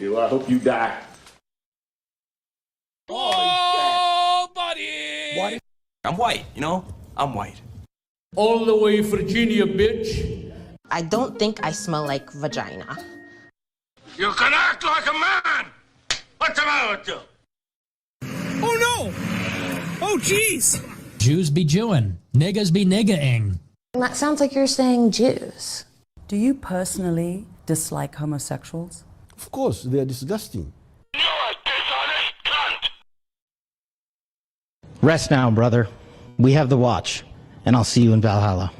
I hope you die. Oh, buddy! What? I'm white, I'm white. All the way Virginia, bitch. I don't think I smell like vagina. You can act like a man! What's the matter with you? Oh no! Oh jeez! Jews be Jewing, niggas be niggaing. That sounds like you're saying Jews. Do you personally dislike homosexuals? Of course, they are disgusting. You're a dishonest cunt! Rest now, brother. We have the watch, and I'll see you in Valhalla.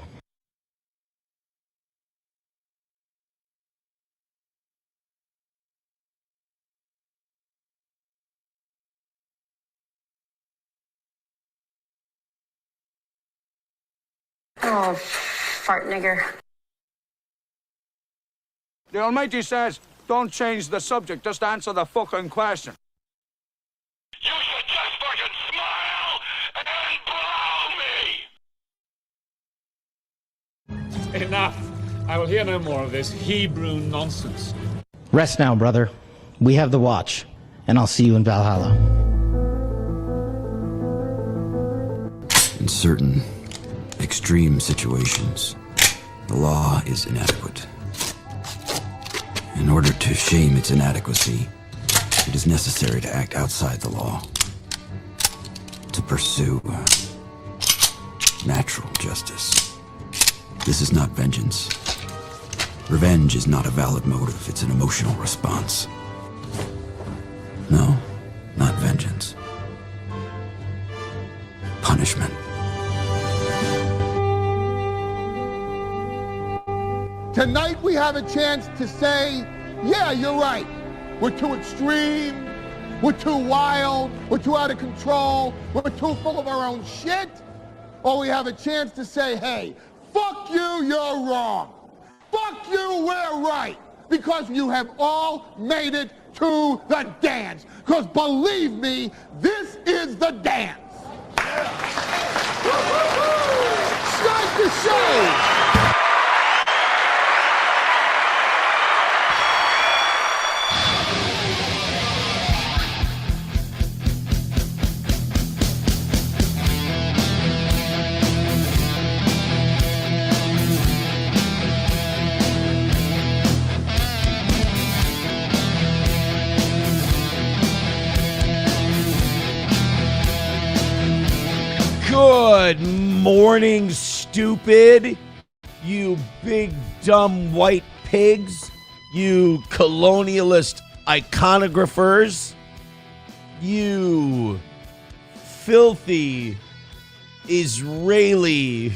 Oh, fart nigger. The Almighty says, don't change the subject, just answer the fucking question. You should just fucking smile and blow me! Enough. I will hear no more of this Hebrew nonsense. Rest now, brother. We have the watch, and I'll see you in Valhalla. In certain extreme situations, the law is inadequate. In order to shame its inadequacy, it is necessary to act outside the law, to pursue natural justice. This is not vengeance. Revenge is not a valid motive, it's an emotional response. No, not vengeance. Punishment. Tonight we have a chance to say, yeah, you're right. We're too extreme, we're too wild, we're too out of control, we're too full of our own shit. Or we have a chance to say, hey, fuck you, you're wrong. Fuck you, we're right. Because you have all made it to the dance. Because believe me, this is the dance. Start the show. Good morning, stupid. You big, dumb, white pigs. You colonialist iconographers. You filthy Israeli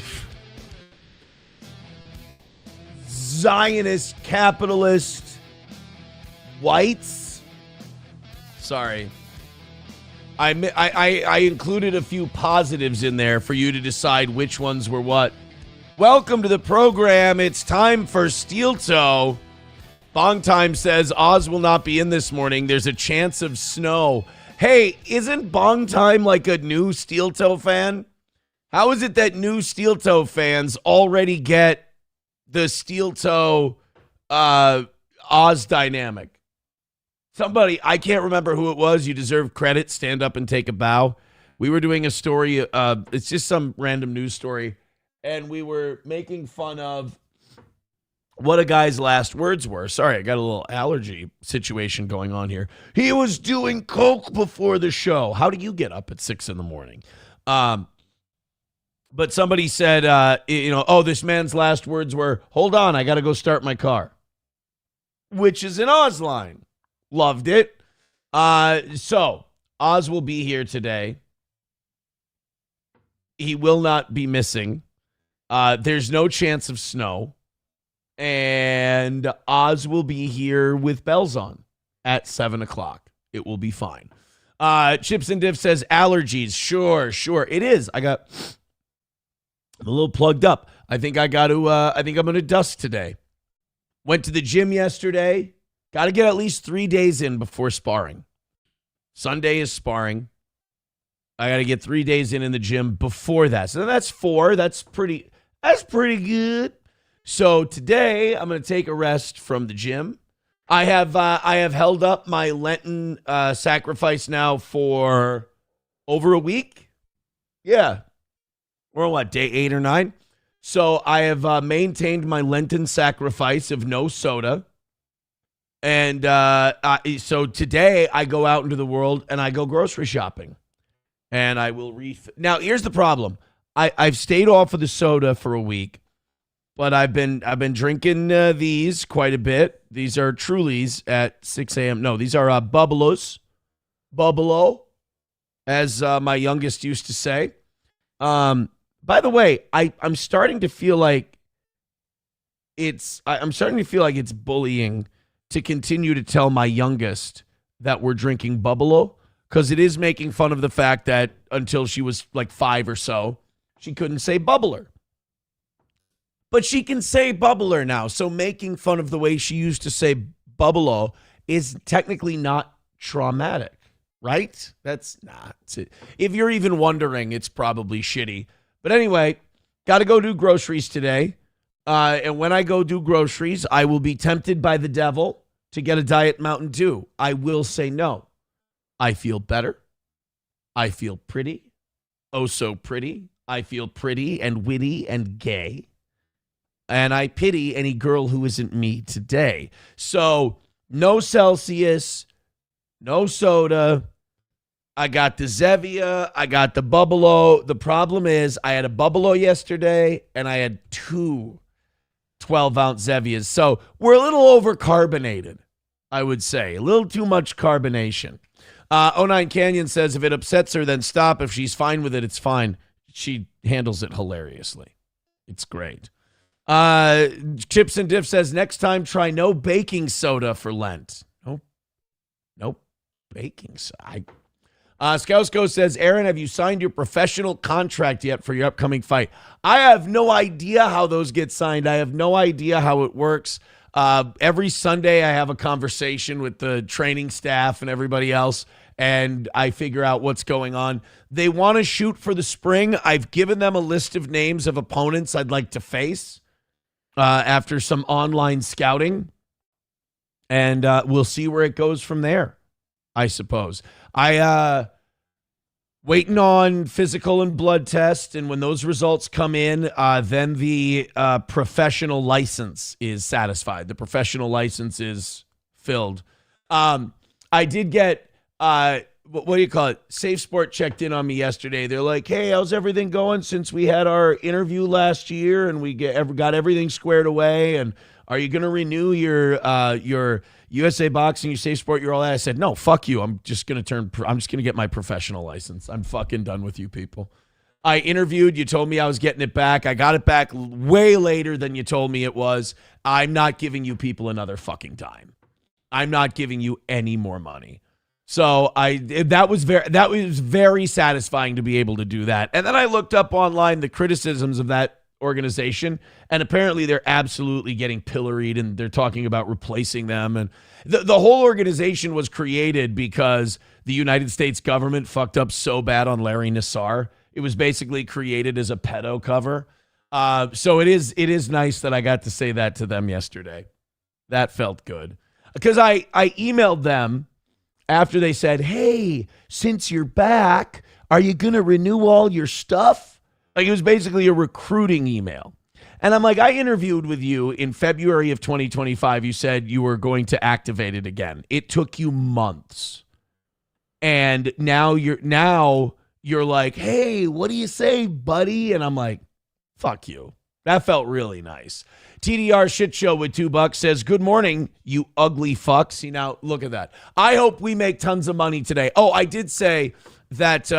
Zionist capitalist whites. Sorry. I included a few positives in there for you to decide which ones were what. Welcome to the program. It's time for Steel Toe. Bong Time says Oz will not be in this morning. There's a chance of snow. Hey, isn't Bong Time like a new Steel Toe fan? How is it that new Steel Toe fans already get the Steel Toe Oz dynamic? Somebody, I can't remember who it was. You deserve credit. Stand up and take a bow. We were doing a story. It's just some random news story. And we were making fun of what a guy's last words were. Sorry, I got a little allergy situation going on here. He was doing coke before the show. How do you get up at 6 a.m? But somebody said, oh, this man's last words were, hold on, I got to go start my car. Which is an Oz line. Loved it. So, Oz will be here today. He will not be missing. There's no chance of snow. And Oz will be here with bells on at 7 o'clock. It will be fine. Chips and Diff says allergies. Sure. It is. I'm a little plugged up. I think I'm going to dust today. Went to the gym yesterday. Got to get at least 3 days in before sparring. Sunday is sparring. I got to get 3 days in the gym before that. So that's 4. That's pretty good. So today I'm going to take a rest from the gym. I have held up my Lenten sacrifice now for over a week. Yeah. We're on what, day 8 or 9? So I have maintained my Lenten sacrifice of no soda. And so today I go out into the world and I go grocery shopping. And I will Now, here's the problem. I've stayed off of the soda for a week. But I've been drinking these quite a bit. These are Trulies at 6 a.m. No, these are Bubbalos. Bubbalo, as my youngest used to say. By the way, I'm starting to feel like it's bullying to continue to tell my youngest that we're drinking Bubbalo, because it is making fun of the fact that until she was like 5 or so, she couldn't say bubbler. But she can say bubbler now, so making fun of the way she used to say bubbalo is technically not traumatic, right? That's not it. If you're even wondering, it's probably shitty. But anyway, got to go do groceries today. And when I go do groceries, I will be tempted by the devil to get a Diet Mountain Dew. I will say no. I feel better. I feel pretty. Oh, so pretty. I feel pretty and witty and gay. And I pity any girl who isn't me today. So no Celsius, no soda. I got the Zevia. I got the Bubbalo. The problem is I had a Bubbalo yesterday and I had 2 12-ounce Zevias. So we're a little over-carbonated, I would say. A little too much carbonation. 09 Canyon says if it upsets her, then stop. If she's fine with it, it's fine. She handles it hilariously. It's great. Chips and Diff says next time try no baking soda for Lent. No baking soda. Skousko says, Aaron, have you signed your professional contract yet for your upcoming fight? I have no idea how those get signed. I have no idea how it works. Every Sunday I have a conversation with the training staff and everybody else, and I figure out what's going on. They want to shoot for the spring. I've given them a list of names of opponents I'd like to face. After some online scouting, and we'll see where it goes from there, I suppose. Waiting on physical and blood test, and when those results come in, then the professional license is satisfied. The professional license is filled. I did get, what do you call it? Safe Sport checked in on me yesterday. They're like, hey, how's everything going since we had our interview last year and we got everything squared away? And are you going to renew your USA Boxing, your Safe Sport, your all that? I said, no, fuck you. I'm just going to get my professional license. I'm fucking done with you people. I interviewed. You told me I was getting it back. I got it back way later than you told me it was. I'm not giving you people another fucking dime. I'm not giving you any more money. So that was very satisfying to be able to do that. And then I looked up online the criticisms of that organization, and apparently they're absolutely getting pilloried, and they're talking about replacing them. And the whole organization was created because the United States government fucked up so bad on Larry Nassar. It was basically created as a pedo cover. So it is nice that I got to say that to them yesterday. That felt good. Because I emailed them after they said, hey, since you're back, are you going to renew all your stuff? Like, it was basically a recruiting email. And I'm like, I interviewed with you in February of 2025. You said you were going to activate it again. It took you months. And now you're like, hey, what do you say, buddy? And I'm like, fuck you. That felt really nice. TDR Shit Show with $2 says, good morning, you ugly fuck. See, now look at that. I hope we make tons of money today. Oh, I did say that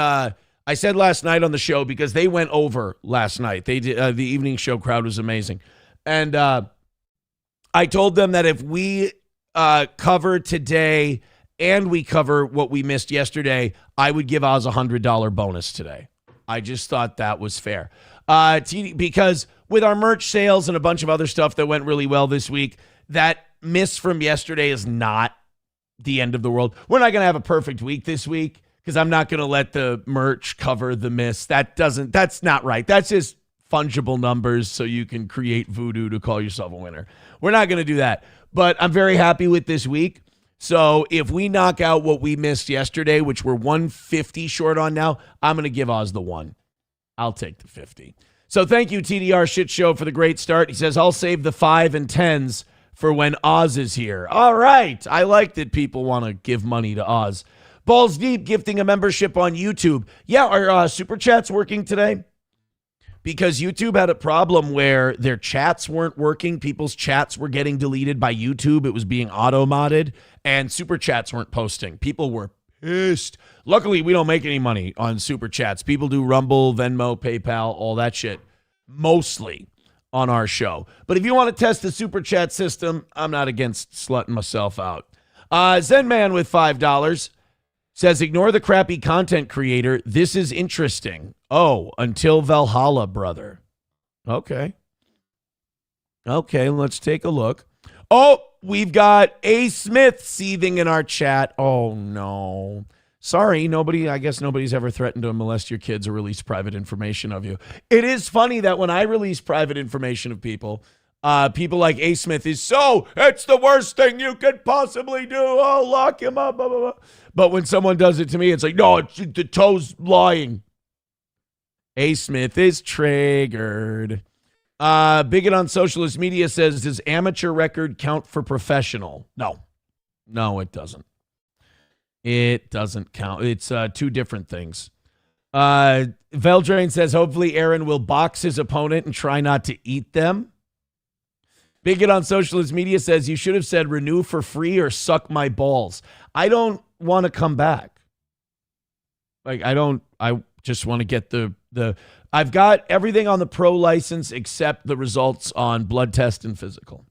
I said last night on the show, because they went over last night. They did, the evening show crowd was amazing. And I told them that if we cover today and we cover what we missed yesterday, I would give Oz $100 bonus today. I just thought that was fair. Because with our merch sales and a bunch of other stuff that went really well this week, that miss from yesterday is not the end of the world. We're not going to have a perfect week this week because I'm not going to let the merch cover the miss. That's not right. That's just fungible numbers so you can create voodoo to call yourself a winner. We're not going to do that. But I'm very happy with this week. So if we knock out what we missed yesterday, which we're 150 short on now, I'm going to give Oz the 1. I'll take the 50. So thank you, TDR Shit Show, for the great start. He says, I'll save the 5 and 10s for when Oz is here. All right. I like that people want to give money to Oz. Balls Deep gifting a membership on YouTube. Yeah, are Super Chats working today? Because YouTube had a problem where their chats weren't working. People's chats were getting deleted by YouTube. It was being auto-modded, and Super Chats weren't posting. People were pissed. Luckily, we don't make any money on Super Chats. People do Rumble, Venmo, PayPal, all that shit, mostly on our show. But if you want to test the Super Chat system, I'm not against slutting myself out. Zen Man with $5 says, ignore the crappy content creator. This is interesting. Oh, until Valhalla, brother. Okay, let's take a look. Oh, we've got A. Smith seething in our chat. Oh, no. Sorry, I guess nobody's ever threatened to molest your kids or release private information of you. It is funny that when I release private information of people, people like A. Smith it's the worst thing you could possibly do. Oh, lock him up, blah, blah, blah. But when someone does it to me, it's like, no, the toe's lying. A. Smith is triggered. Bigot on Socialist Media says, does amateur record count for professional? No, it doesn't. It doesn't count. It's two different things. Veldrain says, hopefully Aaron will box his opponent and try not to eat them. Bigot on Socialist Media says, you should have said renew for free or suck my balls. I don't want to come back. I just want to get I've got everything on the pro license except the results on blood test and physical.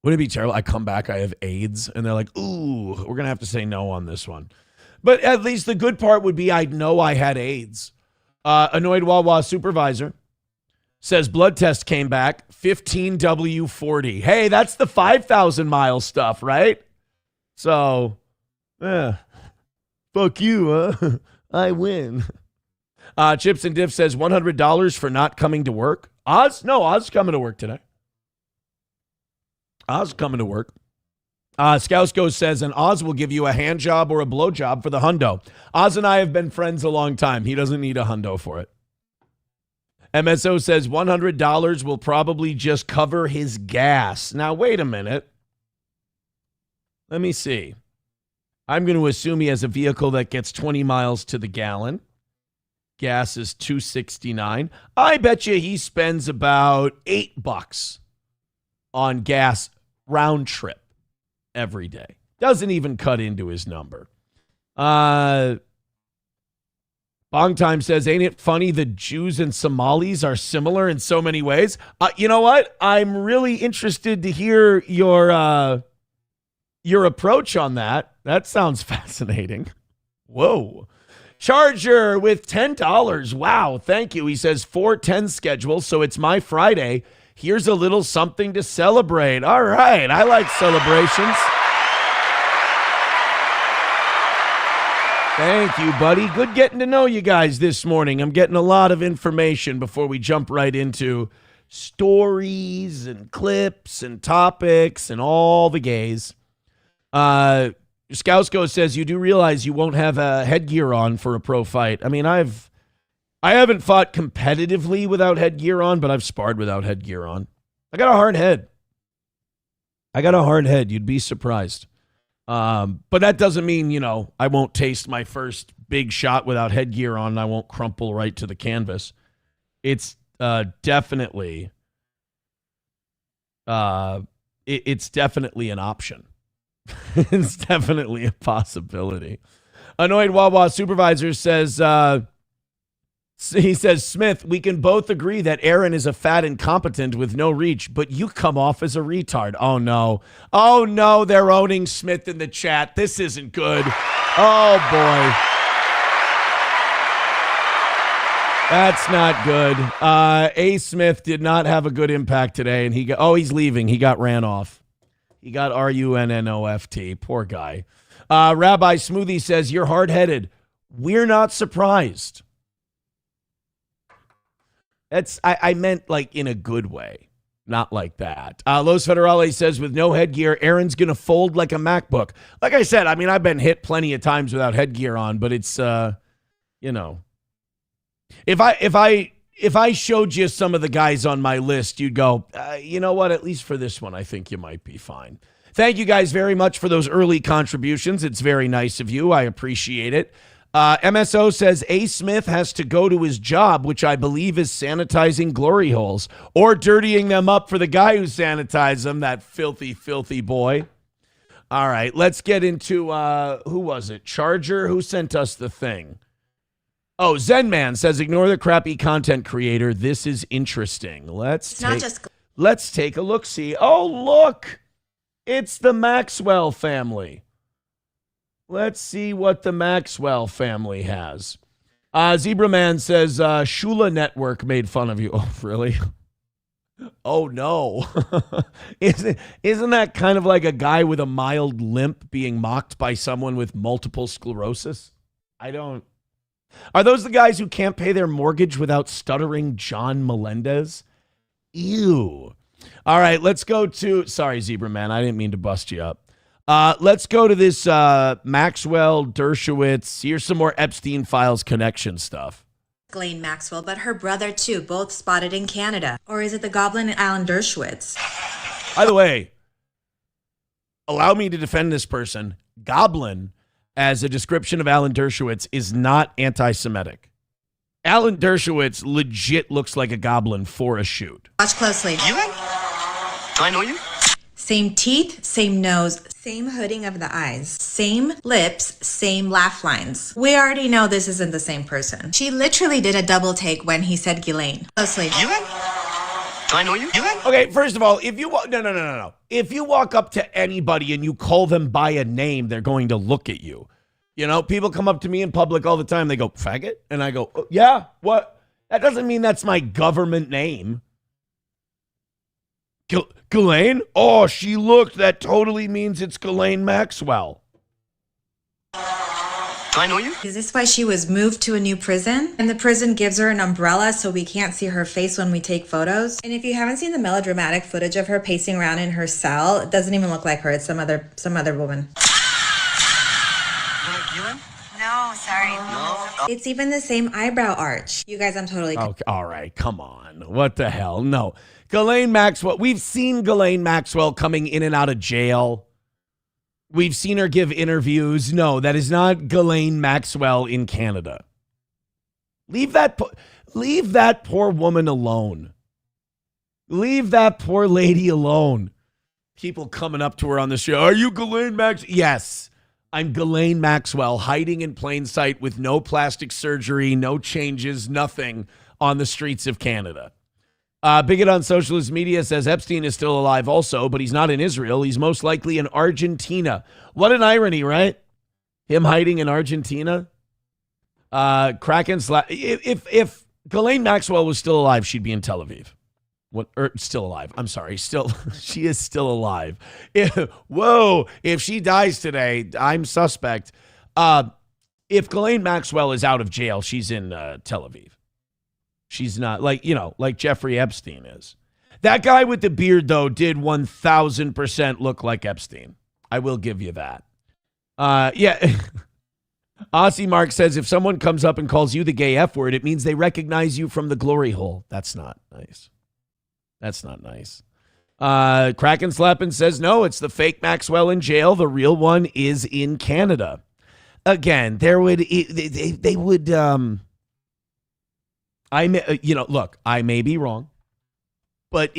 Wouldn't it be terrible? I come back, I have AIDS, and they're like, ooh, we're going to have to say no on this one. But at least the good part would be I'd know I had AIDS. Annoyed Wawa Supervisor says blood test came back, 15W40. Hey, that's the 5,000 mile stuff, right? So, fuck you, huh? I win. Chips and Diff says $100 for not coming to work. Oz? No, Oz coming to work today. Oz coming to work. Scousco says, and Oz will give you a hand job or a blow job for the hundo. Oz and I have been friends a long time. He doesn't need a hundo for it. MSO says $100 will probably just cover his gas. Now, wait a minute. Let me see. I'm going to assume he has a vehicle that gets 20 miles to the gallon. Gas is $2.69. I bet you he spends about $8 on gas round trip every day. Doesn't even cut into his number. Bong Time says, ain't it funny the Jews and Somalis are similar in so many ways? You know what? I'm really interested to hear your approach on that. That sounds fascinating. Whoa. Charger with $10. Wow, thank you. He says 4-10 schedule, so it's my Friday. Here's a little something to celebrate. All right, I like celebrations. Thank you, buddy. Good getting to know you guys this morning. I'm getting a lot of information before we jump right into stories and clips and topics and all the gays. Scousko says, you do realize you won't have a headgear on for a pro fight. I mean, I haven't fought competitively without headgear on, but I've sparred without headgear on. I got a hard head. You'd be surprised. But that doesn't mean, I won't taste my first big shot without headgear on and I won't crumple right to the canvas. It's definitely it's definitely an option. It's definitely a possibility. Annoyed Wawa Supervisor says, he says, Smith, we can both agree that Aaron is a fat incompetent with no reach, but you come off as a retard. Oh, no. Oh, no, they're owning Smith in the chat. This isn't good. Oh, boy. That's not good. A. Smith did not have a good impact today, and he's leaving. He got ran off. He got RUNNOFT. Poor guy. Rabbi Smoothie says, you're hard-headed. We're not surprised. I meant like in a good way, not like that. Los Federales says, with no headgear, Aaron's going to fold like a MacBook. Like I said, I mean, I've been hit plenty of times without headgear on, but it's, you know, if I showed you some of the guys on my list, you'd go, you know what, at least for this one, I think you might be fine. Thank you guys very much for those early contributions. It's very nice of you. I appreciate it. MSO says A. Smith has to go to his job, which I believe is sanitizing glory holes or dirtying them up for the guy who sanitized them, that filthy, filthy boy. All right, let's get into, who was it? Charger? Who sent us the thing? Oh, Zenman says, ignore the crappy content creator. This is interesting. Let's take a look-see. Oh, look. It's the Maxwell family. Let's see what the Maxwell family has. Zebra Man says, Shula Network made fun of you. Oh, really? Oh, no. Isn't that kind of like a guy with a mild limp being mocked by someone with multiple sclerosis? Are those the guys who can't pay their mortgage without stuttering John Melendez? Ew. All right, let's go to... Sorry, Zebra Man. I didn't mean to bust you up. Let's go to this Maxwell, Dershowitz. Here's some more Epstein Files connection stuff. Ghislaine Maxwell, but her brother too, both spotted in Canada. Or is it the Goblin and Alan Dershowitz? By the way, allow me to defend this person. Goblin, as a description of Alan Dershowitz, is not anti-Semitic. Alan Dershowitz legit looks like a goblin for a shoot. Watch closely. Do I know you? Same teeth, same nose, same hooding of the eyes, same lips, same laugh lines. We already know this isn't the same person. She literally did a double take when he said Ghislaine. Closely. Do I know you? Okay, first of all, if you no. If you walk up to anybody and you call them by a name, they're going to look at you. You know, people come up to me in public all the time. They go, faggot? And I go, oh, yeah, what? That doesn't mean that's my government name. Ghislaine? Oh, she looked. That totally means it's Ghislaine Maxwell. Do I know you? Is this why she was moved to a new prison? And the prison gives her an umbrella so we can't see her face when we take photos? And if you haven't seen the melodramatic footage of her pacing around in her cell, it doesn't even look like her. It's some other woman. No, sorry. No. It's even the same eyebrow arch. You guys, I'm totally... Okay, all right, come on. What the hell? No. Ghislaine Maxwell. We've seen Ghislaine Maxwell coming in and out of jail. We've seen her give interviews. No, that is not Ghislaine Maxwell in Canada. Leave that poor woman alone. Leave that poor lady alone. People coming up to her on the show. Are you Ghislaine Maxwell? Yes. I'm Ghislaine Maxwell, hiding in plain sight with no plastic surgery, no changes, nothing on the streets of Canada. Bigot on socialist media says Epstein is still alive also, but he's not in Israel. He's most likely in Argentina. What an irony, right? Him hiding in Argentina. If Ghislaine Maxwell was still alive, she'd be in Tel Aviv. Still alive. I'm sorry. She is still alive. If she dies today, I'm suspect. If Ghislaine Maxwell is out of jail, she's in Tel Aviv. She's not like Jeffrey Epstein is. That guy with the beard, though, did 1,000% look like Epstein. I will give you that. Yeah. Aussie Mark says, if someone comes up and calls you the gay F word, it means they recognize you from the glory hole. That's not nice. That's not nice. Kraken Slappin says, no, it's the fake Maxwell in jail. The real one is in Canada. Again, they would, look, I may be wrong, but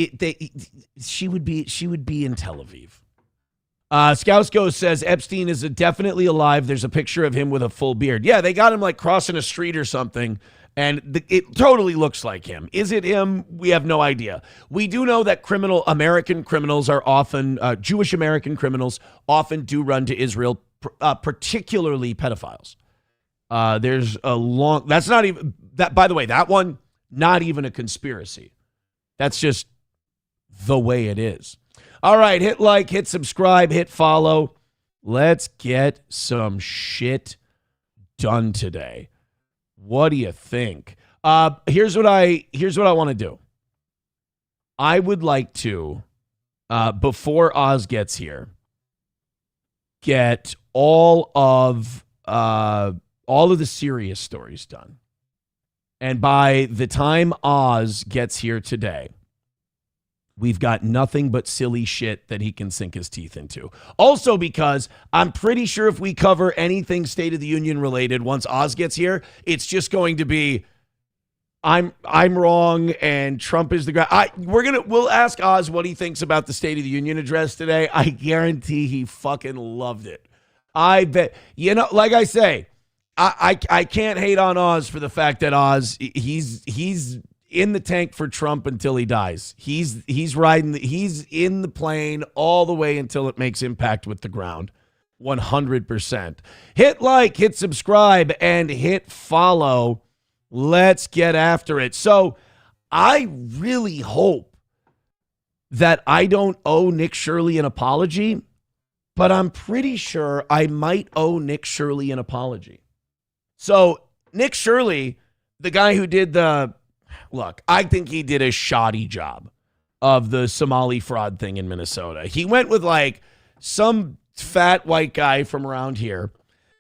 she would be in Tel Aviv. Scousko says Epstein is definitely alive. There's a picture of him with a full beard. Yeah, they got him like crossing a street or something. And it totally looks like him. Is it him? We have no idea. We do know that American criminals are often, Jewish American criminals often do run to Israel, particularly pedophiles. There's a long, that's not even, that. By the way, that one, not even a conspiracy. That's just the way it is. All right, hit like, hit subscribe, hit follow. Let's get some shit done today. What do you think? Here's what I want to do. I would like to, before Oz gets here, get all of the serious stories done. And by the time Oz gets here today, we've got nothing but silly shit that he can sink his teeth into. Also, because I'm pretty sure if we cover anything State of the Union related once Oz gets here, it's just going to be I'm wrong and Trump is the guy. We'll ask Oz what he thinks about the State of the Union address today. I guarantee he fucking loved it. I bet. You know, like I say, I can't hate on Oz for the fact that Oz he's in the tank for Trump until he dies. He's in the plane all the way until it makes impact with the ground. 100%. Hit like, hit subscribe, and hit follow. Let's get after it. So I really hope that I don't owe Nick Shirley an apology, but I'm pretty sure I might owe Nick Shirley an apology. So Nick Shirley, the guy who did I think he did a shoddy job of the Somali fraud thing in Minnesota. He went with like some fat white guy from around here,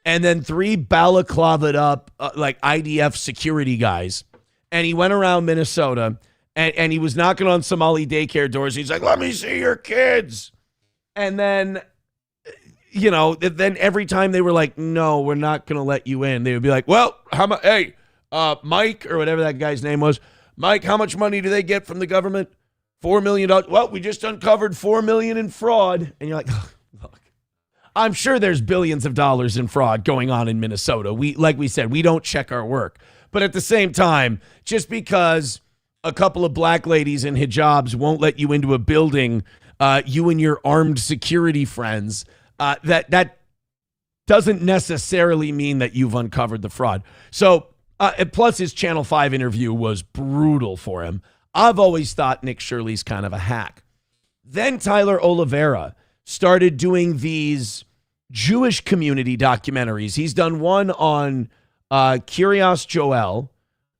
and then 3 balaclavaed up like IDF security guys. And he went around Minnesota and he was knocking on Somali daycare doors. He's like, let me see your kids. And then, then every time they were like, no, we're not going to let you in. They would be like, well, how much? Hey, Mike, or whatever that guy's name was. Mike, how much money do they get from the government? $4 million. Well, we just uncovered $4 million in fraud. And you're like, look, I'm sure there's billions of dollars in fraud going on in Minnesota. Like we said, we don't check our work. But at the same time, just because a couple of black ladies in hijabs won't let you into a building, you and your armed security friends, that doesn't necessarily mean that you've uncovered the fraud. So, plus his Channel 5 interview was brutal for him. I've always thought Nick Shirley's kind of a hack. Then Tyler Oliveira started doing these Jewish community documentaries. He's done one on Kiryas Joel,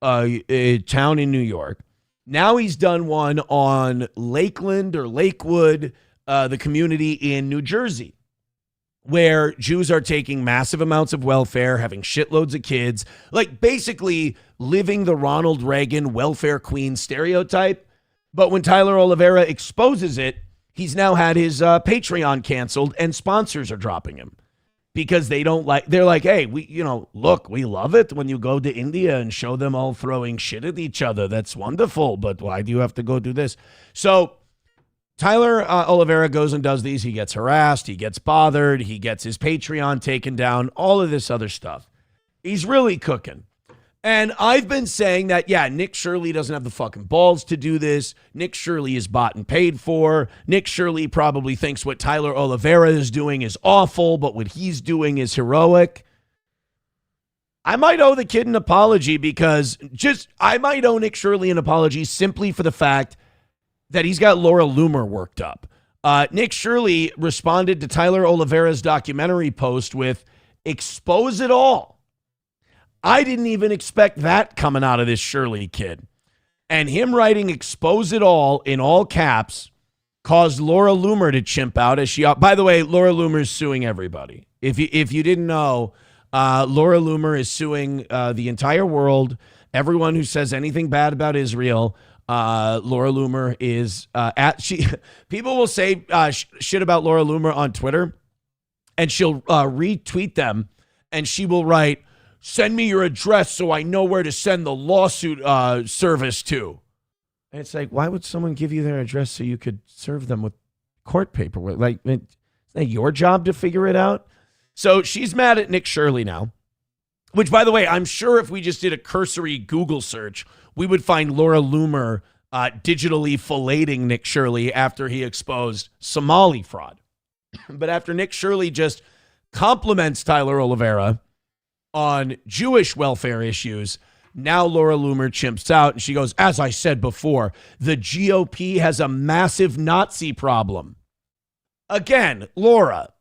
a town in New York. Now he's done one on Lakeland or Lakewood, the community in New Jersey, where Jews are taking massive amounts of welfare, having shitloads of kids, like basically living the Ronald Reagan welfare queen stereotype. But when Tyler Oliveira exposes it, he's now had his Patreon canceled and sponsors are dropping him because they're like, hey, we love it when you go to India and show them all throwing shit at each other. That's wonderful. But why do you have to go do this? So Tyler Oliveira goes and does these. He gets harassed. He gets bothered. He gets his Patreon taken down, all of this other stuff. He's really cooking. And I've been saying that, yeah, Nick Shirley doesn't have the fucking balls to do this. Nick Shirley is bought and paid for. Nick Shirley probably thinks what Tyler Oliveira is doing is awful, but what he's doing is heroic. I might owe the kid an apology because I might owe Nick Shirley an apology simply for the fact that he's got Laura Loomer worked up. Nick Shirley responded to Tyler Oliveira's documentary post with, expose it all. I didn't even expect that coming out of this Shirley kid. And him writing expose it all in all caps caused Laura Loomer to chimp out as she... By the way, Laura Loomer is suing everybody. If you didn't know, Laura Loomer is suing the entire world, everyone who says anything bad about Israel. Laura Loomer is people will say shit about Laura Loomer on Twitter, and she'll retweet them, and she will write, send me your address so I know where to send the lawsuit service to. And it's like, why would someone give you their address so you could serve them with court paperwork? Like, isn't that your job to figure it out? So she's mad at Nick Shirley now, which, by the way, I'm sure if we just did a cursory Google search, we would find Laura Loomer digitally filleting Nick Shirley after he exposed Somali fraud. But after Nick Shirley just compliments Tyler Oliveira on Jewish welfare issues, now Laura Loomer chimps out and she goes, as I said before, the GOP has a massive Nazi problem. Again, Laura,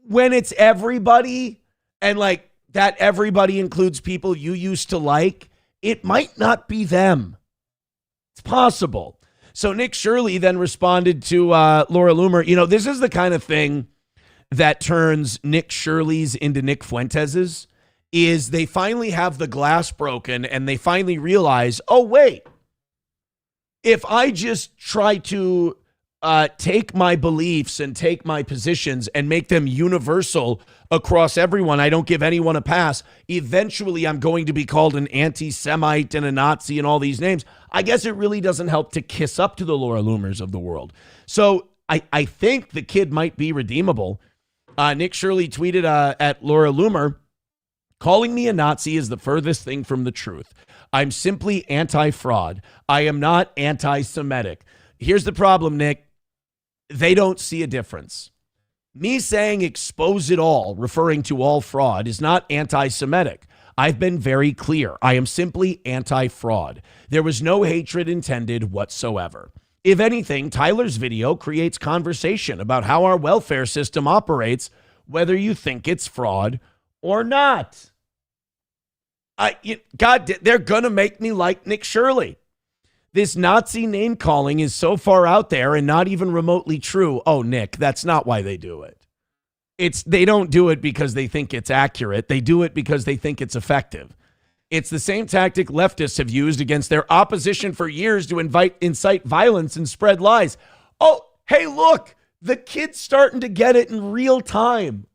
when it's everybody and like that everybody includes people you used to like, it might not be them. It's possible. So Nick Shirley then responded to Laura Loomer. You know, this is the kind of thing that turns Nick Shirley's into Nick Fuentes's, is they finally have the glass broken and they finally realize, oh, wait, if I just try to take my beliefs and take my positions and make them universal across everyone, I don't give anyone a pass, eventually I'm going to be called an anti-Semite and a Nazi and all these names. I guess it really doesn't help to kiss up to the Laura Loomers of the world. So I think the kid might be redeemable. Nick Shirley tweeted at Laura Loomer, calling me a Nazi is the furthest thing from the truth. I'm simply anti-fraud. I am not anti-Semitic. Here's the problem, Nick. They don't see a difference. Me saying expose it all, referring to all fraud, is not anti-Semitic. I've been very clear. I am simply anti-fraud. There was no hatred intended whatsoever. If anything, Tyler's video creates conversation about how our welfare system operates, whether you think it's fraud or not. God, they're going to make me like Nick Shirley. This Nazi name calling is so far out there and not even remotely true. Oh, Nick, that's not why they do it. They don't do it because they think it's accurate. They do it because they think it's effective. It's the same tactic leftists have used against their opposition for years to incite violence and spread lies. Oh, hey, look, the kid's starting to get it in real time.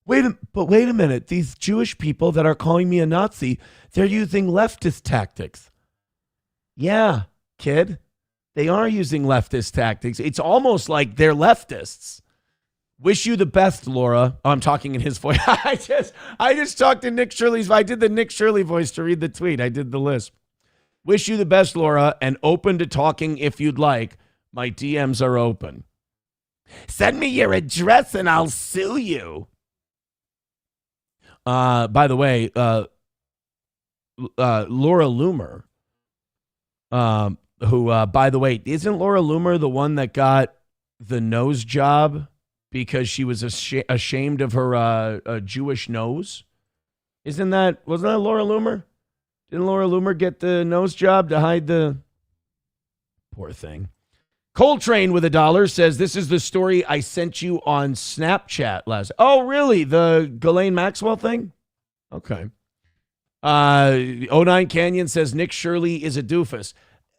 Wait a minute. These Jewish people that are calling me a Nazi, they're using leftist tactics. Yeah, kid, they are using leftist tactics. It's almost like they're leftists. Wish you the best, Laura. Oh, I'm talking in his voice. I just talked in Nick Shirley's. I did the Nick Shirley voice to read the tweet. I did the lisp. Wish you the best, Laura, and open to talking if you'd like. My DMs are open. Send me your address and I'll sue you. By the way, Laura Loomer, who, by the way, isn't Laura Loomer the one that got the nose job because she was ashamed of her Jewish nose? Wasn't that Laura Loomer? Didn't Laura Loomer get the nose job to hide the... Poor thing. Coltrane with $1 says, this is the story I sent you on Snapchat last... Oh, really? The Ghislaine Maxwell thing? Okay. 09 Canyon says, Nick Shirley is a doofus.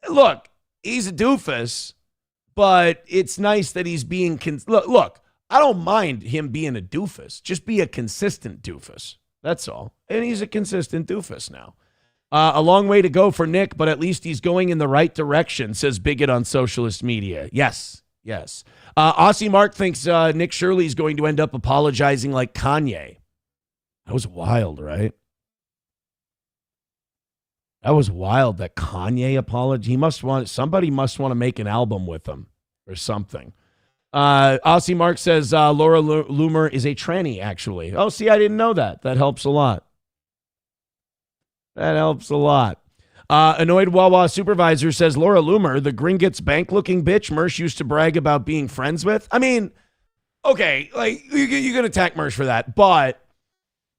Look, he's a doofus, but it's nice that he's being... Look, I don't mind him being a doofus. Just be a consistent doofus. That's all. And he's a consistent doofus now. A long way to go for Nick, but at least he's going in the right direction, says Bigot on socialist media. Yes. Aussie Mark thinks Nick Shirley is going to end up apologizing like Kanye. That was wild, right? That was wild that Kanye apologized. Somebody must want to make an album with him or something. Aussie Mark says Laura Loomer is a tranny, actually. Oh, see, I didn't know that. That helps a lot. Annoyed Wawa supervisor says Laura Loomer, the Gringotts bank-looking bitch Mersh used to brag about being friends with. I mean, okay, like you can attack Mersh for that, but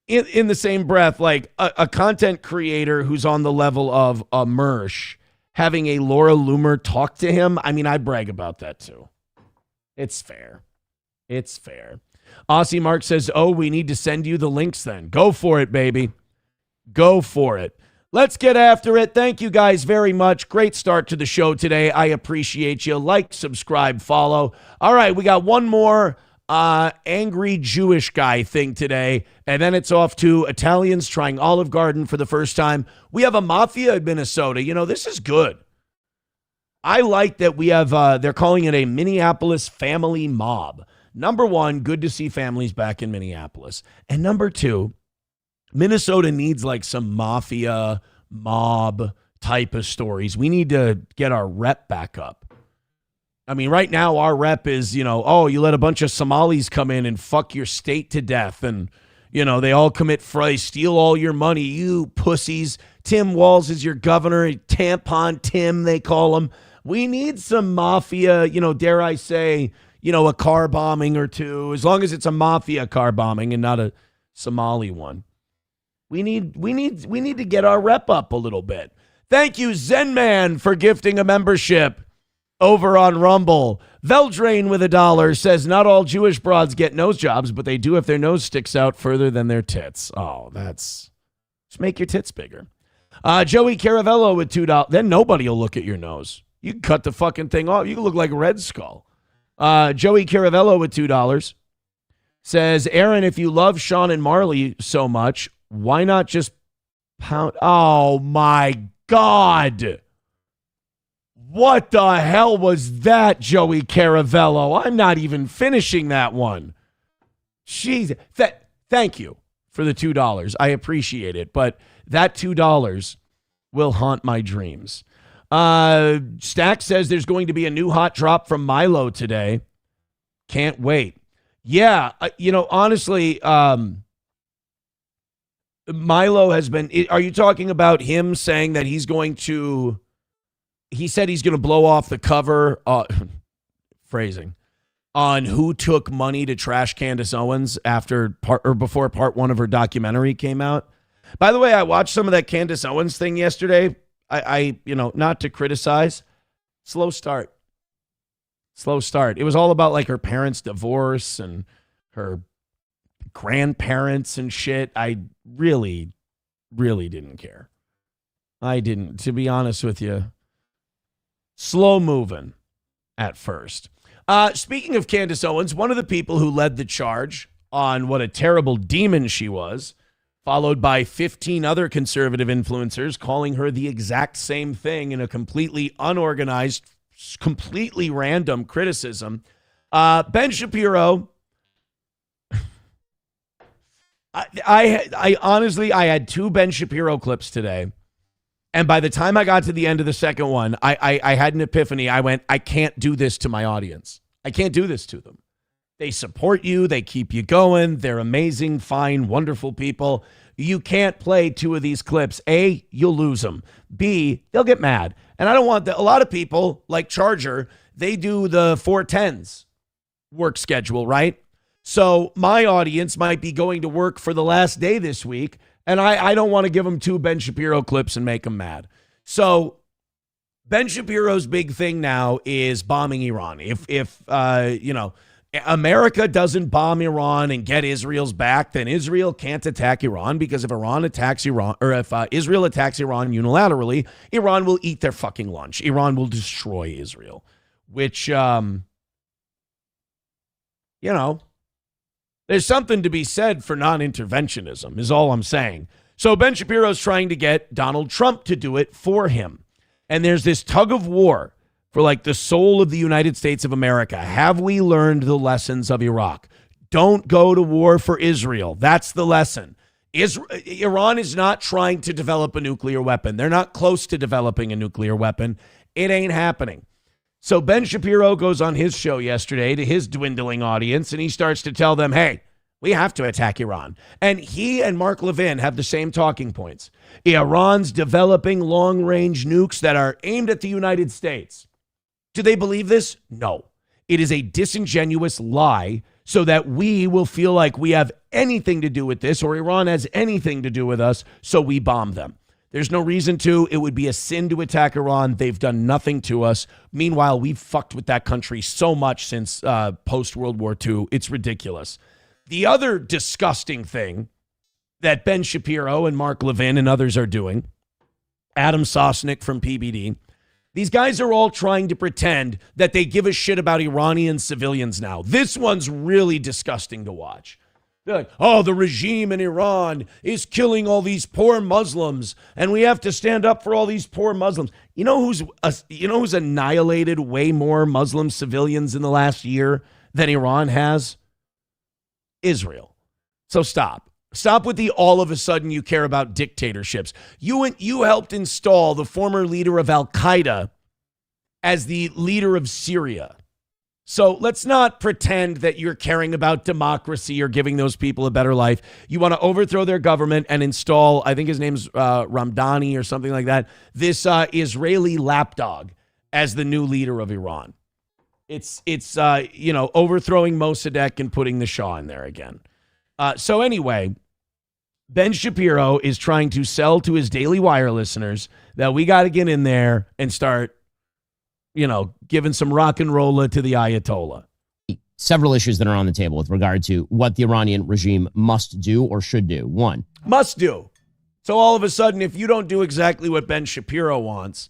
in the same breath, like a content creator who's on the level of a Mersh having a Laura Loomer talk to him, I mean, I brag about that too. It's fair. Aussie Mark says, oh, we need to send you the links then. Go for it, baby. Go for it. Let's get after it. Thank you guys very much. Great start to the show today. I appreciate you. Like, subscribe, follow. All right, we got one more angry Jewish guy thing today, and then it's off to Italians trying Olive Garden for the first time. We have a mafia in Minnesota. You know, this is good. I like that we have, they're calling it a Minneapolis family mob. Number one, good to see families back in Minneapolis. And number two, Minnesota needs like some mafia mob type of stories. We need to get our rep back up. I mean, right now our rep is, you let a bunch of Somalis come in and fuck your state to death. And, they all commit fraud, steal all your money. You pussies. Tim Walz is your governor. Tampon Tim, they call him. We need some mafia, dare I say, a car bombing or two, as long as it's a mafia car bombing and not a Somali one. We need to get our rep up a little bit. Thank you, Zen Man, for gifting a membership over on Rumble. Veldrain with $1 says, not all Jewish broads get nose jobs, but they do if their nose sticks out further than their tits. Oh, just make your tits bigger. Joey Caravello with $2. Then nobody will look at your nose. You can cut the fucking thing off. You can look like Red Skull. Joey Caravello with $2 says, Aaron, if you love Sean and Marley so much, why not just pound? Oh, my God. What the hell was that, Joey Caravello? I'm not even finishing that one. Jeez. Thank you for the $2. I appreciate it, but that $2 will haunt my dreams. Stack says there's going to be a new hot drop from Milo today. Can't wait. Yeah, honestly, Milo has been... Are you talking about him saying that he's going to... He said he's going to blow off the cover, phrasing, on who took money to trash Candace Owens before part 1 of her documentary came out. By the way, I watched some of that Candace Owens thing yesterday. I not to criticize, slow start. It was all about like her parents' divorce and her grandparents and shit. I really, really didn't care. I didn't, to be honest with you. Slow moving at first. Speaking of Candace Owens, one of the people who led the charge on what a terrible demon she was, followed by 15 other conservative influencers calling her the exact same thing in a completely unorganized, completely random criticism. Ben Shapiro, I honestly had 2 Ben Shapiro clips today. And by the time I got to the end of the second one, I had an epiphany. I went, I can't do this to my audience. I can't do this to them. They support you. They keep you going. They're amazing, fine, wonderful people. You can't play 2 of these clips. A, you'll lose them. B, they'll get mad. And I don't want that. A lot of people, like Charger, they do the 410s work schedule, right? So my audience might be going to work for the last day this week, and I don't want to give them 2 Ben Shapiro clips and make them mad. So Ben Shapiro's big thing now is bombing Iran. If America doesn't bomb Iran and get Israel's back, then Israel can't attack Iran, because if Iran attacks Iran, or if Israel attacks Iran unilaterally, Iran will eat their fucking lunch. Iran will destroy Israel, which, there's something to be said for non-interventionism is all I'm saying. So Ben Shapiro's trying to get Donald Trump to do it for him. And there's this tug of war for like the soul of the United States of America. Have we learned the lessons of Iraq? Don't go to war for Israel. That's the lesson. Iran is not trying to develop a nuclear weapon. They're not close to developing a nuclear weapon. It ain't happening. So Ben Shapiro goes on his show yesterday to his dwindling audience, and he starts to tell them, hey, we have to attack Iran. And he and Mark Levin have the same talking points. Iran's developing long-range nukes that are aimed at the United States. Do they believe this? No. It is a disingenuous lie so that we will feel like we have anything to do with this, or Iran has anything to do with us, so we bomb them. There's no reason to. It would be a sin to attack Iran. They've done nothing to us. Meanwhile, we've fucked with that country so much since post-World War II. It's ridiculous. The other disgusting thing that Ben Shapiro and Mark Levin and others are doing, Adam Sosnick from PBD, these guys are all trying to pretend that they give a shit about Iranian civilians now. This one's really disgusting to watch. They're like, oh, the regime in Iran is killing all these poor Muslims, and we have to stand up for all these poor Muslims. You know who's annihilated way more Muslim civilians in the last year than Iran has? Israel. So stop. Stop with the all of a sudden you care about dictatorships. You helped install the former leader of Al-Qaeda as the leader of Syria. So let's not pretend that you're caring about democracy or giving those people a better life. You want to overthrow their government and install, I think his name's Ramdani or something like that, this Israeli lapdog as the new leader of Iran. It's overthrowing Mossadegh and putting the Shah in there again. So anyway, Ben Shapiro is trying to sell to his Daily Wire listeners that we got to get in there and start, giving some rock and rolla to the Ayatollah. Several issues that are on the table with regard to what the Iranian regime must do or should do. One, must do. So all of a sudden, if you don't do exactly what Ben Shapiro wants,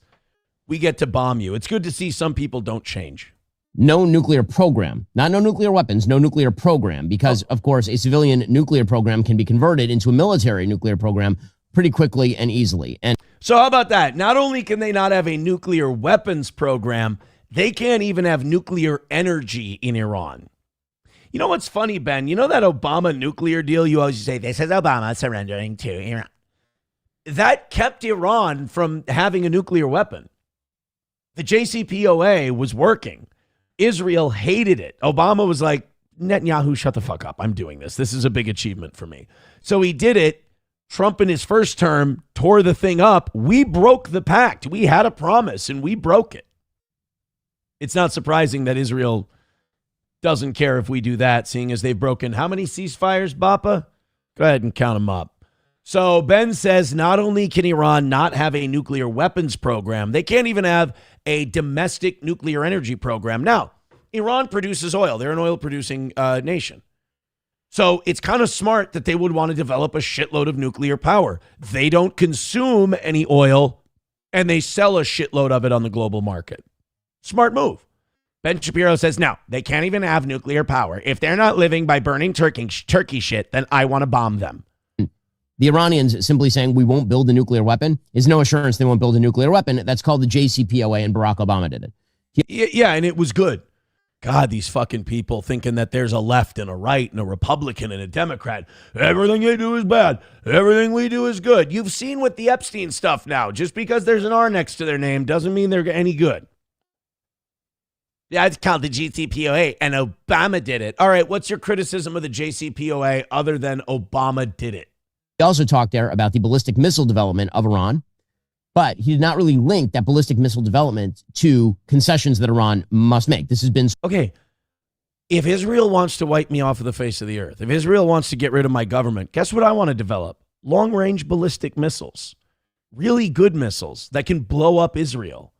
we get to bomb you. It's good to see some people don't change. No nuclear program, not no nuclear weapons, no nuclear program, because, of course, a civilian nuclear program can be converted into a military nuclear program pretty quickly and easily. And so how about that? Not only can they not have a nuclear weapons program, they can't even have nuclear energy in Iran. You know what's funny, Ben? You know that Obama nuclear deal? You always say, this is Obama surrendering to Iran. That kept Iran from having a nuclear weapon. The JCPOA was working. Israel hated it. Obama was like, Netanyahu, shut the fuck up. I'm doing this. This is a big achievement for me. So he did it. Trump in his first term tore the thing up. We broke the pact. We had a promise and we broke it. It's not surprising that Israel doesn't care if we do that, seeing as they've broken how many ceasefires, Bappa? Go ahead and count them up. So Ben says not only can Iran not have a nuclear weapons program, they can't even have a domestic nuclear energy program. Now, Iran produces oil. They're an oil-producing nation. So it's kind of smart that they would want to develop a shitload of nuclear power. They don't consume any oil, and they sell a shitload of it on the global market. Smart move. Ben Shapiro says, no, they can't even have nuclear power. If they're not living by burning turkey shit, then I want to bomb them. The Iranians simply saying we won't build a nuclear weapon is no assurance they won't build a nuclear weapon. That's called the JCPOA, and Barack Obama did it. Yeah, and it was good. God, these fucking people thinking that there's a left and a right and a Republican and a Democrat. Everything they do is bad. Everything we do is good. You've seen with the Epstein stuff now. Just because there's an R next to their name doesn't mean they're any good. Yeah, it's called the JCPOA, and Obama did it. All right, what's your criticism of the JCPOA other than Obama did it? He also talked there about the ballistic missile development of Iran, but he did not really link that ballistic missile development to concessions that Iran must make. This has been... Okay, if Israel wants to wipe me off of the face of the earth, if Israel wants to get rid of my government, guess what I want to develop? Long-range ballistic missiles. Really good missiles that can blow up Israel.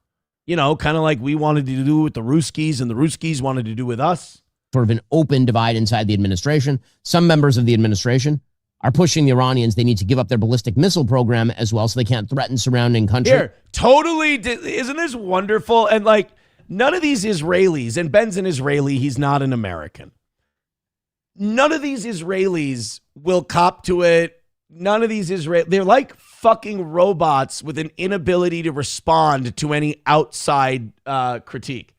You know, kind of like we wanted to do with the Ruskies and the Ruskies wanted to do with us. Sort of an open divide inside the administration. Some members of the administration are pushing the Iranians. They need to give up their ballistic missile program as well so they can't threaten surrounding countries. Here, totally. Isn't this wonderful? And like, none of these Israelis, and Ben's an Israeli, he's not an American. None of these Israelis will cop to it. None of these they're like fucking robots with an inability to respond to any outside critique.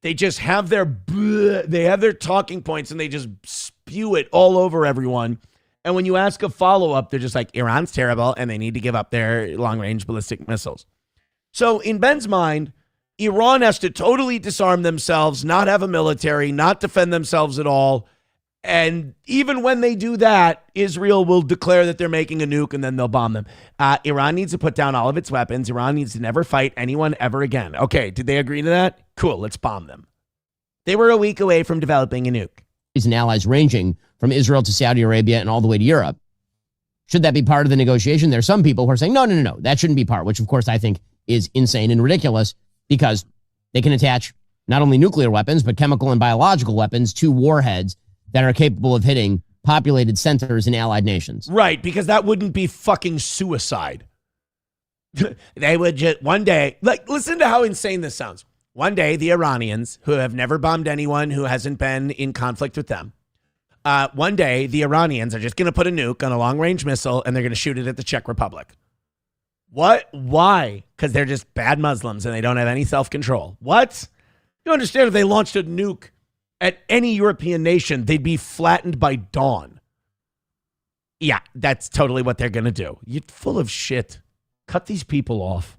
They just have their talking points and they just spew it all over everyone. And when you ask a follow-up, they're just like, Iran's terrible and they need to give up their long-range ballistic missiles. So in Ben's mind, Iran has to totally disarm themselves, not have a military, not defend themselves at all. And even when they do that, Israel will declare that they're making a nuke and then they'll bomb them. Iran needs to put down all of its weapons. Iran needs to never fight anyone ever again. Okay, did they agree to that? Cool, let's bomb them. They were a week away from developing a nuke. And allies ranging from Israel to Saudi Arabia and all the way to Europe. Should that be part of the negotiation? There are some people who are saying, no, that shouldn't be part, which of course I think is insane and ridiculous because they can attach not only nuclear weapons, but chemical and biological weapons to warheads that are capable of hitting populated centers in allied nations. Right, because that wouldn't be fucking suicide. They would just, one day, like, listen to how insane this sounds. One day, the Iranians, who have never bombed anyone who hasn't been in conflict with them, one day, the Iranians are just going to put a nuke on a long-range missile and they're going to shoot it at the Czech Republic. What? Why? Because they're just bad Muslims and they don't have any self-control. What? You understand if they launched a nuke at any European nation, they'd be flattened by dawn. Yeah, that's totally what they're going to do. You're full of shit. Cut these people off.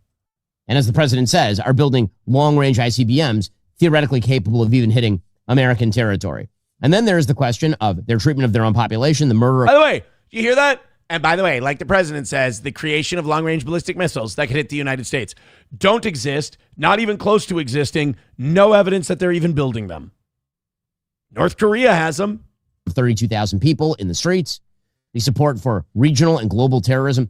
And as the president says, are building long-range ICBMs theoretically capable of even hitting American territory. And then there's the question of their treatment of their own population, the murder of... By the way, do you hear that? And by the way, like the president says, the creation of long-range ballistic missiles that could hit the United States don't exist, not even close to existing, no evidence that they're even building them. North Korea has them. 32,000 people in the streets. the support for regional and global terrorism.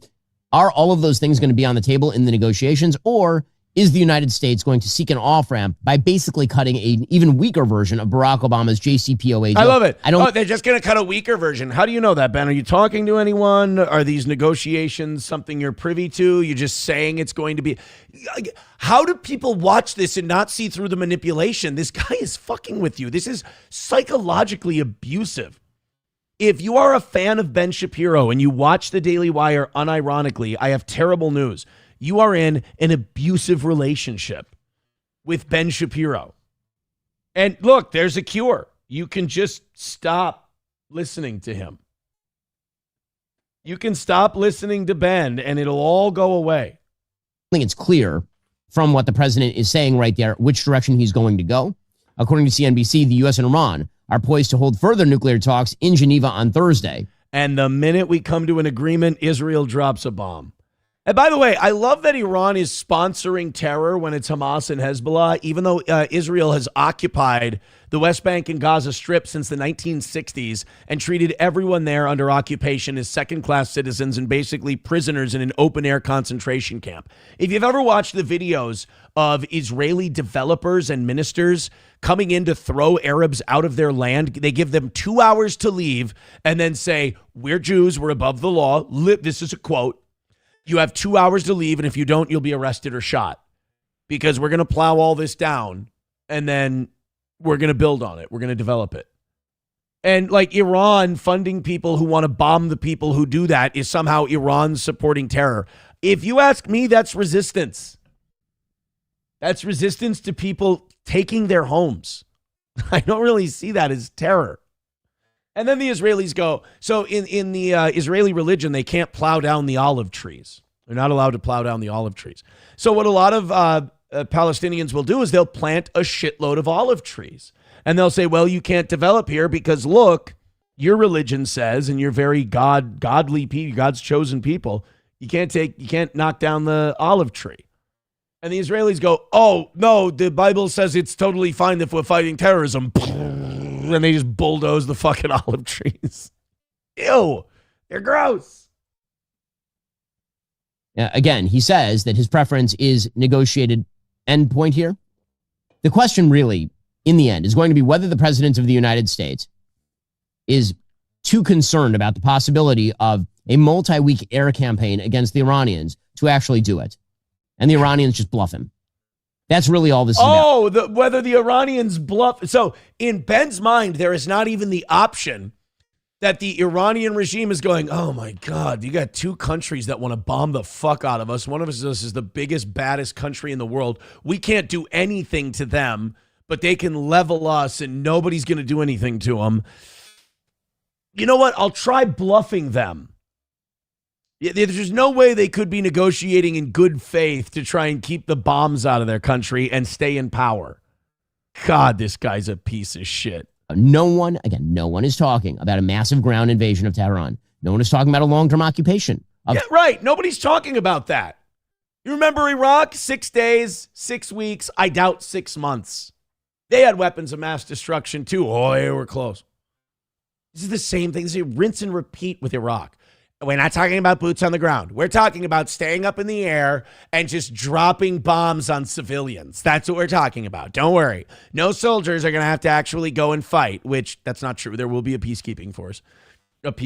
Are all of those things going to be on the table in the negotiations, or is the United States going to seek an off-ramp by basically cutting an even weaker version of Barack Obama's JCPOA deal? I love it. They're just going to cut a weaker version. How do you know that, Ben? Are you talking to anyone? Are these negotiations something you're privy to? You're just saying it's going to be... How do people watch this and not see through the manipulation? This guy is fucking with you. This is psychologically abusive. If you are a fan of Ben Shapiro and you watch the Daily Wire unironically, I have terrible news. You are in an abusive relationship with Ben Shapiro. And look, there's a cure. You can just stop listening to him. You can stop listening to Ben and it'll all go away. I think it's clear from what the president is saying right there which direction he's going to go. According to CNBC, the U.S. and Iran are poised to hold further nuclear talks in Geneva on Thursday. And the minute we come to an agreement, Israel drops a bomb. And by the way, I love that Iran is sponsoring terror when it's Hamas and Hezbollah, even though Israel has occupied the West Bank and Gaza Strip since the 1960s and treated everyone there under occupation as second-class citizens and basically prisoners in an open-air concentration camp. If you've ever watched the videos of Israeli developers and ministers coming in to throw Arabs out of their land, they give them 2 hours to leave and then say, we're Jews, we're above the law. This is a quote. You have 2 hours to leave, and if you don't, you'll be arrested or shot because we're going to plow all this down, and then we're going to build on it. We're going to develop it. And like Iran funding people who want to bomb the people who do that is somehow Iran supporting terror. If you ask me, that's resistance. That's resistance to people taking their homes. I don't really see that as terror. And then the Israelis go, so in the Israeli religion, they can't plow down the olive trees. They're not allowed to plow down the olive trees. So what a lot of Palestinians will do is they'll plant a shitload of olive trees. And they'll say, well, you can't develop here because, look, your religion says, and you're very godly people, God's chosen people, you can't knock down the olive tree. And the Israelis go, oh, no, the Bible says it's totally fine if we're fighting terrorism. And they just bulldoze the fucking olive trees. Ew, they're gross. Again, he says that his preference is negotiated endpoint here. The question really, in the end, is going to be whether the president of the United States is too concerned about the possibility of a multi-week air campaign against the Iranians to actually do it. And the Iranians just bluff him. That's really all this is about. Whether the Iranians bluff. So in Ben's mind, there is not even the option that the Iranian regime is going, oh my God, you got two countries that want to bomb the fuck out of us. One of us is the biggest, baddest country in the world. We can't do anything to them, but they can level us and nobody's going to do anything to them. You know what? I'll try bluffing them. There's no way they could be negotiating in good faith to try and keep the bombs out of their country and stay in power. God, this guy's a piece of shit. No one is talking about a massive ground invasion of Tehran. No one is talking about a long-term occupation. Yeah, right. Nobody's talking about that. You remember Iraq? 6 days, 6 weeks, I doubt 6 months. They had weapons of mass destruction too. Oh, they were close. This is the same thing. This is a rinse and repeat with Iraq. We're not talking about boots on the ground. We're talking about staying up in the air and just dropping bombs on civilians. That's what we're talking about. Don't worry. No soldiers are going to have to actually go and fight, which that's not true. There will be a peacekeeping force. But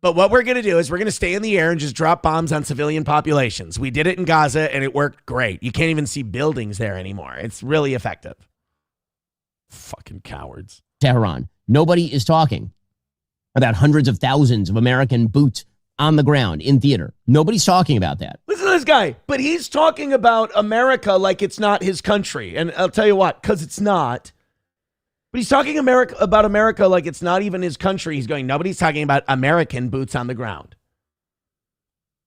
what we're going to do is we're going to stay in the air and just drop bombs on civilian populations. We did it in Gaza and it worked great. You can't even see buildings there anymore. It's really effective. Fucking cowards. Tehran. Nobody is talking about hundreds of thousands of American boots on the ground in theater. Nobody's talking about that. Listen to this guy, but he's talking about America like it's not his country. And I'll tell you what, because it's not. But he's talking about America like it's not even his country. He's going, nobody's talking about American boots on the ground.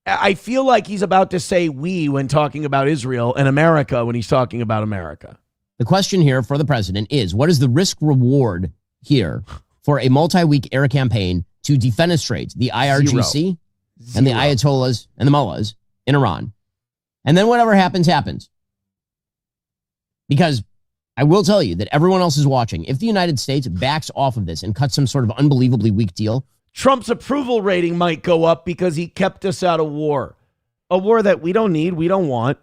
I feel like he's about to say we when talking about Israel and America when he's talking about America. The question here for the president is, what is the risk reward here for a multi-week air campaign to defenestrate the IRGC and the Ayatollahs and the mullahs in Iran? And then whatever happens, happens. Because I will tell you that everyone else is watching. If the United States backs off of this and cuts some sort of unbelievably weak deal, Trump's approval rating might go up because he kept us out of war. A war that we don't need, we don't want.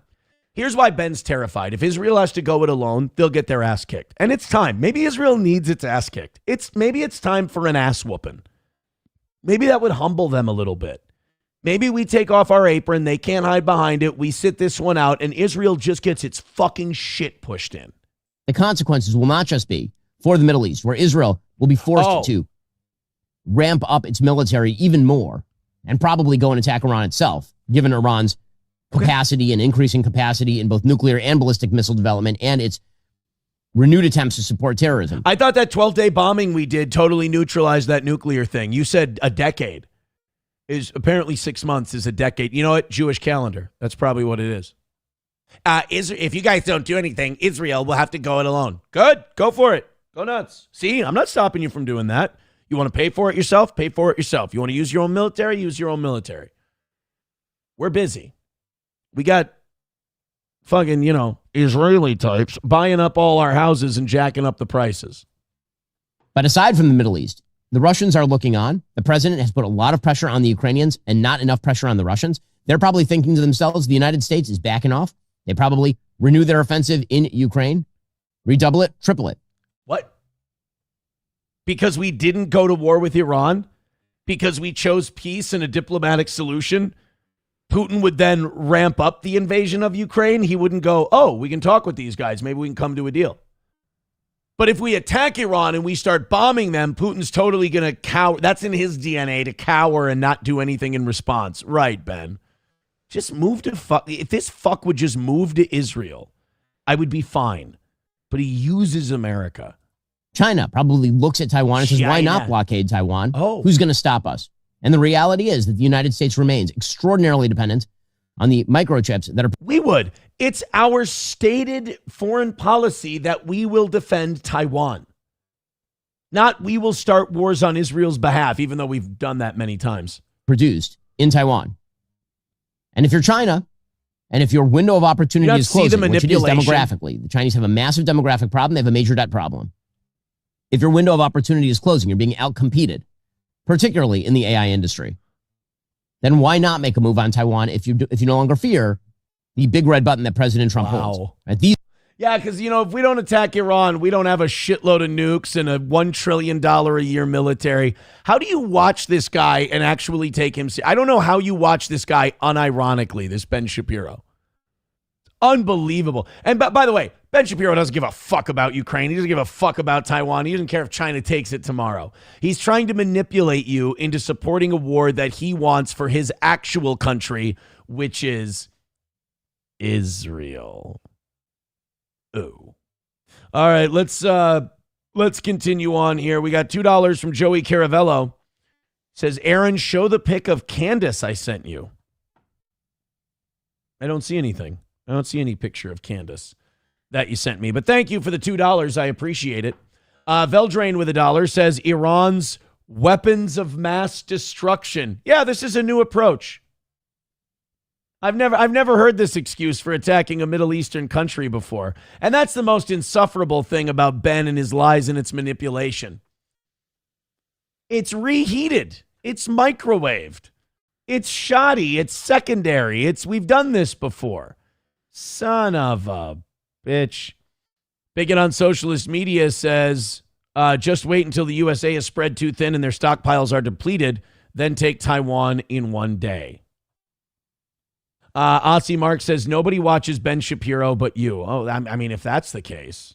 Here's why Ben's terrified. If Israel has to go it alone, they'll get their ass kicked. And it's time. Maybe Israel needs its ass kicked. Maybe it's time for an ass whooping. Maybe that would humble them a little bit. Maybe we take off our apron. They can't hide behind it. We sit this one out, and Israel just gets its fucking shit pushed in. The consequences will not just be for the Middle East, where Israel will be forced to ramp up its military even more and probably go and attack Iran itself, given Iran's capacity and increasing capacity in both nuclear and ballistic missile development and its renewed attempts to support terrorism. I thought that 12-day bombing we did totally neutralized that nuclear thing. You said a decade. Is apparently 6 months is a decade. You know what? Jewish calendar. That's probably what it is. If you guys don't do anything, Israel will have to go it alone. Good. Go for it. Go nuts. See, I'm not stopping you from doing that. You want to pay for it yourself? Pay for it yourself. You want to use your own military? Use your own military. We're busy. We got fucking, Israeli types buying up all our houses and jacking up the prices. But aside from the Middle East, the Russians are looking on. The president has put a lot of pressure on the Ukrainians and not enough pressure on the Russians. They're probably thinking to themselves, the United States is backing off. They probably renew their offensive in Ukraine, redouble it, triple it. What? Because we didn't go to war with Iran? Because we chose peace and a diplomatic solution? Putin would then ramp up the invasion of Ukraine. He wouldn't go, we can talk with these guys. Maybe we can come to a deal. But if we attack Iran and we start bombing them, Putin's totally going to cower. That's in his DNA, to cower and not do anything in response. Right, Ben. Just move to fuck. If this fuck would just move to Israel, I would be fine. But he uses America. China probably looks at Taiwan and says, why not blockade Taiwan? Who's going to stop us? And the reality is that the United States remains extraordinarily dependent on the microchips that are... We would. It's our stated foreign policy that we will defend Taiwan. Not we will start wars on Israel's behalf, even though we've done that many times. Produced in Taiwan. And if you're China, and if your window of opportunity is closing, which it is demographically, the Chinese have a massive demographic problem, they have a major debt problem. If your window of opportunity is closing, you're being outcompeted, particularly in the AI industry, then why not make a move on Taiwan if you no longer fear the big red button that President Trump holds? Right? Yeah, because, if we don't attack Iran, we don't have a shitload of nukes and a $1 trillion a year military. How do you watch this guy and actually take him? I don't know how you watch this guy unironically, this Ben Shapiro. Unbelievable. And by the way, Ben Shapiro doesn't give a fuck about Ukraine. He doesn't give a fuck about Taiwan. He doesn't care if China takes it tomorrow. He's trying to manipulate you into supporting a war that he wants for his actual country, which is Israel. Oh. All right, let's continue on here. We got $2 from Joey Caravello. Says, Aaron, show the pic of Candace I sent you. I don't see anything. I don't see any picture of Candace that you sent me. But thank you for the $2. I appreciate it. Veldrain with $1 says, Iran's weapons of mass destruction. Yeah, this is a new approach. I've never heard this excuse for attacking a Middle Eastern country before. And that's the most insufferable thing about Ben and his lies and its manipulation. It's reheated. It's microwaved. It's shoddy. It's secondary. We've done this before. Son of a bitch. Bigot on socialist media says, just wait until the USA is spread too thin and their stockpiles are depleted, then take Taiwan in one day. Aussie Mark says, nobody watches Ben Shapiro but you. Oh, I mean, if that's the case.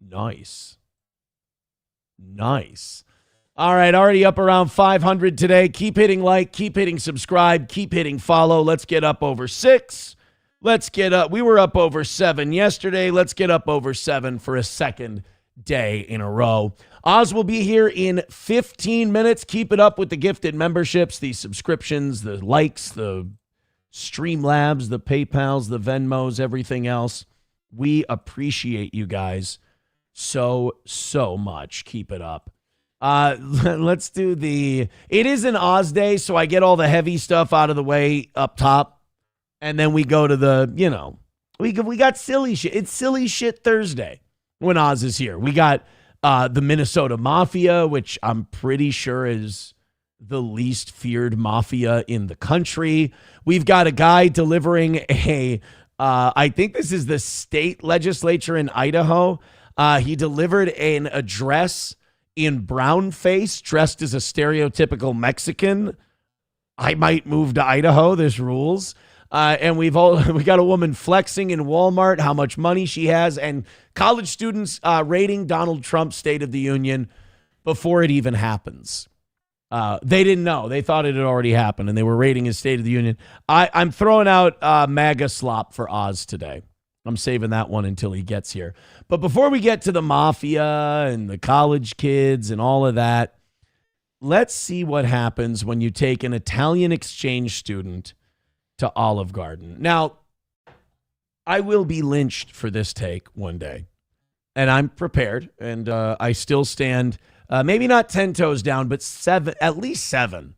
Nice. All right, already up around 500 today. Keep hitting like, keep hitting subscribe, keep hitting follow. Let's get up over 6. We were up over 7 yesterday. Let's get up over 7 for a second day in a row. Oz will be here in 15 minutes. Keep it up with the gifted memberships, the subscriptions, the likes, the Streamlabs, the PayPals, the Venmos, everything else. We appreciate you guys so much. Keep it up. Let's do it is an Oz day, so I get all the heavy stuff out of the way up top. And then we go to we got silly shit. It's Silly Shit Thursday when Oz is here. We got The Minnesota Mafia, which I'm pretty sure is the least feared mafia in the country. We've got a guy delivering I think this is the state legislature in Idaho. He delivered an address in brownface, dressed as a stereotypical Mexican. I might move to Idaho. This rules. And we got a woman flexing in Walmart how much money she has, and college students rating Donald Trump's State of the Union before it even happens. They didn't know. They thought it had already happened, and they were rating his State of the Union. I'm throwing out MAGA slop for Oz today. I'm saving that one until he gets here. But before we get to the mafia and the college kids and all of that, let's see what happens when you take an Italian exchange student to Olive Garden. Now, I will be lynched for this take one day, and I'm prepared, and I still stand, maybe not 10 toes down, but at least seven.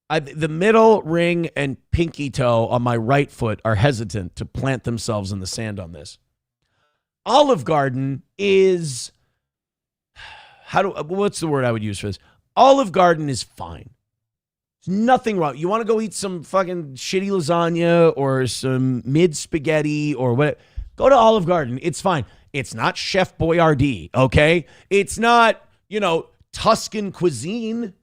The middle ring and pinky toe on my right foot are hesitant to plant themselves in the sand on this. Olive Garden is, what's the word I would use for this? Olive Garden is fine. There's nothing wrong. You want to go eat some fucking shitty lasagna or some mid spaghetti or what? Go to Olive Garden. It's fine. It's not Chef Boyardee, okay? It's not, Tuscan cuisine,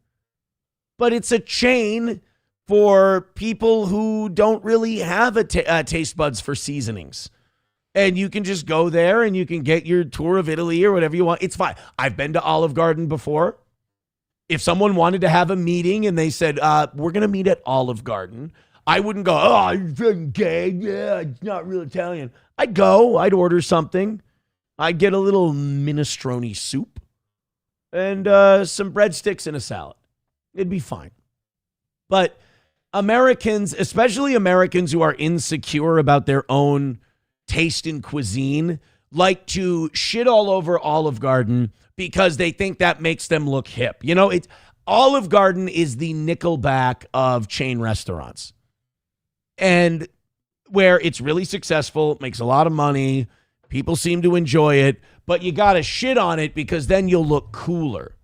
but it's a chain for people who don't really have taste buds for seasonings. And you can just go there and you can get your tour of Italy or whatever you want. It's fine. I've been to Olive Garden before. If someone wanted to have a meeting and they said, we're going to meet at Olive Garden, I wouldn't go, oh, you're fucking gay. Yeah, it's not real Italian. I'd go. I'd order something. I'd get a little minestrone soup and some breadsticks and a salad. It'd be fine. But Americans, especially Americans who are insecure about their own taste in cuisine, like to shit all over Olive Garden because they think that makes them look hip. Olive Garden is the Nickelback of chain restaurants. And where it's really successful, makes a lot of money, people seem to enjoy it, but you got to shit on it because then you'll look cooler.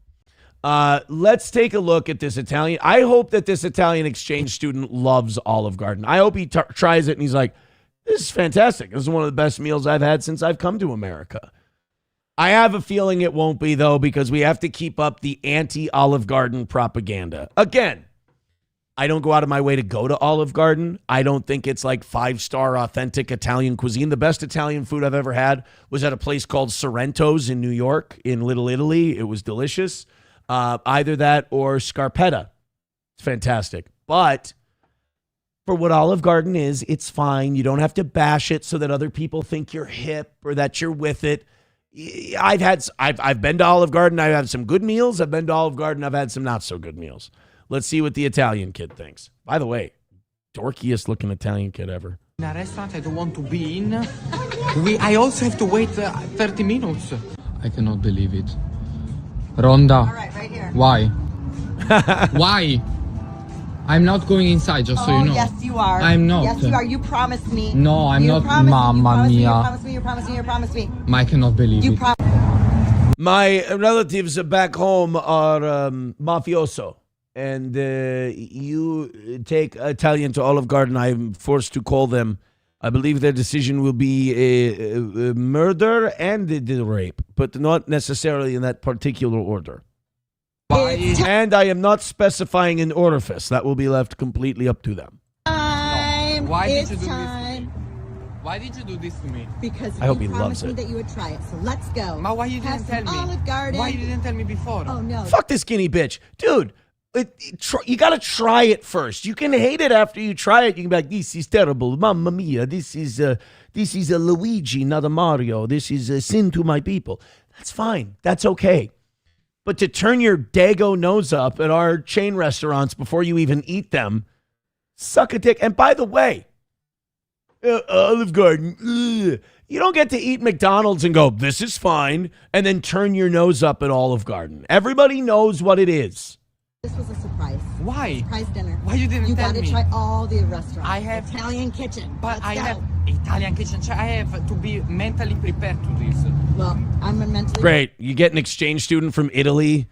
Let's take a look at this Italian. I hope that this Italian exchange student loves Olive Garden. I hope he tries it and he's like, this is fantastic. This is one of the best meals I've had since I've come to America. I have a feeling it won't be, though, because we have to keep up the anti-Olive Garden propaganda. Again, I don't go out of my way to go to Olive Garden. I don't think it's like 5-star authentic Italian cuisine. The best Italian food I've ever had was at a place called Sorrento's in New York, in Little Italy. It was delicious. Either that or Scarpetta. It's fantastic. But for what Olive Garden is, it's fine. You don't have to bash it so that other people think you're hip or that you're with it. I've been to Olive Garden. I've had some good meals. I've been to Olive Garden. I've had some not so good meals. Let's see what the Italian kid thinks. By the way, dorkiest looking Italian kid ever. In a restaurant I don't want to be in. I also have to wait 30 minutes. I cannot believe it. Rhonda. All right here. Why? Why? I'm not going inside, just so you know. Yes, you are. I'm not. Yes, you are. You promised me. No, I'm not. Mamma mia. You promised me. I cannot believe it. My relatives back home are mafioso. And you take Italian to Olive Garden, I'm forced to call them. I believe their decision will be a murder and a rape, but not necessarily in that particular order. And I am not specifying an orifice. That will be left completely up to them. Why did you do this to me? Why did you do this to me? Because I hope he promised loves me it. that you would try it. So let's go. Ma, why you didn't tell me? Olive Garden. Why you didn't tell me before? Oh no. Fuck this skinny bitch. Dude, you got to try it first. You can hate it after you try it. You can be like, this is terrible. Mamma mia. This is a Luigi, not a Mario. This is a sin to my people. That's fine. That's okay. But to turn your dago nose up at our chain restaurants before you even eat them, suck a dick. And by the way, Olive Garden, you don't get to eat McDonald's and go, this is fine, and then turn your nose up at Olive Garden. Everybody knows what it is. This was a surprise. Why? Surprise dinner. Why you didn't tell me? You got to try all the restaurants. I have Italian kitchen. But Let's go. have Italian kitchen. I have to be mentally prepared to this. Well, I'm a mentally... Great. You get an exchange student from Italy.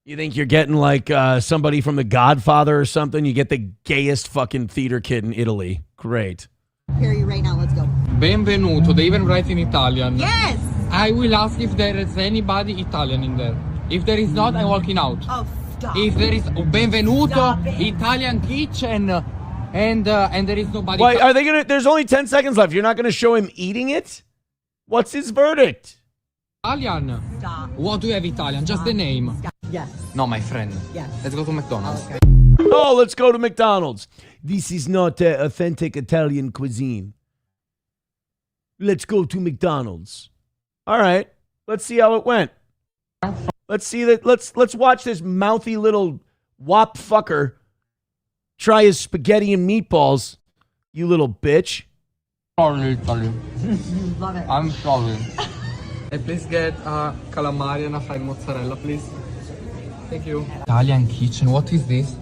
You think you're getting like somebody from The Godfather or something. You get the gayest fucking theater kid in Italy. Great. Hear you right now. Let's go. Benvenuto. They even write in Italian. Yes! I will ask if there is anybody Italian in there. If there is not, I'm walking out. Oh, stop. If there is benvenuto, Italian kitchen, and there is nobody. Why are they gonna? There's only 10 seconds left. You're not gonna show him eating it? What's his verdict? Italian. Stop. What do you have Italian? Just the name. Stop. Yes. No, my friend. Yes. Let's go to McDonald's. Okay. Oh, let's go to McDonald's. This is not authentic Italian cuisine. Let's go to McDonald's. All right. Let's see how it went. Let's see that. Let's watch this mouthy little wop fucker try his spaghetti and meatballs. You little bitch. Sorry, Italy. Love it. I'm sorry. And please get a calamari and a fried mozzarella, please. Thank you. Italian kitchen. What is this?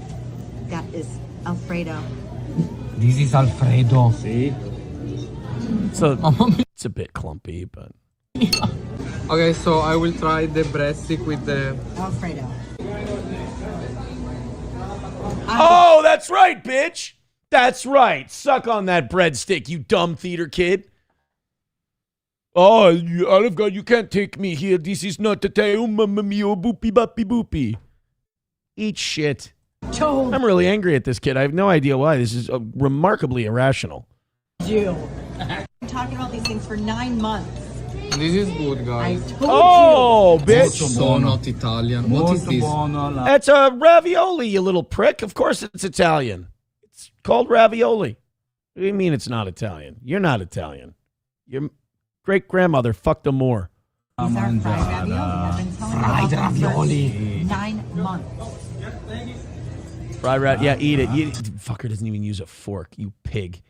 That is Alfredo. This is Alfredo. See? So it's a bit clumpy, but. Okay, so I will try the breadstick with the... Alfredo. Oh, that's right, bitch. That's right. Suck on that breadstick, you dumb theater kid. Oh, Olive Garden, you can't take me here. This is not the time. Mamma mia, boopy boppy boopy. Eat shit. I'm really angry at this kid. I have no idea why. This is remarkably irrational. You. I'm talking about these things for 9 months. This is good, guys. I told Oh, bitch. So not Italian. What is this? That's a ravioli, you little prick. Of course it's Italian. It's called ravioli. What do you mean it's not Italian? You're not Italian. Your great-grandmother fucked a Moor. These are fried ravioli. I've been telling you about them for 9 months. Fried rat. Yeah, eat it. Fucker doesn't even use a fork, you pig.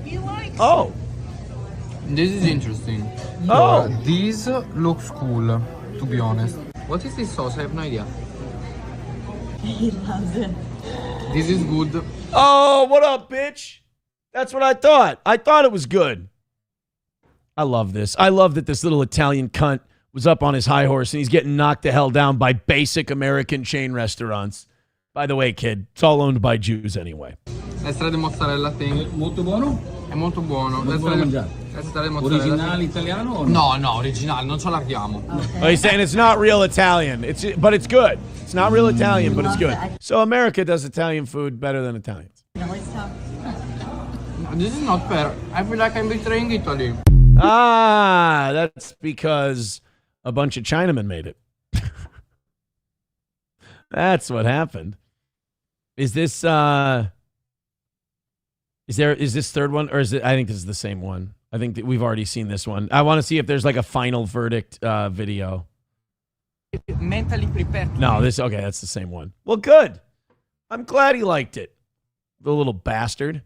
He likes Oh. This is interesting. Oh. This looks cool, to be honest. What is this sauce? I have no idea. He loves it. This is good. Oh, what up, bitch? That's what I thought. I thought it was good. I love this. I love that this little Italian cunt was up on his high horse and he's getting knocked the hell down by basic American chain restaurants. By the way, kid, it's all owned by Jews anyway. Extra di mozzarella thing. Molto buono? È molto buono. Extra di mozzarella. Originale italiano o no? No, originale, non ci allarghiamo. Well, he's saying it's not real Italian. But it's good. It's not real Italian, but it's good. So America does Italian food better than Italians. This is not fair. I feel like I'm betraying Italy. Ah, that's because a bunch of Chinamen made it. That's what happened. Is this is this third one, or is it? I think this is the same one. I think that we've already seen this one. I want to see if there's like a final verdict video. Mentally prepared. No, okay, that's the same one. Well, good. I'm glad he liked it. The little bastard.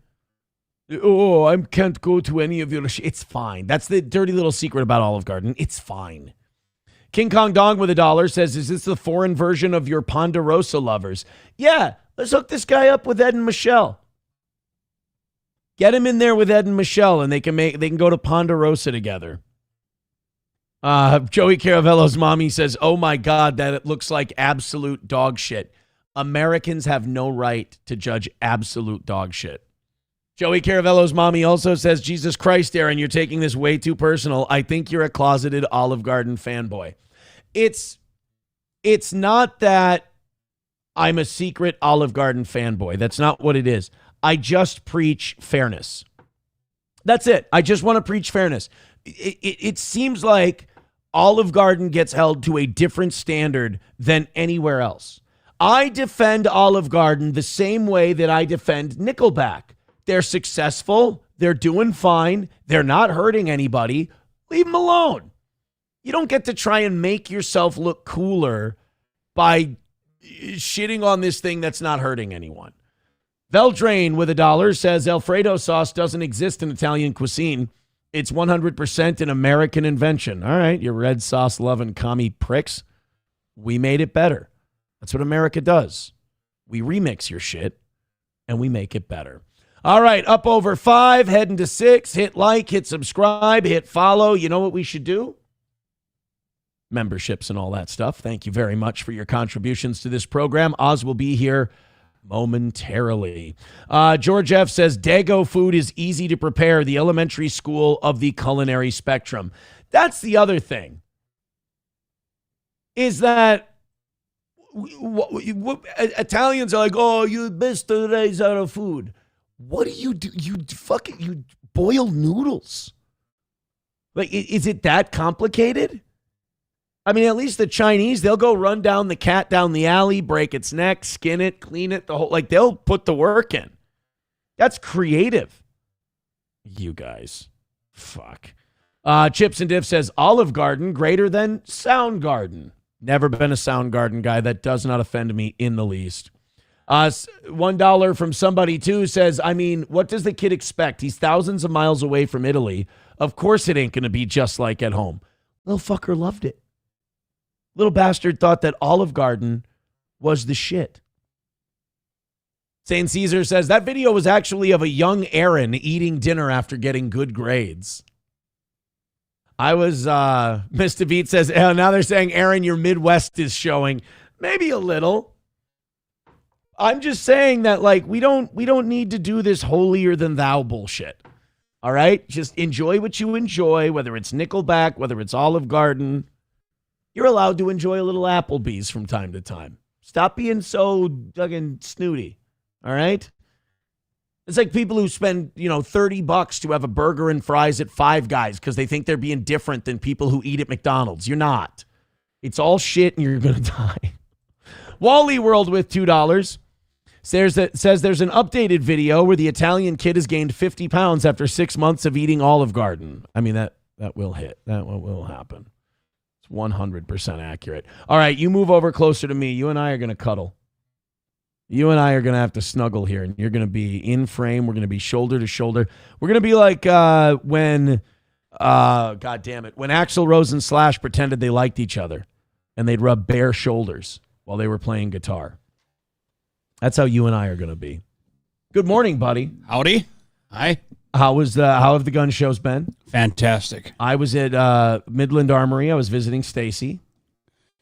Oh, I can't go to any of your... It's fine. That's the dirty little secret about Olive Garden. It's fine. King Kong Dong with $1 says, is this the foreign version of your Ponderosa lovers? Yeah, let's hook this guy up with Ed and Michelle. Get him in there with Ed and Michelle, and they can go to Ponderosa together. Joey Caravello's mommy says, oh my God, that it looks like absolute dog shit. Americans have no right to judge absolute dog shit. Joey Caravello's mommy also says, Jesus Christ, Aaron, you're taking this way too personal. I think you're a closeted Olive Garden fanboy. It's not that I'm a secret Olive Garden fanboy. That's not what it is. I just preach fairness. That's it. I just want to preach fairness. It seems like Olive Garden gets held to a different standard than anywhere else. I defend Olive Garden the same way that I defend Nickelback. They're successful. They're doing fine. They're not hurting anybody. Leave them alone. You don't get to try and make yourself look cooler by shitting on this thing that's not hurting anyone. Veldrain with $1 says Alfredo sauce doesn't exist in Italian cuisine. It's 100% an American invention. All right, you red sauce loving commie pricks. We made it better. That's what America does. We remix your shit and we make it better. All right, up over 5, heading to 6. Hit like, hit subscribe, hit follow. You know what we should do? Memberships and all that stuff. Thank you very much for your contributions to this program. Oz will be here momentarily. George F. says, Dago food is easy to prepare, the elementary school of the culinary spectrum. That's the other thing, is that Italians are like, oh, you best raise out of food. What do? You boil noodles. Like, is it that complicated? I mean, at least the Chinese, they'll go run down the cat down the alley, break its neck, skin it, clean it, they'll put the work in. That's creative. You guys. Fuck. Chips and Diff says, Olive Garden greater than Soundgarden. Never been a Soundgarden guy. That does not offend me in the least. $1 from somebody, too, says, I mean, what does the kid expect? He's thousands of miles away from Italy. Of course it ain't going to be just like at home. Little fucker loved it. Little bastard thought that Olive Garden was the shit. St. Caesar says, that video was actually of a young Aaron eating dinner after getting good grades. Mr. Beat says, oh, now they're saying, Aaron, your Midwest is showing. Maybe a little. I'm just saying that, like, we don't need to do this holier than thou bullshit. All right? Just enjoy what you enjoy, whether it's Nickelback, whether it's Olive Garden. You're allowed to enjoy a little Applebee's from time to time. Stop being so fucking snooty. All right? It's like people who spend, $30 to have a burger and fries at Five Guys because they think they're being different than people who eat at McDonald's. You're not. It's all shit and you're going to die. Wally World with $2 says there's an updated video where the Italian kid has gained 50 pounds after 6 months of eating Olive Garden. I mean, that will hit. That will happen. It's 100% accurate. All right, you move over closer to me. You and I are going to cuddle. You and I are going to have to snuggle here, and you're going to be in frame. We're going to be shoulder to shoulder. We're going to be like when Axl Rose and Slash pretended they liked each other, and they'd rub bare shoulders while they were playing guitar. That's how you and I are going to be. Good morning, buddy. Howdy. Hi. How have the gun shows been? Fantastic. I was at Midland Armory. I was visiting Stacy.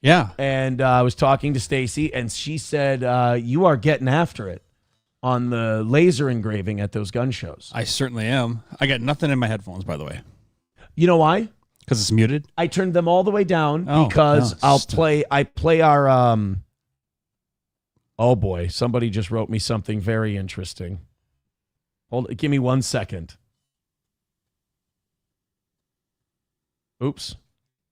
Yeah. And I was talking to Stacy, and she said, you are getting after it on the laser engraving at those gun shows. I certainly am. I got nothing in my headphones, by the way. You know why? Because it's muted? I turned them all the way down because I play our... Oh, boy. Somebody just wrote me something very interesting. Give me 1 second. Oops.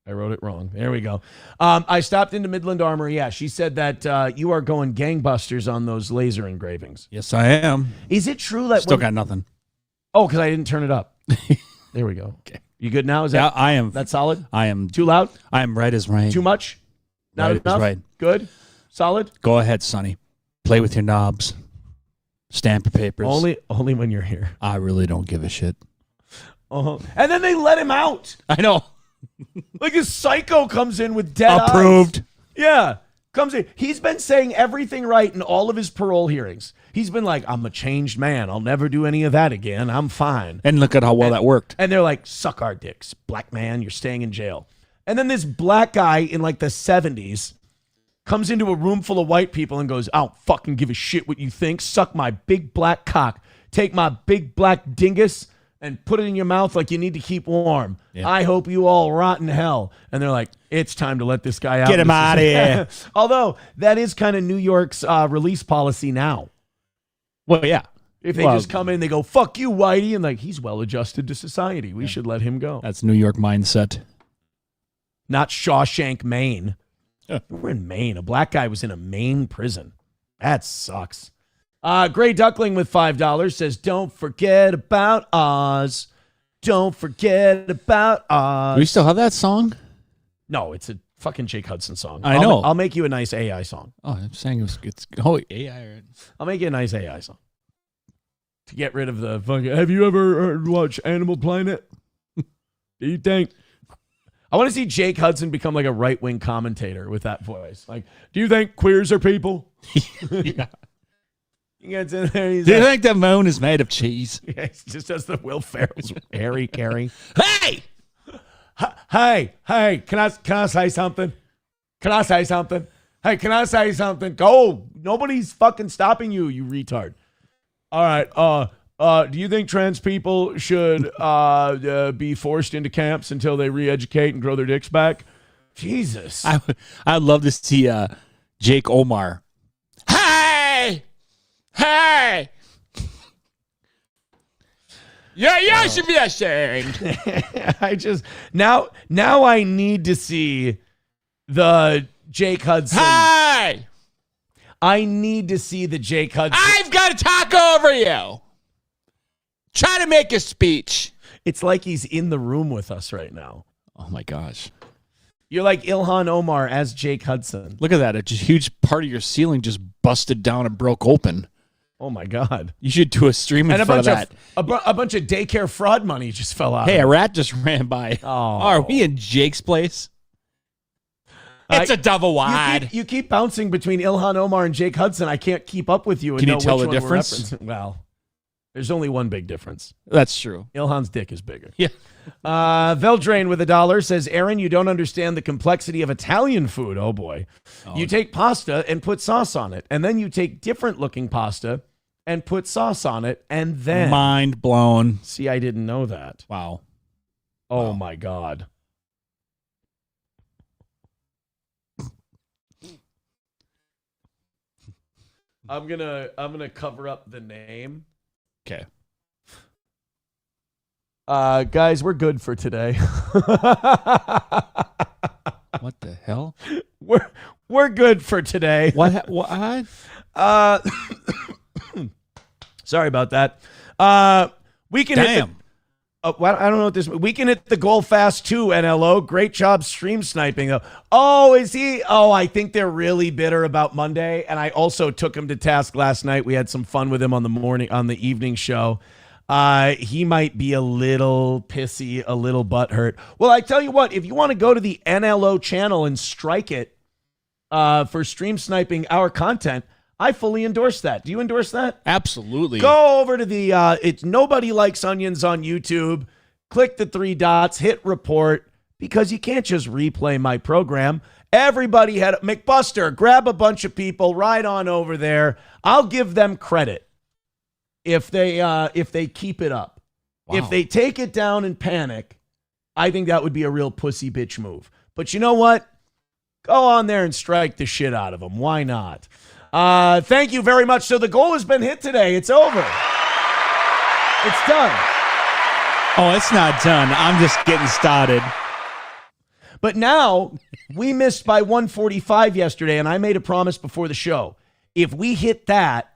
I wrote it wrong. There we go. I stopped into Midland Armory. Yeah, she said that you are going gangbusters on those laser engravings. Yes, I am. Is it true that... Still got nothing. Oh, because I didn't turn it up. There we go. Okay. You good now? Yeah, I am. That solid? I am. Too loud? I am right as rain. Too much? Not right enough? Right. Good? Solid? Go ahead, Sonny. Play with your knobs. Stamp your papers. Only when you're here. I really don't give a shit. Uh-huh. And then they let him out. I know. Like a psycho comes in with dead Approved. eyes. Yeah. Comes in. He's been saying everything right in all of his parole hearings. He's been like, I'm a changed man. I'll never do any of that again. I'm fine. And look at how well that worked. And they're like, suck our dicks. Black man, you're staying in jail. And then this black guy in like the 70s comes into a room full of white people and goes, I don't fucking give a shit what you think. Suck my big black cock. Take my big black dingus and put it in your mouth like you need to keep warm. Yeah. I hope you all rot in hell. And they're like, it's time to let this guy out. Get him out of here. Although, that is kind of New York's release policy now. Well, yeah. If they just come in, they go, fuck you, Whitey. And like, he's well-adjusted to society. We should let him go. That's New York mindset. Not Shawshank, Maine. We're in Maine. A black guy was in a Maine prison. That sucks. Gray Duckling with $5 says, don't forget about Oz. Don't forget about Oz. Do we still have that song? No, it's a fucking Jake Hudson song. I know. I'll make you a nice AI song. Oh, I'm saying it's AI. Right? I'll make you a nice AI song. To get rid of the fucking, have you ever watched Animal Planet? Do you think? I want to see Jake Hudson become like a right-wing commentator with that voice. Like, do you think queers are people? Yeah. He gets in there. He's Do you think the moon is made of cheese? Yeah, he just does the Will Ferrell's Harry Carey. Hey! Hey, can I say something? Can I say something? Hey, can I say something? Go. Nobody's fucking stopping you, you retard. All right. Do you think trans people should be forced into camps until they re-educate and grow their dicks back? Jesus. I'd love to see Jake Omar. Hey! Yeah, you should be ashamed. I just now I need to see the Jake Hudson. Hey! I need to see the Jake Hudson. I've got to talk over you. Try to make a speech. It's like he's in the room with us right now. Oh my gosh. You're like Ilhan Omar as Jake Hudson. Look at that. A huge part of your ceiling just busted down and broke open. Oh my God. You should do a stream in front of that. A bunch of daycare fraud money just fell out. Hey, a rat just ran by. Oh. Are we in Jake's place? It's a double wide. You keep bouncing between Ilhan Omar and Jake Hudson. I can't keep up with you. And Can you know tell which the one we're difference? referencing. Well, there's only one big difference. That's true. Ilhan's dick is bigger. Yeah. Veldrain with $1 says, Aaron, you don't understand the complexity of Italian food. Oh, boy. Oh. You take pasta and put sauce on it. And then you take different looking pasta and put sauce on it. And then... Mind blown. See, I didn't know that. Wow. Oh, my God. I'm gonna cover up the name. Okay. Guys, we're good for today. What the hell? We're good for today. What? Sorry about that. We can hit the, well, I don't know what this. We can hit the goal fast too. NLO, great job stream sniping though. Oh, is he? Oh, I think they're really bitter about Monday. And I also took him to task last night. We had some fun with him on the evening show. He might be a little pissy, a little butthurt. Well, I tell you what, if you want to go to the NLO channel and strike it for stream sniping our content, I fully endorse that. Do you endorse that? Absolutely. Go over to the it's Nobody Likes Onions on YouTube. Click the 3 dots, hit report, because you can't just replay my program. Everybody had McBuster, grab a bunch of people, ride on over there. I'll give them credit if they keep it up. Wow. If they take it down and panic, I think that would be a real pussy bitch move. But you know what? Go on there and strike the shit out of them. Why not? Thank you very much. So the goal has been hit today. It's over. It's done. Oh, it's not done. I'm just getting started. But now we missed by 145 yesterday, and I made a promise before the show. If we hit that,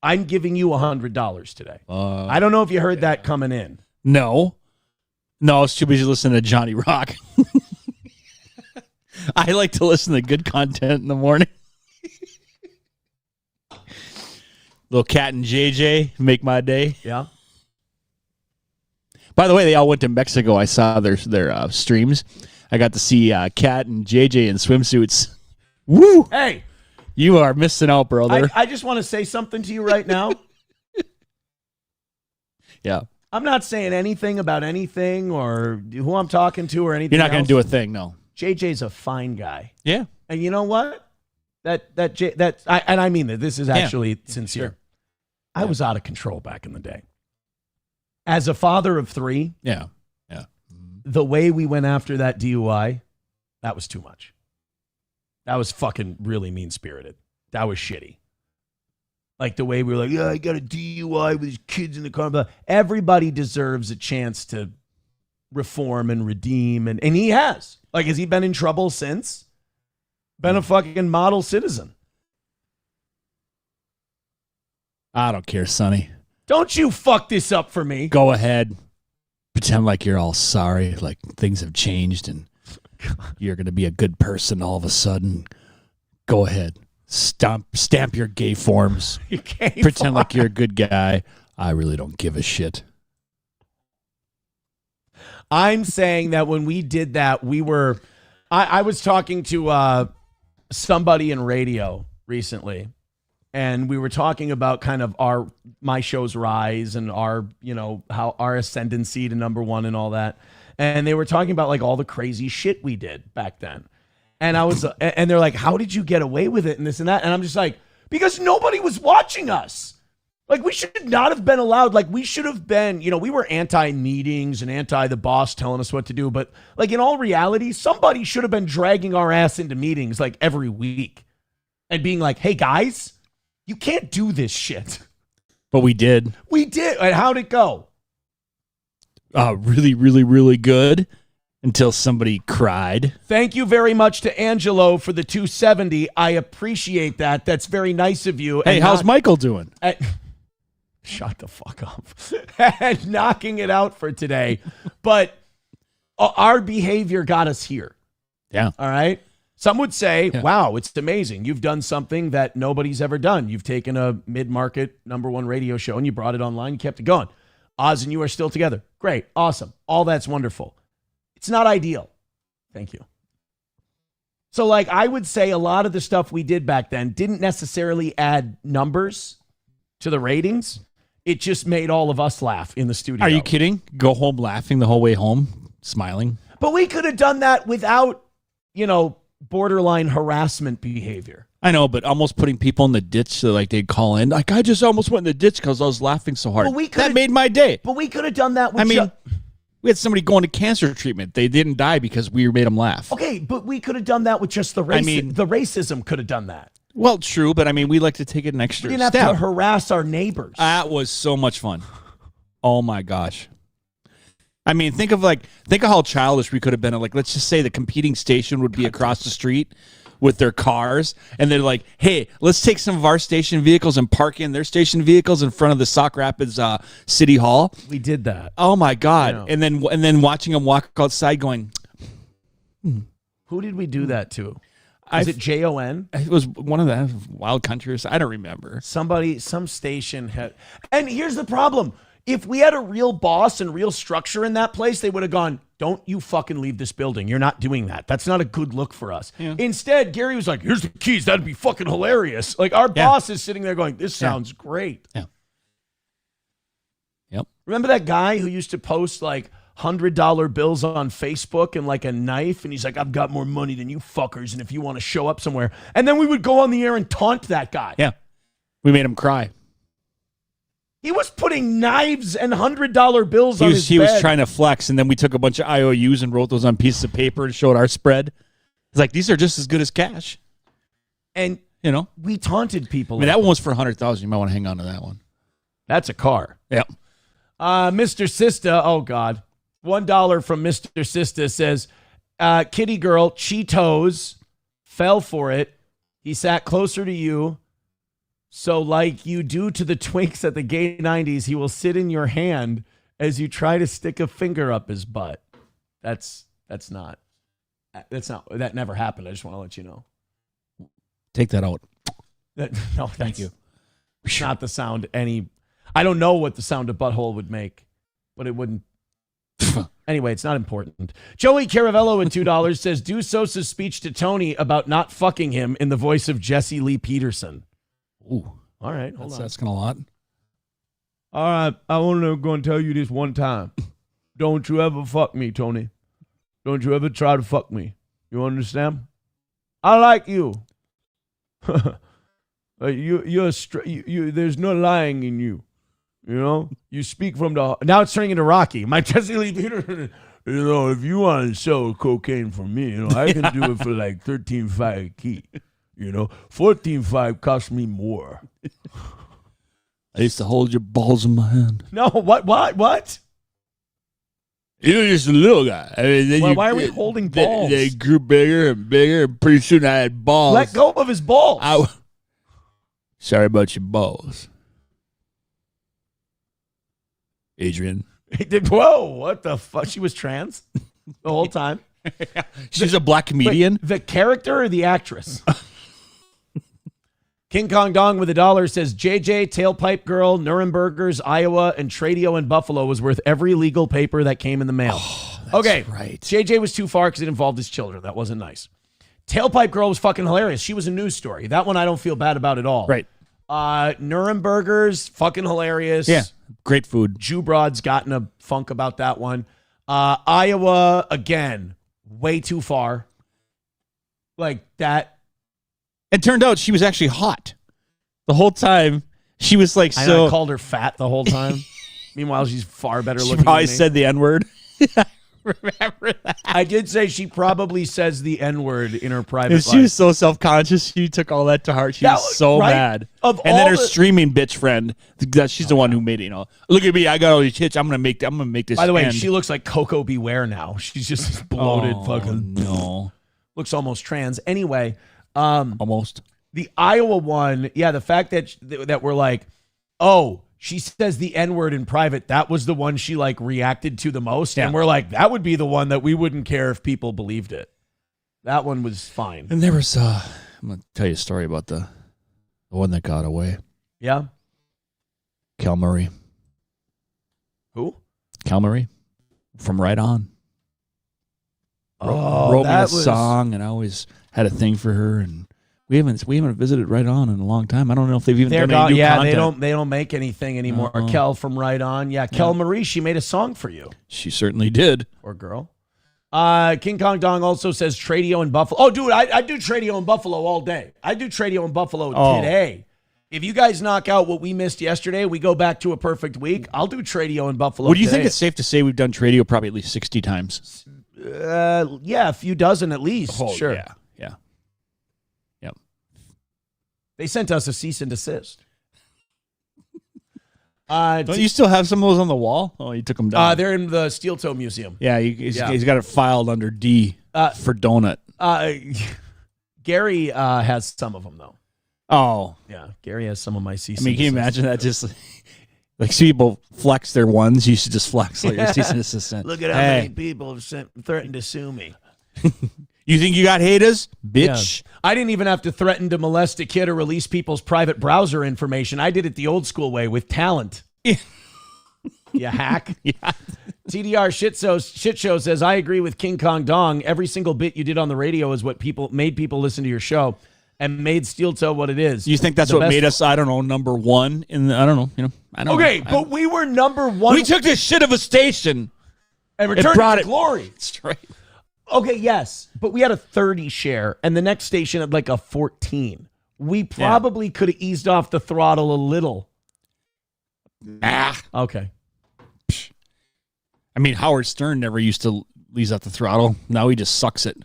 I'm giving you $100 today. I don't know if you heard that coming in. No, it's too busy listening to Johnny Rock. I like to listen to good content in the morning. Little Cat and JJ make my day. Yeah. By the way, they all went to Mexico. I saw their streams. I got to see Cat and JJ in swimsuits. Woo! Hey, you are missing out, brother. I just want to say something to you right now. Yeah. I'm not saying anything about anything or who I'm talking to or anything. You're not going to do a thing, no. JJ's a fine guy. Yeah. And you know what? I mean that this is actually sincere. Sure. I was out of control back in the day. As a father of 3, the way we went after that DUI, that was too much. That was fucking really mean-spirited. That was shitty. Like the way we were like, yeah, I got a DUI with these kids in the car. But everybody deserves a chance to reform and redeem. And he has. Like, has he been in trouble since? Been a fucking model citizen. I don't care, Sonny. Don't you fuck this up for me. Go ahead. Pretend like you're all sorry, like things have changed and you're going to be a good person all of a sudden. Go ahead. Stamp your gay forms. Pretend like you're a good guy. I really don't give a shit. I'm saying that when we did that, I was talking to somebody in radio recently, and we were talking about kind of my show's rise and our, how our ascendancy to number one and all that. And they were talking about like all the crazy shit we did back then. And and they're like, how did you get away with it and this and that? And I'm just like, because nobody was watching us. Like, we should not have been allowed. Like, we should have been, we were anti-meetings and anti the boss telling us what to do. But, like, in all reality, somebody should have been dragging our ass into meetings, like, every week. And being like, hey, guys, you can't do this shit. But we did. We did. And how'd it go? Really, really, really good. Until somebody cried. Thank you very much to Angelo for the 270. I appreciate that. That's very nice of you. Hey, how's Michael doing? Shut the fuck up. And knocking it out for today. But our behavior got us here. Yeah. All right. Some would say, wow, it's amazing. You've done something that nobody's ever done. You've taken a mid-market number one radio show and you brought it online. You kept it going. Oz and you are still together. Great. Awesome. All that's wonderful. It's not ideal. Thank you. So, like, I would say a lot of the stuff we did back then didn't necessarily add numbers to the ratings. It just made all of us laugh in the studio. Are you kidding? Go home laughing the whole way home, smiling. But we could have done that without, borderline harassment behavior. I know, but almost putting people in the ditch so like they'd call in. Like, I just almost went in the ditch because I was laughing so hard. That made my day. But we could have done that with we had somebody going to cancer treatment. They didn't die because we made them laugh. Okay, but we could have done that with just the racism. The racism could have done that. Well, true, but we like to take it an extra We didn't step. have to harass our neighbors. That was so much fun. Oh my gosh. Think of how childish we could have been. Like, let's just say the competing station would be across the street with their cars, and they're like, hey, let's take some of our station vehicles and park in their station vehicles in front of the Sauk Rapids City Hall. We did that. Oh my God. And then watching them walk outside going, Who did we do that to? Was it JON? It was one of the Wild Countries. I don't remember. Some station had. And here's the problem. If we had a real boss and real structure in that place, they would have gone, don't you fucking leave this building. You're not doing that. That's not a good look for us. Yeah. Instead, Gary was like, here's the keys. That'd be fucking hilarious. Like, our boss is sitting there going, this sounds great. Yeah. Yep. Remember that guy who used to post like $100 bills on Facebook and like a knife? And he's like, I've got more money than you fuckers. And if you want to show up somewhere. And then we would go on the air and taunt that guy. Yeah. We made him cry. He was putting knives and $100 bills on his bed. He was trying to flex, and then we took a bunch of IOUs and wrote those on pieces of paper and showed our spread. It's like, these are just as good as cash. And, we taunted people. That one was for $100,000. You might want to hang on to that one. That's a car. Yeah. Mr. Sista, oh, God. $1 from Mr. Sista says, kitty girl, Cheetos, fell for it. He sat closer to you. So like you do to the twinks at the gay 90s, he will sit in your hand as you try to stick a finger up his butt. That never happened. I just want to let you know. Take that out. No, thank you. Not the sound I don't know what the sound a butthole would make, but it wouldn't. Anyway, it's not important. Joey Caravello at $2 says, do Sosa's speech to Tony about not fucking him in the voice of Jesse Lee Peterson. Ooh. All right, hold on. That's asking a lot. All right, I only going to tell you this one time. Don't you ever fuck me, Tony. Don't you ever try to fuck me. You understand? I like you. There's no lying in you. You speak from the heart. Now it's turning into Rocky. My Jesse Lee Peterson. If you want to sell cocaine for me, I can do it for like $13.5 key. $14.5 cost me more. I used to hold your balls in my hand. No, what? You were just a little guy. Why are we holding balls? They grew bigger and bigger, and pretty soon I had balls. Let go of his balls. Sorry about your balls. Adrian. Whoa, what the fuck? She was trans the whole time? She's a black comedian? The character or the actress? King Kong Dong with $1 says, JJ, Tailpipe Girl, Nurembergers, Iowa, and Tradio in Buffalo was worth every legal paper that came in the mail. Okay, right. JJ was too far because it involved his children. That wasn't nice. Tailpipe Girl was fucking hilarious. She was a news story. That one I don't feel bad about at all. Right. Nurembergers, fucking hilarious. Yeah, great food. Jew broads got in a funk about that one. Iowa, again, way too far. Like that. It turned out she was actually hot the whole time. She was like, I called her fat the whole time. Meanwhile, she's far better looking. She probably than me. said the N-word. Remember that? I did say she probably says the N-word in her private life. She was so self-conscious. She took all that to heart. She was so right? mad. Of And then all her the- streaming bitch friend, she's the one who made it. Look at me, I got all these hits. I'm gonna make this. By the way, end. she looks like Coco Beware now. She's just this bloated fucking. No, looks almost trans. Anyway, almost the Iowa one. Yeah, the fact that we're like, oh, she says the N-word in private. That was the one she like reacted to the most, and we're like, that would be the one that we wouldn't care if people believed it. That one was fine. And there was I'm gonna tell you a story about the one that got away. Yeah. Cal Murray. Who? Cal Murray from Right On. Oh, wrote me that a was- song, and I always had a thing for her, and we haven't visited Right On in a long time. I don't know if they've even done any new content. they don't make anything anymore. Uh-uh. Kel from Right On. Yeah, Kel Marie, she made a song for you. She certainly did. Or girl. King Kong Dong also says Tradio in Buffalo. Oh, dude, I do Tradio in Buffalo all day. I do Tradio in Buffalo today. If you guys knock out what we missed yesterday, we go back to a perfect week. I'll do Tradio in Buffalo. What do you think today. it's safe to say we've done Tradio probably at least 60 times? Yeah, a few dozen at least. Oh, sure. yeah. Yep. They sent us a cease and desist. Don't you still have some of those on the wall? Oh, you took them down. They're in the Steel Toe Museum. Yeah, he's got it filed under D for donut. Gary has some of them, though. Oh. Yeah, Gary has some of my cease I mean, and can you desist. imagine that? Just like see people flex their ones. You should just flex like your cease and desist. Look at how many people have threatened to sue me. You think you got haters? Bitch. Yeah. I didn't even have to threaten to molest a kid or release people's private browser information. I did it the old school way with talent. You hack. Yeah. TDR shit show says, I agree with King Kong Dong. Every single bit you did on the radio is what made people listen to your show and made Steel Toe what it is. You think that's what made us, I don't know, number one in the, I don't know, I don't Okay, know. but we were number one. We took this shit of a station and returned brought it to glory. Straight. Okay, yes, but we had a 30 share, and the next station had like a 14. We probably could have eased off the throttle a little. Nah. Okay. I mean, Howard Stern never used to ease out the throttle. Now he just sucks it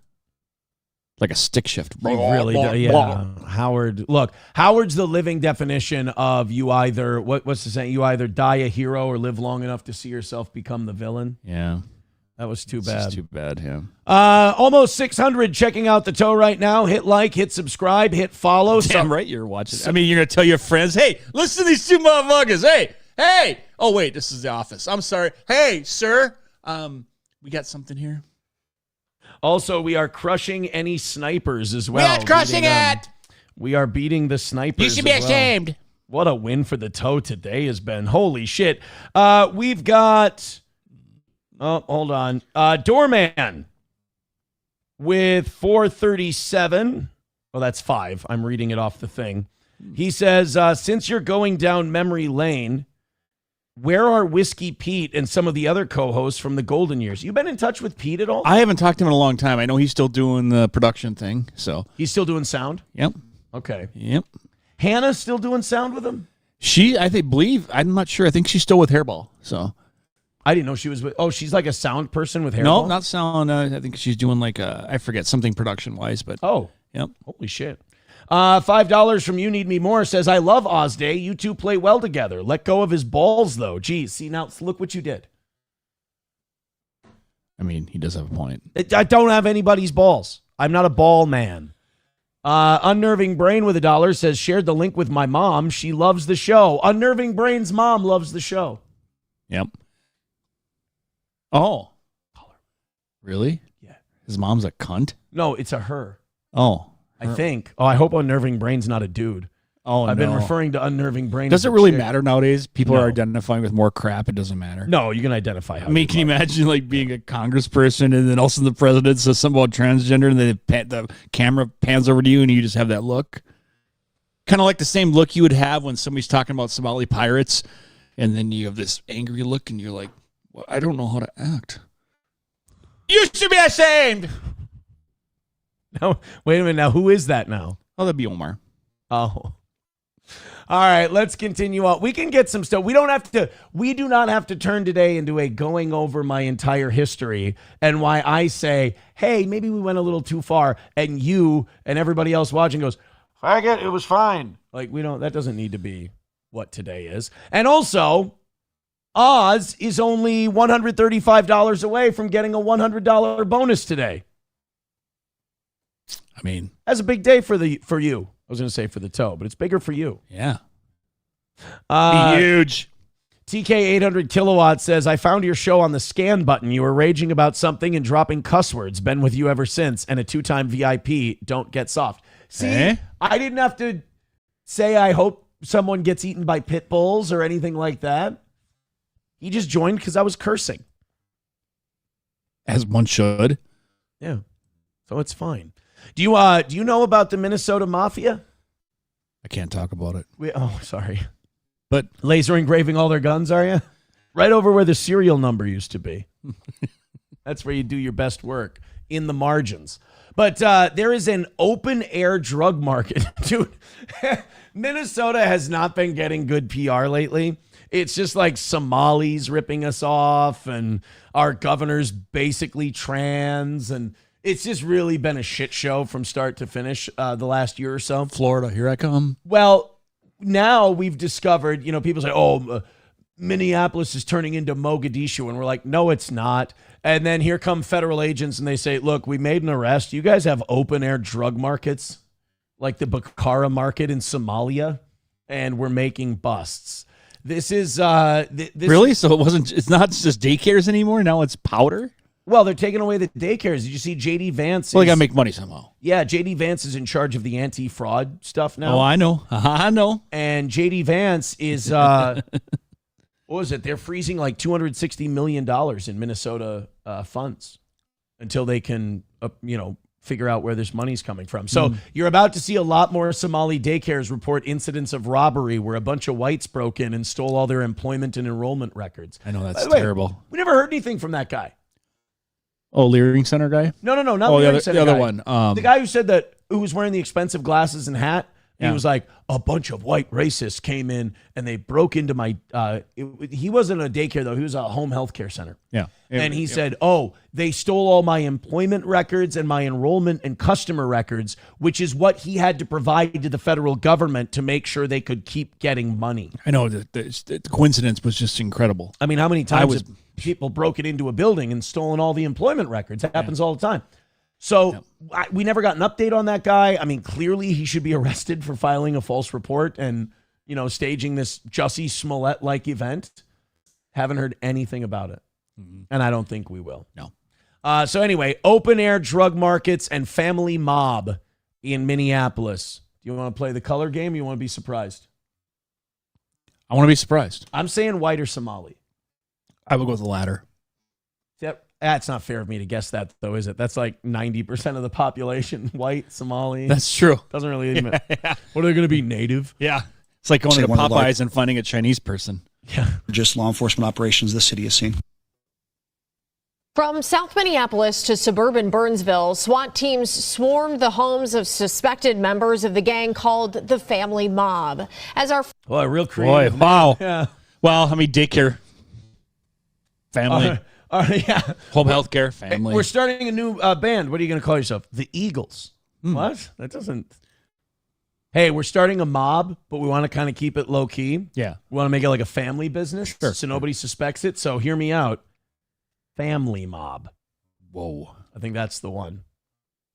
like a stick shift. He really does. Yeah. Howard. Look, Howard's the living definition of you either, what's the saying? You either die a hero or live long enough to see yourself become the villain. Yeah. That was too It's bad. just too bad, yeah. Almost 600 checking out the toe right now. Hit like, hit subscribe, hit follow. Damn right you're watching. I mean, you're going to tell your friends, hey, listen to these two motherfuckers. Hey. Oh, wait, this is the office. I'm sorry. Hey, sir. We got something here. Also, we are crushing any snipers as well. We are crushing it. We are beating the snipers. You should be as well. ashamed. What a win for the toe today has been. Holy shit. We've got... Oh, hold on. Doorman with 437. Oh, that's 5. I'm reading it off the thing. He says, since you're going down memory lane, where are Whiskey Pete and some of the other co-hosts from the golden years? You been in touch with Pete at all? I haven't talked to him in a long time. I know he's still doing the production thing. So He's still doing sound? Yep. Okay. Yep. Hannah's still doing sound with him? I'm not sure. I think she's still with Hairball. So I didn't know she was with... Oh, she's like a sound person with Hairball? No, not sound. I think she's doing like I forget, something production-wise. But Oh. Yep. Holy shit. $5 from You Need Me More says, I love Ozday. You two play well together. Let go of his balls, though. Geez, see, now look what you did. I mean, he does have a point. I don't have anybody's balls. I'm not a ball man. Unnerving Brain with $1 says, shared the link with my mom. She loves the show. Unnerving Brain's mom loves the show. Yep. Oh. Really? Yeah. His mom's a cunt? No, it's a her. Oh. I think. Oh, I hope Unnerving Brain's not a dude. Oh, I've been no. referring to Unnerving Brain. Does as it a really chick. matter nowadays? People No. are identifying with more crap. It doesn't matter. No, you can identify how I mean, can you imagine like being a congressperson and then also the president says something about transgender and then the camera pans over to you and you just have that look? Kind of like the same look you would have when somebody's talking about Somali pirates, and then you have this angry look, and you're like, well, I don't know how to act. You should be ashamed. No, wait a minute. Now, who is that now? Oh, that'd be Omar. Oh. All right, let's continue on. We can get some stuff. We do not have to turn today into a going over my entire history and why I say, hey, maybe we went a little too far, and you and everybody else watching goes, it was fine. Like, that doesn't need to be what today is. And also, Oz is only $135 away from getting a $100 bonus today. I mean, that's a big day for you. I was going to say for the toe, but it's bigger for you. Yeah. Huge. TK 800 kilowatts says, I found your show on the scan button. You were raging about something and dropping cuss words. Been with you ever since. And a 2-time VIP. Don't get soft. See, I didn't have to say I hope someone gets eaten by pit bulls or anything like that. He just joined because I was cursing. As one should. Yeah. So it's fine. Do you know about the Minnesota Mafia? I can't talk about it. Sorry. But laser engraving all their guns, are you? Right over where the serial number used to be. That's where you do your best work, in the margins. But there is an open air drug market. Dude, Minnesota has not been getting good PR lately. It's just like Somalis ripping us off, and our governor's basically trans, and it's just really been a shit show from start to finish the last year or so. Florida, here I come. Well, now we've discovered, people say, Minneapolis is turning into Mogadishu. And we're like, no, it's not. And then here come federal agents and they say, look, we made an arrest. You guys have open air drug markets like the Baccara market in Somalia. And we're making busts. This is really? So it's not just daycares anymore. Now it's powder. Well, they're taking away the daycares. Did you see J.D. Vance? Well, they got to make money somehow. Yeah, J.D. Vance is in charge of the anti-fraud stuff now. Oh, I know. I know. And J.D. Vance is, what was it? They're freezing like $260 million in Minnesota funds until they can, figure out where this money's coming from. So you're about to see a lot more Somali daycares report incidents of robbery where a bunch of whites broke in and stole all their employment and enrollment records. I know, that's terrible. We never heard anything from that guy. Oh, Leering Center guy? No, not Leering Center guy. The other one. The guy who was wearing the expensive glasses and hat. He was like, a bunch of white racists came in and they broke into my, he wasn't a daycare though. He was a home health care center. Yeah. And he said, they stole all my employment records and my enrollment and customer records, which is what he had to provide to the federal government to make sure they could keep getting money. I know. The coincidence was just incredible. I mean, how many times have people broken into a building and stolen all the employment records? It happens all the time. So we never got an update on that guy. I mean, clearly he should be arrested for filing a false report and, staging this Jussie Smollett-like event. Haven't heard anything about it. And I don't think we will. No. So anyway, open air drug markets and family mob in Minneapolis. Do you want to play the color game or you want to be surprised? I want to be surprised. I'm saying white or Somali. I will go with the latter. That's not fair of me to guess that, though, is it? That's like 90% of the population, white, Somali. That's true. Doesn't really even matter. What are they going to be, native? Yeah. It's like going to Popeyes and finding a Chinese person. Yeah. Just law enforcement operations the city has seen. From South Minneapolis to suburban Burnsville, SWAT teams swarmed the homes of suspected members of the gang called the Family Mob. Boy, real creative. Boy, wow. Yeah. Well, I mean, daycare, family. Yeah. Home health care, family. We're starting a new band. What are you going to call yourself? The Eagles. What? That doesn't. Hey, we're starting a mob, but we want to kind of keep it low key. Yeah. We want to make it like a family business so nobody suspects it. So hear me out. Family Mob. Whoa. I think that's the one.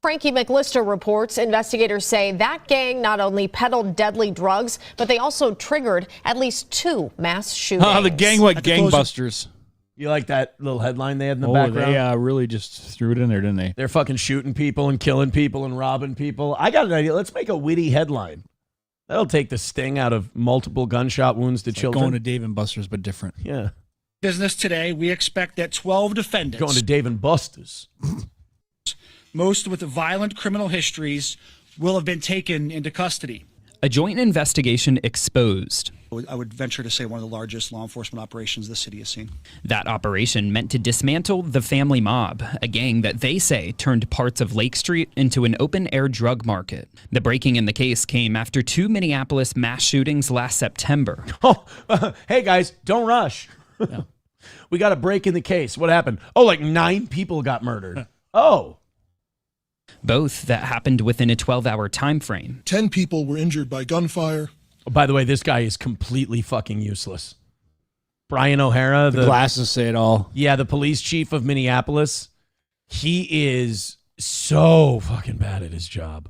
Frankie McLister reports investigators say that gang not only peddled deadly drugs, but they also triggered at least 2 mass shootings. The gang like gangbusters. You like that little headline they had in the background? They really just threw it in there, didn't they? They're fucking shooting people and killing people and robbing people. I got an idea. Let's make a witty headline. That'll take the sting out of multiple gunshot wounds to children. Going to Dave & Buster's, but different. Yeah. Business today, we expect that 12 defendants, Going to Dave & Buster's, most with violent criminal histories, will have been taken into custody. A joint investigation exposed. I would venture to say one of the largest law enforcement operations the city has seen. That operation meant to dismantle the family mob, a gang that they say turned parts of Lake Street into an open-air drug market. The breaking in the case came after 2 Minneapolis mass shootings last September. Oh, hey guys, don't rush. We got a break in the case. What happened? Oh, like 9 people got murdered. Oh. Both that happened within a 12-hour time frame. 10 people were injured by gunfire. Oh, by the way, this guy is completely fucking useless. Brian O'Hara. The glasses say it all. Yeah, the police chief of Minneapolis. He is so fucking bad at his job.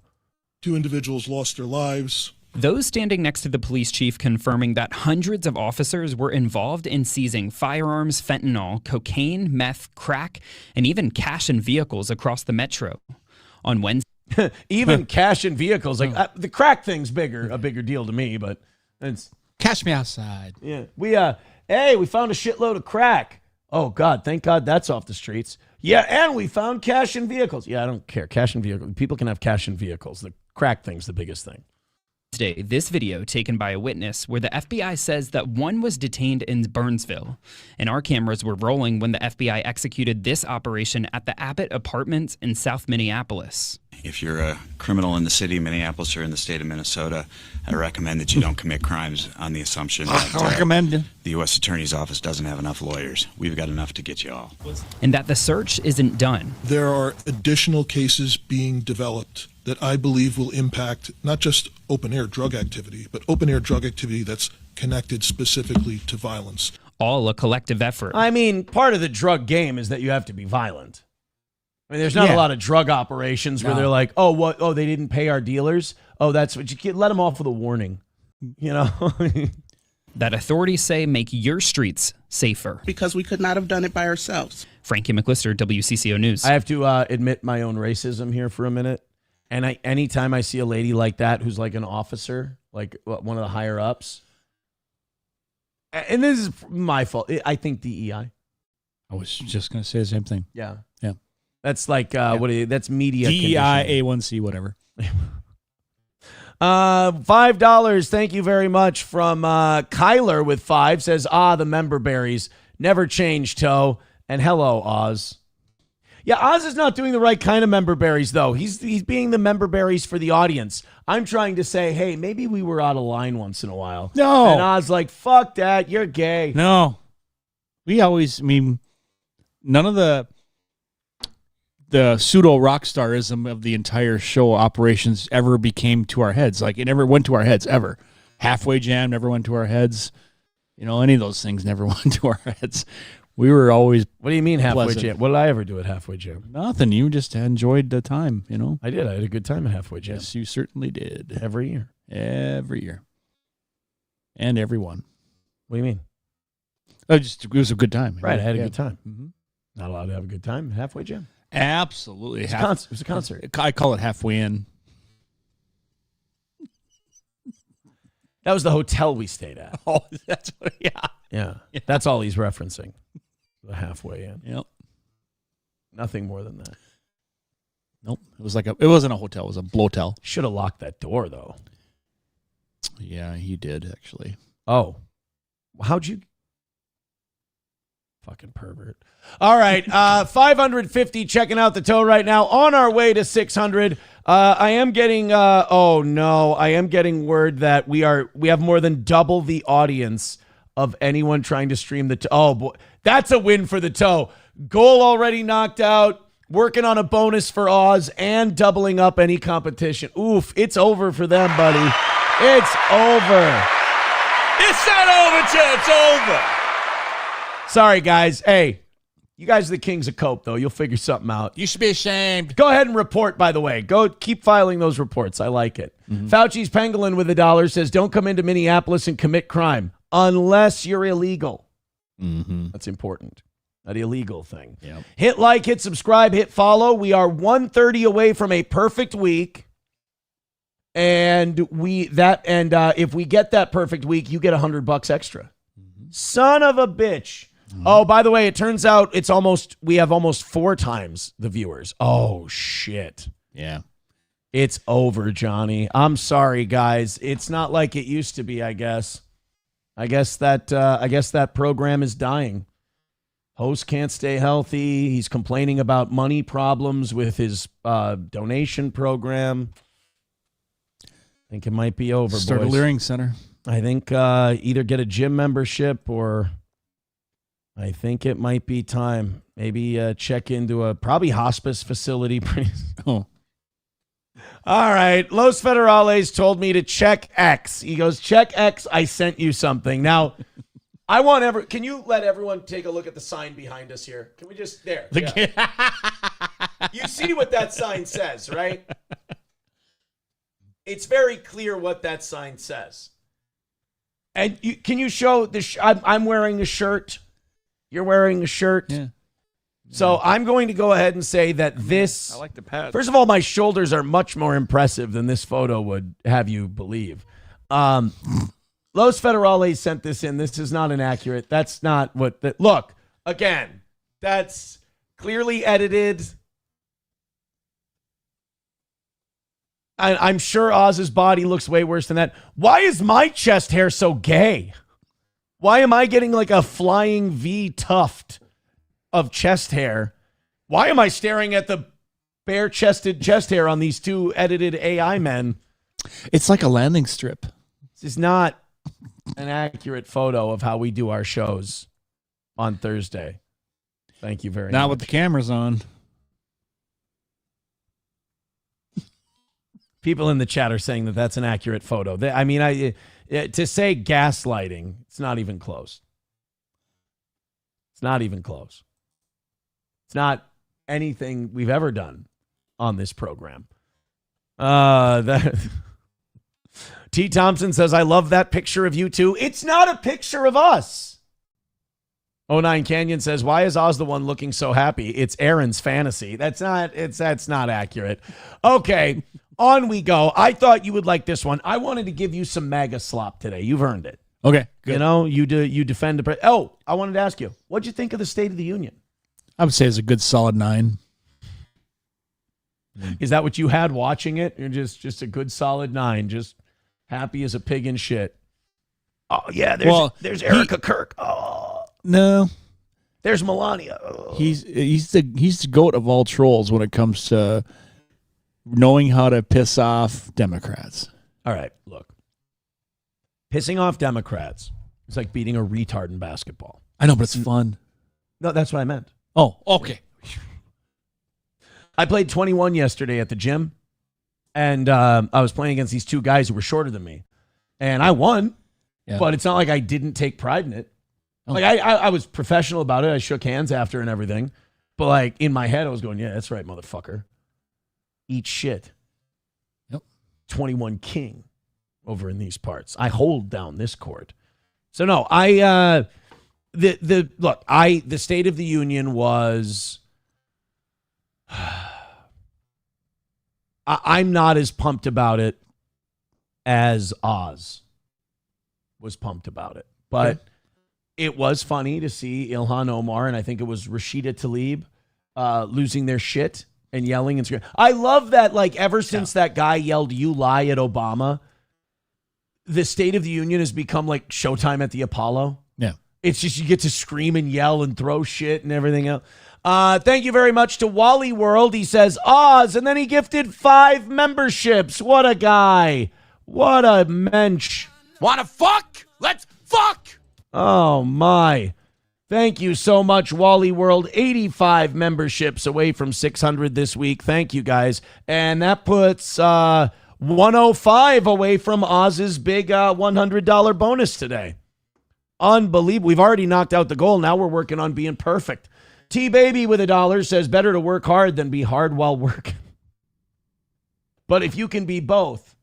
2 individuals lost their lives. Those standing next to the police chief confirming that hundreds of officers were involved in seizing firearms, fentanyl, cocaine, meth, crack, and even cash and vehicles across the metro. On Wednesday. Even cash and vehicles. Like the crack thing's a bigger deal to me, but it's cash me outside. Yeah. We found a shitload of crack. Oh God, thank God that's off the streets. Yeah, and we found cash and vehicles. Yeah, I don't care. Cash and vehicles. People can have cash and vehicles. The crack thing's the biggest thing. Today, this video taken by a witness where the FBI says that one was detained in Burnsville, and our cameras were rolling when the FBI executed this operation at the Abbott Apartments in South Minneapolis. If you're a criminal in the city of Minneapolis or in the state of Minnesota, I recommend that you don't commit crimes on the assumption that the U.S. Attorney's Office doesn't have enough lawyers. We've got enough to get you all. And that the search isn't done. There are additional cases being developed that I believe will impact not just open-air drug activity, but open-air drug activity that's connected specifically to violence. All a collective effort. I mean, part of the drug game is that you have to be violent. I mean, there's not a lot of drug operations where they're like, oh, what? Oh, they didn't pay our dealers. Oh, that's what you can let them off with a warning. You know, that authorities say make your streets safer. Because we could not have done it by ourselves. Frankie McLister, WCCO News. I have to admit my own racism here for a minute. And anytime I see a lady like that who's like an officer, like one of the higher ups, and this is my fault. I think DEI. I was just going to say the same thing. Yeah. Yeah. That's like, that's media. DEI, A1C, whatever. $5. Thank you very much from Kyler with 5 says, the member berries never change, Toe. And hello, Oz. Yeah, Oz is not doing the right kind of member berries, though. He's being the member berries for the audience. I'm trying to say, hey, maybe we were out of line once in a while. No. And Oz like, fuck that, you're gay. No. None of the pseudo rock starism of the entire show operations ever became to our heads. Like, it never went to our heads, ever. Halfway Jam never went to our heads. You know, any of those things never went to our heads. We were always. What do you mean halfway pleasant. jam? What did I ever do at halfway jam? Nothing. You just enjoyed the time, you know? I did. I had a good time at halfway jam. Yes, you certainly did. Every year. Every year. And everyone. What do you mean? It was a good time. Right. I had a good time. Mm-hmm. Not allowed to have a good time at halfway jam. Absolutely. It was a concert. I call it halfway in. That was the hotel we stayed at. Oh, that's what, Yeah. That's all he's referencing. The halfway in. Yep. Nothing more than that. Nope. It wasn't a hotel. It was a blotel. Should have locked that door, though. Yeah, he did, actually. Oh. How'd you? Fucking pervert. All right. 550 checking out the toe right now. On our way to 600. I am getting, I am getting word that we have more than double the audience of anyone trying to stream the toe. Oh, boy. That's a win for the toe. Goal already knocked out. Working on a bonus for Oz and doubling up any competition. Oof, it's over for them, buddy. It's over. It's not over till it's over. Sorry, guys. Hey, you guys are the kings of cope, though. You'll figure something out. You should be ashamed. Go ahead and report, by the way. Go keep filing those reports. I like it. Mm-hmm. Fauci's Pangolin with $1 says, don't come into Minneapolis and commit crime unless you're illegal. Mm-hmm. That's important. That illegal thing. Yep. Hit like, hit subscribe, hit follow. We are 130 away from a perfect week. And if we get that perfect week, you get $100 extra. Mm-hmm. Son of a bitch. Mm-hmm. Oh, by the way, it turns out we have almost 4 times the viewers. Oh, shit. Yeah. It's over, Johnny. I'm sorry, guys. It's not like it used to be, I guess. I guess that program is dying. Host can't stay healthy. He's complaining about money problems with his donation program. I think it might be over, Start boys. a Leering Center. I think either get a gym membership or I think it might be time. Maybe check into a probably hospice facility. Oh. All right. Los Federales told me to check X. He goes, check X. I sent you something. Now, can you let everyone take a look at the sign behind us here? Can we just, there. Yeah. You see what that sign says, right? It's very clear what that sign says. And can you show I'm wearing a shirt. You're wearing a shirt. Yeah. So I'm going to go ahead and say that this. I like the pads. First of all, my shoulders are much more impressive than this photo would have you believe. Los Federales sent this in. This is not inaccurate. That's not what. Look, again, that's clearly edited. I'm sure Oz's body looks way worse than that. Why is my chest hair so gay? Why am I getting like a flying V tuft of chest hair? Why am I staring at the bare-chested chest hair on these two edited AI men? It's like a landing strip. This is not an accurate photo of how we do our shows on Thursday. Thank you very much. Not with the cameras on. People in the chat are saying that that's an accurate photo. To say gaslighting, it's not even close. It's not even close. It's not anything we've ever done on this program. T. Thompson says, I love that picture of you two. It's not a picture of us. 09 Canyon says, why is Oz the one looking so happy? It's Aaron's fantasy. That's not accurate. Okay, on we go. I thought you would like this one. I wanted to give you some MAGA slop today. You've earned it. Okay, good. You know, you defend the I wanted to ask you, what'd you think of the State of the Union? I would say it's a good solid 9. Is that what you had watching it? You're just a good solid 9, just happy as a pig in shit. Oh yeah, there's Erica Kirk. Oh no, there's Melania. Oh. He's the goat of all trolls when it comes to knowing how to piss off Democrats. All right, look, pissing off Democrats is like beating a retard in basketball. I know, but it's fun. No, that's what I meant. Oh, okay. I played 21 yesterday at the gym, and I was playing against these two guys who were shorter than me, and I won. Yeah. But it's not like I didn't take pride in it. Oh. Like I was professional about it. I shook hands after and everything. But like in my head, I was going, "Yeah, that's right, motherfucker. Eat shit." Yep. 21 king over in these parts. I hold down this court. So no, the State of the Union was. I'm not as pumped about it as Oz was pumped about it. But it was funny to see Ilhan Omar, and I think it was Rashida Tlaib, losing their shit and yelling and screaming. I love that, like, ever since that guy yelled, "You lie" at Obama, the State of the Union has become like Showtime at the Apollo. Yeah. It's just you get to scream and yell and throw shit and everything else. Thank you very much to Wally World. He says, Oz, and then he gifted 5 memberships. What a guy. What a mensch. Wanna fuck? Let's fuck! Oh, my. Thank you so much, Wally World. 85 memberships away from 600 this week. Thank you, guys. And that puts 105 away from Oz's big $100 bonus today. Unbelievable. We've already knocked out the goal. Now we're working on being perfect. T-Baby with $1 says, better to work hard than be hard while working. But if you can be both,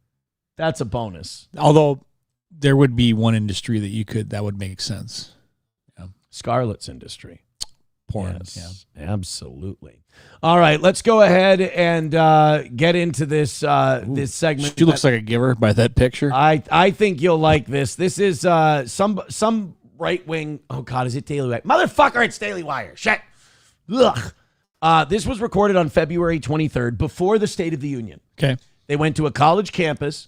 that's a bonus. Although there would be one industry that would make sense. Yeah. Scarlett's industry. Porn. Yes, yeah. Absolutely. All right, let's go ahead and get into this this segment. She looks like a giver by that picture. I think you'll like this. This is some right-wing. Oh, God, is it Daily Wire? Motherfucker, it's Daily Wire. Shit. Ugh. This was recorded on February 23rd, before the State of the Union. Okay. They went to a college campus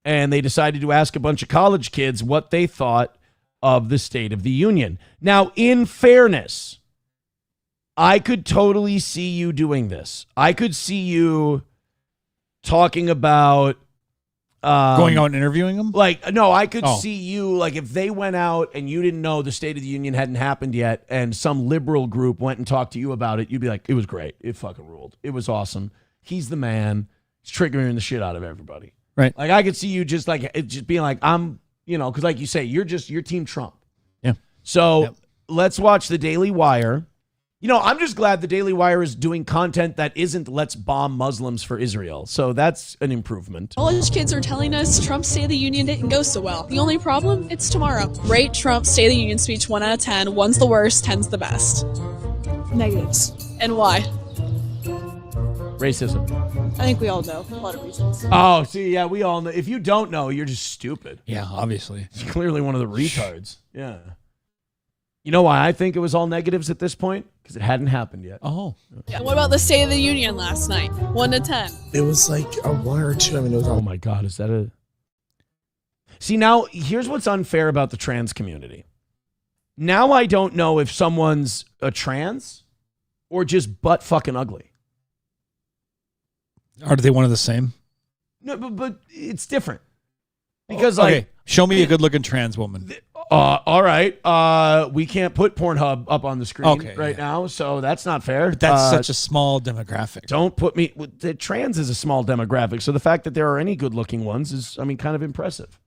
and they decided to ask a bunch of college kids what they thought of the State of the Union. Now, in fairness, I could totally see you doing this. I could see you talking about going out and interviewing them? Like, no, I could see you, like, if they went out and you didn't know the State of the Union hadn't happened yet and some liberal group went and talked to you about it, you'd be like, it was great. It fucking ruled. It was awesome. He's the man. He's triggering the shit out of everybody. Right. Like, I could see you just being like, I'm, because like you say, you're Team Trump. Yeah. So let's watch the Daily Wire. I'm just glad the Daily Wire is doing content that isn't let's bomb Muslims for Israel. So that's an improvement. College kids are telling us Trump's State of the Union didn't go so well. The only problem? It's tomorrow. Rate Trump's State of the Union speech 1 out of 10. 1's the worst, 10's the best. Negatives. And why? Racism. I think we all know a lot of reasons. Oh, see, yeah, we all know. If you don't know, you're just stupid. Yeah, obviously. It's clearly one of the retards. Yeah. You know why I think it was all negatives at this point? Because it hadn't happened yet. Oh. Yeah, what about the State of the Union last night? 1 to 10. It was like a 1 or 2. I mean, it was all... Oh my God, is that a... See, now, here's what's unfair about the trans community. Now I don't know if someone's a trans or just butt fucking ugly. Are they one of the same? No, but it's different. Because, okay, show me a good-looking trans woman. All right. We can't put Pornhub up on the screen now, so that's not fair. But that's such a small demographic. Don't put me... The trans is a small demographic, so the fact that there are any good-looking ones is, kind of impressive.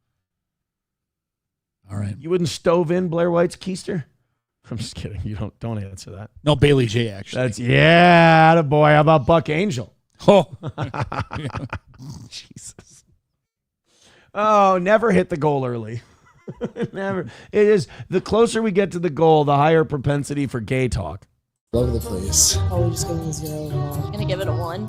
All right. You wouldn't stove in Blair White's keister? I'm just kidding. You don't answer that. No, Bailey J, actually. That's, yeah, attaboy. How about Buck Angel? Oh. Jesus. Oh, never hit the goal early. Never. It is the closer we get to the goal, the higher propensity for gay talk. All over the place. Probably just give it a 0. I'm gonna give it a 1.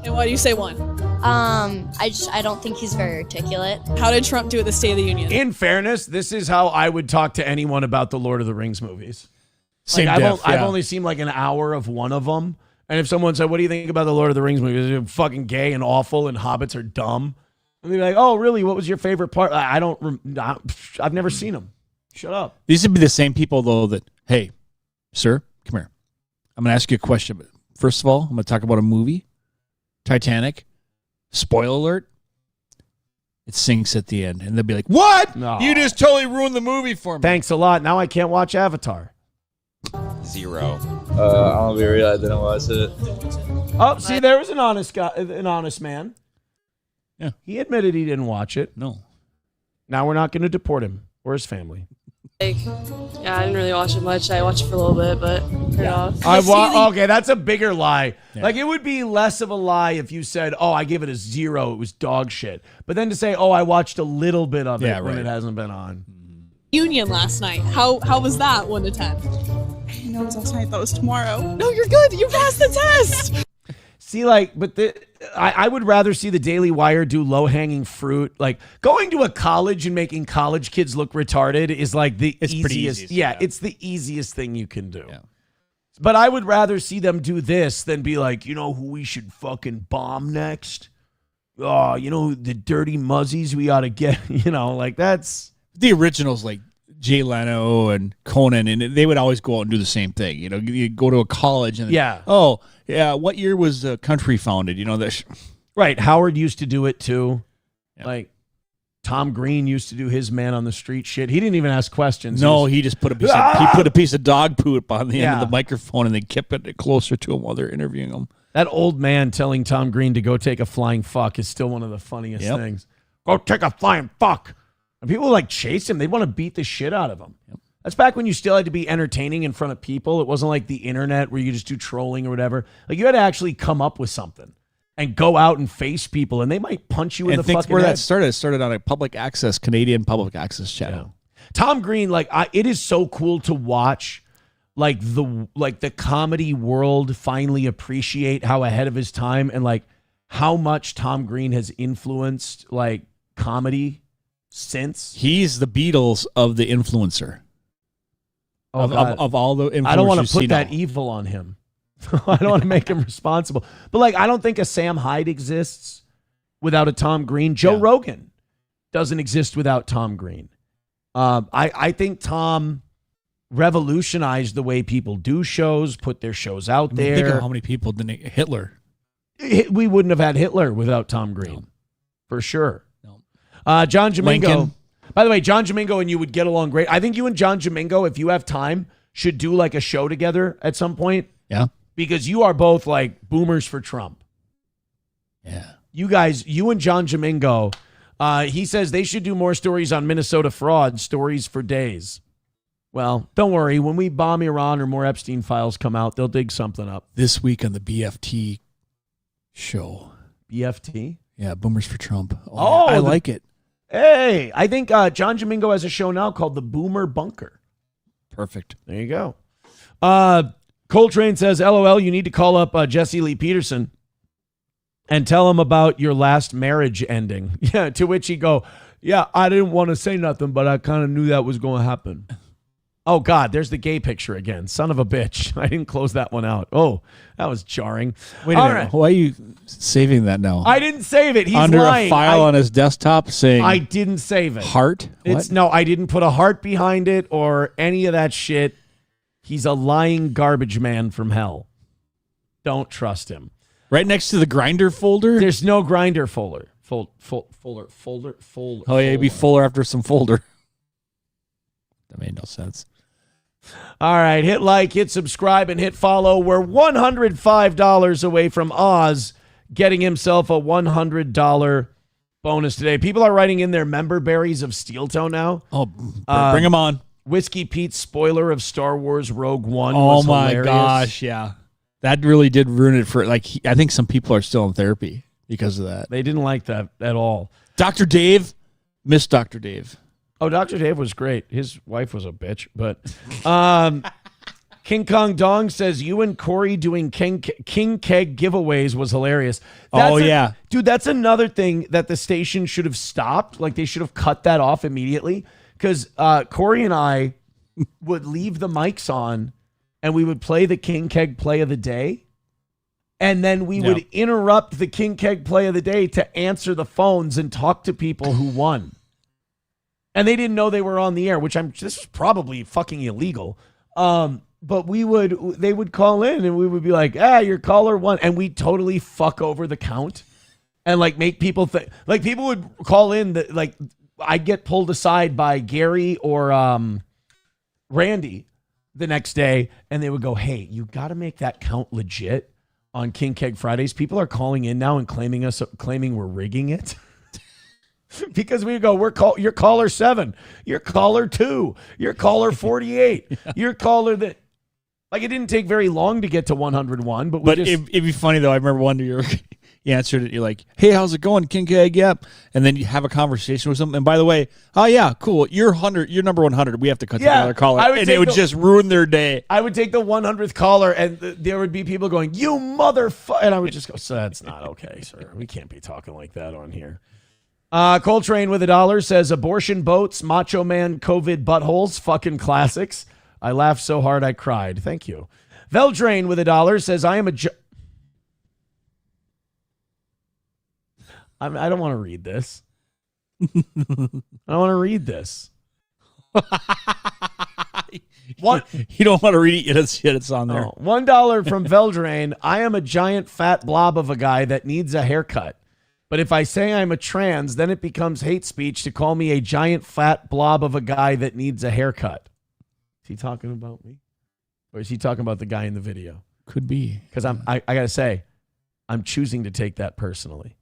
And why do you say 1? I don't think he's very articulate. How did Trump do at the State of the Union? In fairness, this is how I would talk to anyone about the Lord of the Rings movies. Same I've only seen like an hour of one of them. And if someone said, what do you think about the Lord of the Rings movies? They're fucking gay and awful and hobbits are dumb. And they'd be like, oh, really? What was your favorite part? I've never seen them. Shut up. These would be the same people, though, that, hey, sir, come here. I'm going to ask you a question. But first of all, I'm going to talk about a movie, Titanic. Spoiler alert. It sinks at the end. And they'll be like, what? No. You just totally ruined the movie for me. Thanks a lot. Now I can't watch Avatar. 0. I'll be real. I didn't watch it. Oh, see, there was an honest guy, an honest man. Yeah. He admitted he didn't watch it. No. Now we're not going to deport him or his family. I didn't really watch it much. I watched it for a little bit, but turned off. Okay, that's a bigger lie. Yeah. Like, it would be less of a lie if you said, oh, I give it a 0. It was dog shit. But then to say, oh, I watched a little bit of it when it hasn't been on. Union last night. How was that 1 to 10? I didn't know it was last night. I thought it was tomorrow. No, you're good. You passed the test. See, like, but I would rather see the Daily Wire do low-hanging fruit. Like, going to a college and making college kids look retarded is like it's easiest. Pretty easy, yeah, it's the easiest thing you can do. Yeah. But I would rather see them do this than be like, you know who we should fucking bomb next? Oh, you know, the dirty muzzies we ought to get. Like that's... The originals, like Jay Leno and Conan, and they would always go out and do the same thing. You go to a college and what year was country founded? Right. Howard used to do it too. Yep. Like Tom Green used to do his man on the street shit. He didn't even ask questions. No, he just put a piece of dog poop on the end of the microphone and they kept it closer to him while they're interviewing him. That old man telling Tom Green to go take a flying fuck is still one of the funniest things. Go take a flying fuck. And people like chase him. They want to beat the shit out of him. Yep. That's back when you still had to be entertaining in front of people. It wasn't like the internet where you just do trolling or whatever. Like you had to actually come up with something and go out and face people, and they might punch you in the fucking where head. that started. It started on a Canadian public access channel. Yeah. Tom Green, it is so cool to watch, the comedy world finally appreciate how ahead of his time and like how much Tom Green has influenced like comedy. Since he's the Beatles of the influencer of all the influencers. I don't want to put that evil on him. I don't want to make him responsible. But like, I don't think a Sam Hyde exists without a Tom Green. Joe Rogan doesn't exist without Tom Green. I think Tom revolutionized the way people do shows, put their shows out there. Think of how many people didn't Hitler. We wouldn't have had Hitler without Tom Green, for sure. John Domingo. Lincoln. By the way, John Domingo and you would get along great. I think you and John Domingo, if you have time, should do like a show together at some point. Yeah. Because you are both like boomers for Trump. Yeah. You and John Domingo, he says they should do more stories on Minnesota fraud, stories for days. Well, don't worry. When we bomb Iran or more Epstein files come out, they'll dig something up. This week on the BFT show. BFT? Yeah, Boomers for Trump. Oh, I like it. Hey, I think John Domingo has a show now called The Boomer Bunker. Perfect. There you go. Coltrane says, LOL, you need to call up Jesse Lee Peterson and tell him about your last marriage ending. Yeah, to which he go, yeah, I didn't want to say nothing, but I kind of knew that was going to happen. Oh, God, there's the gay picture again. Son of a bitch. I didn't close that one out. Oh, that was jarring. Wait a minute. Right. Why are you saving that now? I didn't save it. He's under lying. A file on his desktop saying I didn't save it. Heart? No, I didn't put a heart behind it or any of that shit. He's a lying garbage man from hell. Don't trust him. Right next to the Grinder folder? There's no Grinder folder. Folder. Oh, yeah, it'd be Fuller after some folder. That made no sense. All right, hit like, hit subscribe, and hit follow. We're $105 away from Oz getting himself a $100 bonus today. People are writing in their member berries of Steel Toe now. Oh, bring them on. Whiskey Pete's spoiler of Star Wars Rogue One Oh, was my hilarious. gosh, yeah. That really did ruin it for, like, I think some people are still in therapy because of that. They didn't like that at all. Dr. Dave, miss Dr. Dave. Oh, Dr. Dave was great. His wife was a bitch, but King Kong Dong says you and Corey doing King Keg giveaways was hilarious. Yeah. Dude, that's another thing that the station should have stopped. Like, they should have cut that off immediately because Corey and I would leave the mics on and we would play the King Keg play of the day. And then we would interrupt the King Keg play of the day to answer the phones and talk to people who won. And they didn't know they were on the air, this was probably fucking illegal. But they would call in and we would be like, your caller won. And we totally fuck over the count and like make people think, like people would call in that like I'd get pulled aside by Gary or Randy the next day. And they would go, hey, you got to make that count legit on King Keg Fridays. People are calling in now and claiming we're rigging it. Because we go, you're caller 7, you're caller 2, you're caller 48, you're caller that. Like, it didn't take very long to get to 101, but it'd be funny though. I remember one day you answered it. You're like, "Hey, how's it going, King Keg?" Yep. And then you have a conversation with them. And by the way, oh yeah, cool. You're number 100. We have to cut to another caller, and it would just ruin their day. I would take the 100th caller, and there would be people going, "You motherfucker!" And I would just go, "So that's not okay, sir. We can't be talking like that on here." Coltrane with $1 says abortion boats, Macho Man, COVID buttholes, fucking classics. I laughed so hard I cried. Thank you. Veldrain with $1 says I am a. I don't want to read this. I don't want to read this. What? You don't want to read it yet it's on there. Oh, $1 from Veldrain. I am a giant fat blob of a guy that needs a haircut. But if I say I'm a trans, then it becomes hate speech to call me a giant fat blob of a guy that needs a haircut. Is he talking about me? Or is he talking about the guy in the video? Could be. Because I got to say, I'm choosing to take that personally.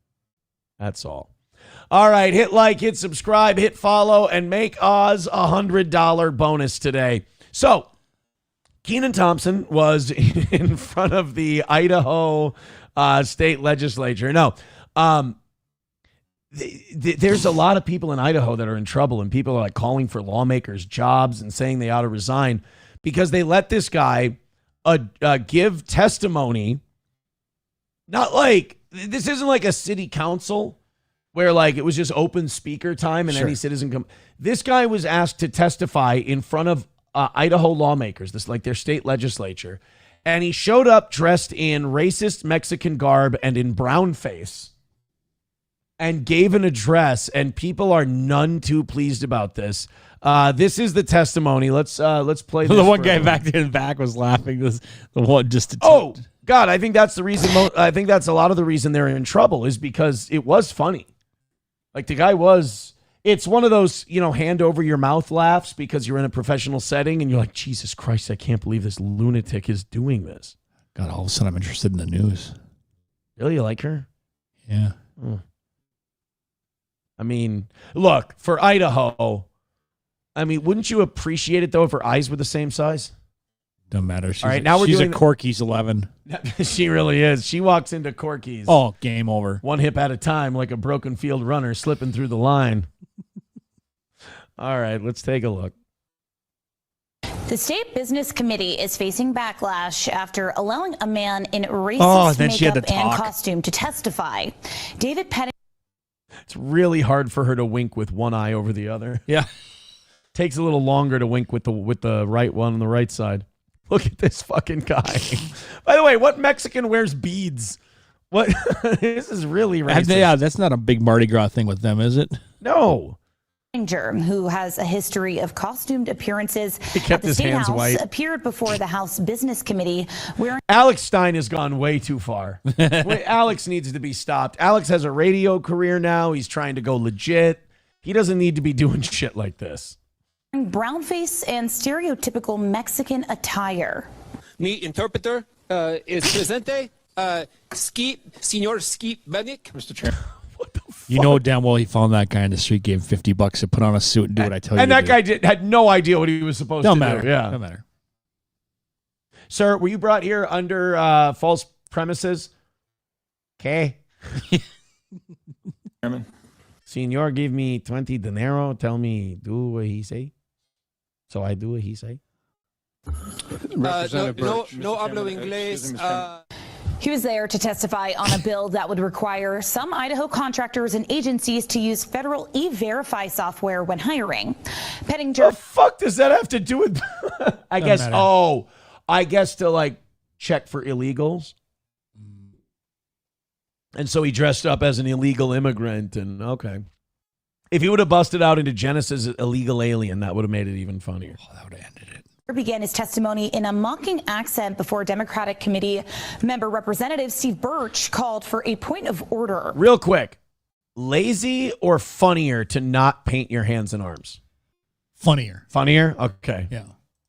That's all. All right, hit like, hit subscribe, hit follow, and make Oz a $100 bonus today. So, Kenan Thompson was in front of the Idaho state legislature. No, there's a lot of people in Idaho that are in trouble, and people are like calling for lawmakers' jobs and saying they ought to resign because they let this guy give testimony. Not like, this isn't like a city council where like it was just open speaker time and any citizen come. This guy was asked to testify in front of Idaho lawmakers, this like their state legislature, and he showed up dressed in racist Mexican garb and in brown face. and gave an address, and people are none too pleased about this. This is the testimony. Let's play this. The one guy back there in the back was laughing. The one just. Oh God, I think that's the reason. I think that's a lot of the reason they're in trouble is because it was funny. Like the guy was. It's one of those, hand over your mouth laughs because you're in a professional setting and you're like, Jesus Christ, I can't believe this lunatic is doing this. God, all of a sudden I'm interested in the news. Really, you like her? Yeah. I mean, look, for Idaho, wouldn't you appreciate it though if her eyes were the same size? Don't matter. She's all right, now she's a Corky's 11. She really is. She walks into Corky's. Oh, game over. One hip at a time, like a broken field runner slipping through the line. All right, let's take a look. The State Business Committee is facing backlash after allowing a man in racist makeup and costume to testify. David Petting. It's really hard for her to wink with one eye over the other. Yeah. Takes a little longer to wink with the right one on the right side. Look at this fucking guy. By the way, what Mexican wears beads? What? This is really racist. Yeah, that's not a big Mardi Gras thing with them, is it? No. Who has a history of costumed appearances he kept at the his State hands House white. Appeared before the House Business Committee wearing. Alex Stein has gone way too far. Alex needs to be stopped. Alex has a radio career now. He's trying to go legit. He doesn't need to be doing shit like this. Brownface and stereotypical Mexican attire. Mi interpreter is presente. Señor Skeet Bennick. Mr. Chair. You know damn well he found that guy in the street, gave him $50 to put on a suit and do what I tell you. And that guy had no idea what he was supposed to matter. do. Yeah, don't matter. Sir, were you brought here under false premises? Okay. Chairman. Senor give me 20 dinero. Tell me, do what he say. So I do what he say. No hablo inglés. He was there to testify on a bill that would require some Idaho contractors and agencies to use federal e-verify software when hiring. Pettinger. What the fuck does that have to do with? I guess to check for illegals. And so he dressed up as an illegal immigrant, and okay. If he would have busted out into Genesis illegal alien, that would have made it even funnier. Oh, that would have ended it. Began his testimony in a mocking accent before Democratic Committee member Representative Steve Birch called for a point of order. Real quick, lazy or funnier to not paint your hands and arms? Funnier. Funnier? Okay. Yeah.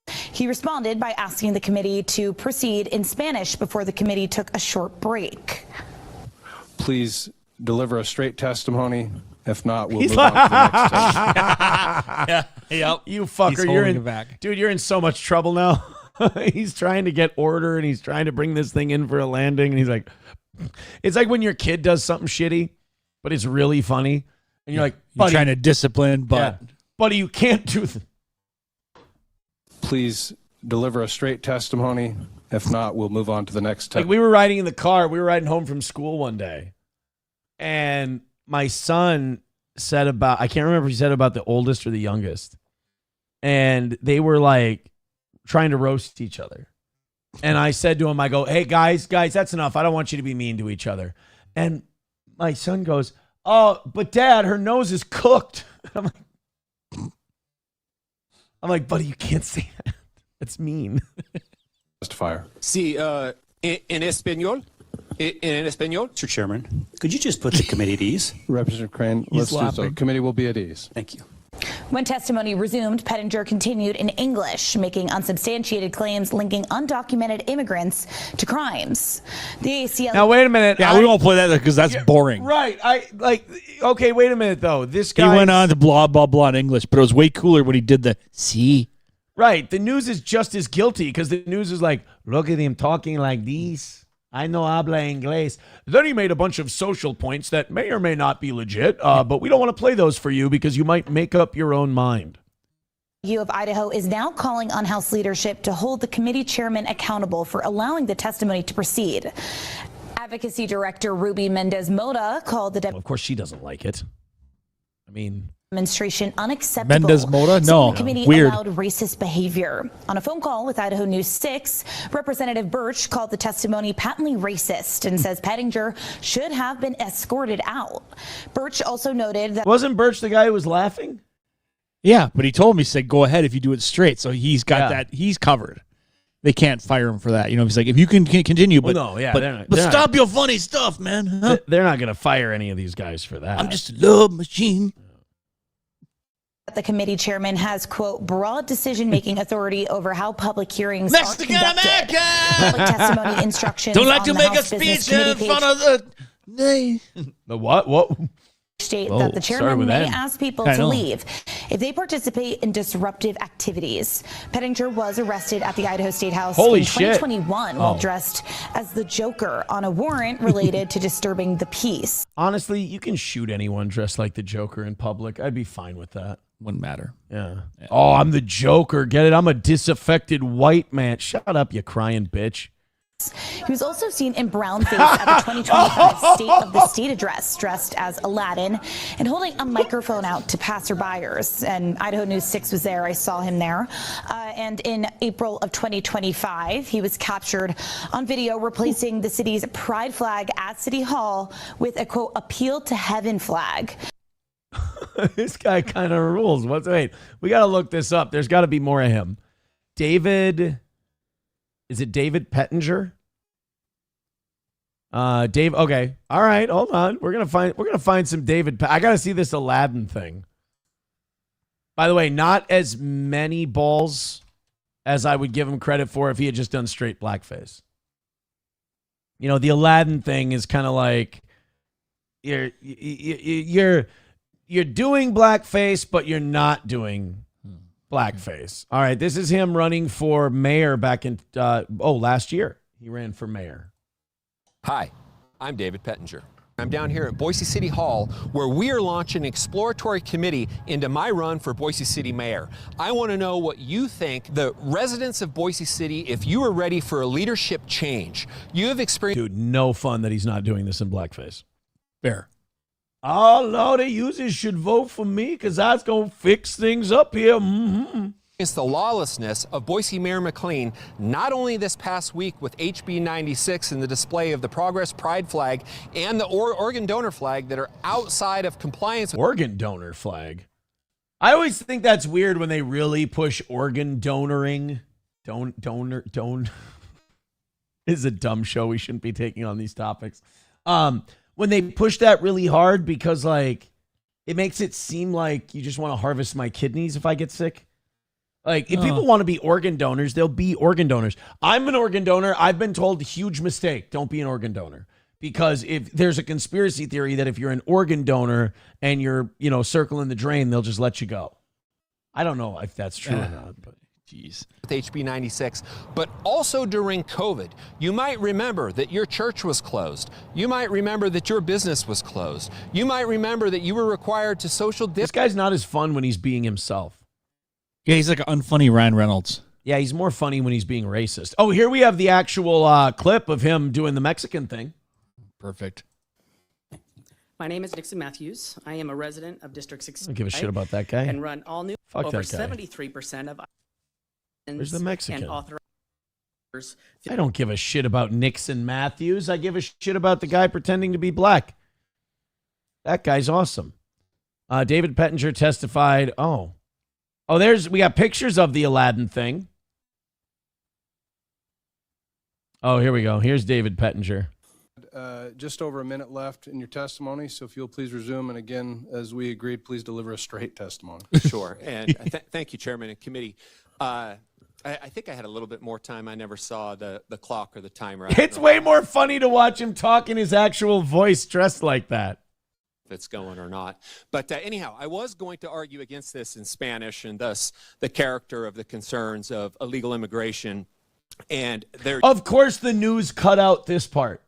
He responded by asking the committee to proceed in Spanish before the committee took a short break. Please deliver a straight testimony. If not, we'll move on to the next Yeah. Yep. You fucker, you're in back. Dude, you're in so much trouble now. He's trying to get order and he's trying to bring this thing in for a landing and he's like, it's like when your kid does something shitty, but it's really funny and you're like, buddy, you're trying to discipline, but buddy, you can't do Please deliver a straight testimony. If not, we'll move on to the next Like we were riding in the car, we were riding home from school one day and my son said about, I can't remember if he said about the oldest or the youngest. And they were like trying to roast each other. And I said to him, I go, hey, guys, that's enough. I don't want you to be mean to each other. And my son goes, oh, but Dad, her nose is cooked. I'm like, buddy, you can't say that. That's mean. Testifier. Sí, en español. In español? Mr. Chairman, could you just put the committee at ease? Representative Crane, let's do so. Committee will be at ease. Thank you. When testimony resumed, Pettinger continued in English, making unsubstantiated claims linking undocumented immigrants to crimes. The ACLU. Now, wait a minute. Yeah, we won't play that because that's boring. Right. Okay, wait a minute, though. This guy. He went on to blah, blah, blah in English, but it was way cooler when he did the see. Right. The news is just as guilty because the news is like, look at him talking like this. I know habla inglés. Then he made a bunch of social points that may or may not be legit, but we don't want to play those for you because you might make up your own mind. of Idaho is now calling on House leadership to hold the committee chairman accountable for allowing the testimony to proceed. Advocacy Director Ruby Mendez-Mota called the... Well, of course, she doesn't like it. I mean... Demonstration unacceptable. Mendes Moda? No. The committee Weird. allowed racist behavior. On a phone call with Idaho News 6, Representative Birch called the testimony patently racist and says Pettinger should have been escorted out. Birch also noted that Wasn't Birch the guy who was laughing? Yeah, but he told me, he said, go ahead if you do it straight. So he's got that. He's covered. They can't fire him for that. You know, he's like, if you can continue, but, Well, no, yeah, but, they're not- but they're not- stop your funny stuff, man. Huh? They're not going to fire any of these guys for that. I'm just a love machine. the committee chairman has, quote, broad decision-making authority over how public hearings Mexican are conducted. American! Public testimony instructions Don't like on to the make a House Business speech in Committee front page of the. The what? What? state Whoa, that the started chairman with may that. ask people I to know. leave if they participate in disruptive activities. Pettinger was arrested at the Idaho State House Holy in shit. 2021 while Oh. dressed as the Joker on a warrant related to disturbing the peace. Honestly, you can shoot anyone dressed like the Joker in public. I'd be fine with that. Wouldn't matter. Yeah. Oh, I'm the Joker. Get it? I'm a disaffected white man. Shut up, you crying bitch. He was also seen in brownface at the 2025 State of the State address, dressed as Aladdin and holding a microphone out to passerbyers. And Idaho News 6 was there. I saw him there. And in April of 2025, he was captured on video replacing the city's pride flag at City Hall with a, quote, appeal to heaven flag. This guy kind of rules. Wait, we got to look this up. There's got to be more of him. David, is it David Pettinger? Dave. Okay. All right. Hold on. We're gonna find some David. I got to see this Aladdin thing. By the way, not as many balls as I would give him credit for if he had just done straight blackface. You know, the Aladdin thing is kind of like you're doing blackface, but you're not doing blackface. All right, this is him running for mayor back in last year. He ran for mayor. Hi, I'm David Pettinger. I'm down here at Boise City Hall, where we are launching an exploratory committee into my run for Boise City mayor. I want to know what you think, the residents of Boise City, if you are ready for a leadership change. You have experienced... Dude, no fun that he's not doing this in blackface. Fair. Oh, Lord, the users should vote for me because I was going to fix things up here. Mm-hmm. It's the lawlessness of Boise Mayor McLean, not only this past week with HB 96 and the display of the Progress Pride flag and the organ donor flag that are outside of compliance. Organ donor flag. I always think that's weird when they really push organ donoring. Donor. This is a dumb show. We shouldn't be taking on these topics. When they push that really hard because, like, it makes it seem like you just want to harvest my kidneys if I get sick. Like, if people want to be organ donors, they'll be organ donors. I'm an organ donor. I've been told, huge mistake. Don't be an organ donor. Because if there's a conspiracy theory that if you're an organ donor and you're, circling the drain, they'll just let you go. I don't know if that's true or not, but geez. With HB 96, but also during COVID. You might remember that your church was closed. You might remember that your business was closed. You might remember that you were required to social distance. This guy's not as fun when he's being himself. Yeah, he's like an unfunny Ryan Reynolds. Yeah, he's more funny when he's being racist. Oh, here we have the actual clip of him doing the Mexican thing. Perfect. My name is Nixon Matthews. I am a resident of District 6. I don't give a shit about that guy. And run all new. Fuck over that guy. 73% of. Where's the Mexican? And authorizers. I don't give a shit about Nixon Matthews. I give a shit about the guy pretending to be black. That guy's awesome. David Pettinger testified. We got pictures of the Aladdin thing. Oh, here we go. Here's David Pettinger. Just over a minute left in your testimony, so if you'll please resume. And again, as we agreed, please deliver a straight testimony. Sure. And thank you, Chairman and committee. I think I had a little bit more time. I never saw the clock or the timer. It's way more funny to watch him talk in his actual voice dressed like that. If it's going or not. But anyhow, I was going to argue against this in Spanish and thus the character of the concerns of illegal immigration. And of course, the news cut out this part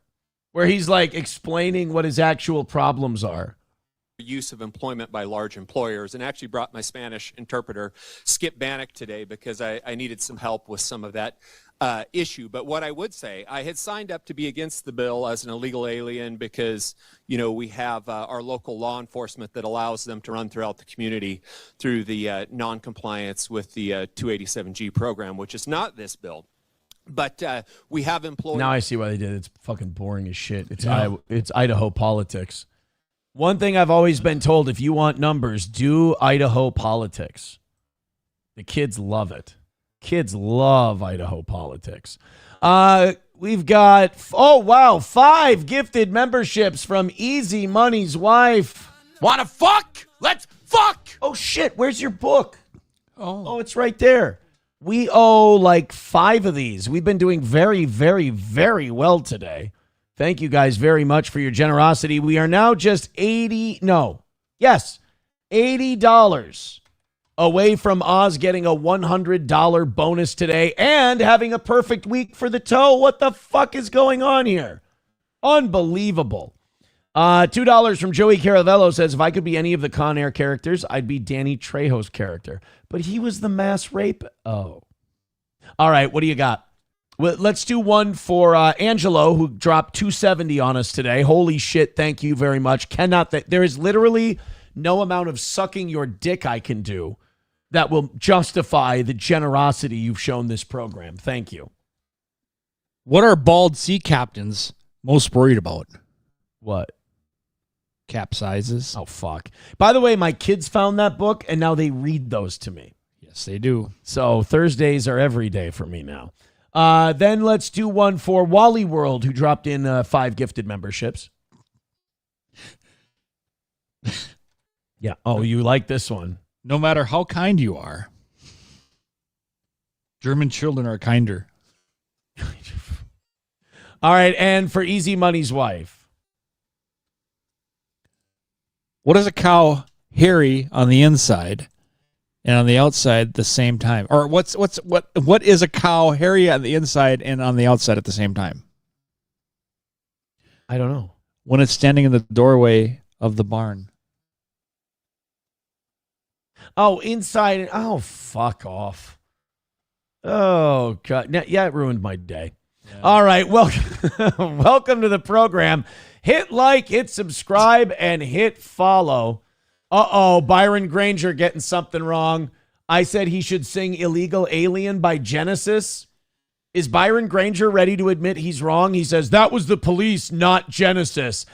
where he's like explaining what his actual problems are. use of employment by large employers, and actually brought my Spanish interpreter, Skip Bannock, today because I needed some help with some of that issue. But what I would say, I had signed up to be against the bill as an illegal alien because, we have our local law enforcement that allows them to run throughout the community through the non-compliance with the 287G program, which is not this bill. But we have employed... Now I see why they did it. It's fucking boring as shit. It's Idaho politics. One thing I've always been told, if you want numbers, do Idaho politics. The kids love it. Kids love Idaho politics. We've got, 5 gifted memberships from Easy Money's wife. Wanna fuck? Let's fuck! Oh, shit, where's your book? Oh, it's right there. We owe like 5 of these. We've been doing very, very, very well today. Thank you guys very much for your generosity. We are now just $80 away from Oz getting a $100 bonus today and having a perfect week for the toe. What the fuck is going on here? Unbelievable. $2 from Joey Caravello says, if I could be any of the Con Air characters, I'd be Danny Trejo's character. But he was the mass rape. Oh. All right, what do you got? Well, let's do one for Angelo, who dropped $270 on us today. Holy shit, thank you very much. There is literally no amount of sucking your dick I can do that will justify the generosity you've shown this program. Thank you. What are bald sea captains most worried about? What? Capsizes. Oh, fuck. By the way, my kids found that book, and now they read those to me. Yes, they do. So Thursdays are every day for me now. Then let's do one for Wally World, who dropped in 5 gifted memberships. Yeah. Oh, you like this one. No matter how kind you are, German children are kinder. All right. And for Easy Money's wife. What is a cow hairy on the inside and on the outside at the same time? Or what is a cow hairy on the inside and on the outside at the same time? I don't know. When it's standing in the doorway of the barn. Oh, inside. Oh, fuck off. Oh, God. Yeah, it ruined my day. Yeah. All right. Welcome to the program. Hit like, hit subscribe, and hit follow. Uh-oh, Byron Granger getting something wrong. I said he should sing Illegal Alien by Genesis. Is Byron Granger ready to admit he's wrong? He says, that was the Police, not Genesis.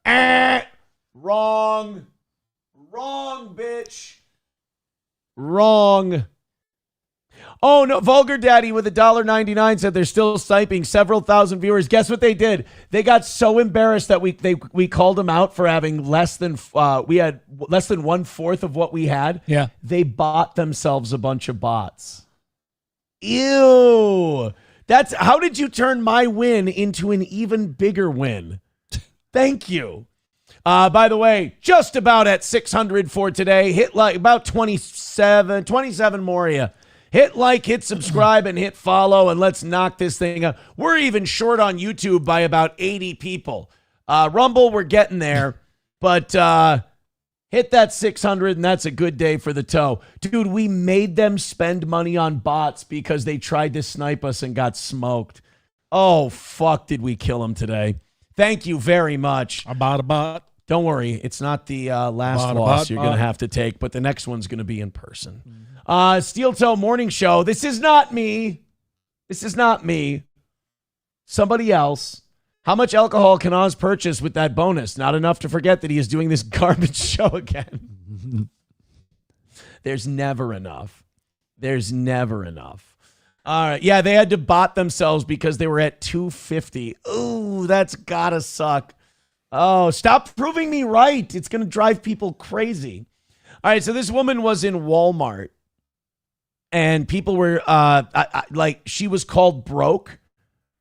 Wrong. Wrong, bitch. Wrong. Oh, no. Vulgar Daddy with $1.99 said they're still sniping several thousand viewers. Guess what they did? They got so embarrassed that we called them out for having less than 1/4 of what we had. Yeah. They bought themselves a bunch of bots. Ew. How did you turn my win into an even bigger win? Thank you. By the way, just about at 600 for today. Hit like about 27 more of you. Hit like, hit subscribe, and hit follow, and let's knock this thing up. We're even short on YouTube by about 80 people. Rumble, we're getting there, but hit that 600, and that's a good day for the toe. Dude, we made them spend money on bots because they tried to snipe us and got smoked. Oh, fuck, did we kill them today. Thank you very much. About a bot. Don't worry, it's not the last loss you're going to have to take, but the next one's going to be in person. Steel Toe Morning Show. This is not me. This is not me. Somebody else. How much alcohol can Oz purchase with that bonus? Not enough to forget that he is doing this garbage show again. There's never enough. There's never enough. All right. Yeah, they had to bot themselves because they were at 250. Ooh, that's gotta suck. Oh, stop proving me right. It's going to drive people crazy. All right, so this woman was in Walmart, and people were, she was called broke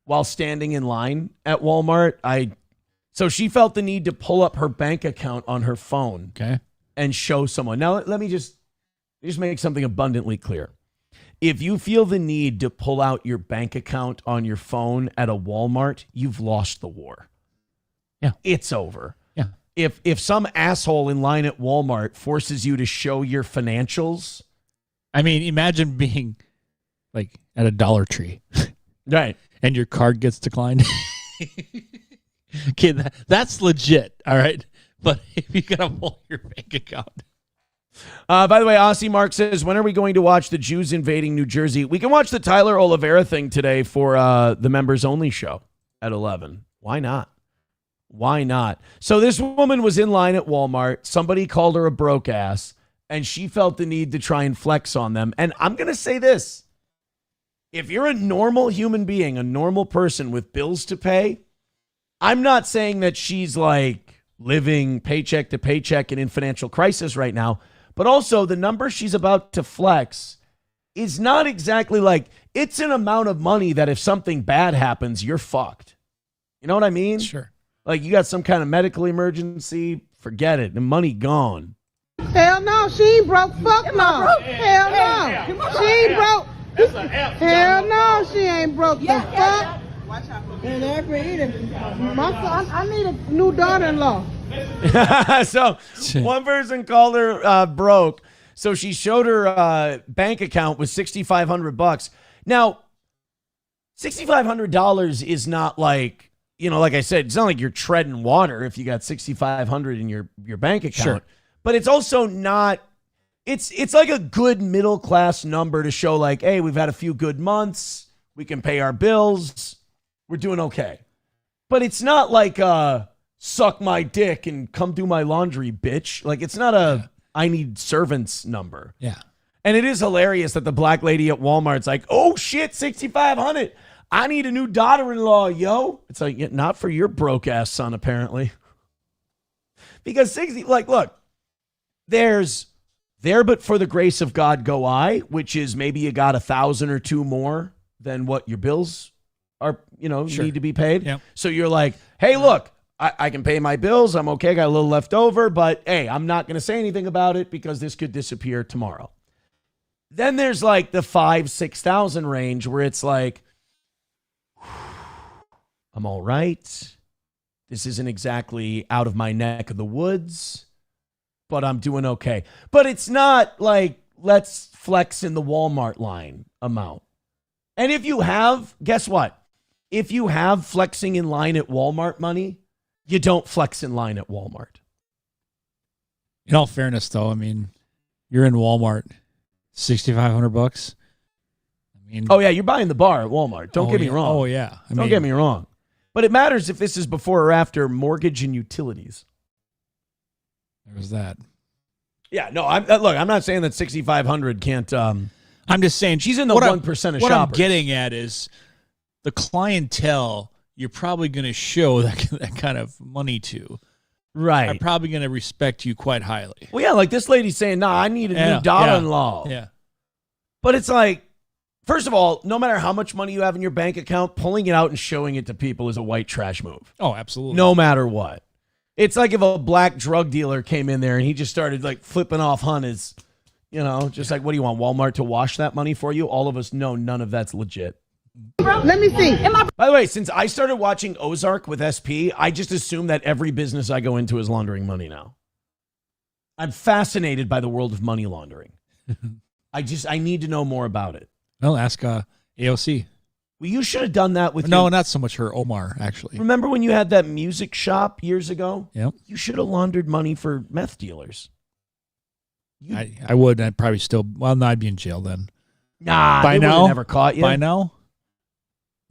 while standing in line at Walmart. So she felt the need to pull up her bank account on her phone and show someone. Now, let me just make something abundantly clear. If you feel the need to pull out your bank account on your phone at a Walmart, you've lost the war. Yeah. It's over. Yeah. if some asshole in line at Walmart forces you to show your financials. I mean, imagine being like at a Dollar Tree. Right. And your card gets declined. Okay, that's legit, all right? But if you got to pull your bank account. By the way, Aussie Mark says, when are we going to watch the Jews invading New Jersey? We can watch the Tyler Oliveira thing today for the members only show at 11. Why not? Why not? So this woman was in line at Walmart. Somebody called her a broke ass, and she felt the need to try and flex on them. And I'm going to say this. If you're a normal human being, a normal person with bills to pay, I'm not saying that she's like living paycheck to paycheck and in financial crisis right now, but also the number she's about to flex is not exactly like, it's an amount of money that if something bad happens, you're fucked. You know what I mean? Sure. Like you got some kind of medical emergency, forget it. The money gone. Hell no, she ain't broke. Fuck no. Hell no. She ain't broke. Hell no, she ain't broke. The fuck? And I need a new daughter-in-law. So one person called her broke. So she showed her bank account with $6,500. Now, $6,500 is not like, you know, like I said, it's not like you're treading water if you got $6,500 in your bank account. Sure. But it's also not. It's like a good middle class number to show like, hey, we've had a few good months. We can pay our bills. We're doing okay. But it's not like suck my dick and come do my laundry, bitch. Like it's not a I need servants number. Yeah. And it is hilarious that the black lady at Walmart's like, oh shit, $6,500. I need a new daughter-in-law, yo. It's like, yeah, not for your broke ass son, apparently. Because look, there's there but for the grace of God go I, which is maybe you got 1,000 or 2 more than what your bills are, need to be paid. Yep. So you're like, hey, look, I can pay my bills. I'm okay. Got a little left over, but hey, I'm not going to say anything about it because this could disappear tomorrow. Then there's like the 5,000-6,000 range where it's like, I'm all right. This isn't exactly out of my neck of the woods, but I'm doing okay. But it's not like let's flex in the Walmart line amount. And if you have, guess what? If you have flexing in line at Walmart money, you don't flex in line at Walmart. In all fairness, though, I mean, you're in Walmart, $6,500. I mean, oh yeah, you're buying the bar at Walmart. Don't get me wrong. Oh yeah, don't get me wrong. But it matters if this is before or after mortgage and utilities. There's that. Yeah, no. I'm not saying that 6,500 can't. I'm just saying she's in the 1% of shoppers. What I'm getting at is the clientele you're probably going to show that kind of money to. Right. Are probably going to respect you quite highly. Well, yeah, like this lady's saying, I need a new daughter-in-law. Yeah. But it's like, first of all, no matter how much money you have in your bank account, pulling it out and showing it to people is a white trash move. Oh, absolutely. No matter what. It's like if a black drug dealer came in there and he just started like flipping off Hunters, just like, what do you want, Walmart to wash that money for you? All of us know none of that's legit. Let me see. By the way, since I started watching Ozark with SP, I just assume that every business I go into is laundering money now. I'm fascinated by the world of money laundering. I need to know more about it. Well, ask AOC. Well, you should have done that with not so much her, Omar, actually. Remember when you had that music shop years ago? Yep. You should have laundered money for meth dealers. I would. I'd probably still, no, I'd be in jail then. Nah, by they now, never caught you. By now?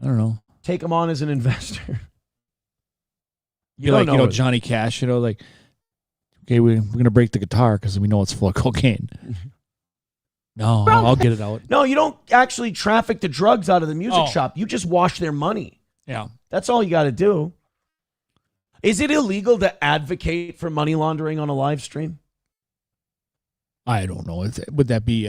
I don't know. Take them on as an investor. You like, Johnny Cash, like, okay, we're going to break the guitar because we know it's full of cocaine. No, I'll get it out. No, you don't actually traffic the drugs out of the music shop. You just wash their money. Yeah. That's all you got to do. Is it illegal to advocate for money laundering on a live stream? I don't know. Would that be,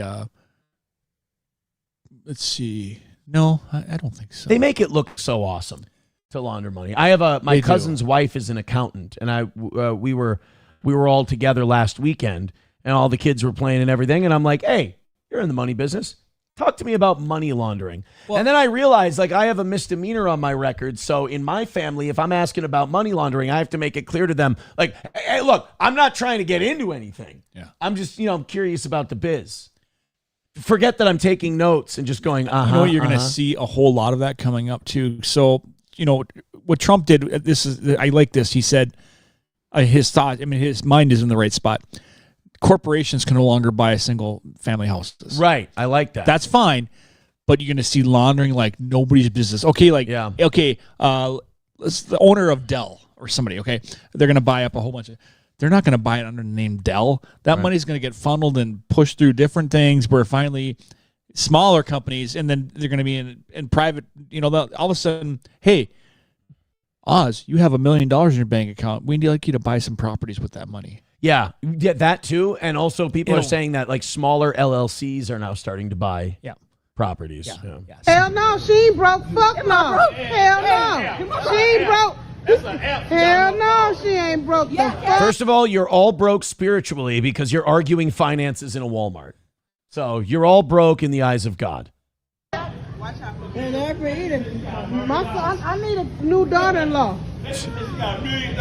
let's see. No, I don't think so. They make it look so awesome to launder money. I have my cousin's wife is an accountant, and we were all together last weekend, and all the kids were playing and everything, and I'm like, hey, you're in the money business. Talk to me about money laundering. And then I realized, like, I have a misdemeanor on my record. So in my family, if I'm asking about money laundering, I have to make it clear to them, like, hey, look, I'm not trying to get into anything. Yeah. I'm just, I'm curious about the biz. Forget that I'm taking notes and just going, You know what, you're going to see a whole lot of that coming up too. So, what Trump did, I like this. He said his thought, his mind is in the right spot. Corporations can no longer buy single family houses. Right. I like that. That's fine. But you're going to see laundering like nobody's business. Okay. The owner of Dell or somebody, okay, they're going to buy up a whole bunch of, they're not going to buy it under the name Dell. That money's going to get funneled and pushed through different things where finally smaller companies, and then they're going to be in private, all of a sudden, hey, Oz, you have $1 million in your bank account. We'd like you to buy some properties with that money. Yeah, that too. And also people are saying that like smaller LLCs are now starting to buy properties. Yeah. Hell no, she ain't broke. Fuck no. Hell no. She ain't broke. Hell no, she ain't broke. First of all, you're all broke spiritually because you're arguing finances in a Walmart. So you're all broke in the eyes of God. And every eating. I need a new daughter-in-law. She got $1 million.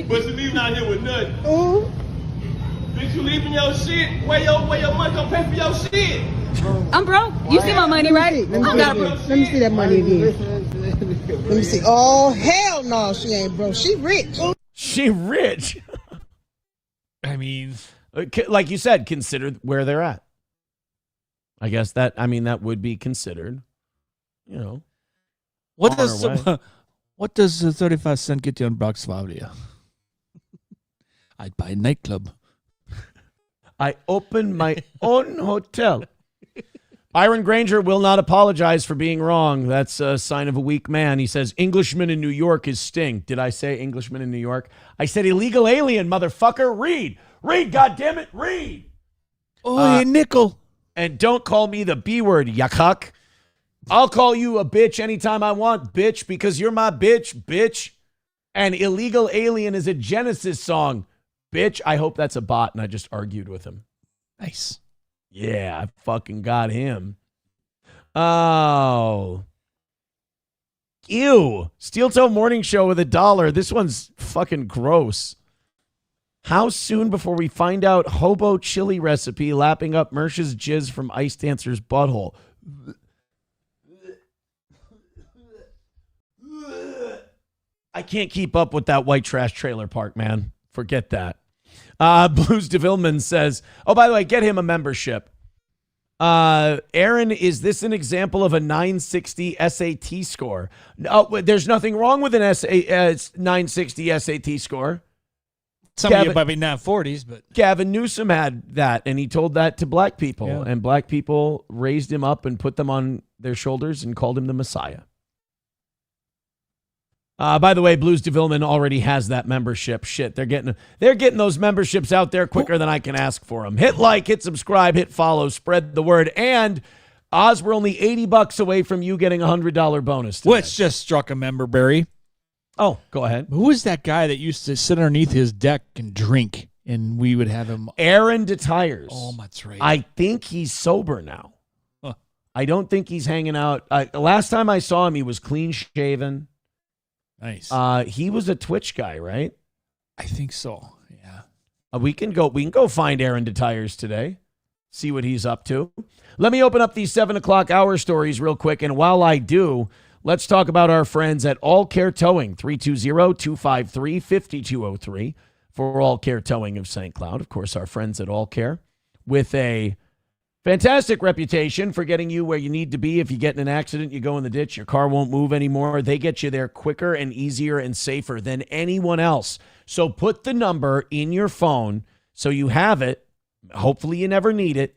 But she leaving out here with nothing. Ooh. Bitch, you leaving your shit? Where your money gonna pay for your shit? I'm broke. You see my money, right? Let me see that money again. Let me see. Oh, hell no, she ain't broke. She rich. She rich. I mean, like you said, consider where they're at. I guess that would be considered, What does the 35 cent get you on Boxflavia? I'd buy a nightclub. I opened my own hotel. Byron Granger will not apologize for being wrong. That's a sign of a weak man. He says, Englishman in New York is sting. Did I say Englishman in New York? I said illegal alien, motherfucker. Read, goddammit, read. Oh, nickel. And don't call me the B word, yuck. I'll call you a bitch anytime I want, bitch, because you're my bitch. And illegal alien is a Genesis song, bitch. I hope that's a bot, and I just argued with him. Nice. Yeah, I fucking got him. Oh. Ew. Steel Toe Morning Show with $1. This one's fucking gross. How soon before we find out hobo chili recipe lapping up Mersh's jizz from Ice Dancer's butthole? I can't keep up with that white trash trailer park, man. Forget that. Blues DeVilman says, oh, by the way, get him a membership. Aaron, is this an example of a 960 SAT score? No, there's nothing wrong with an 960 SAT score. Some of you might be 940s, but Gavin Newsom had that, and he told that to black people, and black people raised him up and put them on their shoulders and called him the Messiah. By the way, Blues DeVilman already has that membership. Shit, they're getting those memberships out there quicker than I can ask for them. Hit like, hit subscribe, hit follow, spread the word, and Oz, we're only $80 away from you getting a $100 bonus today. Which just struck a member, Barry. Oh, go ahead. Who was that guy that used to sit underneath his deck and drink, and we would have him? Aaron DeTires. Oh, that's right. I think he's sober now. Huh. I don't think he's hanging out. Last time I saw him, he was clean shaven. Nice. He was a Twitch guy, right? I think so. Yeah. We can go find Aaron DeTires today. See what he's up to. Let me open up these 7 o'clock hour stories real quick, and while I do, let's talk about our friends at All Care Towing, 320-253-5203 for All Care Towing of St. Cloud. Of course, our friends at All Care with a fantastic reputation for getting you where you need to be. If you get in an accident, you go in the ditch, your car won't move anymore. They get you there quicker and easier and safer than anyone else. So put the number in your phone so you have it. Hopefully you never need it,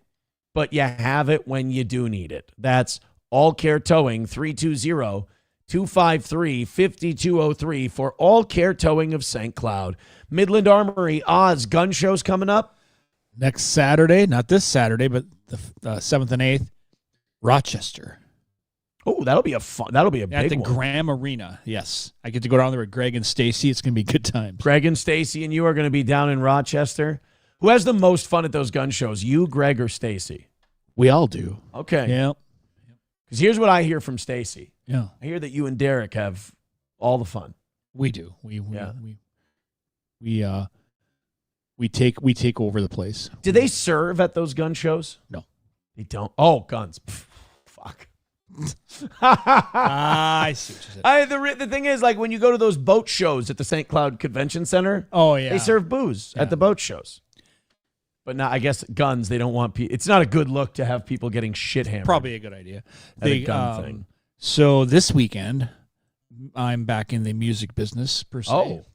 but you have it when you do need it. That's All Care Towing, 320-253-5203 for All Care Towing of St. Cloud. Midland Armory, Oz, gun shows coming up. Next Saturday, not this Saturday, but the 7th and 8th, Rochester. Oh, that'll be a big one. At the Graham Arena, yes. I get to go down there with Greg and Stacy. It's going to be good times. Greg and Stacy and you are going to be down in Rochester. Who has the most fun at those gun shows, you, Greg, or Stacy? We all do. Okay. Yeah. Because here's what I hear from Stacy. Yeah. I hear that you and Derek have all the fun. We do. We take over the place. Do they serve at those gun shows? No. They don't. Oh, guns. Pff, fuck. I see what you said. The thing is, like, when you go to those boat shows at the St. Cloud Convention Center, they serve booze at the boat shows. But now, I guess guns, they don't want people. It's not a good look to have people getting shit hammered. Probably a good idea. At a gun thing. So this weekend, I'm back in the music business, per se. Oh.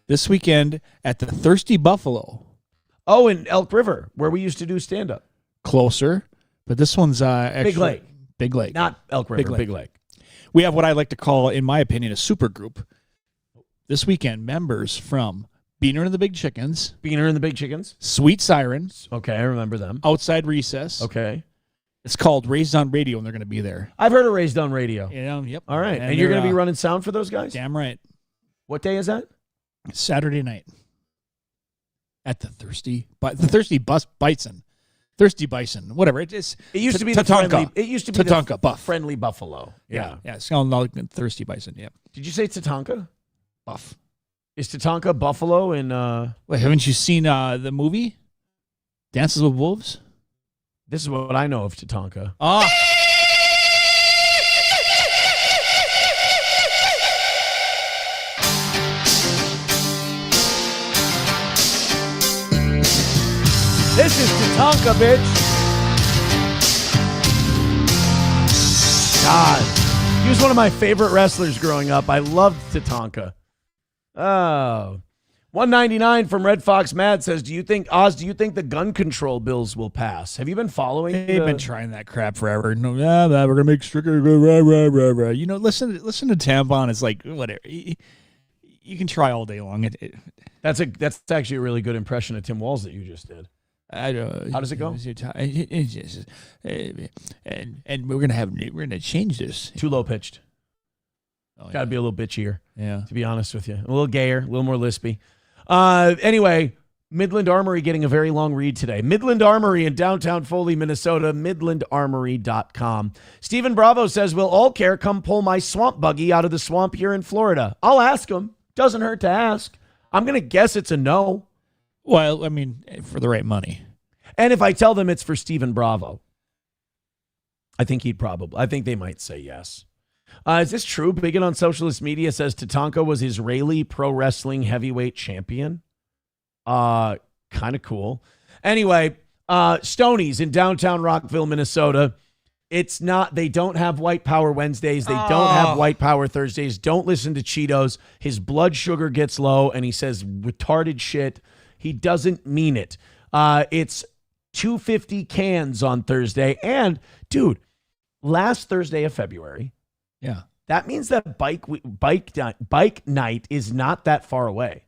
This weekend at the Thirsty Buffalo. Oh, in Elk River, where we used to do stand-up. Closer, but this one's actually... Big Lake. Big Lake. Not Elk River, Big Lake. We have what I like to call, in my opinion, a super group. This weekend, members from Beaner and the Big Chickens. Beaner and the Big Chickens. Sweet Sirens. Okay, I remember them. Outside Recess. Okay. It's called Raised on Radio, and they're going to be there. I've heard of Raised on Radio. Yeah, yep. All right. And you're going to be running sound for those guys? Damn right. What day is that? Saturday night. At the Thirsty Bison. Thirsty Bison, whatever it is. It used to be Tatanka. It used to be Tatanka the friendly buffalo. Yeah, it's called Thirsty Bison. Yeah. Did you say Tatanka? Buff. Is Tatanka buffalo in? Wait, haven't you seen the movie Dances with Wolves? This is what I know of Tatanka. Ah. This is Tatanka, bitch. God. He was one of my favorite wrestlers growing up. I loved Tatanka. Oh. 199 from Red Fox Mad says, do you think the gun control bills will pass? Have you been following? They've been trying that crap forever. No, we're going to make stricter. You know, listen to Tampon. It's like, whatever. You can try all day long. That's actually a really good impression of Tim Walz that you just did. How does it go? And we're gonna change this. Too low pitched. Got to be a little bitchier. Yeah. To be honest with you, a little gayer, a little more lispy. Anyway, Midland Armory getting a very long read today. Midland Armory in downtown Foley, Minnesota. MidlandArmory.com. Stephen Bravo says, "Will All Care come pull my swamp buggy out of the swamp here in Florida?" I'll ask him. Doesn't hurt to ask. I'm gonna guess it's a no. Well, I mean, for the right money. And if I tell them it's for Stephen Bravo, I think they might say yes. Is this true? Bigot on Socialist Media says Tatanka was Israeli pro wrestling heavyweight champion. Kind of cool. Anyway, Stoney's in downtown Rockville, Minnesota. It's not, they don't have White Power Wednesdays. They don't have White Power Thursdays. Don't listen to Cheetos. His blood sugar gets low and he says retarded shit. He doesn't mean it. It's 250 cans on Thursday. And, dude, last Thursday of February. Yeah. That means that bike night is not that far away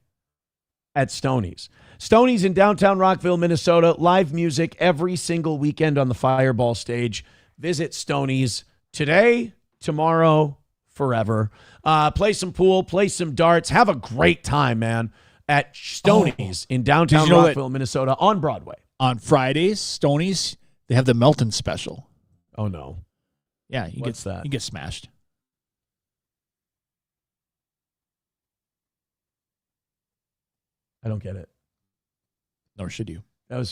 at Stoney's. Stoney's in downtown Rockville, Minnesota. Live music every single weekend on the Fireball stage. Visit Stoney's today, tomorrow, forever. Play some pool, play some darts. Have a great time, man. At Stoney's in downtown Rockville, Minnesota, on Broadway. On Fridays, Stoney's, they have the Melton special. Oh, no. Yeah, What's that? You get smashed. I don't get it. Nor should you. That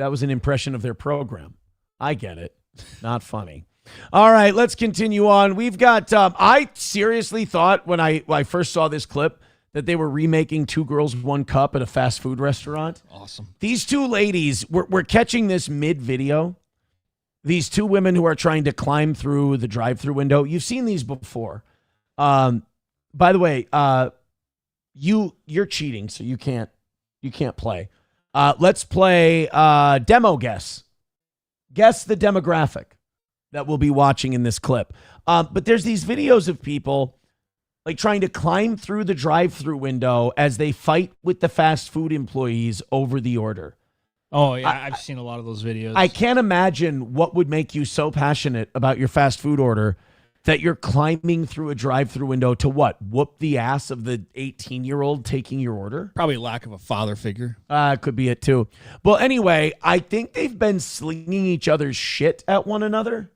was an impression of their program. I get it. Not funny. All right, let's continue on. We've got, I seriously thought when I first saw this clip that they were remaking Two Girls, One Cup at a fast food restaurant. Awesome. These two ladies, we're catching this mid-video. These two women who are trying to climb through the drive-through window. You've seen these before. By the way, you're cheating, so you can't play. Let's play demo guess. Guess the demographic that we'll be watching in this clip. But there's these videos of people like trying to climb through the drive-through window as they fight with the fast food employees over the order. Oh, yeah, I've seen a lot of those videos. I can't imagine what would make you so passionate about your fast food order that you're climbing through a drive-through window to what? Whoop the ass of the 18-year-old taking your order? Probably lack of a father figure. Could be it too. Well, anyway, I think they've been slinging each other's shit at one another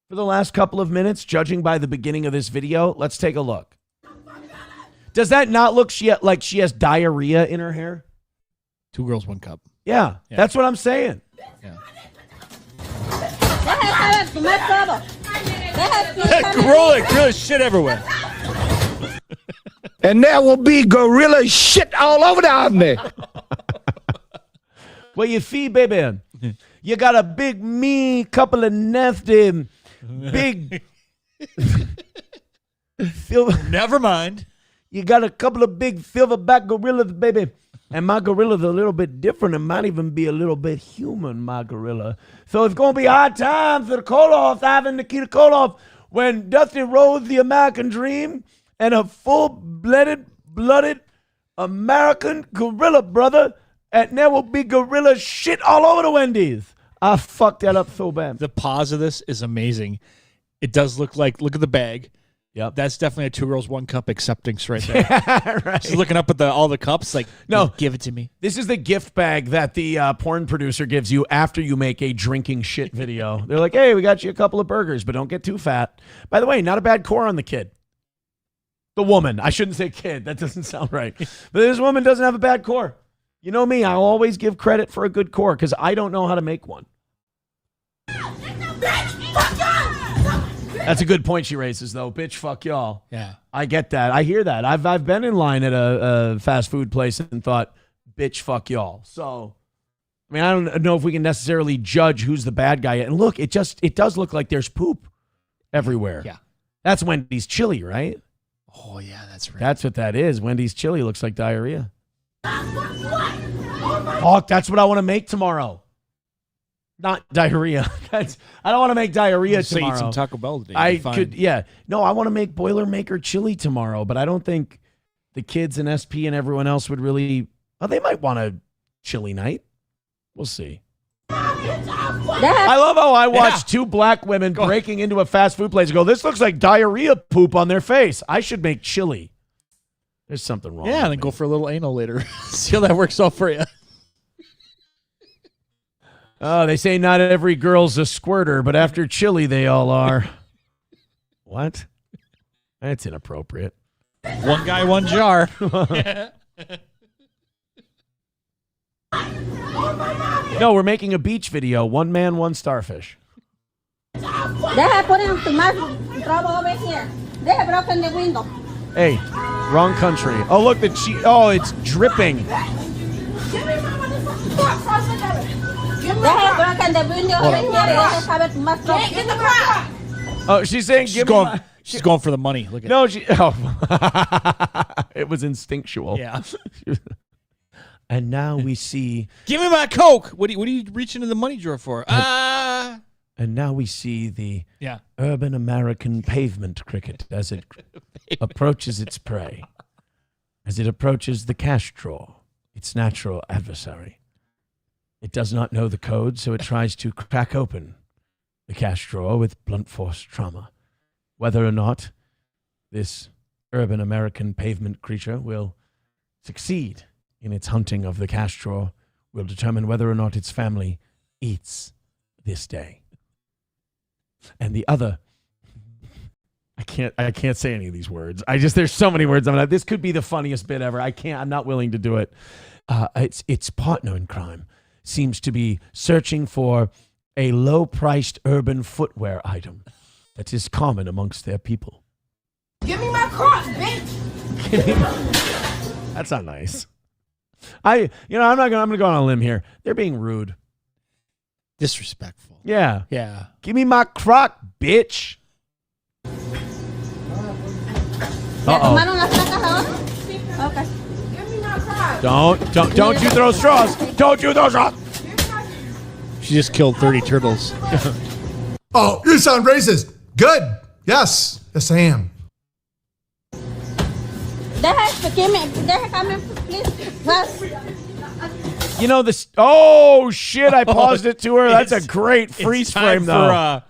for the last couple of minutes, judging by the beginning of this video. Let's take a look. Does that not look like she has diarrhea in her hair? 2 girls, 1 cup. Yeah, that's what I'm saying. Yeah. Gorilla shit everywhere. And there will be gorilla shit all over the army. Well, you see, baby, you got a big, mean couple of nasty, big... Never mind. You got a couple of big silverback gorillas, baby. And my gorilla's a little bit different. It might even be a little bit human, my gorilla. So it's going to be hard times for the Koloffs, Ivan Nikita Koloff, when Dusty rode the American dream and a full-blooded American gorilla, brother. And there will be gorilla shit all over the Wendy's. I fucked that up so bad. The pause of this is amazing. It does look at the bag. Yep. That's definitely a 2 girls, 1 cup acceptance right there. Yeah, right. She's looking up at all the cups like, no, give it to me. This is the gift bag that the porn producer gives you after you make a drinking shit video. They're like, hey, we got you a couple of burgers, but don't get too fat. By the way, not a bad core on the kid. The woman. I shouldn't say kid. That doesn't sound right. But this woman doesn't have a bad core. You know me. I'll always give credit for a good core because I don't know how to make one. That's a good point she raises, though. Bitch, fuck y'all. Yeah. I get that. I hear that. I've been in line at a fast food place and thought, bitch, fuck y'all. So, I mean, I don't know if we can necessarily judge who's the bad guy. And look, it does look like there's poop everywhere. Yeah. That's Wendy's chili, right? Oh, yeah, that's right. That's what that is. Wendy's chili looks like diarrhea. Oh, that's what I want to make tomorrow. Not diarrhea. I don't want to make diarrhea tomorrow. Eat some Taco Bell today. I could, yeah. No, I want to make Boilermaker chili tomorrow, but I don't think the kids and SP and everyone else would really. Well, they might want a chili night. We'll see. I love how I watched 2 black women breaking into a fast food place and go, this looks like diarrhea poop on their face. I should make chili. There's something wrong. Yeah, and then go for a little anal later. See how that works out for you. Oh, they say not every girl's a squirter, but after chili, they all are. What? That's inappropriate. 1 guy, 1 jar. No, we're making a beach video. 1 man, 1 starfish. They have put in too much trouble over here. They have broken the window. Hey, wrong country. Oh, look, it's dripping. They have broken the window over here. They have too much trouble. Get in the car. Oh, she's saying, she's going for the money. Look at it was instinctual. Yeah. And now we see. Give me my Coke. What are you reaching in the money drawer for? And now we see the urban American pavement cricket as it approaches its prey, as it approaches the cash drawer, its natural adversary. It does not know the code, so it tries to crack open the cash drawer with blunt force trauma. Whether or not this urban American pavement creature will succeed in its hunting of the cash drawer will determine whether or not its family eats this day. And the other, I can't say any of these words. There's so many words. This could be the funniest bit ever. I'm not willing to do it. Its partner in crime seems to be searching for a low-priced urban footwear item that is common amongst their people. Give me my cross, bitch. That's not nice. I'm gonna go on a limb here. They're being rude. Disrespectful. Yeah. Yeah. Give me my crock, bitch. Okay. Give me my cross. Don't you throw straws. Don't you throw straws. She just killed 30 turtles. Oh, you sound racist. Good. Yes. Yes, I am. They have to give me. They have come in, please. First. You know this. Oh shit! I paused it to her. That's a great freeze frame, though.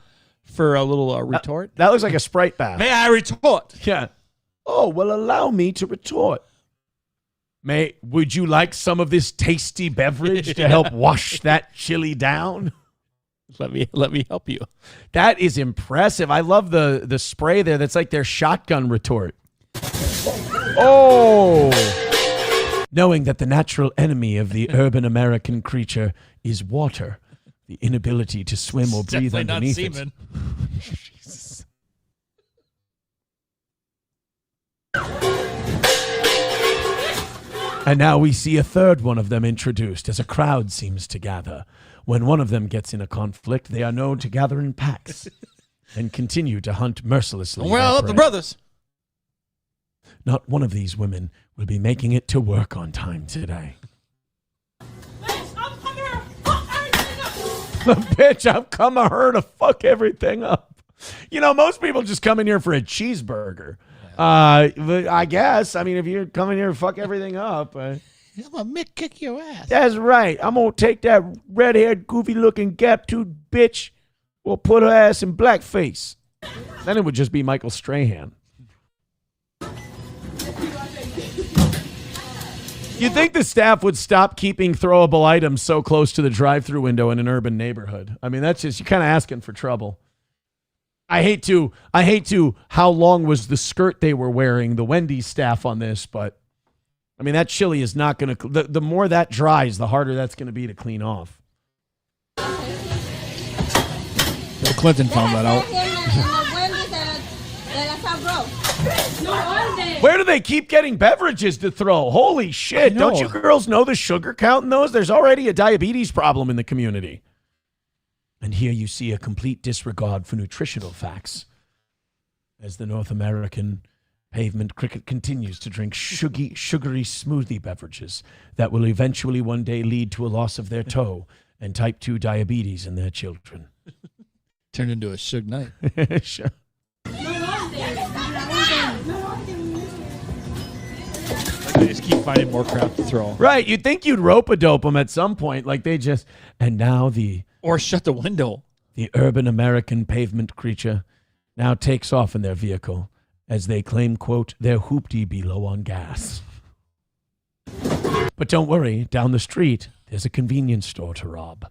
for a little retort? That looks like a Sprite bath. May I retort? Yeah. Oh, well, allow me to retort. Would you like some of this tasty beverage to help wash that chili down? Let me help you. That is impressive. I love the spray there. That's like their shotgun retort. Oh! Knowing that the natural enemy of the urban American creature is water, the inability to swim or breathe underneath it. Jesus. And now we see a third one of them introduced as a crowd seems to gather. When one of them gets in a conflict, they are known to gather in packs and continue to hunt mercilessly. Well, the brothers. Not one of these women will be making it to work on time today. Bitch, I've come here to fuck everything up. You know, most people just come in here for a cheeseburger. I guess. I mean, if you're coming here to fuck everything up. I'm going to kick your ass. That's right. I'm going to take that red-haired, goofy-looking, gap-toothed bitch. We'll put her ass in blackface. Then it would just be Michael Strahan. You'd think the staff would stop keeping throwable items so close to the drive-thru window in an urban neighborhood. I mean, that's just, you're kind of asking for trouble. I hate to, how long was the skirt they were wearing, the Wendy's staff on this, but I mean, that chili is not going to, the more that dries, the harder that's going to be to clean off. Bill Clinton found that out. Where do they keep getting beverages to throw? Holy shit. Don't you girls know the sugar count in those? There's already a diabetes problem in the community. And here you see a complete disregard for nutritional facts as the North American pavement cricket continues to drink sugary smoothie beverages that will eventually one day lead to a loss of their toe and type 2 diabetes in their children. Turned into a Suge Knight. Sure. They just keep finding more crap to throw. Right. You'd think you'd rope-a-dope them at some point. Like they just, and now or shut the window. The urban American pavement creature now takes off in their vehicle as they claim, quote, their hoopty be low on gas. But don't worry, down the street, there's a convenience store to rob.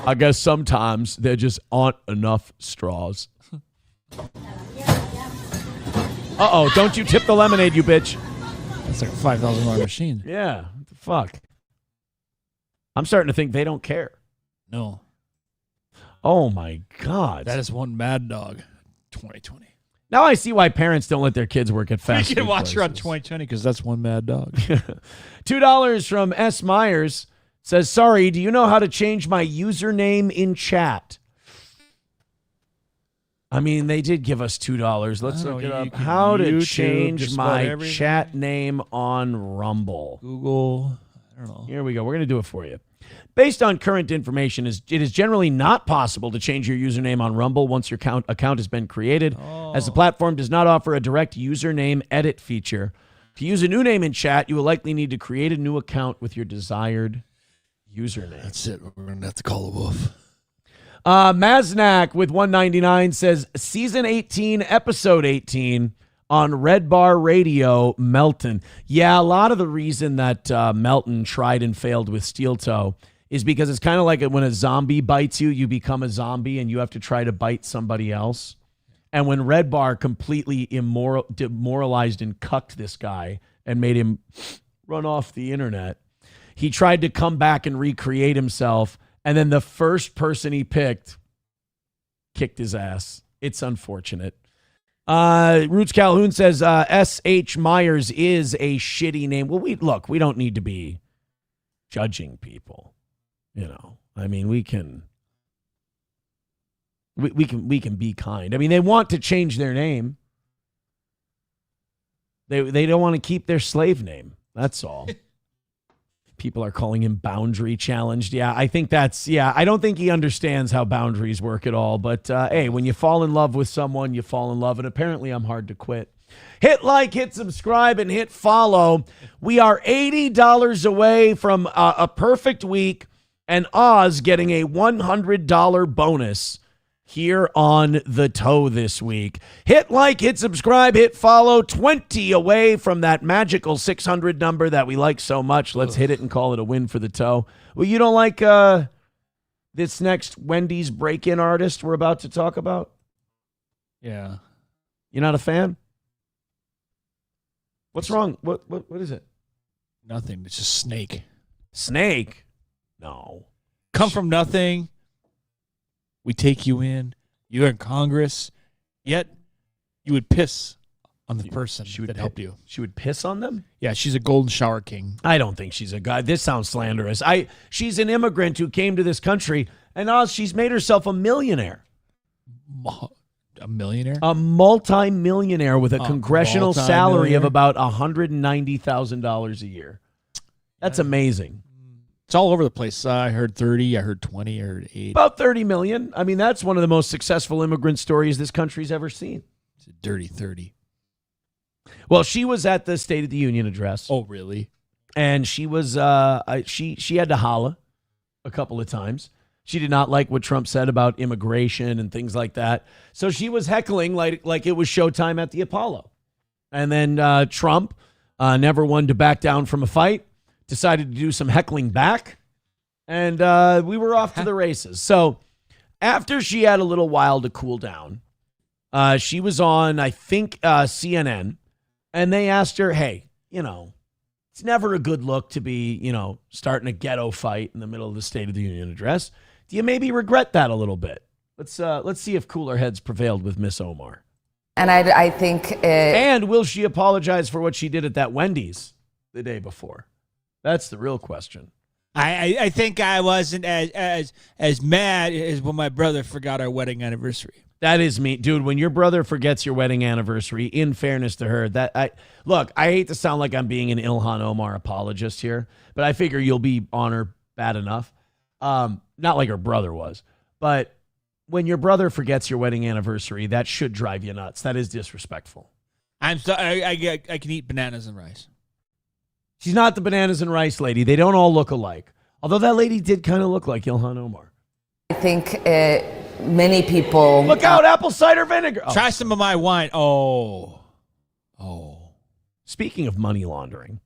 I guess sometimes there just aren't enough straws. Uh-oh, don't you tip the lemonade, you bitch. That's like a $5,000 machine. Yeah, what the fuck? I'm starting to think they don't care. No. Oh, my God. That is one mad dog, 2020. Now I see why parents don't let their kids work at fast food You can watch places. her on 2020 because that's one mad dog. $2 from S. Myers says, sorry, do you know how to change my username in chat? I mean, they did give us $2. Let's look it up. How to change my chat name on Rumble. Google. I don't know. Here we go. We're going to do it for you. Based on current information, it is generally not possible to change your username on Rumble once your account has been created, as the platform does not offer a direct username edit feature. To use a new name in chat, you will likely need to create a new account with your desired username. That's it. We're going to have to call a wolf. Maznak with 199 says, Season 18, Episode 18 on Red Bar Radio, Melton. Yeah, a lot of the reason that Melton tried and failed with Steel Toe is because it's kind of like when a zombie bites you, you become a zombie and you have to try to bite somebody else. And when Red Bar completely demoralized and cucked this guy and made him run off the internet, he tried to come back and recreate himself. And then the first person he picked kicked his ass. It's unfortunate. Roots Calhoun says S.H. Myers is a shitty name. Well, we don't need to be judging people. You know, I mean, we can be kind. I mean, they want to change their name. They don't want to keep their slave name. That's all. People are calling him boundary challenged. Yeah, I think I don't think he understands how boundaries work at all. But hey, when you fall in love with someone, you fall in love. And apparently I'm hard to quit. Hit like, hit subscribe, and hit follow. We are $80 away from a perfect week and Oz getting a $100 bonus here on The Toe this week. Hit like, hit subscribe, hit follow. 20 away from that magical 600 number that we like so much. Let's hit it and call it a win for The Toe. Well, you don't like this next Wendy's break-in artist we're about to talk about? Yeah. You're not a fan? What's wrong? What is it? Nothing. It's just Snake. Snake? No. Come from nothing. We take you in. You're in Congress. Yet you would piss on the person that helped you. She would piss on them? Yeah, she's a golden shower king. I don't think she's a guy. This sounds slanderous. She's an immigrant who came to this country, and she's made herself a millionaire. A millionaire? A multi-millionaire with a congressional salary of about $190,000 a year. That's amazing. It's all over the place. I heard 30, I heard 20, I heard 8. About 30 million. I mean, that's one of the most successful immigrant stories this country's ever seen. It's a dirty 30. Well, she was at the State of the Union address. Oh, really? And she was she had to holla a couple of times. She did not like what Trump said about immigration and things like that. So she was heckling like it was showtime at the Apollo. And then Trump, never one to back down from a fight, decided to do some heckling back. And we were off to the races. So after she had a little while to cool down, she was on, I think, CNN. And they asked her, hey, it's never a good look to be, starting a ghetto fight in the middle of the State of the Union address. Do you maybe regret that a little bit? Let's see if cooler heads prevailed with Miss Omar. And I think... And will she apologize for what she did at that Wendy's the day before? That's the real question. I think I wasn't as mad as when my brother forgot our wedding anniversary. That is me. Dude, when your brother forgets your wedding anniversary, in fairness to her, I hate to sound like I'm being an Ilhan Omar apologist here, but I figure you'll be on her bad enough. Not like her brother was, but when your brother forgets your wedding anniversary, that should drive you nuts. That is disrespectful. I'm sorry. I can eat bananas and rice. She's not the bananas and rice lady. They don't all look alike. Although that lady did kind of look like Ilhan Omar. I think many people... Look out, apple cider vinegar. Oh. Try some of my wine. Oh. Speaking of money laundering.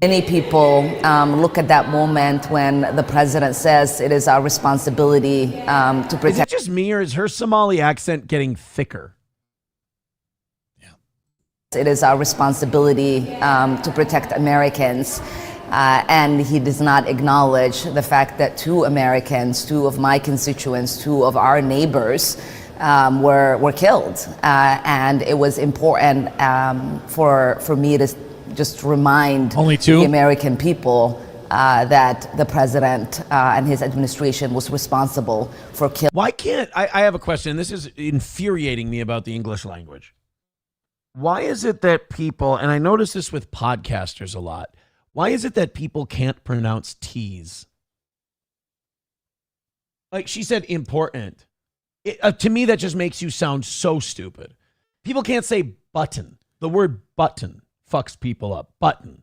Many people look at that moment when the president says it is our responsibility to protect... Is it just me, or is her Somali accent getting thicker? It is our responsibility to protect Americans. And he does not acknowledge the fact that two Americans, two of my constituents, two of our neighbors were killed. And it was important for me to just remind the American people that the president and his administration was responsible for killing. Why can't, I have a question. This is infuriating me about the English language. Why is it that people, and I notice this with podcasters a lot, why is it that people can't pronounce T's? Like she said, important. To me, that just makes you sound so stupid. People can't say button. The word button fucks people up. Button.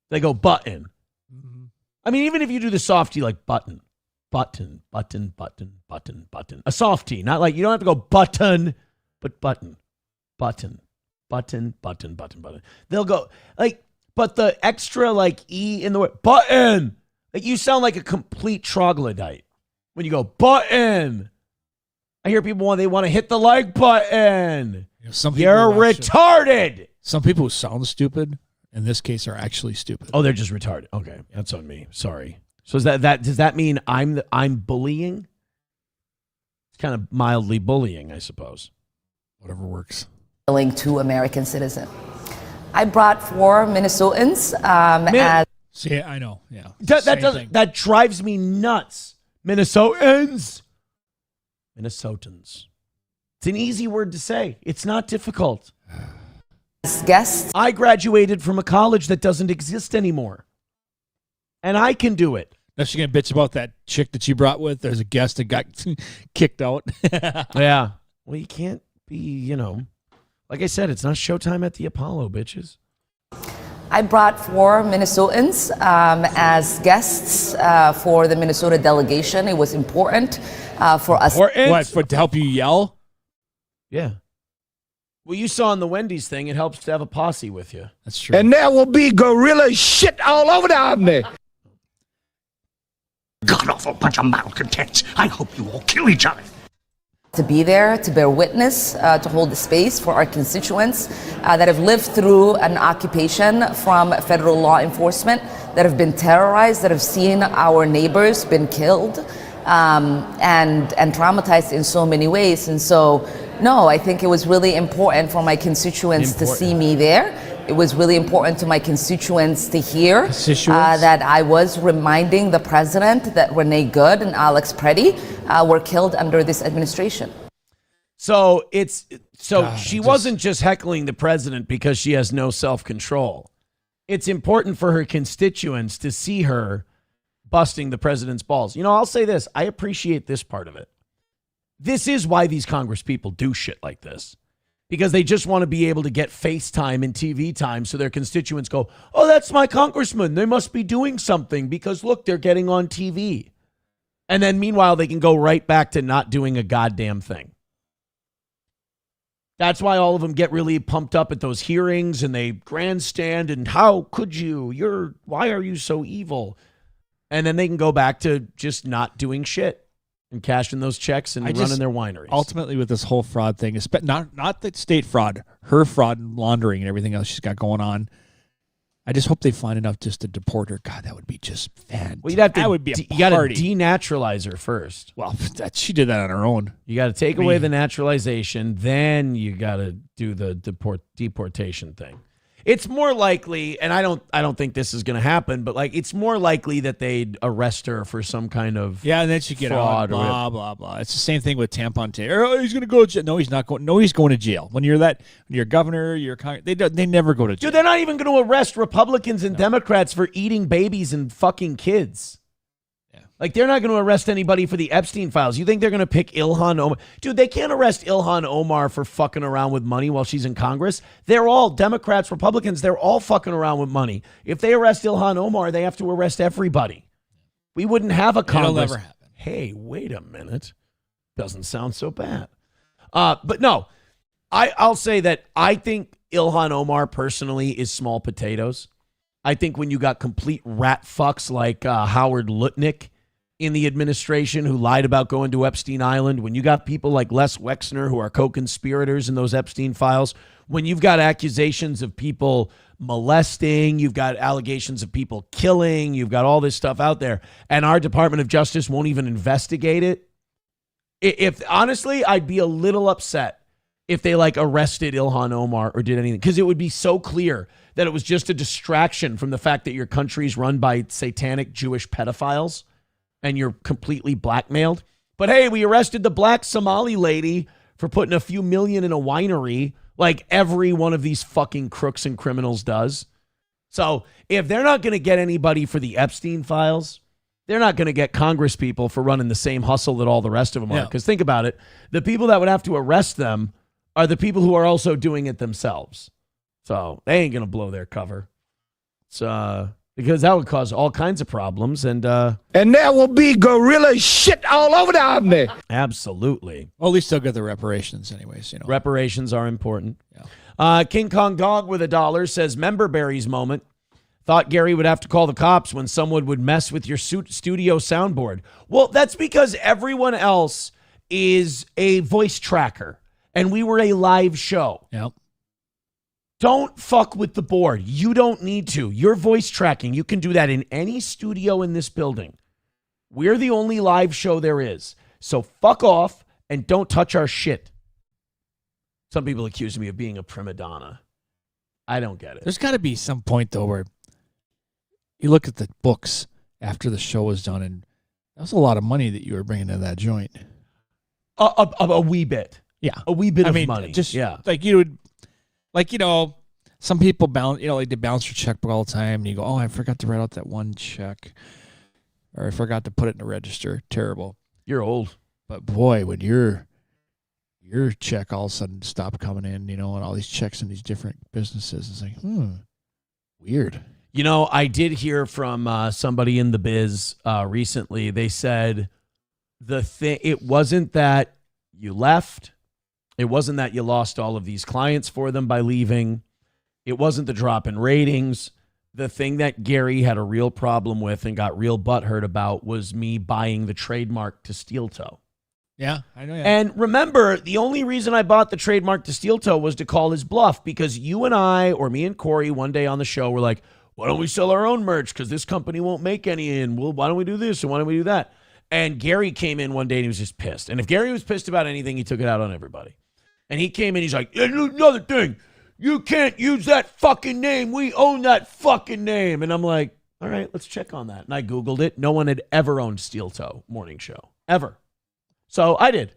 They go button. Mm-hmm. I mean, even if you do the softy like button, button, button, button, button, button. A softy, not like, you don't have to go button, but button, button, button, button, button, button. They'll go like, but the extra like E in the word button, like you sound like a complete troglodyte when you go button. I hear people they want to hit the like button. You're retarded. Some people who sound stupid, in this case, are actually stupid. Oh, they're just retarded. Okay, that's on me. Sorry. So is that does that mean I'm bullying? It's kind of mildly bullying, I suppose. Whatever works. Killing two American citizens. I brought 4 Minnesotans. See, I know. Yeah, that drives me nuts. Minnesotans. It's an easy word to say. It's not difficult. Guests. I graduated from a college that doesn't exist anymore, and I can do it. Now she's gonna bitch about that chick that she brought with. There's a guest that got kicked out. Yeah. Well, you can't be, Like I said, it's not showtime at the Apollo, bitches. I brought 4 Minnesotans as guests for the Minnesota delegation. It was important for us. What, to help you yell? Yeah. Well, you saw in the Wendy's thing, it helps to have a posse with you. That's true. And there will be gorilla shit all over down there. God awful bunch of malcontents. I hope you all kill each other. To be there, to bear witness, to hold the space for our constituents that have lived through an occupation from federal law enforcement, that have been terrorized, that have seen our neighbors been killed and traumatized in so many ways. And so, no, I think it was really important for my constituents to see me there. It was really important to my constituents to hear that I was reminding the president that Renee Good and Alex Preddy were killed under this administration. So she wasn't just heckling the president because she has no self-control. It's important for her constituents to see her busting the president's balls. You know, I'll say this. I appreciate this part of it. This is why these Congress people do shit like this. Because they just want to be able to get FaceTime and TV time so their constituents go, oh, that's my congressman. They must be doing something because, look, they're getting on TV. And then meanwhile, they can go right back to not doing a goddamn thing. That's why all of them get really pumped up at those hearings and they grandstand and how could you? Why are you so evil? And then they can go back to just not doing shit. And cashing those checks and running their wineries. Ultimately, with this whole fraud thing, not the state fraud, her fraud and laundering and everything else she's got going on. I just hope they find enough just to deport her. God, that would be just fantastic. Well, you'd have to, that would be a you got to party. denaturalize her first. Well, she did that on her own. You got to take away the naturalization, then you got to do the deportation thing. It's more likely, and I don't think this is going to happen, but like it's more likely that they'd arrest her for some kind of and then she get fraud out, blah blah blah. It's the same thing with tampon tape. Oh, he's going to go to jail. No, he's not going. No, he's going to jail. When you're governor, they never go to jail. Dude, they're not even going to arrest Republicans and Democrats for eating babies and fucking kids. Like, they're not going to arrest anybody for the Epstein files. You think they're going to pick Ilhan Omar? Dude, they can't arrest Ilhan Omar for fucking around with money while she's in Congress. They're all Democrats, Republicans. They're all fucking around with money. If they arrest Ilhan Omar, they have to arrest everybody. We wouldn't have a Congress. It'll never happen. Hey, wait a minute. Doesn't sound so bad. But no, I'll say that I think Ilhan Omar personally is small potatoes. I think when you got complete rat fucks like Howard Lutnick in the administration who lied about going to Epstein Island, when you got people like Les Wexner who are co-conspirators in those Epstein files, when you've got accusations of people molesting, you've got allegations of people killing, you've got all this stuff out there, and our Department of Justice won't even investigate it. If honestly, I'd be a little upset if they like arrested Ilhan Omar or did anything, because it would be so clear that it was just a distraction from the fact that your country's run by satanic Jewish pedophiles and you're completely blackmailed. But hey, we arrested the black Somali lady for putting a few million in a winery, like every one of these fucking crooks and criminals does. So if they're not going to get anybody for the Epstein files, they're not going to get Congress people for running the same hustle that all the rest of them are. Because think about it, the people that would have to arrest them are the people who are also doing it themselves. So they ain't going to blow their cover. It's because that would cause all kinds of problems. And there will be gorilla shit all over down there. Absolutely. Well, at least they'll get the reparations anyways. You know, reparations are important. King Kong Dog with $1 says, member berries moment. Thought Gary would have to call the cops when someone would mess with your studio soundboard. Well, that's because everyone else is a voice tracker and we were a live show. Yep. Don't fuck with the board. You don't need to. Your voice tracking, you can do that in any studio in this building. We're the only live show there is. So fuck off and don't touch our shit. Some people accuse me of being a prima donna. I don't get it. There's got to be some point, though, where you look at the books after the show was done, and that was a lot of money that you were bringing to that joint. A wee bit. Yeah. A wee bit of money. Just like you would... Like, you know, some people balance, you know, like they balance your checkbook all the time, and you go, oh, I forgot to write out that one check, or I forgot to put it in the register. Terrible. You're old. But boy, when you're your check all of a sudden stopped coming in, and all these checks in these different businesses. It's like, weird. I did hear from somebody in the biz recently. They said it wasn't that you left. It wasn't that you lost all of these clients for them by leaving. It wasn't the drop in ratings. The thing that Gary had a real problem with and got real butthurt about was me buying the trademark to Steel Toe. Yeah, I know. Yeah. And remember, the only reason I bought the trademark to Steel Toe was to call his bluff, because you and I, or me and Corey, one day on the show were like, why don't we sell our own merch? Because this company won't make any, and why don't we do this and why don't we do that? And Gary came in one day and he was just pissed. And if Gary was pissed about anything, he took it out on everybody. And he came in, he's like, another thing, you can't use that fucking name. We own that fucking name. And I'm like, all right, let's check on that. And I Googled it. No one had ever owned Steel Toe Morning Show, ever. So I did.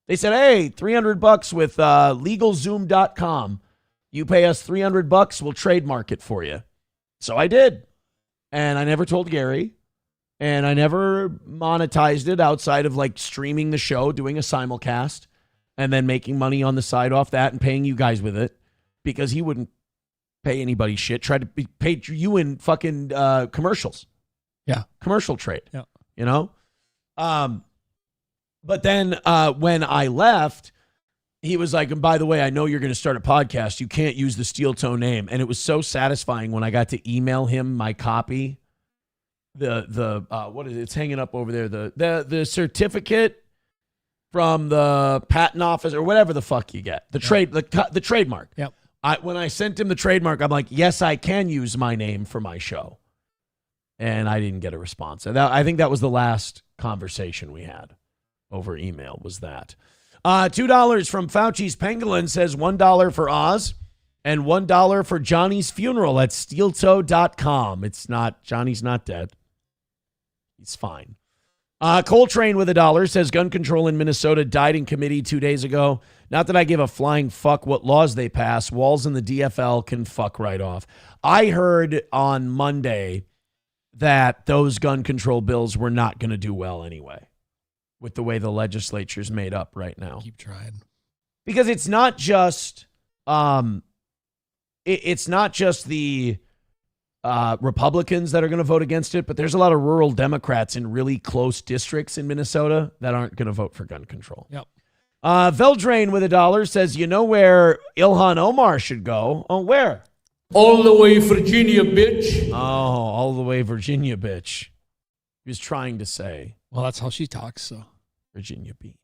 They said, hey, $300 with LegalZoom.com. You pay us $300, we'll trademark it for you. So I did. And I never told Gary. And I never monetized it outside of like streaming the show, doing a simulcast, and then making money on the side off that and paying you guys with it, because he wouldn't pay anybody shit. Tried to pay you in fucking commercials. Yeah. Commercial trade. Yeah. But then when I left, he was like, and by the way, I know you're going to start a podcast. You can't use the Steel Toe name. And it was so satisfying when I got to email him my copy. What is it? It's hanging up over there. The certificate from the patent office or whatever the fuck you get. The trademark. Yep. When I sent him the trademark, I'm like, yes, I can use my name for my show. And I didn't get a response. And I think that was the last conversation we had over email, was that. $2 from Fauci's Pangolin says $1 for Oz and $1 for Johnny's funeral at steeltoe.com. It's not, Johnny's not dead. He's fine. Coltrane with $1 says gun control in Minnesota died in committee 2 days ago. Not that I give a flying fuck what laws they pass. Walls in the DFL can fuck right off. I heard on Monday that those gun control bills were not going to do well anyway, with the way the legislature's made up right now. Keep trying. Because it's not just it's not just the Republicans that are going to vote against it, but there's a lot of rural Democrats in really close districts in Minnesota that aren't going to vote for gun control. Yep. Veldrain with $1 says, you know where Ilhan Omar should go? Oh, where? All the way Virginia, bitch. Oh, all the way Virginia, bitch. He was trying to say. Well, that's how she talks, so. Virginia Beach.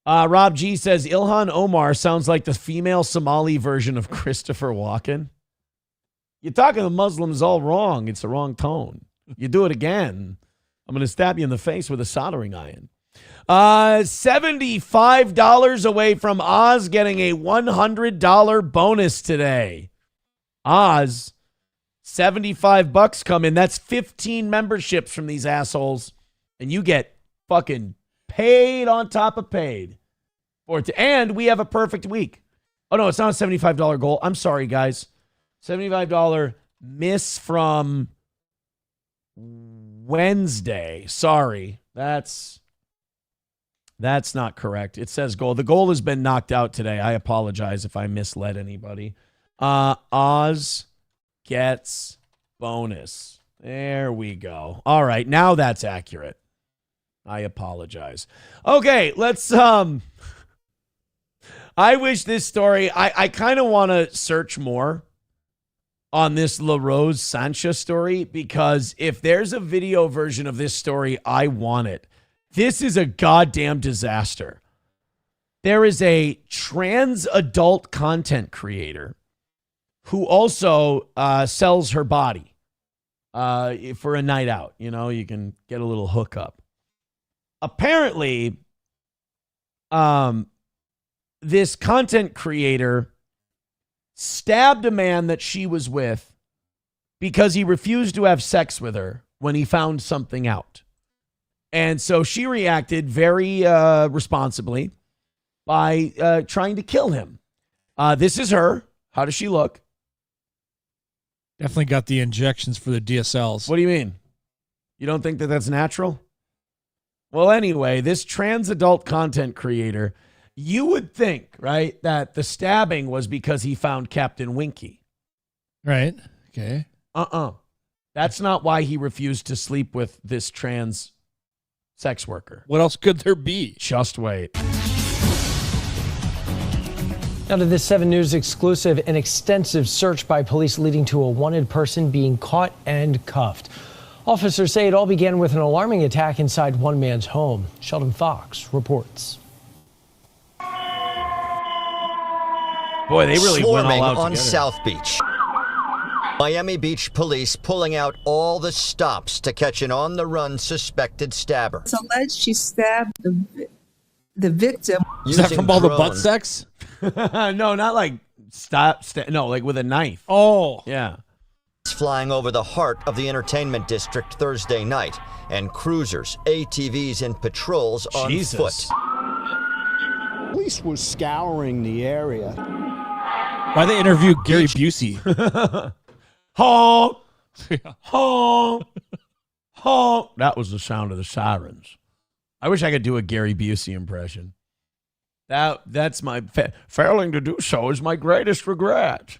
Rob G says, Ilhan Omar sounds like the female Somali version of Christopher Walken. You're talking to Muslims all wrong. It's the wrong tone. You do it again, I'm going to stab you in the face with a soldering iron. $75 away from Oz getting a $100 bonus today. Oz, $75 come in. That's 15 memberships from these assholes. And you get fucking paid on top of paid. And we have a perfect week. Oh, no, it's not a $75 goal. I'm sorry, guys. $75 miss from Wednesday. Sorry. That's not correct. It says goal. The goal has been knocked out today. I apologize if I misled anybody. Oz gets bonus. There we go. All right. Now that's accurate. I apologize. Okay. Let's, I wish this story, I kind of want to search more on this La Rose Sanchez story, because if there's a video version of this story, I want it. This is a goddamn disaster. There is a trans adult content creator who also sells her body for a night out. You know, you can get a little hookup. Apparently, this content creator stabbed a man that she was with because he refused to have sex with her when he found something out. And so she reacted very responsibly by trying to kill him. This is her. How does she look? Definitely got the injections for the DSLs. What do you mean? You don't think that that's natural? Well, anyway, this trans adult content creator You would think, right, that the stabbing was because he found Captain Winky. Right. Okay. That's not why he refused to sleep with this trans sex worker. What else could there be? Just wait. Now to this 7 News exclusive, an extensive search by police leading to a wanted person being caught and cuffed. Officers say it all began with an alarming attack inside one man's home. Sheldon Fox reports. Boy, they really went all out on together. South Beach. Miami Beach police pulling out all the stops to catch an on-the-run suspected stabber. It's alleged she stabbed the victim. Is that from all the butt sex? No, not like no, like with a knife. Oh. Yeah. Flying over the heart of the entertainment district Thursday night, and cruisers, ATVs, and patrols on foot. Police was scouring the area. Why they interview Gary Busey? Honk! Honk! Honk! That was the sound of the sirens. I wish I could do a Gary Busey impression. That's my failing to do so is my greatest regret.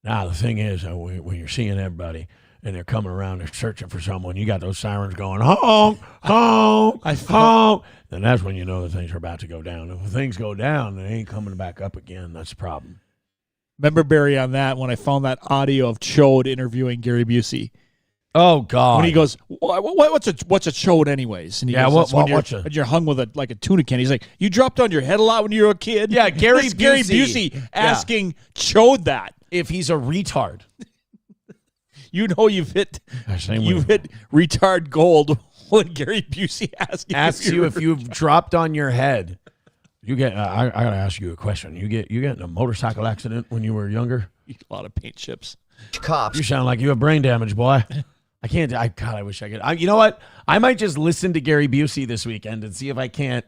Now the thing is, when you're seeing everybody and they're coming around, they're searching for someone, you got those sirens going honk, honk, honk. Then that's when you know that things are about to go down. If things go down, they ain't coming back up again. That's the problem. Remember, Barry, on that when I found that audio of Chode interviewing Gary Busey. Oh God! When he goes, what's a chode anyways? And he goes, when you're hung with a tuna can. He's like, you dropped on your head a lot when you were a kid. Yeah, Gary Busey asking Chode that if he's a retard. You know you've hit retard gold when Gary Busey asks you if you've dropped on your head. You get. I gotta ask you a question. You get in a motorcycle accident when you were younger? A lot of paint chips. Cops. You sound like you have brain damage, boy. I can't. God, I wish I could. You know what? I might just listen to Gary Busey this weekend and see if I can't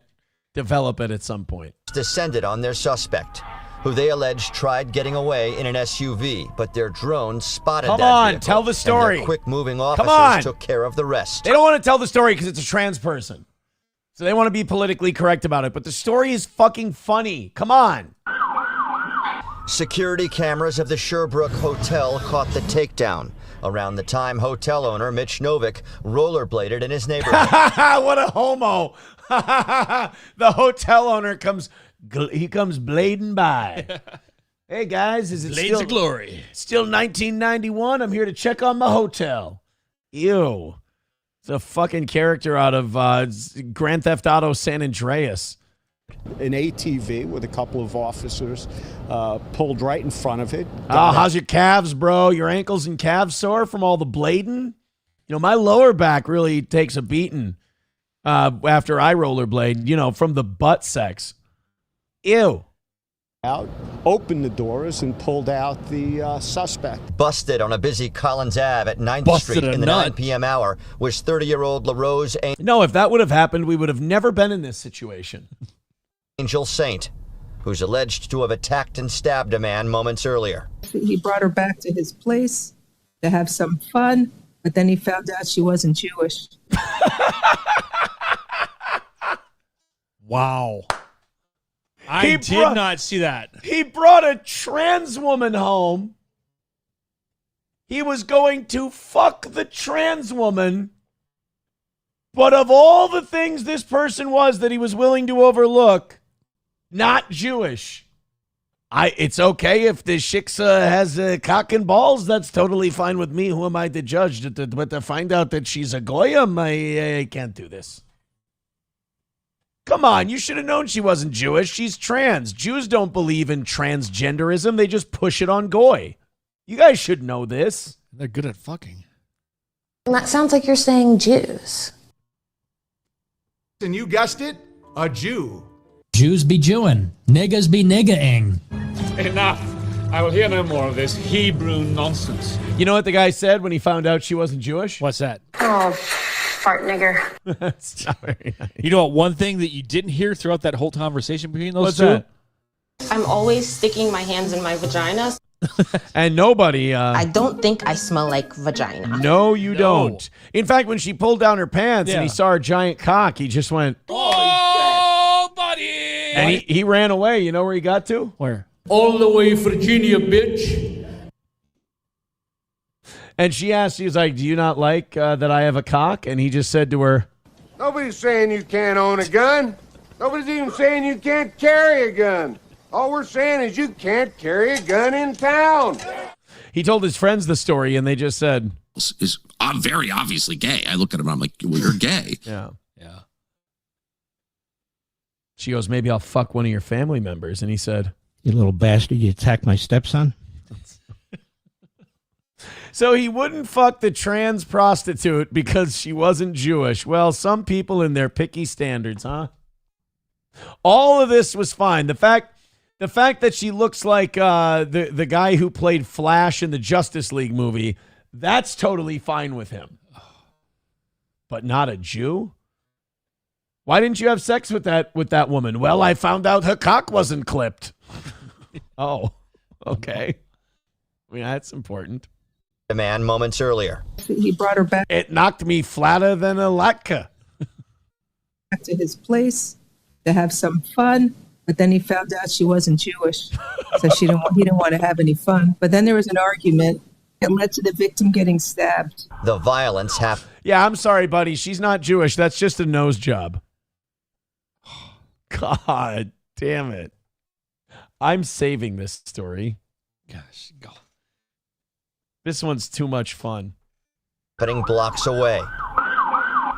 develop it at some point. Descended on their suspect, who they allege tried getting away in an SUV, but their drone spotted Come that on, vehicle, tell the story. And their quick-moving Come on. officers took care of the rest. They don't want to tell the story because it's a trans person. So they want to be politically correct about it. But the story is fucking funny. Come on. Security cameras of the Sherbrooke Hotel caught the takedown. Around the time hotel owner Mitch Novick rollerbladed in his neighborhood. What a homo. The hotel owner comes blading by. Hey guys, is it Blades of Glory. Still 1991? I'm here to check on my hotel. Ew. It's a fucking character out of Grand Theft Auto San Andreas. An ATV with a couple of officers pulled right in front of it. How's your calves, bro? Your ankles and calves sore from all the blading? You know, my lower back really takes a beating after I rollerblade, from the butt sex. Ew. Out, opened the doors and pulled out the suspect. Busted on a busy Collins Ave at 9th Street in the 9 p.m. hour was 30-year-old LaRose No, if that would have happened, we would have never been in this situation. Angel Saint, who's alleged to have attacked and stabbed a man moments earlier. He brought her back to his place to have some fun, but then he found out she wasn't Jewish. Wow. I did not see that. He brought a trans woman home. He was going to fuck the trans woman. But of all the things this person was that he was willing to overlook, not Jewish. It's okay if the shiksa has a cock and balls. That's totally fine with me. Who am I to judge? But to find out that she's a goyim, I can't do this. Come on, you should have known she wasn't Jewish. She's trans. Jews don't believe in transgenderism. They just push it on goy. You guys should know this. They're good at fucking. That sounds like you're saying Jews. And you guessed it, a Jew. Jews be Jewing. Niggas be nigga-ing. Enough. I will hear no more of this Hebrew nonsense. You know what the guy said when he found out she wasn't Jewish? What's that? Oh, fart nigger. That's not very nice. You know what? One thing that you didn't hear throughout that whole conversation between those What's two? that? I'm always sticking my hands in my vagina. And nobody... I don't think I smell like vagina. No, you don't. In fact, when she pulled down her pants and he saw her giant cock, he just went... Oh, buddy! And he ran away. You know where he got to? Where? All the way Virginia, bitch. And she asked, she was like, do you not like that I have a cock? And he just said to her, Nobody's saying you can't own a gun. Nobody's even saying you can't carry a gun. All we're saying is you can't carry a gun in town. he told his friends the story, and they just said, is very obviously gay. I look at him and I'm like, well, you're gay. Yeah. Yeah. She goes, maybe I'll fuck one of your family members. And he said, You little bastard, you attacked my stepson? So he wouldn't fuck the trans prostitute because she wasn't Jewish. Well, some people in their picky standards, huh? All of this was fine. The fact that she looks like the guy who played Flash in the Justice League movie, that's totally fine with him. But not a Jew? Why didn't you have sex with that woman? Well, I found out her cock wasn't clipped. Oh, okay. I mean, that's important. A man moments earlier. He brought her back It knocked me flatter than a latke. to his place to have some fun, but then he found out she wasn't Jewish, so he didn't want to have any fun. But then there was an argument. It led to the victim getting stabbed. The violence happened. Yeah, I'm sorry, buddy. She's not Jewish. That's just a nose job. God damn it. I'm saving this story. Gosh, go. This one's too much fun. Happening blocks away.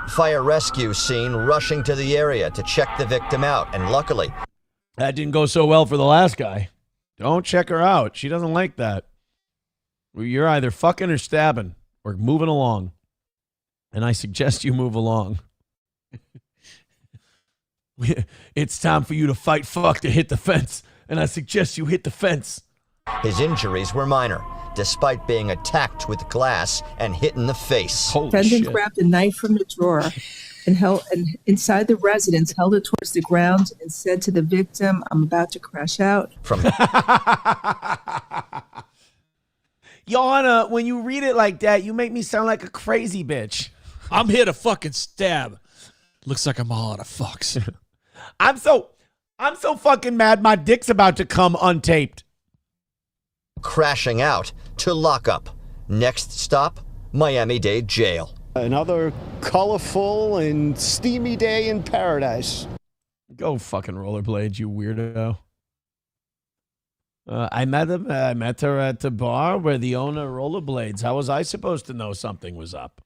Fire rescue scene rushing to the area to check the victim out, and luckily, that didn't go so well for the last guy. Don't check her out. She doesn't like that. You're either fucking or stabbing or moving along. And I suggest you move along. It's time for you to fight fuck to hit the fence. And I suggest you hit the fence. His injuries were minor, despite being attacked with glass and hit in the face. Defendant grabbed a knife from the drawer and inside the residence, held it towards the ground and said to the victim, I'm about to crash out. Your Honor, when you read it like that, you make me sound like a crazy bitch. I'm here to fucking stab. Looks like I'm all out of fucks. I'm so fucking mad my dick's about to come untaped. Crashing out to lockup. Next stop, Miami-Dade Jail. Another colorful and steamy day in paradise. Go fucking rollerblades, you weirdo. I met her at the bar where the owner rollerblades. How was I supposed to know something was up?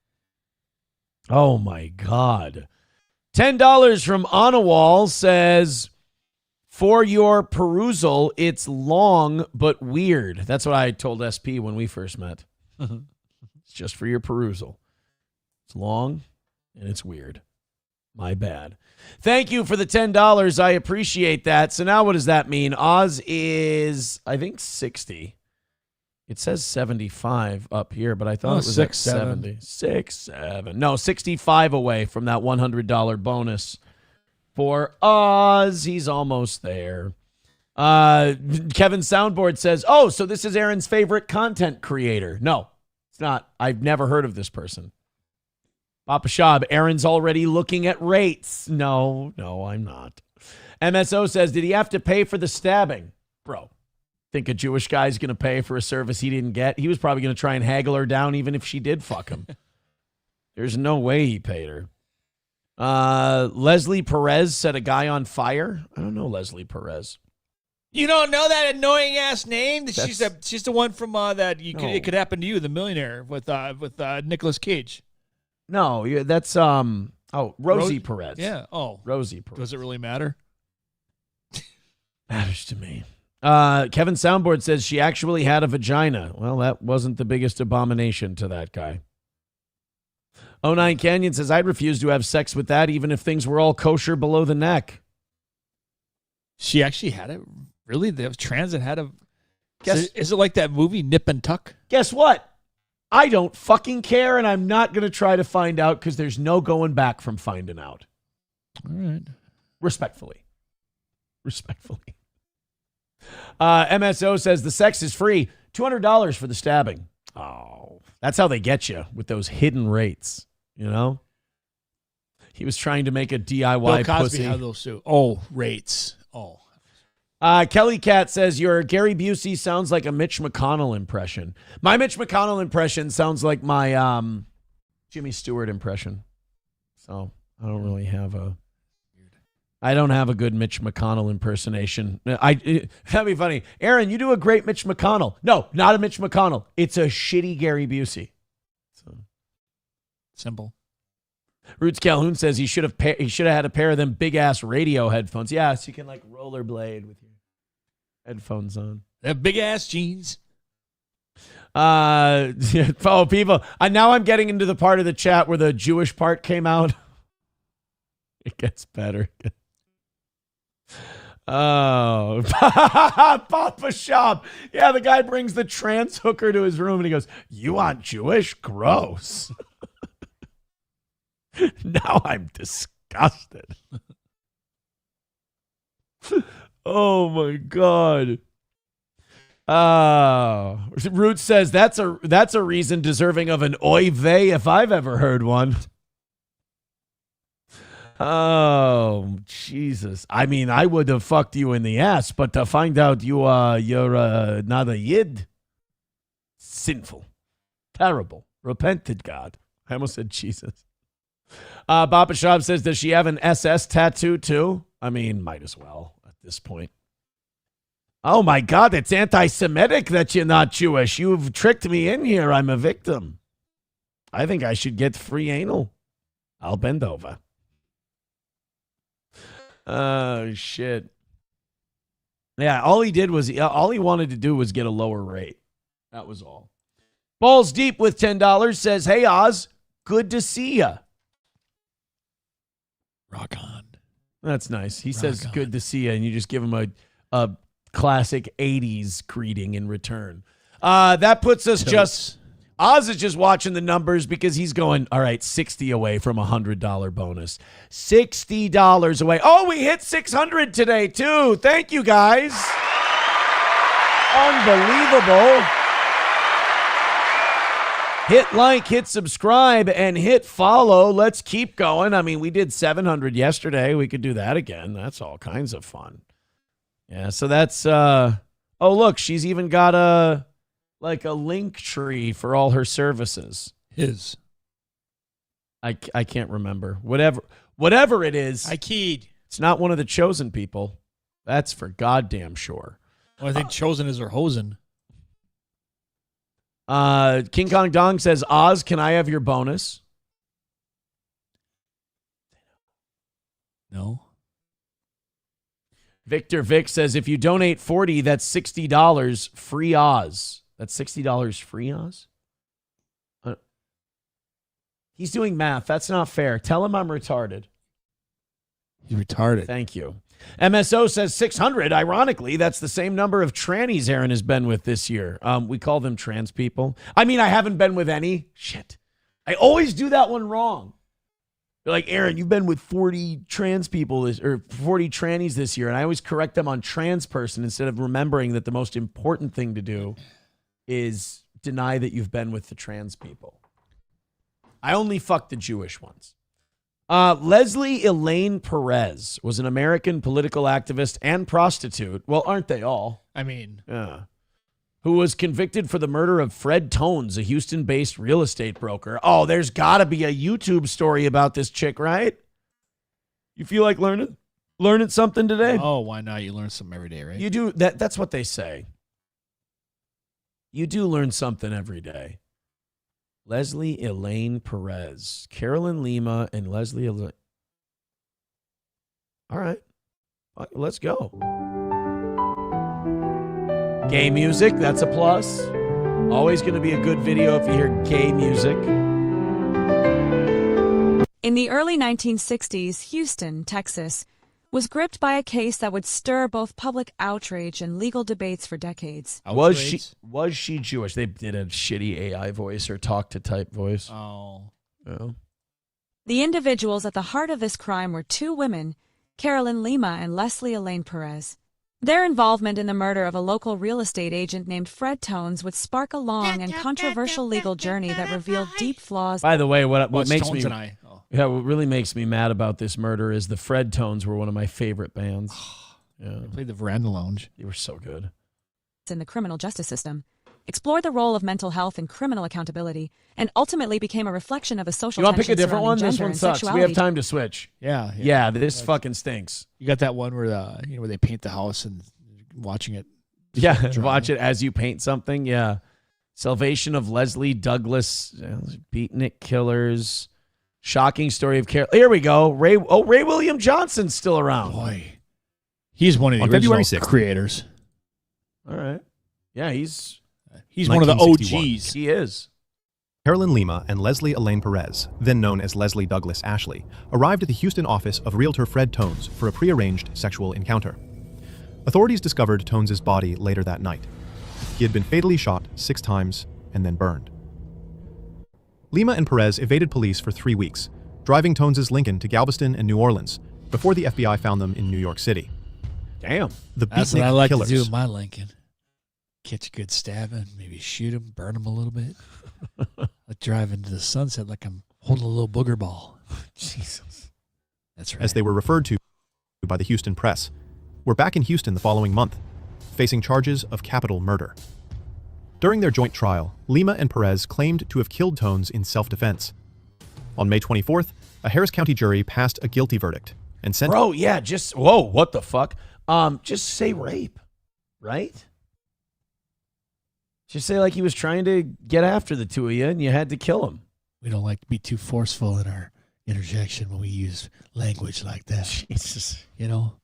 Oh my God. $10 from Onawall says, for your perusal, it's long but weird. That's what I told SP when we first met. It's just for your perusal. It's long and it's weird. My bad. Thank you for the $10. I appreciate that. So now what does that mean? Oz is, I think, 60. It says 75 up here, but I thought it was 70. 7. No, 65 away from that $100 bonus. For Oz, he's almost there. Kevin Soundboard says, oh, so this is Aaron's favorite content creator. No, it's not. I've never heard of this person. Papa Shab, Aaron's already looking at rates. No, I'm not. MSO says, did he have to pay for the stabbing? Bro, think a Jewish guy's going to pay for a service he didn't get? He was probably going to try and haggle her down even if she did fuck him. There's no way he paid her. Leslie Perez set a guy on fire. I don't know Leslie Perez. You don't know that annoying ass name? She's the one from it could happen to you, the millionaire with Nicolas Cage. No, that's Rosie Perez. Yeah. Oh, Rosie Perez. Does it really matter? Matters to me. Kevin Soundboard says she actually had a vagina. Well, that wasn't the biggest abomination to that guy. 09 Canyon says, I'd refuse to have sex with that even if things were all kosher below the neck. She actually had it? Really? The transit had a... Is it like that movie, Nip and Tuck? Guess what? I don't fucking care, and I'm not going to try to find out because there's no going back from finding out. All right. Respectfully. MSO says the sex is free. $200 for the stabbing. Oh, that's how they get you with those hidden rates, you know? He was trying to make a DIY Bill Cosby pussy. had those too. Oh, rates. Oh. Kelly Cat says, your Gary Busey sounds like a Mitch McConnell impression. My Mitch McConnell impression sounds like my Jimmy Stewart impression. So I don't really have a good Mitch McConnell impersonation. That'd be funny. Aaron, you do a great Mitch McConnell. No, not a Mitch McConnell. It's a shitty Gary Busey. So simple. Roots Calhoun says he should have had a pair of them big ass radio headphones. Yeah, so you can like rollerblade with your headphones on. They have big ass jeans. Follow people. Now I'm getting into the part of the chat where the Jewish part came out. It gets better. Oh, Papa Shop. Yeah, the guy brings the trans hooker to his room and he goes, "You want Jewish? Gross." Now I'm disgusted. Oh my God. Root says that's a reason deserving of an oy vey if I've ever heard one. Oh, Jesus. I mean, I would have fucked you in the ass, but to find out you're not a yid, sinful, terrible, repented God. I almost said Jesus. Papa Shab says, does she have an SS tattoo too? I mean, might as well at this point. Oh my God, it's anti-Semitic that you're not Jewish. You've tricked me in here. I'm a victim. I think I should get free anal. I'll bend over. Oh, shit. Yeah, all he wanted to do was get a lower rate. That was all. Balls Deep with $10 says, hey, Oz, good to see ya. Rock on. That's nice. He says, good to see ya, and you just give him a classic 80s greeting in return. That puts us Oz is just watching the numbers because he's going, all right, 60 away from a $100 bonus. $60 away. Oh, we hit 600 today, too. Thank you, guys. Unbelievable. Hit like, hit subscribe, and hit follow. Let's keep going. I mean, we did 700 yesterday. We could do that again. That's all kinds of fun. Yeah, so that's, oh, look, she's even got a link tree for all her services. I can't remember. Whatever it is. I keyed. It's not one of the chosen people. That's for goddamn sure. Well, I think chosen is her hosen. King Kong Dong says, Oz, can I have your bonus? No. Victor Vic says, if you donate 40, that's $60 free Oz. That's $60 free Oz? He's doing math. That's not fair. Tell him I'm retarded. He's retarded. Thank you. MSO says 600. Ironically, that's the same number of trannies Aaron has been with this year. We call them trans people. I mean, I haven't been with any. Shit. I always do that one wrong. They're like, Aaron, you've been with 40 trans people or 40 trannies this year. And I always correct them on trans person instead of remembering that the most important thing to do is deny that you've been with the trans people. I only fuck the Jewish ones. Leslie Elaine Perez was an American political activist and prostitute. Well, aren't they all? I mean. Yeah. Who was convicted for the murder of Fred Tones, a Houston-based real estate broker. Oh, there's got to be a YouTube story about this chick, right? You feel like learning something today? Oh, why not? You learn something every day, right? You do. That's what they say. You do learn something every day. Leslie Elaine Perez, Carolyn Lima, and Leslie Elaine. All right. Let's go. Gay music, that's a plus. Always going to be a good video if you hear gay music. In the early 1960s, Houston, Texas, was gripped by a case that would stir both public outrage and legal debates for decades. Was she Jewish? They did a shitty AI voice or talk-to-type voice. Oh. The individuals at the heart of this crime were two women, Carolyn Lima and Leslie Elaine Perez. Their involvement in the murder of a local real estate agent named Fred Tones would spark a long and controversial legal journey that revealed deep flaws. By the way, what makes me what really makes me mad about this murder is the Fred Tones were one of my favorite bands. I played the Veranda Lounge. You were so good. In the criminal justice system, explored the role of mental health and criminal accountability, and ultimately became a reflection of the social You want to tension pick a different one? surrounding This gender one and sucks. We sexuality. have time to switch. Yeah. This fucking stinks. You got that one where where they paint the house and watching it. Yeah, watch it as you paint something. Yeah. Salvation of Leslie Douglas, beatnik killers, shocking story of Carol. Here we go. Ray William Johnson's still around. Boy, he's one of the original creators. All right. Yeah, he's one of the 1961. OGs. He is. Carolyn Lima and Leslie Elaine Perez, then known as Leslie Douglas Ashley, arrived at the Houston office of realtor Fred Tones for a prearranged sexual encounter. Authorities discovered Tones' body later that night. He had been fatally shot 6 times and then burned. Lima and Perez evaded police for 3 weeks, driving Tones' Lincoln to Galveston and New Orleans before the FBI found them in New York City. Damn. The That's what beatnik I like killers. to do with my Lincoln. Catch a good stabbing, maybe shoot him, burn him a little bit. Like drive into the sunset like I'm holding a little booger ball. Jesus. That's right. As they were referred to by the Houston press, were back in Houston the following month, facing charges of capital murder. During their joint trial, Lima and Perez claimed to have killed Tones in self-defense. On May 24th, a Harris County jury passed a guilty verdict and sent... Bro, yeah, whoa, what the fuck? Just say rape, right? Just say like he was trying to get after the two of you and you had to kill him. We don't like to be too forceful in our interjection when we use language like that. Jesus. You know?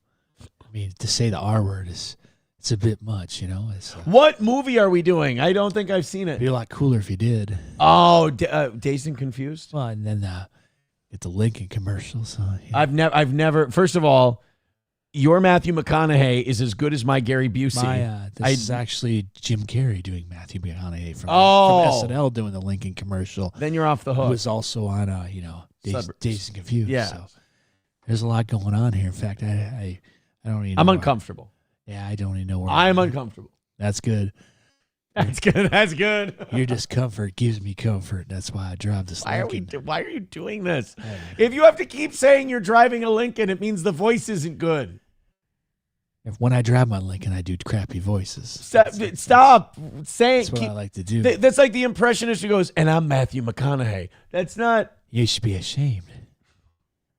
I mean, to say the R word it's a bit much, you know? It's, What movie are we doing? I don't think I've seen it. it'd be a lot cooler if you did. Oh, Dazed and Confused? Well, and then get the Lincoln commercials. I've never, first of all, your Matthew McConaughey is as good as my Gary Busey. This is actually Jim Carrey doing Matthew McConaughey from SNL doing the Lincoln commercial. Then you're off the hook. Who was also on, Dazed and Confused. Yeah. So there's a lot going on here. In fact, I don't even know. I'm uncomfortable. Yeah, I don't even know where I'm uncomfortable. That's good. That's good. That's good. Your discomfort gives me comfort. That's why I drive this Lincoln. Why are you doing this? If you have to keep saying you're driving a Lincoln, it means the voice isn't good. When I drive my Lincoln, I do crappy voices. Stop saying. That's what I like to do. That's like the impressionist who goes, and I'm Matthew McConaughey. That's not. You should be ashamed.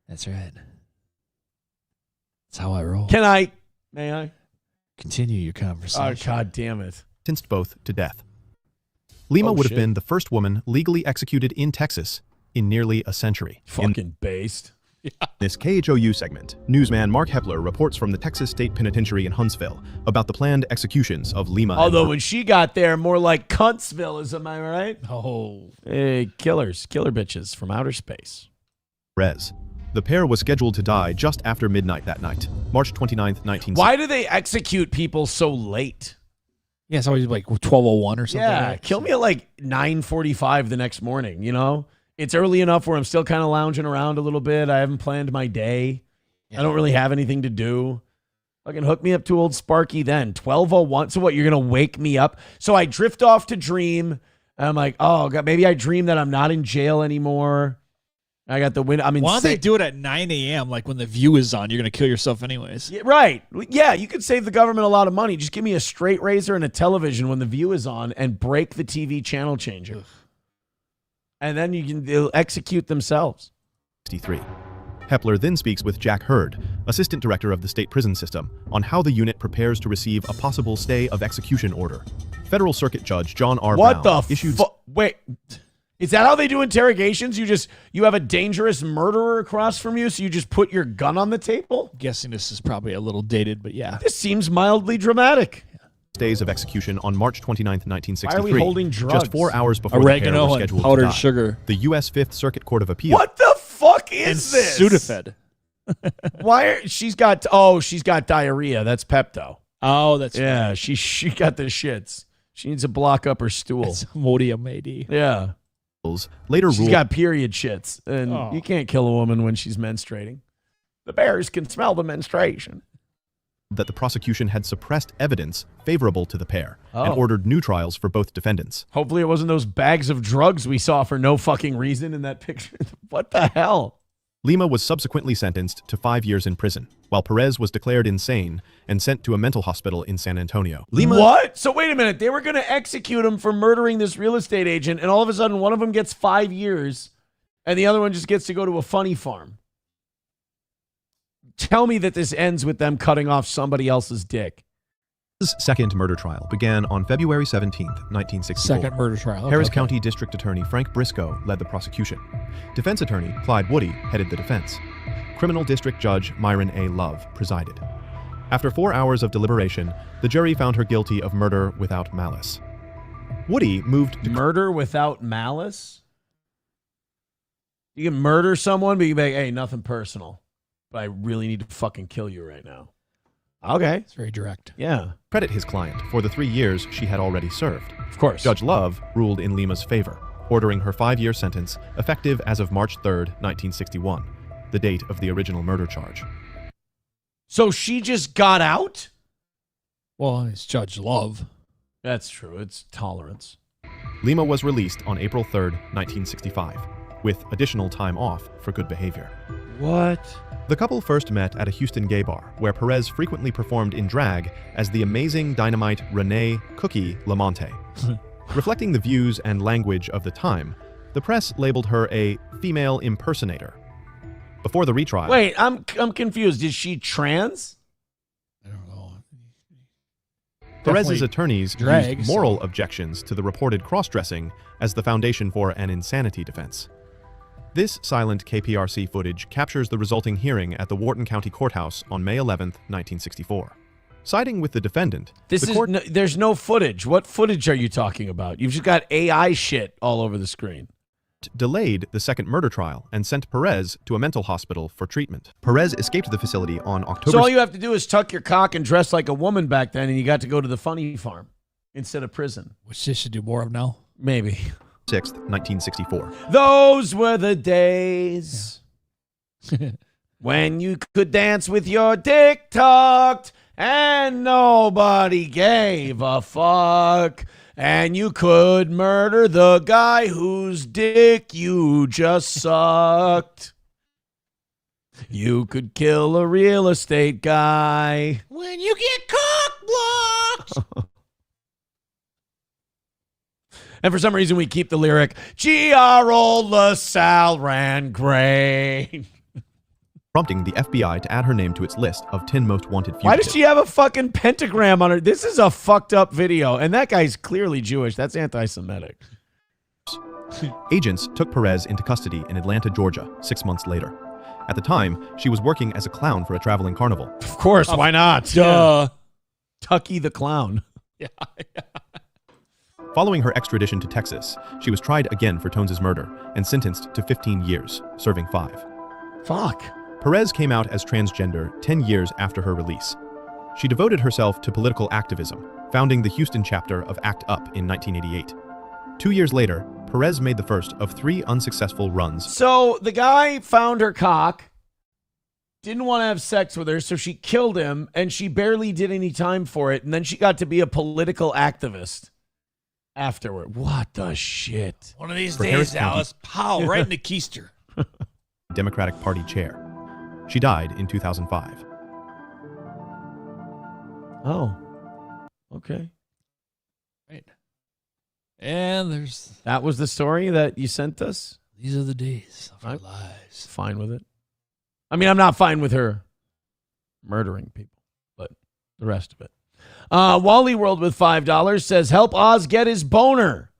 That's right. That's how I roll. May I? Continue your conversation. Oh, God damn it. Sentenced both to death. Lima would have been the first woman legally executed in Texas in nearly a century. Fucking based. In this KHOU segment, newsman Mark Hepler reports from the Texas State Penitentiary in Huntsville about the planned executions of Lima. Although when she got there, more like Cuntsville, am I right? Oh. Hey, killer bitches from outer space. Perez. The pair was scheduled to die just after midnight that night, March 29th, 1960. Why do they execute people so late? Yeah, it's always like 12:01 or something. Yeah, right? kill me at like 9:45 the next morning, you know? It's early enough where I'm still kind of lounging around a little bit. I haven't planned my day. I don't really have anything to do. Fucking hook me up to old Sparky then. 12:01. So what, you're going to wake me up? So I drift off to dream. And I'm like, oh, God, maybe I dream that I'm not in jail anymore. I got the wind. I mean, why don't they do it at 9 a.m. like when the View is on? You're going to kill yourself anyways. Yeah, right. Yeah, you could save the government a lot of money. Just give me a straight razor and a television when the View is on and break the TV channel changer. Ugh. And then they'll execute themselves. 63. Hepler then speaks with Jack Hurd, assistant director of the state prison system, on how the unit prepares to receive a possible stay of execution order. Federal Circuit Judge John R. What Brown the issued. Wait. Is that how they do interrogations? You have a dangerous murderer across from you, so you just put your gun on the table? I'm guessing this is probably a little dated, but yeah. This seems mildly dramatic. Days of execution on March 29th, 1963. Why are we holding drugs? Just 4 hours before oregano the pair were and scheduled powdered to die. sugar. The U.S. Fifth Circuit Court of Appeal. What the fuck is this? Sudafed. She's got diarrhea. That's Pepto. Oh, that's yeah. right. She got the shits. She needs to block up her stool. It's Imodium AD. Yeah. Later she's got period shits, and you can't kill a woman when she's menstruating. The bears can smell the menstruation. That the prosecution had suppressed evidence favorable to the pair and ordered new trials for both defendants. Hopefully it wasn't those bags of drugs we saw for no fucking reason in that picture. What the hell? Lima was subsequently sentenced to 5 years in prison, while Perez was declared insane and sent to a mental hospital in San Antonio. What? So wait a minute. They were going to execute him for murdering this real estate agent, and all of a sudden one of them gets 5 years, and the other one just gets to go to a funny farm. Tell me that this ends with them cutting off somebody else's dick. His second murder trial began on February 17, 1964. Second murder trial. Okay, Harris County District Attorney Frank Briscoe led the prosecution. Defense attorney Clyde Woody headed the defense. Criminal District Judge Myron A. Love presided. After 4 hours of deliberation, the jury found her guilty of murder without malice. Woody moved to... Murder without malice? You can murder someone, but you can be like, hey, nothing personal. But I really need to fucking kill you right now. Okay. It's very direct. Yeah. Credit his client for the 3 years she had already served. Of course. Judge Love ruled in Lima's favor, ordering her 5-year sentence effective as of March 3rd, 1961, the date of the original murder charge. So she just got out? Well, it's Judge Love. That's true. It's tolerance. Lima was released on April 3rd, 1965, with additional time off for good behavior. What? The couple first met at a Houston gay bar, where Perez frequently performed in drag as the amazing dynamite Renee Cookie Lamonte. Reflecting the views and language of the time, the press labeled her a female impersonator. Before the retrial... Wait, I'm confused. Is she trans? Perez's attorneys used moral objections to the reported cross-dressing as the foundation for an insanity defense. This silent KPRC footage captures the resulting hearing at the Wharton County Courthouse on May 11, 1964. Siding with the defendant, there's no footage. What footage are you talking about? You've just got AI shit all over the screen. Delayed the second murder trial and sent Perez to a mental hospital for treatment. Perez escaped the facility on October... So all you have to do is tuck your cock and dress like a woman back then, and you got to go to the funny farm instead of prison. Which they should do more of now. Maybe. 6th, 1964. Those were the days when you could dance with your dick tucked and nobody gave a fuck. And you could murder the guy whose dick you just sucked. You could kill a real estate guy. When you get cock blocked. And for some reason, we keep the lyric, G.R. Old LaSalle ran great. Prompting the FBI to add her name to its list of 10 most wanted fugitives. Why does she have a fucking pentagram on her? This is a fucked up video. And that guy's clearly Jewish. That's anti-Semitic. Agents took Perez into custody in Atlanta, Georgia, 6 months later. At the time, she was working as a clown for a traveling carnival. Of course, why not? Duh. Yeah. Tucky the clown. Yeah. Following her extradition to Texas, she was tried again for Tones's murder and sentenced to 15 years, serving 5. Fuck. Perez came out as transgender 10 years after her release. She devoted herself to political activism, founding the Houston chapter of ACT UP in 1988. 2 years later, Perez made the first of 3 unsuccessful runs. So the guy found her cock, didn't want to have sex with her, so she killed him, and she barely did any time for it, and then she got to be a political activist afterward. What the shit? One of these For days, Harris County. Alice, pow, right in the keister. Democratic Party chair. She died in 2005. Oh. Okay. Right. And that was the story that you sent us? These are the days of our lives. Fine with it. I mean, I'm not fine with her murdering people, but the rest of it. Wally World with $5 says, help Oz get his boner.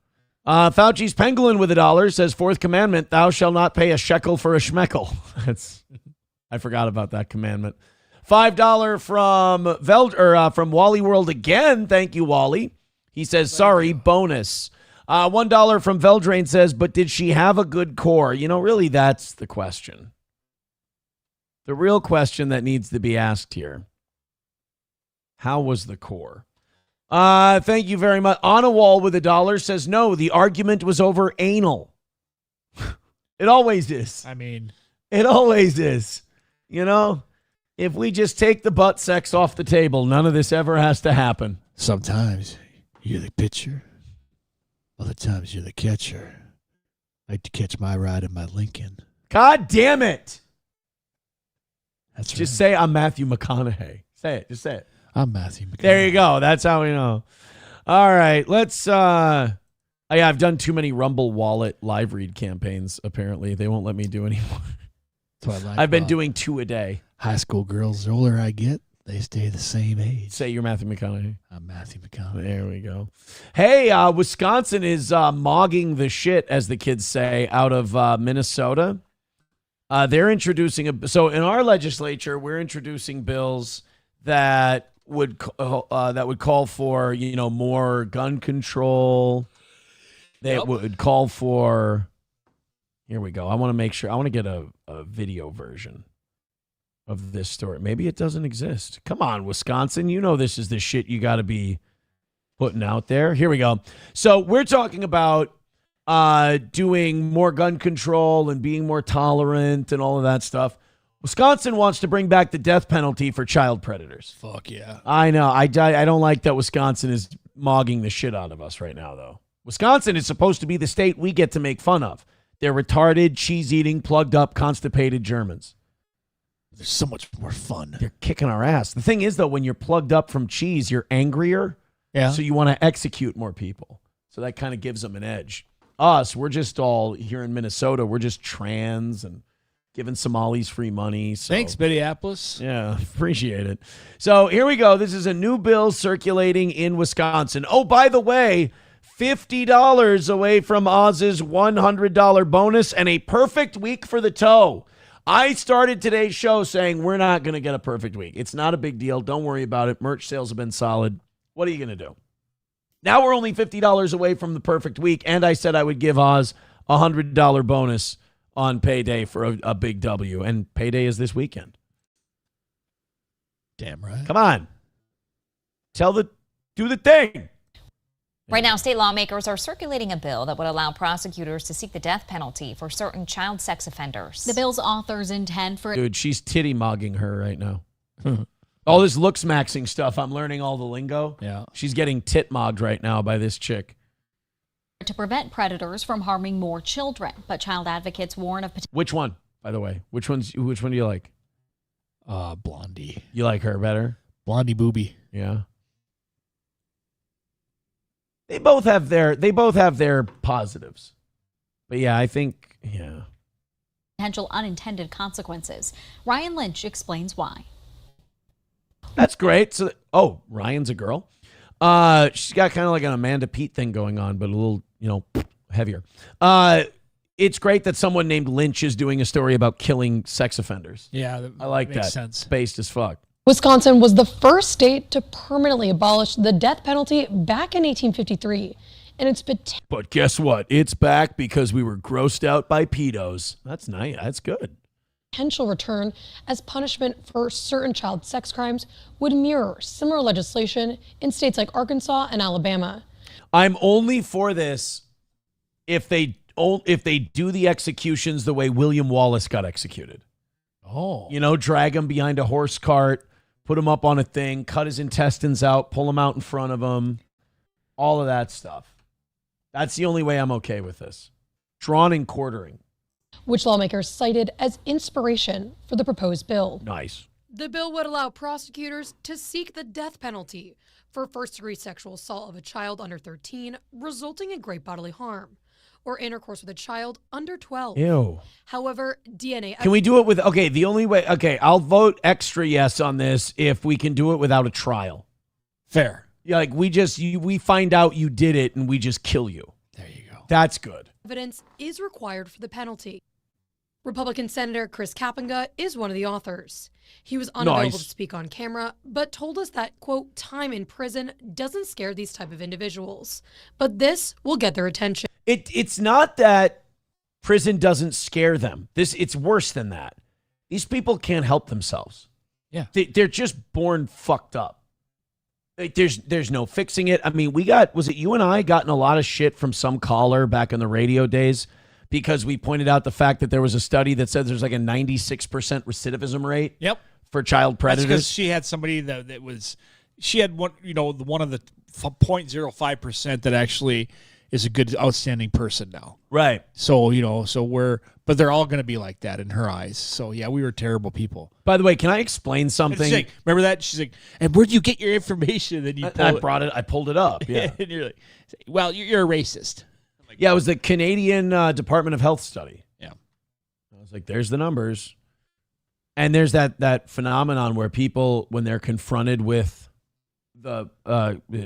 Fauci's Pangolin with $1 says, 4th commandment, thou shalt not pay a shekel for a schmeckle. I forgot about that commandment. $5 from Wally World again. Thank you, Wally. He says, sorry, bonus. $1 from Veldrain says, but did she have a good core? You know, really, that's the question. The real question that needs to be asked here. How was the core? Thank you very much. On a Wall with $1 says, no, the argument was over anal. It always is. I mean, it always is. You know, if we just take the butt sex off the table, none of this ever has to happen. Sometimes you're the pitcher. Other times you're the catcher. I like to catch my ride in my Lincoln. God damn it. That's Just say I'm Matthew McConaughey. Say it. Just say it. I'm Matthew McConaughey. There you go. That's how we know. All right. Let's. I've done too many Rumble Wallet live read campaigns. Apparently, they won't let me do anymore. That's what I like. I've been doing 2 a day. High school girls. The older I get, they stay the same age. Say you're Matthew McConaughey. I'm Matthew McConaughey. There we go. Hey, Wisconsin is mogging the shit, as the kids say, out of Minnesota. They're introducing so in our legislature, we're introducing bills that would call for more gun control. That would call for. Here we go. I want to make sure. I want to get a video version of this story. Maybe it doesn't exist. Come on, Wisconsin. You know this is the shit you got to be putting out there. Here we go. So we're talking about doing more gun control and being more tolerant and all of that stuff. Wisconsin wants to bring back the death penalty for child predators. Fuck yeah. I know. I don't like that Wisconsin is mogging the shit out of us right now, though. Wisconsin is supposed to be the state we get to make fun of. They're retarded, cheese-eating, plugged-up, constipated Germans. They're so much more fun. They're kicking our ass. The thing is, though, when you're plugged up from cheese, you're angrier. Yeah. So you want to execute more people. So that kind of gives them an edge. Us, we're just all here in Minnesota. We're just trans and giving Somalis free money. So. Thanks, Minneapolis. Yeah, appreciate it. So here we go. This is a new bill circulating in Wisconsin. Oh, by the way, $50 away from Oz's $100 bonus and a perfect week for the toe. I started today's show saying we're not going to get a perfect week. It's not a big deal. Don't worry about it. Merch sales have been solid. What are you going to do? Now we're only $50 away from the perfect week, and I said I would give Oz a $100 bonus on payday for a big W, and payday is this weekend. Damn right. Come on. Do the thing. Right now, state lawmakers are circulating a bill that would allow prosecutors to seek the death penalty for certain child sex offenders. The bill's authors intend for... Dude, she's titty mogging her right now. All this looks maxing stuff. I'm learning all the lingo. Yeah. She's getting tit mogged right now by this chick. ...to prevent predators from harming more children. But child advocates warn of... Which one, by the way? Which one do you like? Blondie. You like her better? Blondie Booby. Yeah. They both have their positives. But yeah, I think, yeah. Potential unintended consequences. Ryan Lynch explains why. That's great. So, Ryan's a girl. She's got kind of like an Amanda Peet thing going on, but a little, heavier. It's great that someone named Lynch is doing a story about killing sex offenders. Yeah, I like makes that. sense. Based as fuck. Wisconsin was the first state to permanently abolish the death penalty back in 1853. And it's But guess what? It's back because we were grossed out by pedos. That's nice. That's good. potential return as punishment for certain child sex crimes would mirror similar legislation in states like Arkansas and Alabama. I'm only for this if they do the executions the way William Wallace got executed. Oh. You know, drag him behind a horse cart, put him up on a thing, cut his intestines out, pull him out in front of him, all of that stuff. That's the only way I'm okay with this. Drawn and quartering. Which lawmakers cited as inspiration for the proposed bill. Nice. The bill would allow prosecutors to seek the death penalty for first-degree sexual assault of a child under 13 resulting in great bodily harm, or intercourse with a child under 12. Ew. However, DNA... Can we do it with... Okay, the only way... Okay, I'll vote extra yes on this if we can do it without a trial. Fair. Yeah, like we find out you did it and we just kill you. There you go. That's good. Evidence is required for the penalty. Republican Senator Chris Kapenga is one of the authors. He was unavailable to speak on camera, but told us that, quote, time in prison doesn't scare these type of individuals. But this will get their attention. It's not that prison doesn't scare them. It's worse than that. These people can't help themselves. Yeah. They're just born fucked up. Like, there's no fixing it. I mean, was it you and I gotten a lot of shit from some caller back in the radio days because we pointed out the fact that there was a study that said there's like a 96% recidivism rate. Yep. For child predators. That's because she had somebody she had one, one of the 0.05% that actually is a good, outstanding person now. Right. So, but they're all going to be like that in her eyes. So, yeah, we were terrible people. By the way, can I explain something? Like, remember that? She's like, and where'd you get your information? And then you I pulled it up. Yeah. And you're like, well, you're a racist. Yeah, it was the Canadian Department of Health study. Yeah. I was like, there's the numbers. And there's that phenomenon where people, when they're confronted with the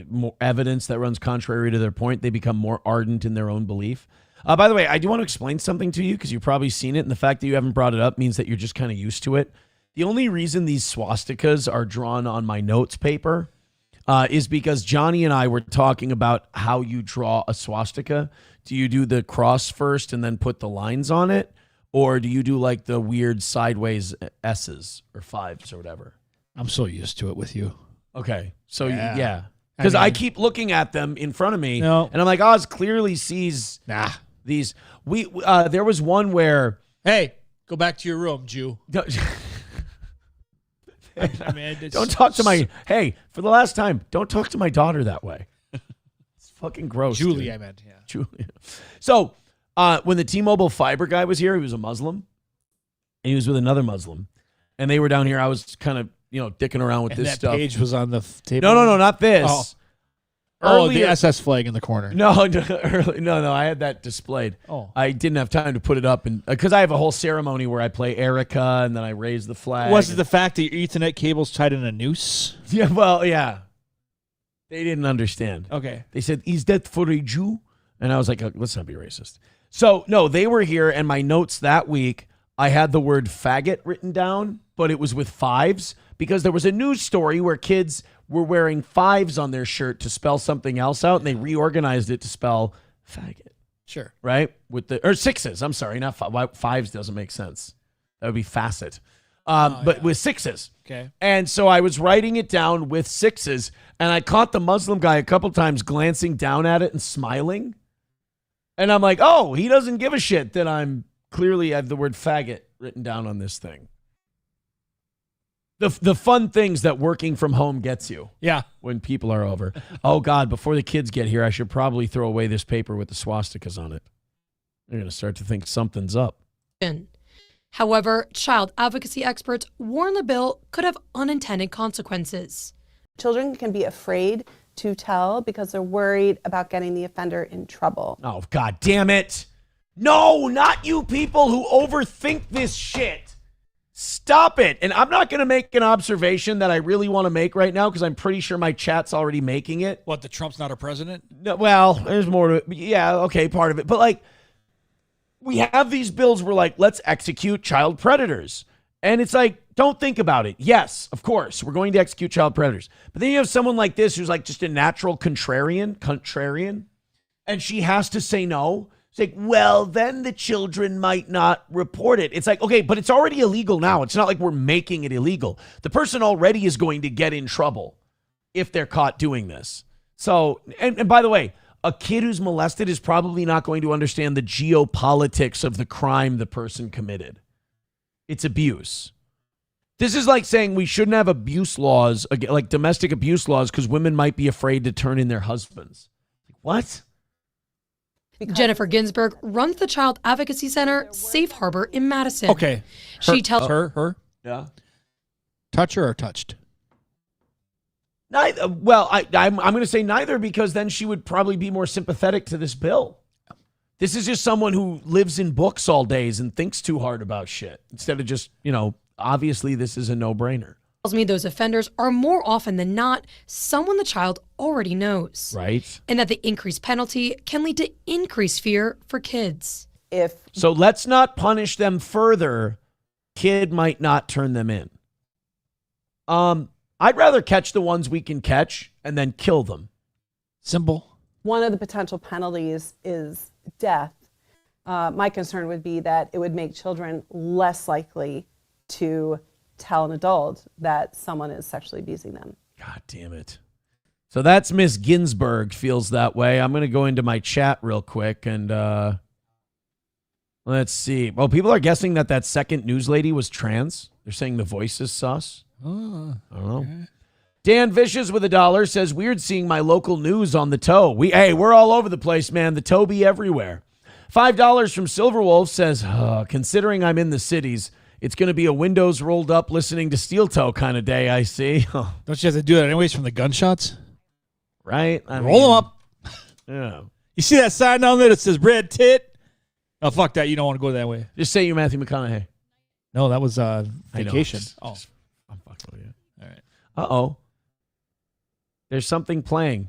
more evidence that runs contrary to their point, they become more ardent in their own belief. By the way, I do want to explain something to you because you've probably seen it, and the fact that you haven't brought it up means that you're just kind of used to it. The only reason these swastikas are drawn on my notes paper is because Johnny and I were talking about how you draw a swastika. Do you do the cross first and then put the lines on it? Or do you do like the weird sideways S's or fives or whatever? I'm so used to it with you. Okay. So, yeah. I Because mean- I keep looking at them in front of me, No. and I'm like, Oz clearly sees these. There was one where... Hey, go back to your room, Jew. Don't talk to my... Hey, for the last time, don't talk to my daughter that way. It's fucking gross. Julie, dude. I meant, yeah. Julie. So, when the T-Mobile fiber guy was here, he was a Muslim, and he was with another Muslim, and they were down here. I was kind of, dicking around with And this that stuff. page was on the table? No, not this. Oh, the Earlier- SS flag in the corner. No, I had that displayed. Oh. I didn't have time to put it up, and because I have a whole ceremony where I play Erica, and then I raise the flag. Was it the fact that your Ethernet cable's tied in a noose? Yeah, well, yeah. They didn't understand. Okay. They said, "Is that for a Jew?" And I was like, let's not be racist. So, no, they were here, and my notes that week, I had the word faggot written down, but it was with fives, because there was a news story where kids were wearing fives on their shirt to spell something else out, and they reorganized it to spell faggot. Sure. Right? Or sixes. I'm sorry, not fives doesn't make sense. That would be facet. But with sixes. Okay. And so I was writing it down with sixes, and I caught the Muslim guy a couple times glancing down at it and smiling. And I'm like, oh, he doesn't give a shit that I have the word faggot written down on this thing. The fun things that working from home gets you. Yeah. When people are over. Oh, God, before the kids get here, I should probably throw away this paper with the swastikas on it. They're going to start to think something's up. However, child advocacy experts warn the bill could have unintended consequences. Children can be afraid to tell because they're worried about getting the offender in trouble. Oh, God damn it. No, not you people who overthink this shit. Stop it. And I'm not going to make an observation that I really want to make right now because I'm pretty sure my chat's already making it. What, that Trump's not a president? No, well, there's more to it. Yeah, okay, part of it. But like, we have these bills where like, let's execute child predators. And it's like, don't think about it. Yes, of course, we're going to execute child predators. But then you have someone like this who's like just a natural contrarian, and she has to say no. It's like, well, then the children might not report it. It's like, okay, but it's already illegal now. It's not like we're making it illegal. The person already is going to get in trouble if they're caught doing this. So, and by the way, a kid who's molested is probably not going to understand the geopolitics of the crime the person committed. It's abuse. This is like saying we shouldn't have abuse laws, like domestic abuse laws, because women might be afraid to turn in their husbands. What? Jennifer Ginsburg runs the Child Advocacy Center Safe Harbor in Madison. Okay. She tells her. Yeah. Touch her or touched? Neither. Well, I'm going to say neither because then she would probably be more sympathetic to this bill. This is just someone who lives in books all days and thinks too hard about shit instead of just, obviously this is a no-brainer. Tells me those offenders are more often than not someone the child already knows. Right. And that the increased penalty can lead to increased fear for kids. So let's not punish them further. Kid might not turn them in. I'd rather catch the ones we can catch and then kill them. Simple. One of the potential penalties is death. My concern would be that it would make children less likely to tell an adult that someone is sexually abusing them. God damn it. So that's Miss Ginsburg feels that way. I'm going to go into my chat real quick and let's see. Well, people are guessing that second news lady was trans. They're saying the voice is sus. Oh, I don't know. Dan Vicious with $1 says, weird seeing my local news on the toe. We're all over the place, man. The toe be everywhere. $5 from Silverwolf says, considering I'm in the cities, it's going to be a windows rolled up listening to Steel Toe kind of day, I see. Don't you have to do that anyways from the gunshots? Right? Roll them up. Yeah. You see that sign down there that says red tit? Oh, fuck that. You don't want to go that way. Just say you're Matthew McConaughey. No, that was vacation. I'm fucking with you. All right. Uh-oh. There's something playing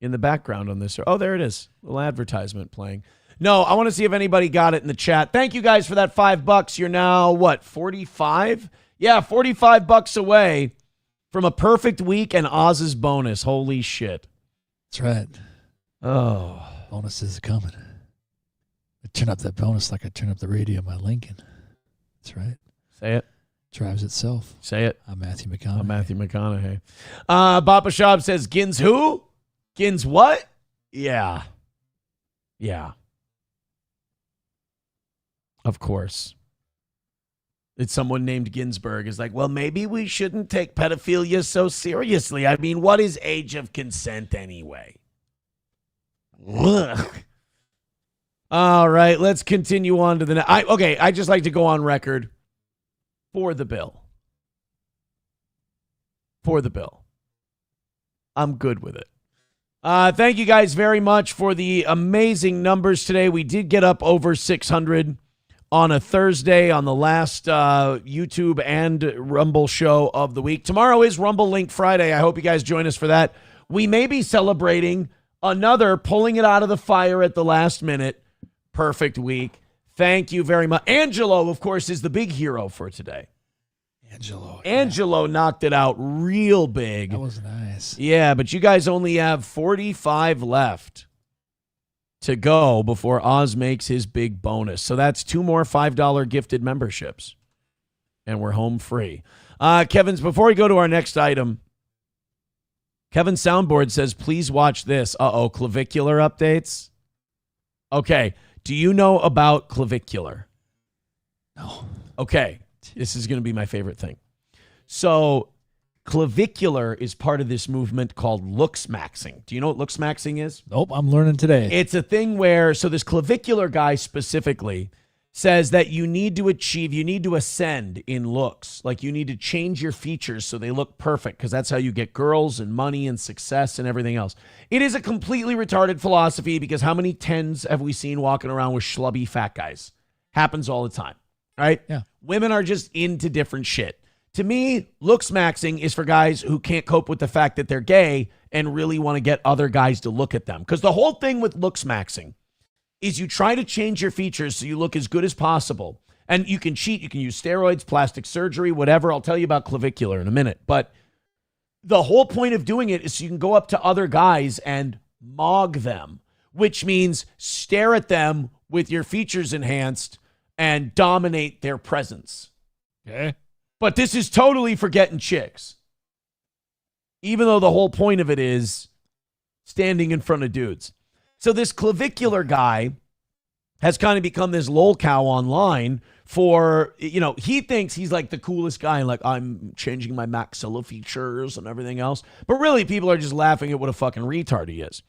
in the background on this. Oh, there it is. A little advertisement playing. No, I want to see if anybody got it in the chat. Thank you guys for that $5. You're now, what, 45? Yeah, $45 away from a perfect week and Oz's bonus. Holy shit. That's right. Oh. Bonuses are coming. I turn up that bonus like I turn up the radio in my Lincoln. That's right. Say it. Drives itself. Say it. I'm Matthew McConaughey. Bapa Shab says, Gins who? Gins what? Yeah. Yeah. Of course. It's someone named Ginsburg is like, well, maybe we shouldn't take pedophilia so seriously. I mean, what is age of consent anyway? Ugh. All right, let's continue on to the next. I just like to go on record for the bill. For the bill. I'm good with it. Thank you guys very much for the amazing numbers today. We did get up over 600 on a Thursday on the last YouTube and Rumble show of the week. Tomorrow is Rumble Link Friday. I hope you guys join us for that. We may be celebrating another pulling it out of the fire at the last minute. Perfect week. Thank you very much. Angelo, of course, is the big hero for today. Angelo knocked it out real big. That was nice. Yeah, but you guys only have 45 left to go before Oz makes his big bonus. So that's 2 more $5 gifted memberships. And we're home free. Kevin's, before we go to our next item, Kevin's soundboard says, please watch this. Clavicular updates. Okay. Do you know about clavicular? No. Okay. This is going to be my favorite thing. So clavicular is part of this movement called looksmaxing. Do you know what looksmaxing is? Nope, I'm learning today. It's a thing where, so this clavicular guy specifically says that you need to ascend in looks. Like you need to change your features so they look perfect because that's how you get girls and money and success and everything else. It is a completely retarded philosophy because how many tens have we seen walking around with schlubby fat guys? Happens all the time, right? Yeah. Women are just into different shit. To me, looks maxing is for guys who can't cope with the fact that they're gay and really want to get other guys to look at them. Because the whole thing with looks maxing is you try to change your features so you look as good as possible. And you can cheat. You can use steroids, plastic surgery, whatever. I'll tell you about clavicular in a minute. But the whole point of doing it is so you can go up to other guys and mog them, which means stare at them with your features enhanced and dominate their presence. Okay. But this is totally for getting chicks. Even though the whole point of it is standing in front of dudes. So this clavicular guy has kind of become this lol cow online for, he thinks he's like the coolest guy and like, I'm changing my maxilla features and everything else. But really, people are just laughing at what a fucking retard he is.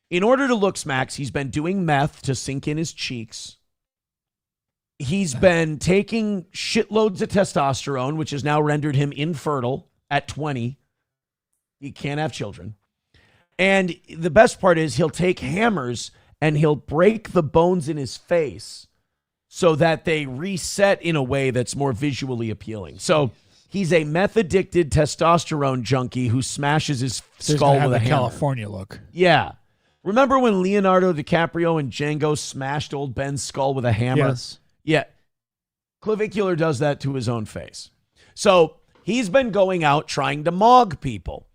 In order to look smacks, he's been doing meth to sink in his cheeks. He's been taking shitloads of testosterone, which has now rendered him infertile at 20. He can't have children. And the best part is he'll take hammers and he'll break the bones in his face so that they reset in a way that's more visually appealing. So he's a meth-addicted testosterone junkie who smashes his skull with a hammer. California look. Yeah. Remember when Leonardo DiCaprio and Django smashed old Ben's skull with a hammer? Yes. Yeah. Clavicular does that to his own face. So he's been going out trying to mog people.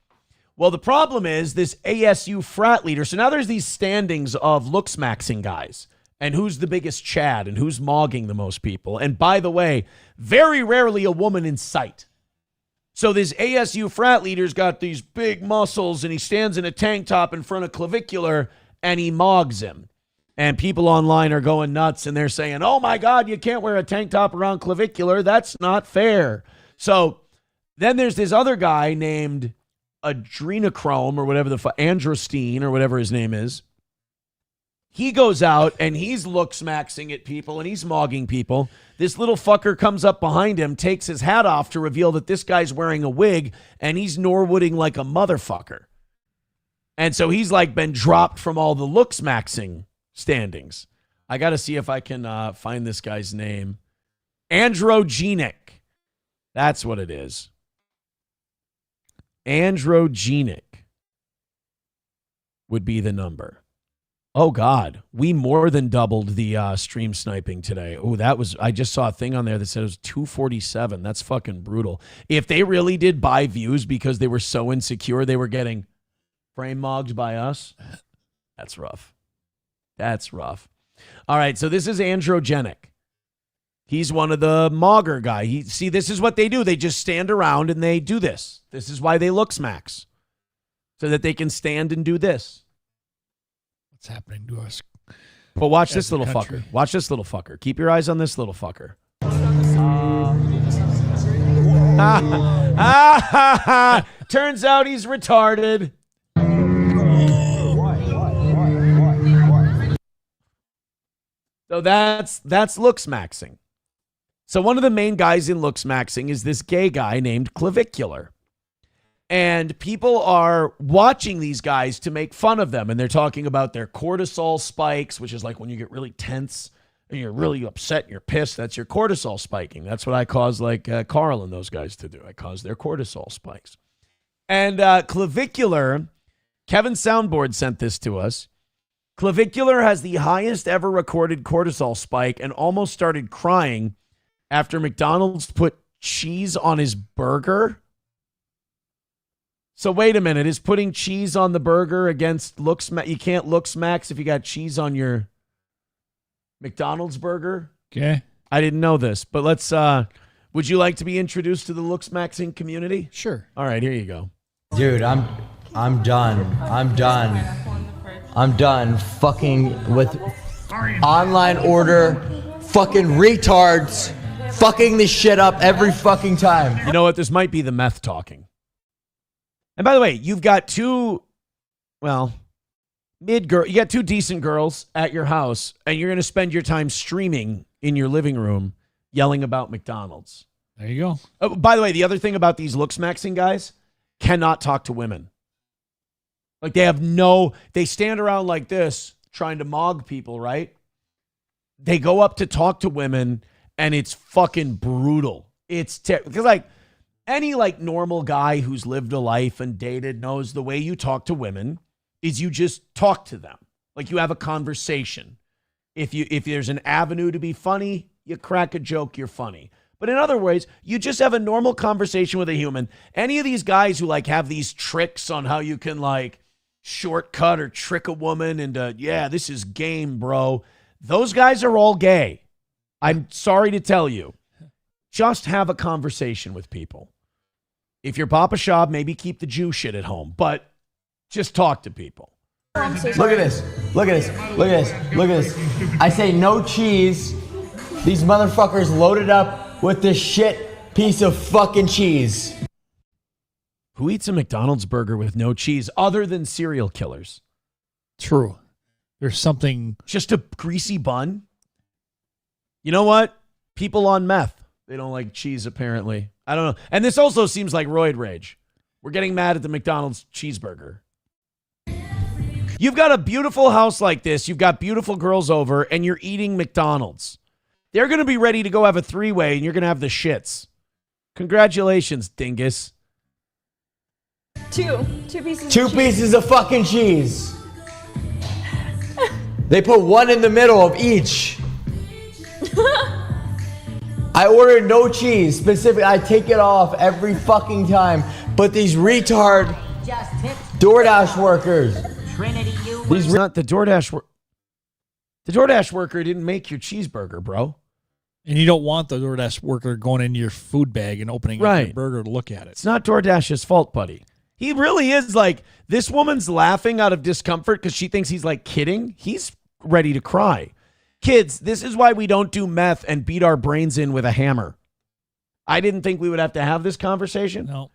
Well, the problem is this ASU frat leader. So now there's these standings of looks maxing guys and who's the biggest Chad and who's mogging the most people. And by the way, very rarely a woman in sight. So this ASU frat leader's got these big muscles and he stands in a tank top in front of clavicular and he mogs him. And people online are going nuts and they're saying, oh my God, you can't wear a tank top around clavicular. That's not fair. So then there's this other guy named adrenochrome or whatever androstenedione or whatever his name is. He goes out and he's looks-maxing at people and he's mogging people. This little fucker comes up behind him, takes his hat off to reveal that this guy's wearing a wig and he's Norwooding like a motherfucker. And so he's like been dropped from all the looks-maxing standings. I got to see if I can find this guy's name. Androgenic. That's what it is. Androgenic would be the number. Oh, God. We more than doubled the stream sniping today. Oh, I just saw a thing on there that said it was 247. That's fucking brutal. If they really did buy views because they were so insecure they were getting frame mogged by us, that's rough. That's rough. All right, so this is Androgenic. He's one of the mogger guy. See, this is what they do. They just stand around and they do this. This is why they looks-max, so that they can stand and do this. What's happening to us? But watch this little fucker. Watch this little fucker. Keep your eyes on this little fucker. Turns out he's retarded. So that's looks-maxing. So one of the main guys in looks-maxing is this gay guy named Clavicular. And people are watching these guys to make fun of them. And they're talking about their cortisol spikes, which is like when you get really tense and you're really upset and you're pissed. That's your cortisol spiking. That's what I cause like Carl and those guys to do. I cause their cortisol spikes. And Clavicular, Kevin Soundboard sent this to us. Clavicular has the highest ever recorded cortisol spike and almost started crying after McDonald's put cheese on his burger. So wait a minute, is putting cheese on the burger against looks-max? You can't looks-max if you got cheese on your McDonald's burger? Okay. I didn't know this, but let's, would you like to be introduced to the looks-maxing community? Sure. All right, here you go. Dude, I'm done. I'm done fucking with online order, fucking retards, fucking this shit up every fucking time. You know what? This might be the meth talking. And by the way, you've got two decent girls at your house, and you're going to spend your time streaming in your living room yelling about McDonald's. There you go. Oh, by the way, the other thing about these looks-maxing guys, cannot talk to women. Like they stand around like this trying to mog people, right? They go up to talk to women and it's fucking brutal. It's because like any like normal guy who's lived a life and dated knows the way you talk to women is you just talk to them. Like you have a conversation. If there's an avenue to be funny, you crack a joke, you're funny. But in other words, you just have a normal conversation with a human. Any of these guys who like have these tricks on how you can like shortcut or trick a woman into, yeah, this is game, bro. Those guys are all gay. I'm sorry to tell you. Just have a conversation with people. If you're Papa Shab, maybe keep the Jew shit at home, but just talk to people. Look at this. Look at this. Look at this. Look at this. I say no cheese. These motherfuckers loaded up with this shit piece of fucking cheese. Who eats a McDonald's burger with no cheese other than serial killers? True. There's something. Just a greasy bun? You know what? People on meth. They don't like cheese, apparently. I don't know. And this also seems like roid rage. We're getting mad at the McDonald's cheeseburger. You've got a beautiful house like this. You've got beautiful girls over, and you're eating McDonald's. They're going to be ready to go have a three-way, and you're going to have the shits. Congratulations, dingus. Two pieces of fucking cheese. They put one in the middle of each. I ordered no cheese. Specifically, I take it off every fucking time. But these retard DoorDash workers. These not the DoorDash. The DoorDash worker didn't make your cheeseburger, bro. And you don't want the DoorDash worker going into your food bag and opening up your burger to look at it. It's not DoorDash's fault, buddy. He really is like, this woman's laughing out of discomfort because she thinks he's like kidding. He's ready to cry. Kids, this is why we don't do meth and beat our brains in with a hammer. I didn't think we would have to have this conversation. No.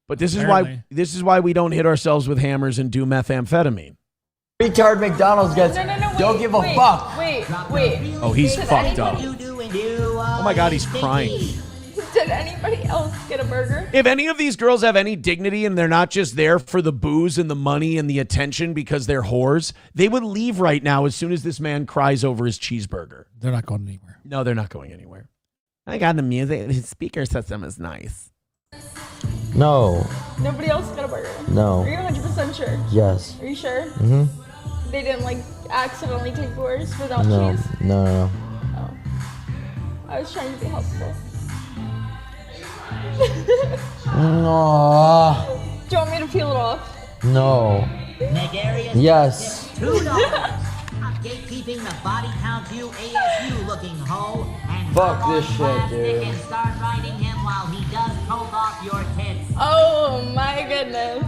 But this Apparently. is why we don't hit ourselves with hammers and do methamphetamine. Retard McDonald's gets. Don't give a fuck. Wait. Oh, he's Did fucked up. anybody- Oh my God, he's crying. Did anybody else get a burger? If any of these girls have any dignity and they're not just there for the booze and the money and the attention because they're whores, they would leave right now as soon as this man cries over his cheeseburger. They're not going anywhere. No, they're not going anywhere. I got the music. His speaker system is nice. No. Nobody else got a burger? No. Are you 100% sure? Yes. Are you sure? Mm-hmm. They didn't like accidentally take yours without No. cheese? No. Oh. I was trying to be helpful. No. Do you want me to peel it off? No. Yes. $2. I'm gatekeeping the body count you ASU looking hoe. And Fuck this shit, dude. and start riding him while he does coke off your tits. Oh my goodness.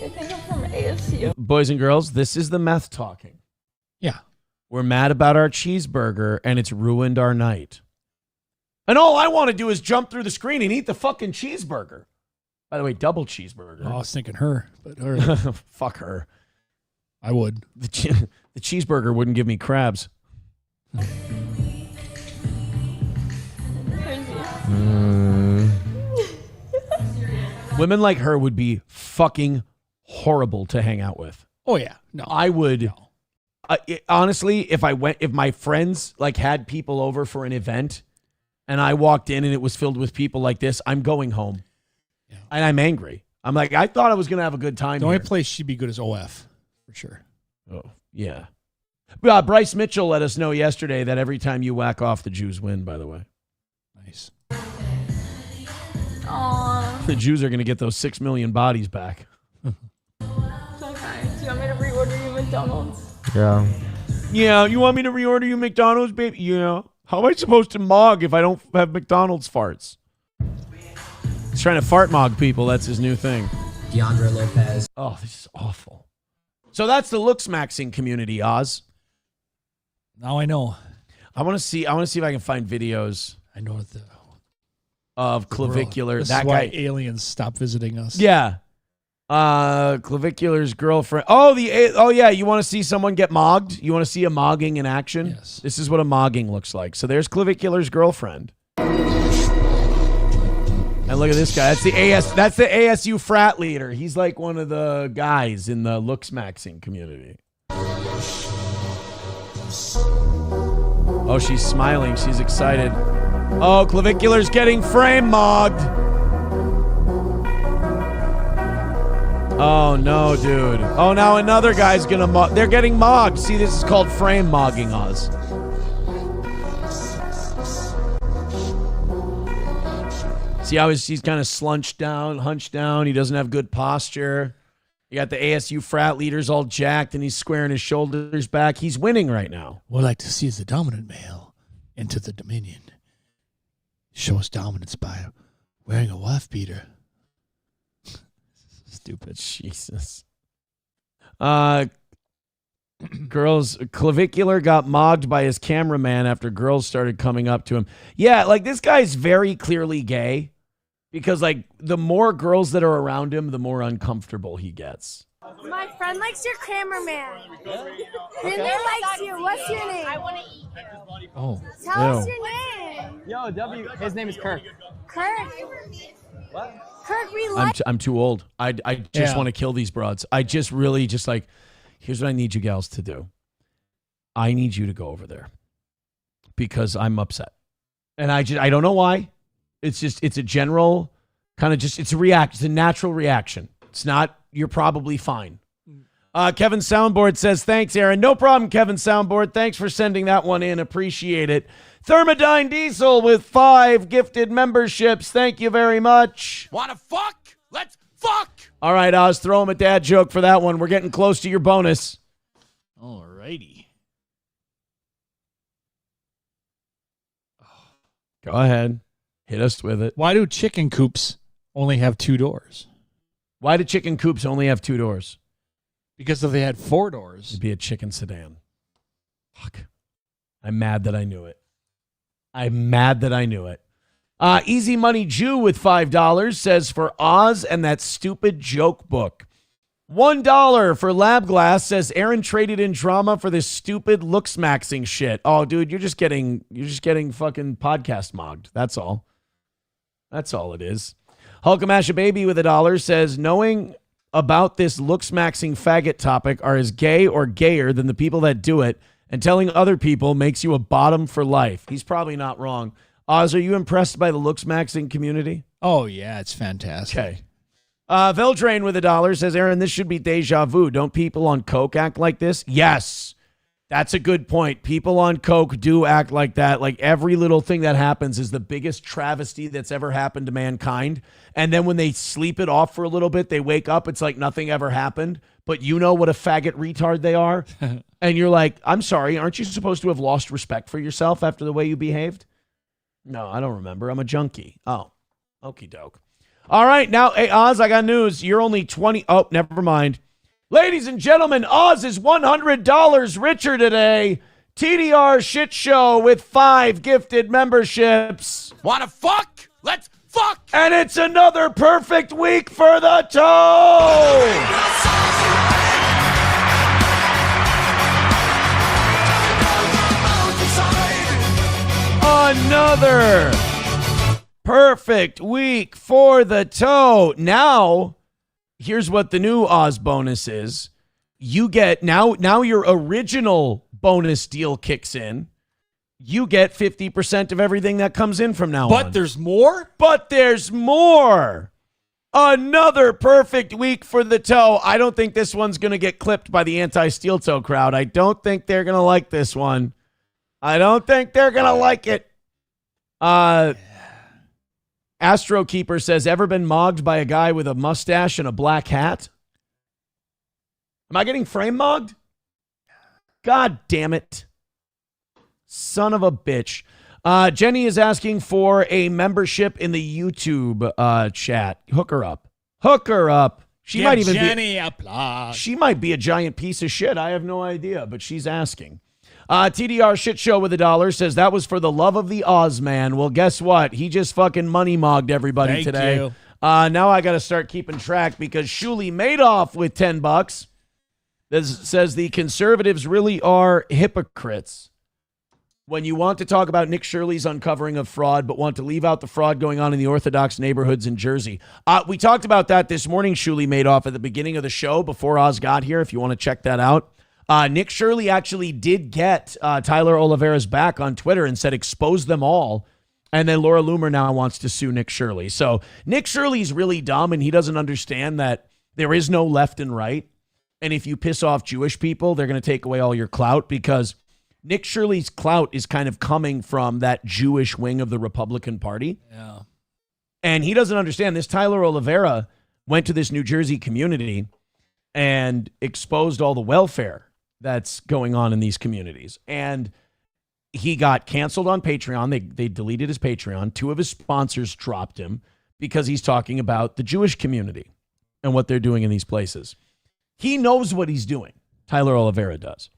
I think I'm from ASU. Boys and girls, this is the meth talking. Yeah. We're mad about our cheeseburger and it's ruined our night. And all I want to do is jump through the screen and eat the fucking cheeseburger. By the way, double cheeseburger. I was thinking her, but her. Fuck her. I would. The cheeseburger wouldn't give me crabs. Women like her would be fucking horrible to hang out with. Oh yeah, no, I would. Honestly, if my friends like had people over for an event, and I walked in and it was filled with people like this, I'm going home, and I'm angry. I'm like, I thought I was gonna have a good time. The only here. place she'd be good is OF, for sure. Oh yeah. Bryce Mitchell let us know yesterday that every time you whack off, the Jews win. By the way, nice. Aww. The Jews are gonna get those 6 million bodies back. Okay. Do you want me to reorder you McDonald's? Yeah. Yeah, you want me to reorder you McDonald's, baby? Yeah. How am I supposed to mog if I don't have McDonald's farts? He's trying to fart mog people. That's his new thing. DeAndre Lopez. Oh, this is awful. So that's the looks maxing community, Oz. Now I know. I want to see if I can find videos. I know of clavicular. This that is why guy. aliens stop visiting us. Yeah. Clavicular's girlfriend. Oh yeah. You want to see someone get mogged? You want to see a mogging in action? Yes. This is what a mogging looks like. So there's Clavicular's girlfriend. And look at this guy. That's the ASU frat leader. He's like one of the guys in the looks maxing community. Oh, she's smiling. She's excited. Oh, Clavicular's getting frame mogged. Oh, no, dude. Oh, now another guy's gonna mog. They're getting mogged. See, this is called frame mogging, Oz. See how he's kind of slunched down, hunched down. He doesn't have good posture. You got the ASU frat leaders all jacked, and he's squaring his shoulders back. He's winning right now. What I'd like to see is the dominant male enter the dominion. Show us dominance by wearing a wife beater. Stupid. Jesus. Girls, Clavicular got mogged by his cameraman after girls started coming up to him. Yeah, like this guy's very clearly gay because like the more girls that are around him, the more uncomfortable he gets. My friend likes your cameraman. His name likes you. What's your name? I want to eat. Oh. Tell us your name. Yo, W. His name is Kirk. Kirk. What? Kirk, we like. I'm too old. I just want to kill these broads. I just really just like, here's what I need you gals to do. I need you to go over there because I'm upset. And I don't know why. It's a general kind of it's a natural reaction. It's not, you're probably fine. Kevin Soundboard says, thanks, Aaron. No problem, Kevin Soundboard. Thanks for sending that one in. Appreciate it. Thermodyne Diesel with 5 gifted memberships. Thank you very much. Wanna fuck? Let's fuck! All right, Oz, throw him a dad joke for that one. We're getting close to your bonus. Alrighty. Go ahead. Hit us with it. Why do chicken coops only have 2 doors? Why do chicken coops only have 2 doors? Because if they had 4 doors, it'd be a chicken sedan. Fuck. I'm mad that I knew it. Easy Money Jew with $5 says for Oz and that stupid joke book. $1 for Lab Glass says Aaron traded in drama for this stupid looks maxing shit. Oh, dude, you're just getting fucking podcast mogged. That's all. That's all it is. Hulkamasha Baby with $1 says knowing about this looks maxing faggot topic are as gay or gayer than the people that do it, and telling other people makes you a bottom for life. He's probably not wrong. Oz, are you impressed by the looks maxing community? Oh, yeah, it's fantastic. Okay. Veldrain with $1 says, Aaron, this should be deja vu. Don't people on coke act like this? Yes. That's a good point. People on coke do act like that. Like every little thing that happens is the biggest travesty that's ever happened to mankind. And then when they sleep it off for a little bit, they wake up. It's like nothing ever happened. But you know what a faggot retard they are. And you're like, I'm sorry. Aren't you supposed to have lost respect for yourself after the way you behaved? No, I don't remember. I'm a junkie. Oh, okie doke. All right. Now, hey, Oz, I got news. You're only 20. Oh, never mind. Ladies and gentlemen, Oz is $100 richer today. TDR shit show with 5 gifted memberships. Wanna fuck? Let's fuck! And it's another perfect week for the toe. Another perfect week for the toe. Now, here's what the new Oz bonus is. You get now your original bonus deal kicks in. You get 50% of everything that comes in from now on. But there's more? But there's more. Another perfect week for the toe. I don't think this one's going to get clipped by the anti-steel toe crowd. I don't think they're going to like this one. I don't think they're going to like it. Astro Keeper says, ever been mogged by a guy with a mustache and a black hat? Am I getting frame mogged? God damn it. Son of a bitch. Jenny is asking for a membership in the YouTube chat. Hook her up. Hook her up. She might even Jenny applause. She might be a giant piece of shit. I have no idea, but she's asking. TDR shit show with $1 says that was for the love of the Oz man. Well, guess what? He just fucking money mogged everybody today. You. Now I got to start keeping track because Shuli Madoff with $10 says the conservatives really are hypocrites. When you want to talk about Nick Shirley's uncovering of fraud, but want to leave out the fraud going on in the Orthodox neighborhoods in Jersey. We talked about that this morning, Shuli Madoff, at the beginning of the show before Oz got here, if you want to check that out. Nick Shirley actually did get Tyler Oliveira's back on Twitter and said, expose them all. And then Laura Loomer now wants to sue Nick Shirley. So Nick Shirley's really dumb, and he doesn't understand that there is no left and right. And if you piss off Jewish people, they're going to take away all your clout, because Nick Shirley's clout is kind of coming from that Jewish wing of the Republican Party. Yeah. And he doesn't understand this. Tyler Oliveira went to this New Jersey community and exposed all the welfare that's going on in these communities. And he got canceled on Patreon. They deleted his Patreon. 2 of his sponsors dropped him because he's talking about the Jewish community and what they're doing in these places. He knows what he's doing. Tyler Oliveira does.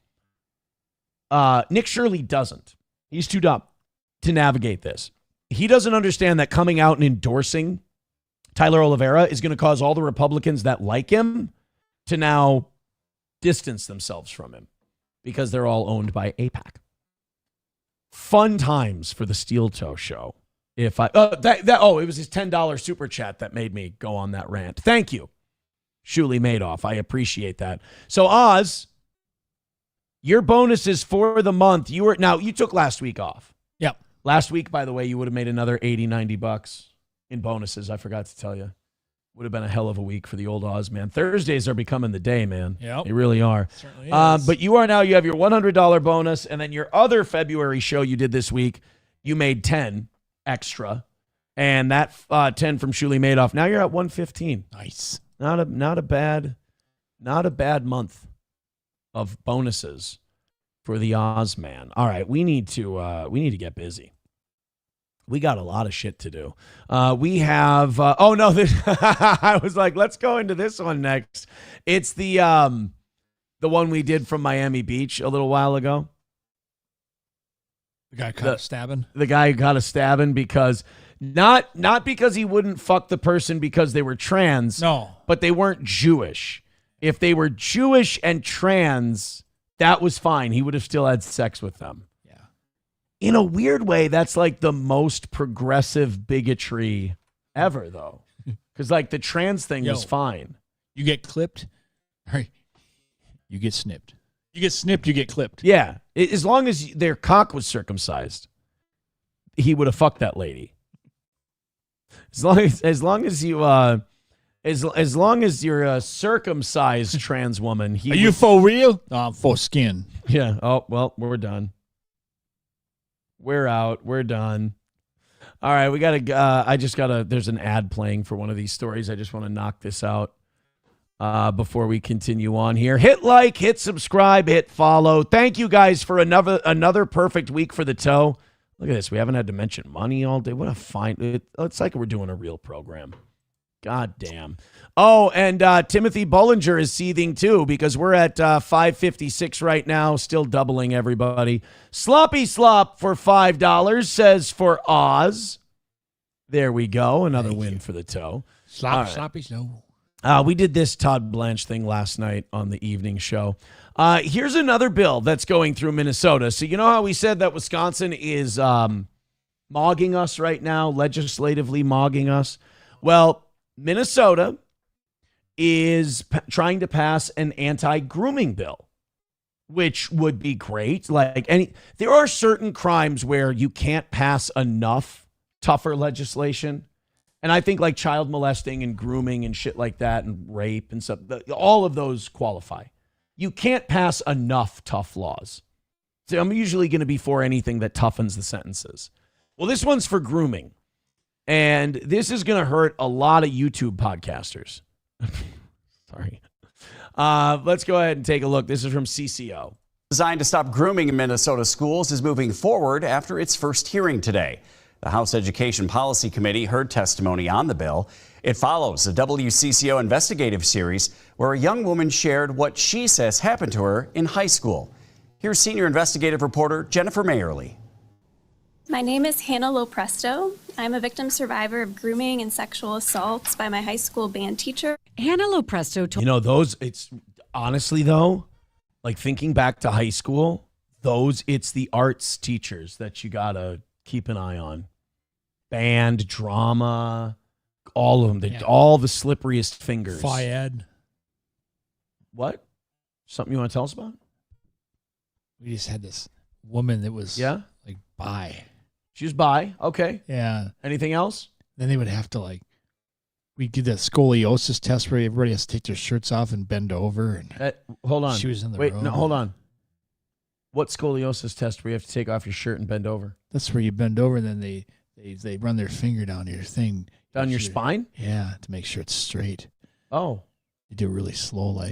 Nick Shirley doesn't. He's too dumb to navigate this. He doesn't understand that coming out and endorsing Tyler Oliveira is going to cause all the Republicans that like him to now distance themselves from him because they're all owned by AIPAC. Fun times for the Steel Toe Show. It was his $10 super chat that made me go on that rant. Thank you, Shuli Madoff. I appreciate that. So Oz, your bonuses for the month. You took last week off. Yep. Last week, by the way, you would have made another $80-90 in bonuses. I forgot to tell you. Would have been a hell of a week for the old Oz, man. Thursdays are becoming the day, man. Yep. They really are. Certainly is. But you have your $100 bonus, and then your other February show you did this week, you made 10 extra, and that 10 from Shuli Madoff. Now you're at 115. Nice. Not a bad month of bonuses for the Oz man. All right, we need to get busy. We got a lot of shit to do. We have I was like, let's go into this one next. It's the one we did from Miami Beach a little while ago. The guy caught a stabbing? The guy who got a stabbing because Not because he wouldn't fuck the person because they were trans. No. But they weren't Jewish. If they were Jewish and trans, that was fine. He would have still had sex with them. Yeah. In a weird way, that's like the most progressive bigotry ever, though. Because like the trans thing was fine. You get clipped, or you get snipped. You get snipped, you get clipped. Yeah. As long as their cock was circumcised, he would have fucked that lady. As long as you're a circumcised trans woman, Are you for real? No, I'm for skin. Yeah. Oh, well, we're done. We're out. We're done. All right, we gotta. There's an ad playing for one of these stories. I just want to knock this out before we continue on here. Hit like, hit subscribe, hit follow. Thank you guys for another perfect week for the toe. Look at this. We haven't had to mention money all day. What a fine. It's like we're doing a real program. God damn. Oh, and Timothy Bollinger is seething too because we're at 556 right now, still doubling everybody. Sloppy Slop for $5 says for Oz. There we go. Another win for the toe. Sloppy slow. We did this Todd Blanche thing last night on the evening show. Here's another bill that's going through Minnesota. So you know how we said that Wisconsin is mogging us right now, legislatively mogging us? Well, Minnesota is trying to pass an anti-grooming bill, which would be great. There are certain crimes where you can't pass enough tougher legislation. And I think like child molesting and grooming and shit like that and rape and stuff, all of those qualify. You can't pass enough tough laws. So I'm usually going to be for anything that toughens the sentences. Well, this one's for grooming. And this is going to hurt a lot of YouTube podcasters. Sorry. Let's go ahead and take a look. This is from CCO. Designed to stop grooming in Minnesota schools is moving forward after its first hearing today. The House Education Policy Committee heard testimony on the bill. It follows a WCCO investigative series where a young woman shared what she says happened to her in high school. Here's senior investigative reporter Jennifer Mayerly. My name is Hannah Lopresto. I'm a victim survivor of grooming and sexual assaults by my high school band teacher. Hannah Lopresto told it's honestly though, like thinking back to high school, it's the arts teachers that you gotta keep an eye on. Band, drama, all of them. All the slipperiest fingers. Fiad. What? Something you want to tell us about? We just had this woman that was like bi. She was bi. Okay. Yeah. Anything else? Then they would have to we did that scoliosis test where everybody has to take their shirts off and bend over. And hold on. She was in the Wait, row. no, hold on. What scoliosis test where you have to take off your shirt and bend over? That's where you bend over and then they run their finger down your thing. Down your spine? Yeah, to make sure it's straight. Oh. You do it really slow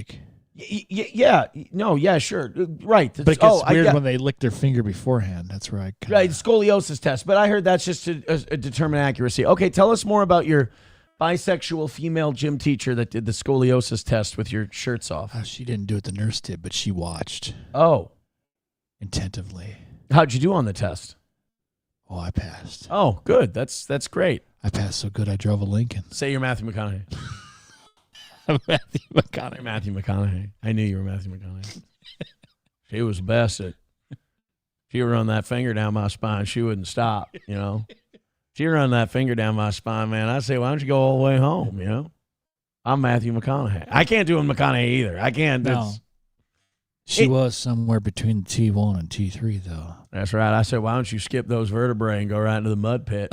Yeah. No, yeah, sure. Right. But it gets weird when they lick their finger beforehand. That's where I Right, scoliosis test. But I heard that's just to determine accuracy. Okay, tell us more about your bisexual female gym teacher that did the scoliosis test with your shirts off. She didn't do it, the nurse did, but she watched. Oh. Attentively. How'd you do on the test? Oh, I passed. Oh, good. That's great. I passed so good I drove a Lincoln. Say you're Matthew McConaughey. Matthew McConaughey. Matthew McConaughey. I knew you were Matthew McConaughey. She was the best at. She would run that finger down my spine. She wouldn't stop. She run that finger down my spine, man. I say, why don't you go all the way home? I'm Matthew McConaughey. I can't do a McConaughey either. I can't. No. She was somewhere between T1 and T3, though. That's right. I said, why don't you skip those vertebrae and go right into the mud pit?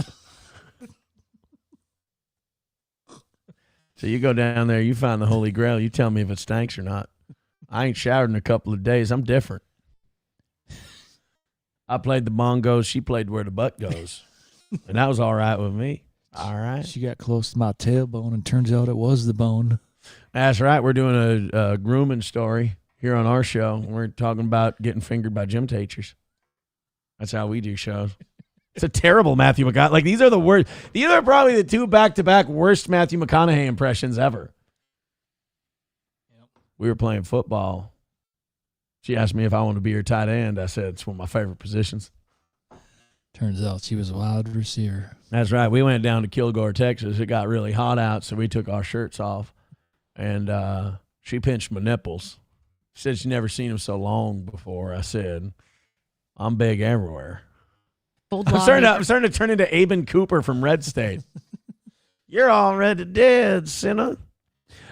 So you go down there, you find the Holy Grail, you tell me if it stinks or not. I ain't showered in a couple of days. I'm different. I played the bongos. She played where the butt goes. And that was all right with me. All right. She got close to my tailbone, and turns out it was the bone. That's right. We're doing a grooming story here on our show. We're talking about getting fingered by gym teachers. That's how we do shows. It's a terrible Matthew McConaughey. These are the worst. These are probably the two back-to-back worst Matthew McConaughey impressions ever. Yep. We were playing football. She asked me if I wanted to be her tight end. I said, it's one of my favorite positions. Turns out she was a wide receiver. That's right. We went down to Kilgore, Texas. It got really hot out, so we took our shirts off. And she pinched my nipples. She said she'd never seen them so long before. I said, I'm big everywhere. I'm starting to turn into Aben Cooper from Red State. You're already dead, sinner.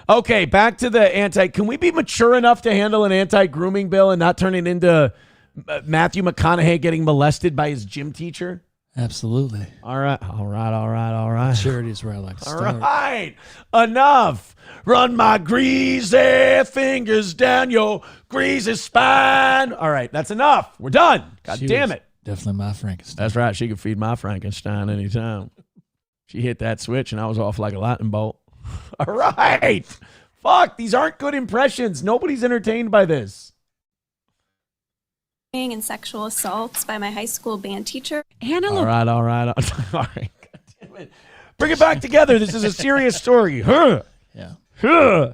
Okay, back to the Can we be mature enough to handle an anti-grooming bill and not turn it into Matthew McConaughey getting molested by his gym teacher? Absolutely. All right. Maturity is where I like to start. All right. Enough. Run my greasy fingers down your greasy spine. All right. That's enough. We're done. God damn it. Definitely my Frankenstein. That's right. She could feed my Frankenstein anytime. She hit that switch and I was off like a lightning bolt. All right. Fuck. These aren't good impressions. Nobody's entertained by this. And sexual assaults by my high school band teacher. All right. All right. God damn it. Bring it back together. This is a serious story. Huh. Yeah. Huh.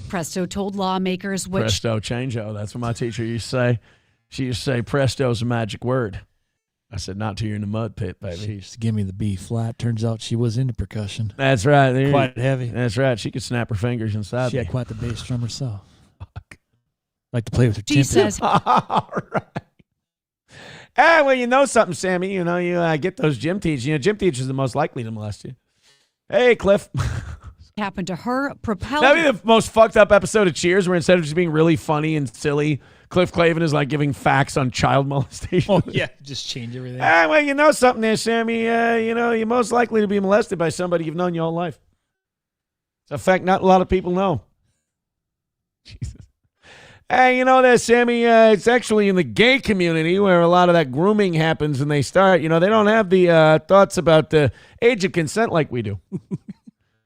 Presto told lawmakers which... Presto changeo. That's what my teacher used to say. She used to say, presto's a magic word. I said, not till you're in the mud pit, baby. She used to give me the B flat. Turns out she was into percussion. That's right. Quite heavy. That's right. She could snap her fingers inside. She had quite the bass drum herself. Like to play with her She timpani. says... All right. Hey, well, you know something, Sammy. You know, you get those gym teachers. You know, gym teachers are the most likely to molest you. Hey, Cliff. happened to her propelled... That'd be the most fucked up episode of Cheers, where instead of just being really funny and silly, Cliff Clavin is like giving facts on child molestation. Oh, yeah. Just change everything. Ah, well, you know something there, Sammy. You know, you're most likely to be molested by somebody you've known your whole life. It's a fact not a lot of people know. Jesus. Hey, you know that, Sammy, it's actually in the gay community where a lot of that grooming happens and they start, you know, they don't have the thoughts about the age of consent like we do.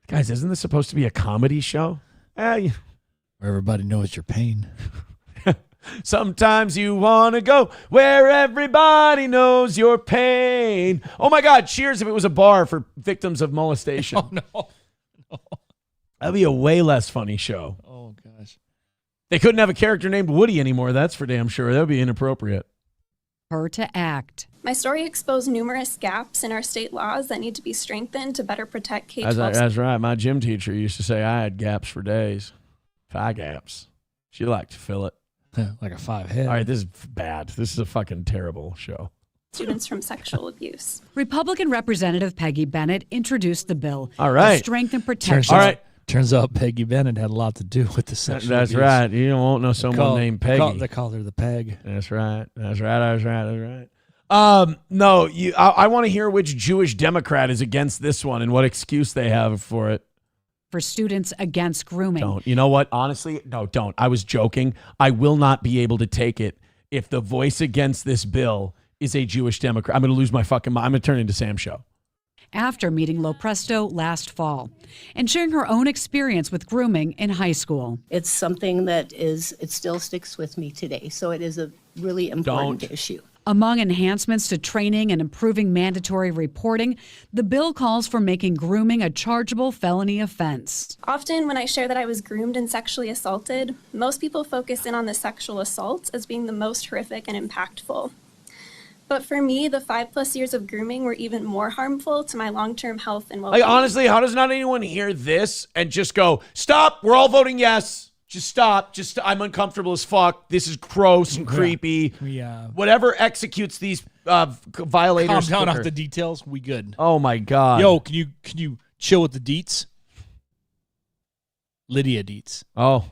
Guys, isn't this supposed to be a comedy show? Where everybody knows your pain. Sometimes you want to go where everybody knows your pain. Oh, my God. Cheers if it was a bar for victims of molestation. Oh, no. That'd be a way less funny show. Oh, gosh. They couldn't have a character named Woody anymore. That's for damn sure. That would be inappropriate. Her to act. My story exposed numerous gaps in our state laws that need to be strengthened to better protect K-12. That's right. My gym teacher used to say I had gaps for days. 5 gaps. She liked to fill it. Like a 5 head. All right, this is bad. This is a fucking terrible show. Students from sexual abuse. Republican Representative Peggy Bennett introduced the bill All right. to strengthen protection. All right. Turns out Peggy Bennett had a lot to do with the sexual That's abuse. right. You won't know someone named Peggy. They called her the Peg. That's right. That's right. No, I want to hear which Jewish Democrat is against this one and what excuse they have for it. For students against grooming. Don't. You know what? Honestly, no, don't. I was joking. I will not be able to take it if the voice against this bill is a Jewish Democrat. I'm going to lose my fucking mind. I'm going to turn into Sam Show. After meeting Lo Presto last fall and sharing her own experience with grooming in high school. It's something that it still sticks with me today. So it is a really important issue. Among enhancements to training and improving mandatory reporting, the bill calls for making grooming a chargeable felony offense. Often when I share that I was groomed and sexually assaulted, most people focus in on the sexual assaults as being the most horrific and impactful. But for me, the 5+ years of grooming were even more harmful to my long-term health and well-being. Like, honestly, how does not anyone hear this and just go, stop, we're all voting yes. Just stop. I'm uncomfortable as fuck. This is gross and creepy. Whatever executes these violators. Calm down off the details. We good. Oh, my God. Yo, can you chill with the deets? Lydia Deets. Oh.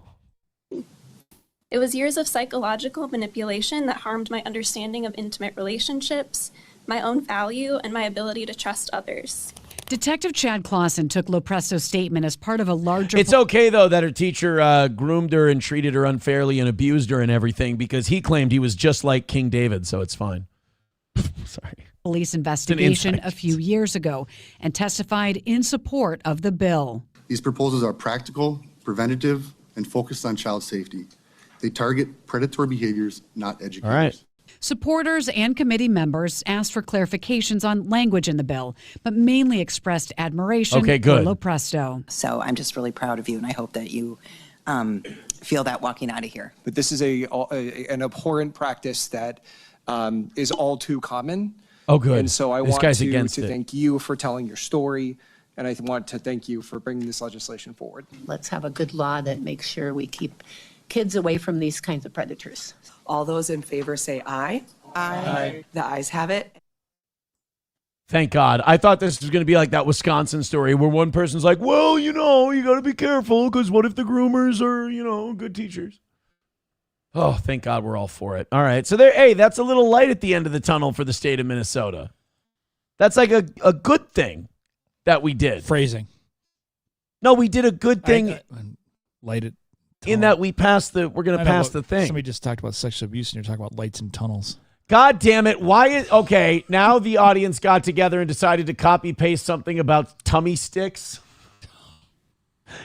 It was years of psychological manipulation that harmed my understanding of intimate relationships, my own value, and my ability to trust others. Detective Chad Clausen took Lo Presto's statement as part of a larger... It's okay, though, that her teacher groomed her and treated her unfairly and abused her and everything because he claimed he was just like King David, so it's fine. Sorry. Police investigation a few years ago and testified in support of the bill. These proposals are practical, preventative, and focused on child safety. They target predatory behaviors, not educators. All right. Supporters and committee members asked for clarifications on language in the bill, but mainly expressed admiration for Lo Presto. So I'm just really proud of you, and I hope that you feel that walking out of here. But this is an abhorrent practice that is all too common. Oh, good. And so I This want guy's to against it. thank you for telling your story, and I want to thank you for bringing this legislation forward. Let's have a good law that makes sure we keep kids away from these kinds of predators. All those in favor say aye. Aye. The ayes have it. Thank God. I thought this was going to be like that Wisconsin story where one person's like, well, you got to be careful because what if the groomers are, good teachers? Oh, thank God we're all for it. All right. So that's a little light at the end of the tunnel for the state of Minnesota. That's like a good thing that we did. Phrasing. No, we did a good thing. Light it. In that we're going to pass the thing. Somebody just talked about sexual abuse and you're talking about lights and tunnels. God damn it. Okay, now the audience got together and decided to copy paste something about tummy sticks.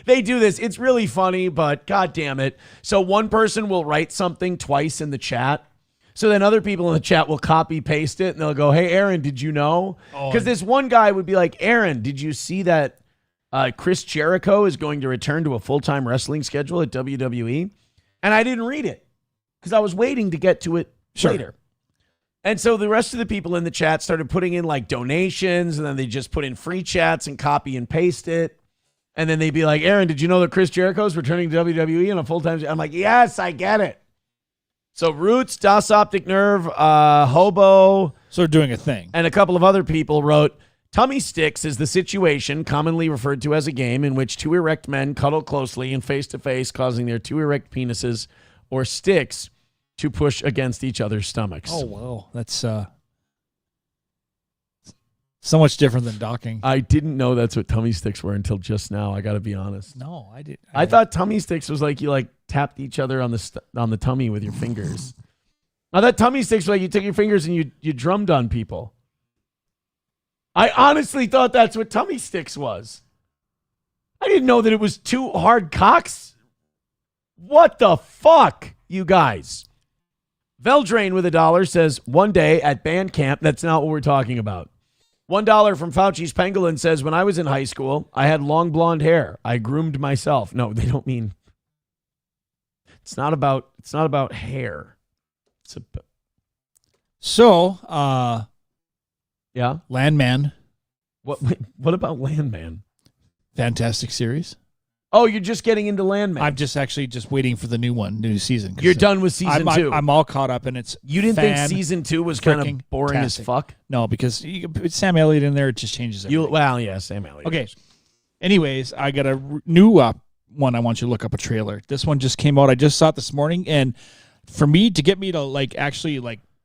They do this. It's really funny, but God damn it. So one person will write something twice in the chat. So then other people in the chat will copy paste it and they'll go, hey, Aaron, did you know? Because this one guy would be like, Aaron, did you see that Chris Jericho is going to return to a full-time wrestling schedule at WWE? And I didn't read it because I was waiting to get to it later. And so the rest of the people in the chat started putting in like donations, and then they just put in free chats and copy and paste it. And then they'd be like, Aaron, did you know that Chris Jericho's returning to WWE on a full-time? I'm like, yes, I get it. So Roots, Das Optic Nerve, Hobo. So they're doing a thing. And a couple of other people wrote, tummy sticks is the situation commonly referred to as a game in which two erect men cuddle closely and face-to-face, causing their two erect penises or sticks to push against each other's stomachs. Oh, wow. That's so much different than docking. I didn't know that's what tummy sticks were until just now. I got to be honest. No, I did. I thought tummy sticks was like you tapped each other on the tummy with your fingers. I thought tummy sticks were like you took your fingers and you drummed on people. I honestly thought that's what tummy sticks was. I didn't know that it was two hard cocks. What the fuck, you guys? Veldrain with $1 says, one day at band camp, that's not what we're talking about. $1 from Fauci's Pangolin says, when I was in high school, I had long blonde hair. I groomed myself. No, they don't mean. It's not about hair. Yeah. Landman. What about Landman? Fantastic series. Oh, you're just getting into Landman. I'm just waiting for the new season. You're done with season 2. I'm all caught up, and it's You didn't think season 2 was kind of boring as fuck? No, because you put Sam Elliott in there, it just changes everything. Sam Elliott. Okay. Anyways, I got a new one. I want you to look up a trailer. This one just came out. I just saw it this morning, and for me to get me to actually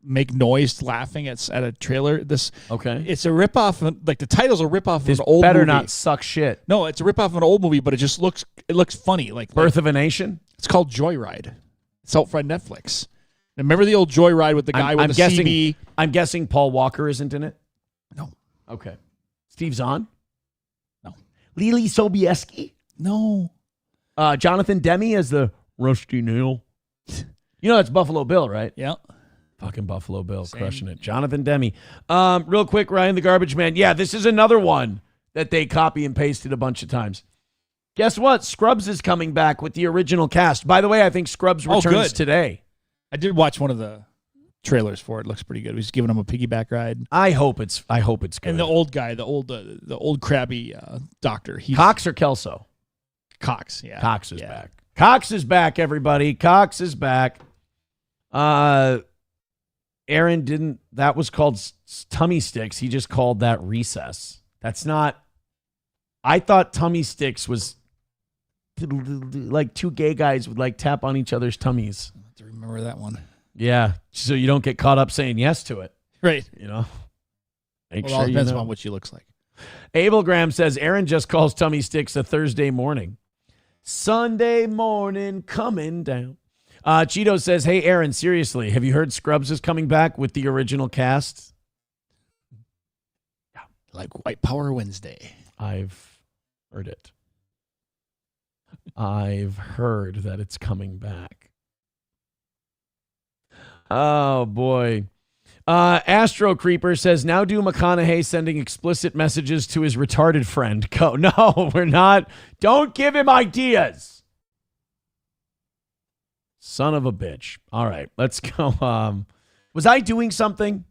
make noise laughing at a trailer. It's a ripoff. The title's a ripoff of an old movie. Better not suck shit. No, it's a ripoff of an old movie, but it just looks funny. Birth of a Nation. It's called Joyride. It's out for Netflix. Remember the old Joyride with the guy with the CB? I'm guessing Paul Walker isn't in it. No. Okay. Steve Zahn. No. Lily Sobieski. No. Jonathan Demme as the Rusty Nail. That's Buffalo Bill, right? Yeah. Fucking Buffalo Bill, crushing it. Jonathan Demme. Real quick, Ryan the Garbage Man. Yeah, this is another one that they copy and pasted a bunch of times. Guess what? Scrubs is coming back with the original cast. By the way, I think Scrubs returns today. I did watch one of the trailers for it. Looks pretty good. He's giving him a piggyback ride. I hope it's good. And the old guy, the old crabby doctor. Cox or Kelso? Cox, yeah. Cox is back. Cox is back, everybody. Cox is back. Aaron that was called tummy sticks. He just called that recess. That's not, I thought tummy sticks was like two gay guys would tap on each other's tummies. I have to remember that one. Yeah. So you don't get caught up saying yes to it. Right. Make It sure all depends you know. on what she looks like. Abel Graham says Aaron just calls tummy sticks a Thursday morning. Sunday morning coming down. Cheeto says, hey, Aaron, seriously, have you heard Scrubs is coming back with the original cast? Yeah, like White Power Wednesday. I've heard it. I've heard that it's coming back. Oh, boy. Astro Creeper says, now do McConaughey sending explicit messages to his retarded friend. Go. No, we're not. Don't give him ideas. Son of a bitch. All right, let's go. Was I doing something?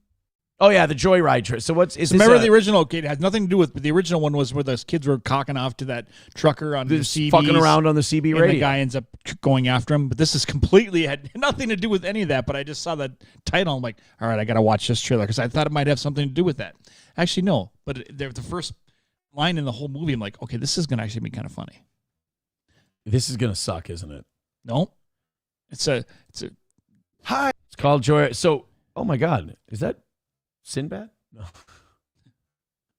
Oh yeah, the Joyride trip. So remember the original? It had nothing to do with. But the original one was where those kids were cocking off to that trucker on the CBs, fucking around on the CB radio. And the guy ends up going after him. But this is completely had nothing to do with any of that. But I just saw that title. I'm like, all right, I got to watch this trailer because I thought it might have something to do with that. Actually, no. But the first line in the whole movie, I'm like, okay, this is gonna actually be kind of funny. This is gonna suck, isn't it? No, it's a hi. It's called Joy. So, oh my God, is that Sinbad? No.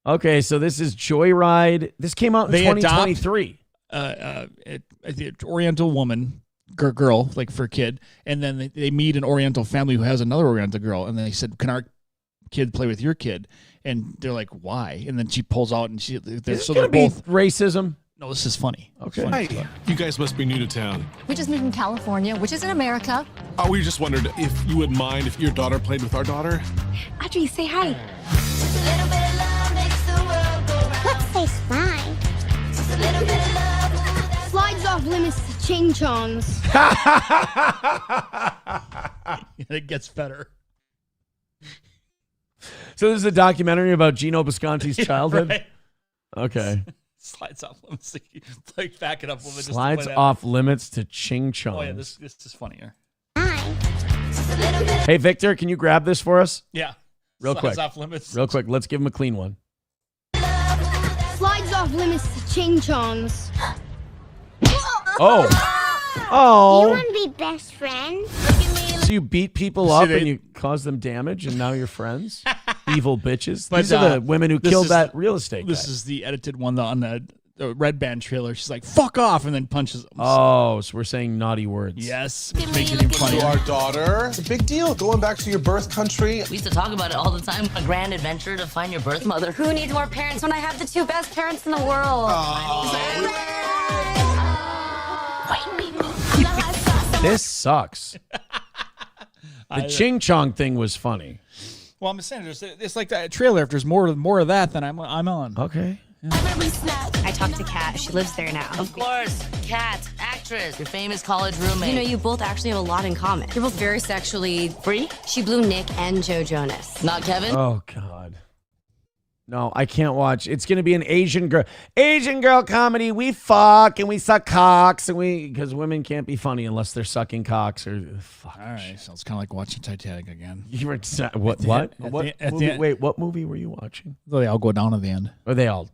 Okay, so this is Joyride. This came out in 2023. The Oriental woman, girl, like for a kid, and then they meet an Oriental family who has another Oriental girl, and then they said, "Can our kid play with your kid?" And they're like, "Why?" And then she pulls out, and they're both racism. No, this is funny. Okay. Hi, you guys must be new to town. We just moved from California, which is in America. Oh, we just wondered if you would mind if your daughter played with our daughter. Audrey, say hi. Let's say slide. Slides off limits to ching chongs. It gets better. So this is a documentary about Gino Bisconti's childhood? Right. Okay. Slides off limits. Like back it up a little bit. Slides off limits to ching chongs. Oh yeah, this is funnier. Hey Victor, can you grab this for us? Yeah. Real Slides quick. off limits. Real quick. Let's give him a clean one. Slides off limits to ching chongs. Oh. Oh. You want to be best friends? So you beat people up they- and you cause them damage and now you're friends? Evil bitches. But, These are the women who this killed is- that real estate This guy. is the edited one on the Red Band trailer. She's like, "Fuck off," and then punches him. Oh, so we're saying naughty words. Yes, which makes it even funnier. To our daughter. It's a big deal. Going back to your birth country. We used to talk about it all the time. A grand adventure to find your birth mother. Who needs more parents when I have the two best parents in the world? This sucks. The ching chong thing was funny. Well, I'm just saying, it's like that trailer. If there's more of that, then I'm on. Okay. I talked to Kat. She lives there now. Of course, Kat, actress, your famous college roommate. You know, you both actually have a lot in common. You're both very sexually free. She blew Nick and Joe Jonas. Not Kevin. Oh God. No, I can't watch. It's going to be an Asian girl comedy. We fuck and we suck cocks and because women can't be funny unless they're sucking cocks or fuck. All right, so it's kind of like watching Titanic again. You were what? Wait, what movie were you watching? They all go down at the end. Or they do.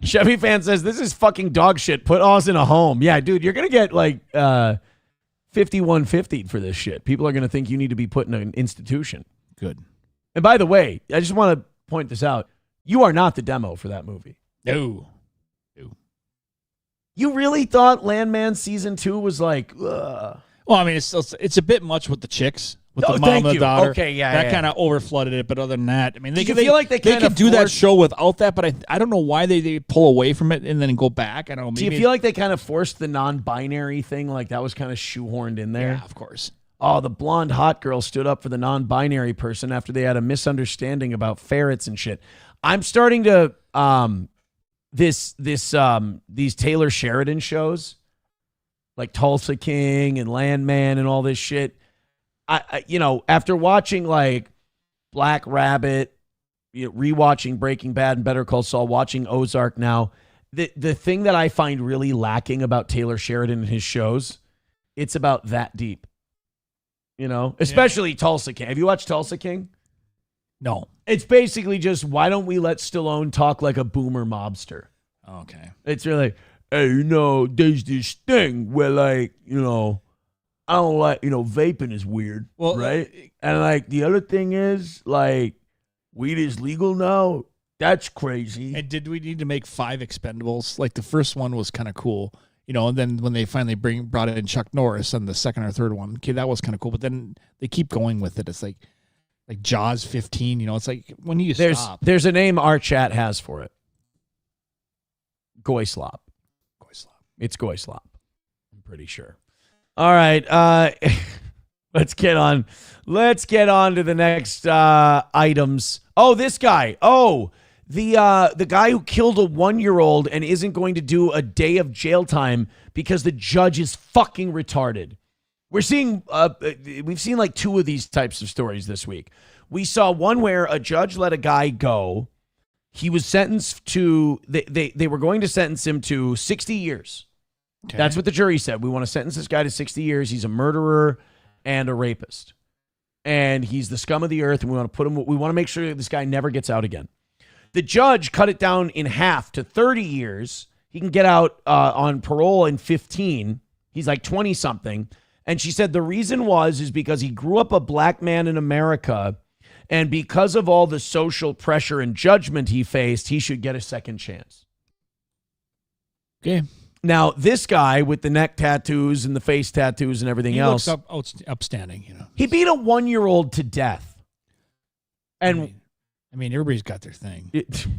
Chevy fan says this is fucking dog shit. Put Oz in a home. Yeah, dude, you're gonna get like 5150 for this shit. People are gonna think you need to be put in an institution. Good. And by the way, I just want to point this out. You are not the demo for that movie. No. You really thought Landman season 2 was like, ugh. Well, I mean, it's a bit much with the chicks, with the mom thank and the you. daughter. Okay, yeah, that yeah. kind of overflooded it. But other than that, I mean, they feel like they kinda could do that forced- show without that. But I don't know why they pull away from it and then go back. I don't know. Do Maybe you feel like they kind of forced the non-binary thing? Like that was kind of shoehorned in there? Yeah, of course. Oh, the blonde hot girl stood up for the non-binary person after they had a misunderstanding about ferrets and shit. I'm starting to these Taylor Sheridan shows like Tulsa King and Landman and all this shit. I after watching like Black Rabbit, rewatching Breaking Bad and Better Call Saul, watching Ozark now, the thing that I find really lacking about Taylor Sheridan and his shows, it's about that deep. Especially Tulsa King. Have you watched Tulsa King? No. It's basically just, why don't we let Stallone talk like a boomer mobster? Okay. It's really, hey, there's this thing where I don't like, vaping is weird, right? And like, the other thing is, like, weed is legal now. That's crazy. And did we need to make 5 Expendables? Like the first one was kind of cool. And then when they finally brought in Chuck Norris on the second or third one, okay, that was kind of cool. But then they keep going with it. It's like Jaws 15. It's like, when do you stop? There's a name our chat has for it. Goy slop. It's goy slop. I'm pretty sure. All right, let's get on to the next items. Oh, this guy. Oh. The guy who killed a 1-year-old and isn't going to do a day of jail time because the judge is fucking retarded. We've seen like two of these types of stories this week. We saw one where a judge let a guy go. He was sentenced to, they were going to sentence him to 60 years. Okay. That's what the jury said. We want to sentence this guy to 60 years. He's a murderer and a rapist. And he's the scum of the earth, and we want to make sure that this guy never gets out again. The judge cut it down in half to 30 years. He can get out on parole in 15. He's like 20-something. And she said the reason is because he grew up a black man in America, and because of all the social pressure and judgment he faced, he should get a second chance. Okay. Now, this guy with the neck tattoos and the face tattoos and everything else. He looks upstanding, you know. He beat a 1-year-old to death. And I mean, everybody's got their thing.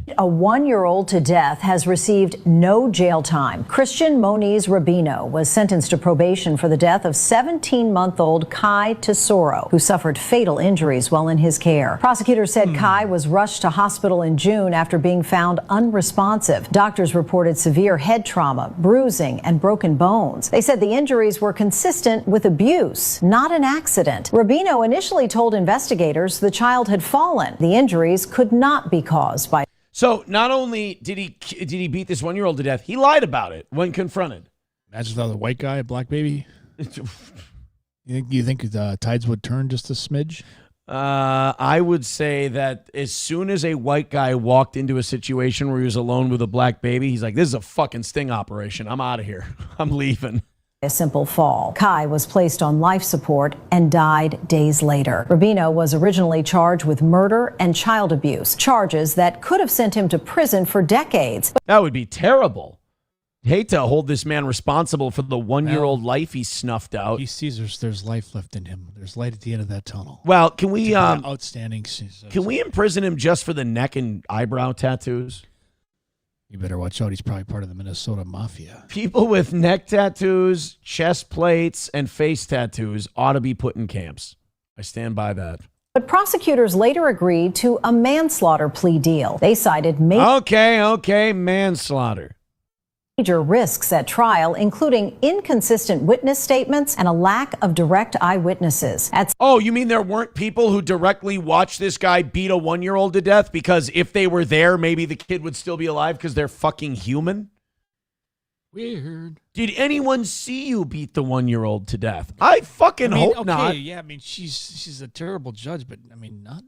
A 1-year-old to death has received no jail time. Christian Moniz Rubino was sentenced to probation for the death of 17-month-old Kai Tesoro, who suffered fatal injuries while in his care. Prosecutors said Kai was rushed to hospital in June after being found unresponsive. Doctors reported severe head trauma, bruising, and broken bones. They said the injuries were consistent with abuse, not an accident. Rubino initially told investigators the child had fallen. The injuries could not be caused by. So not only did he beat this 1-year-old to death, he lied about it when confronted. Imagine if the white guy, a black baby. You think the tides would turn just a smidge? I would say that as soon as a white guy walked into a situation where he was alone with a black baby, he's like, this is a fucking sting operation. I'm out of here. I'm leaving. A simple fall. Kai was placed on life support and died days later. Rubino was originally charged with murder and child abuse, charges that could have sent him to prison for decades. That would be terrible. Hate to hold this man responsible for the 1-year-old life he snuffed out. He sees there's life left in him. There's light at the end of that tunnel. Well, can we outstanding? Can we imprison him just for the neck and eyebrow tattoos? You better watch out. He's probably part of the Minnesota Mafia. People with neck tattoos, chest plates, and face tattoos ought to be put in camps. I stand by that. But prosecutors later agreed to a manslaughter plea deal. They cited Okay, manslaughter. major risks at trial, including inconsistent witness statements and a lack of direct eyewitnesses. Oh, you mean there weren't people who directly watched this guy beat a 1-year-old to death because if they were there, maybe the kid would still be alive because they're fucking human? Weird. Did anyone see you beat the 1-year-old to death? I fucking hope not. Yeah, I mean, she's a terrible judge, but I mean, not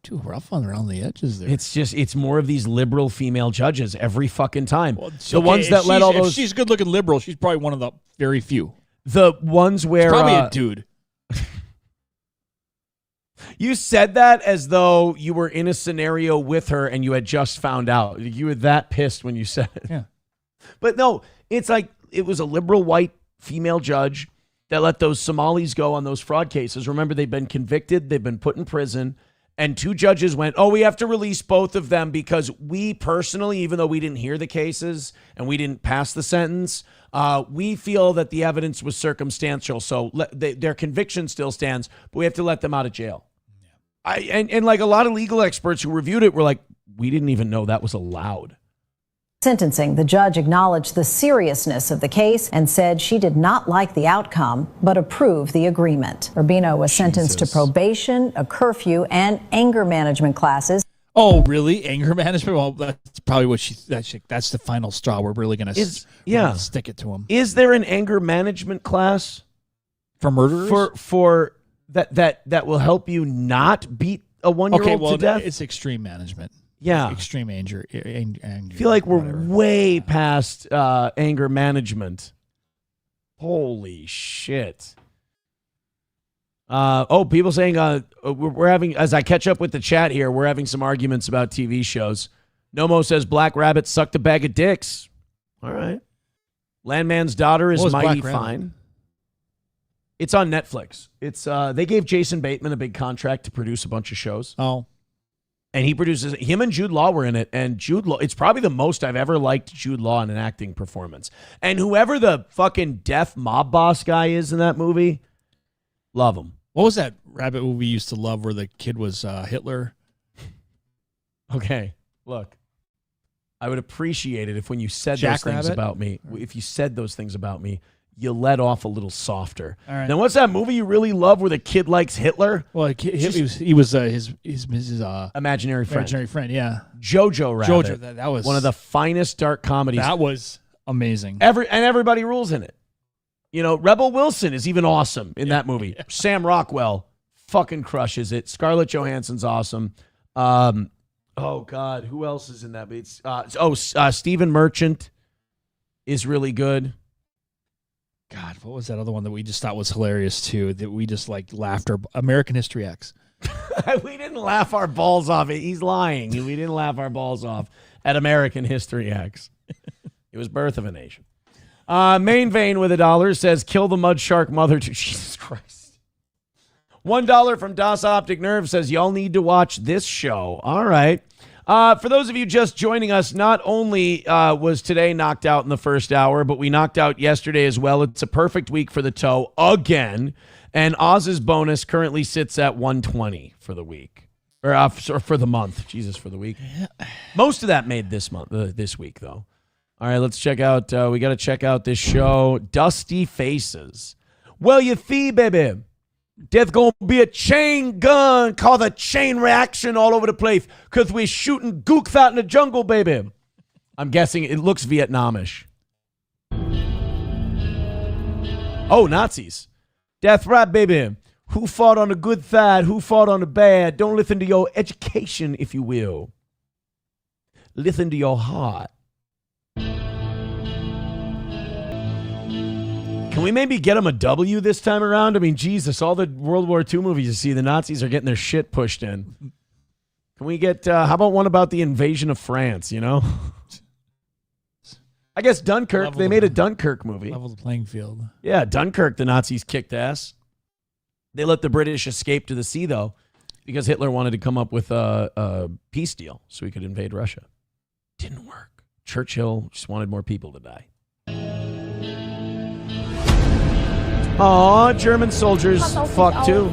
too rough around the edges there. It's more of these liberal female judges every fucking time. Well, the ones that let all those. If she's good-looking liberal, she's probably one of the very few. The ones where it's probably a dude. You said that as though you were in a scenario with her and you had just found out. You were that pissed when you said it. Yeah. But no, it's like it was a liberal white female judge that let those Somalis go on those fraud cases. Remember, they've been convicted. They've been put in prison. And 2 judges went, we have to release both of them because we personally, even though we didn't hear the cases and we didn't pass the sentence, we feel that the evidence was circumstantial. So their conviction still stands, but we have to let them out of jail. Yeah. And like a lot of legal experts who reviewed it were like, we didn't even know that was allowed. Sentencing, the judge acknowledged the seriousness of the case and said she did not like the outcome, but approved the agreement. Rubino was sentenced to probation, a curfew, and anger management classes. Oh, really? Anger management? Well, that's probably what that's the final straw. We're really going to stick it to him. Is there an anger management class for murderers? For that will help you not beat a 1-year-old to death? It's extreme management. Yeah. Extreme anger. I feel like we're way past anger management. Holy shit. People saying we're having, as I catch up with the chat here, we're having some arguments about TV shows. Nomo says Black Rabbit sucked a bag of dicks. All right. Landman's Daughter is mighty fine. It's on Netflix. It's they gave Jason Bateman a big contract to produce a bunch of shows. Oh. And he produces, him and Jude Law were in it. And Jude Law, it's probably the most I've ever liked Jude Law in an acting performance. And whoever the fucking deaf mob boss guy is in that movie, love him. What was that rabbit movie we used to love where the kid was Hitler? Okay, look. I would appreciate it if when you said those things about me, if you said those things about me, you let off a little softer. All right. Then what's that movie you really love where the kid likes Hitler? Well, he was his imaginary friend. Imaginary friend, yeah. Jojo Rabbit. Jojo, that was one of the finest dark comedies. That was amazing. Everybody rules in it. You know, Rebel Wilson is even awesome in that movie. Yeah. Sam Rockwell fucking crushes it. Scarlett Johansson's awesome. Oh God, who else is in that? It's Stephen Merchant is really good. God, what was that other one that we just thought was hilarious too? That we just like laughed our American History X. We didn't laugh our balls off. He's lying. We didn't laugh our balls off at American History X. It was Birth of a Nation. Main Vein with $1 says, kill the mud shark mother to Jesus Christ. $1 from Das Optic Nerve says, y'all need to watch this show. All right. For those of you just joining us, not only was today knocked out in the first hour, but we knocked out yesterday as well. It's a perfect week for the toe again. And Oz's bonus currently sits at 120 for the week. Or for the month. Jesus, for the week. Most of that made this week, though. All right, let's check out, we got to check out this show, Dusty Faces. Well, you see, baby, there's going to be a chain gun called a chain reaction all over the place because we're shooting gooks out in the jungle, baby. I'm guessing it looks Vietnamish. Oh, Nazis. That's right, baby. Who fought on the good side? Who fought on the bad? Don't listen to your education, if you will. Listen to your heart. Can we maybe get them a W this time around? I mean, Jesus, all the World War II movies you see, the Nazis are getting their shit pushed in. Can we get, how about one about the invasion of France, you know? I guess Dunkirk, they made a Dunkirk movie. Level the playing field. Yeah, Dunkirk, the Nazis kicked ass. They let the British escape to the sea, though, because Hitler wanted to come up with a peace deal so he could invade Russia. Didn't work. Churchill just wanted more people to die. Aw, German soldiers fuck too.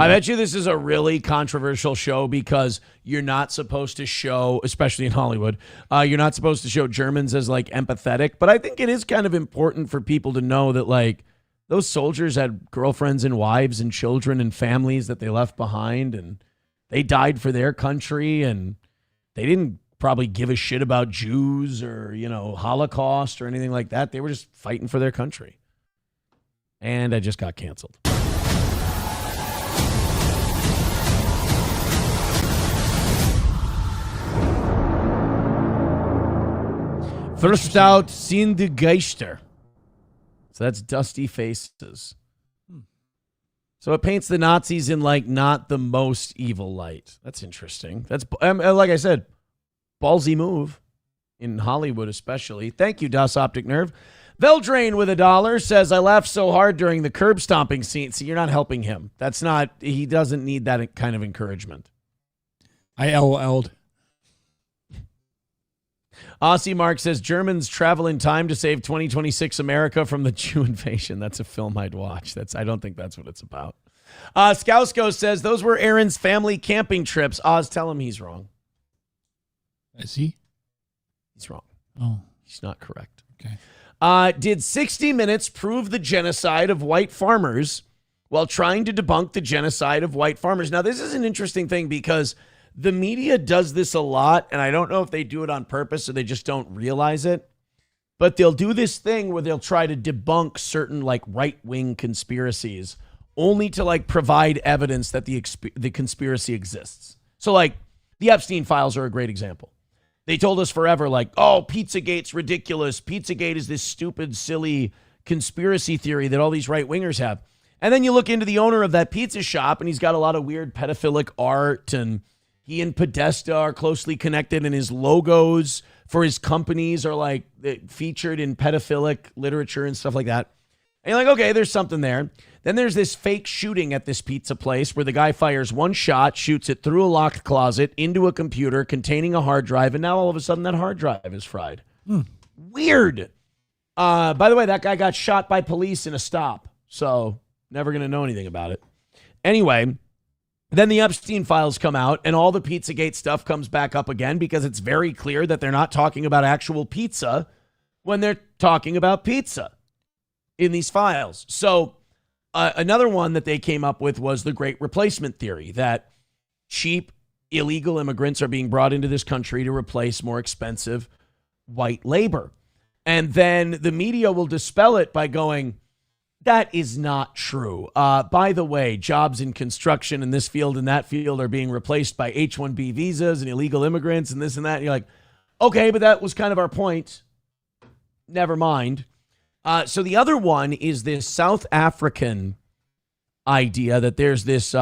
I bet you this is a really controversial show because you're not supposed to show, especially in Hollywood, you're not supposed to show Germans as like empathetic. But I think it is kind of important for people to know that like those soldiers had girlfriends and wives and children and families that they left behind, and they died for their country, and they didn't probably give a shit about Jews or, you know, Holocaust or anything like that. They were just fighting for their country. And I just got canceled. First out, sind die Geister. So that's Dusty Faces. So it paints the Nazis in like not the most evil light. That's interesting. That's like I said, ballsy move in Hollywood especially. Thank you, Das Optic Nerve. Veldrain with $1 says, I laughed so hard during the curb stomping scene. See, you're not helping him. That's not, he doesn't need that kind of encouragement. I LOL'd. Aussie Mark says, Germans travel in time to save 2026 America from the Jew invasion. That's a film I'd watch. I don't think that's what it's about. Skousko says, those were Aaron's family camping trips. Oz, tell him he's wrong. Is he? He's wrong. Oh. He's not correct. Okay. Did 60 Minutes prove the genocide of white farmers while trying to debunk the genocide of white farmers? Now, this is an interesting thing because the media does this a lot, and I don't know if they do it on purpose or they just don't realize it, but they'll do this thing where they'll try to debunk certain like right-wing conspiracies only to like provide evidence that the conspiracy exists. So like the Epstein files are a great example. They told us forever like, oh, Pizzagate's ridiculous. Pizzagate is this stupid, silly conspiracy theory that all these right-wingers have. And then you look into the owner of that pizza shop, and he's got a lot of weird pedophilic art, and he and Podesta are closely connected, and his logos for his companies are like featured in pedophilic literature and stuff like that. And you're like, okay, there's something there. Then there's this fake shooting at this pizza place where the guy fires one shot, shoots it through a locked closet into a computer containing a hard drive, and now all of a sudden that hard drive is fried. Weird. By the way, that guy got shot by police in a stop, so never going to know anything about it. Anyway, Then the Epstein files come out and all the Pizzagate stuff comes back up again because it's very clear that they're not talking about actual pizza when they're talking about pizza in these files. So another one that they came up with was the Great Replacement Theory, that cheap, illegal immigrants are being brought into this country to replace more expensive white labor. And then the media will dispel it by going, that is not true. By the way, jobs in construction in this field and that field are being replaced by H-1B visas and illegal immigrants and this and that. And you're like, okay, but that was kind of our point. Never mind. So the other one is this South African idea that there's this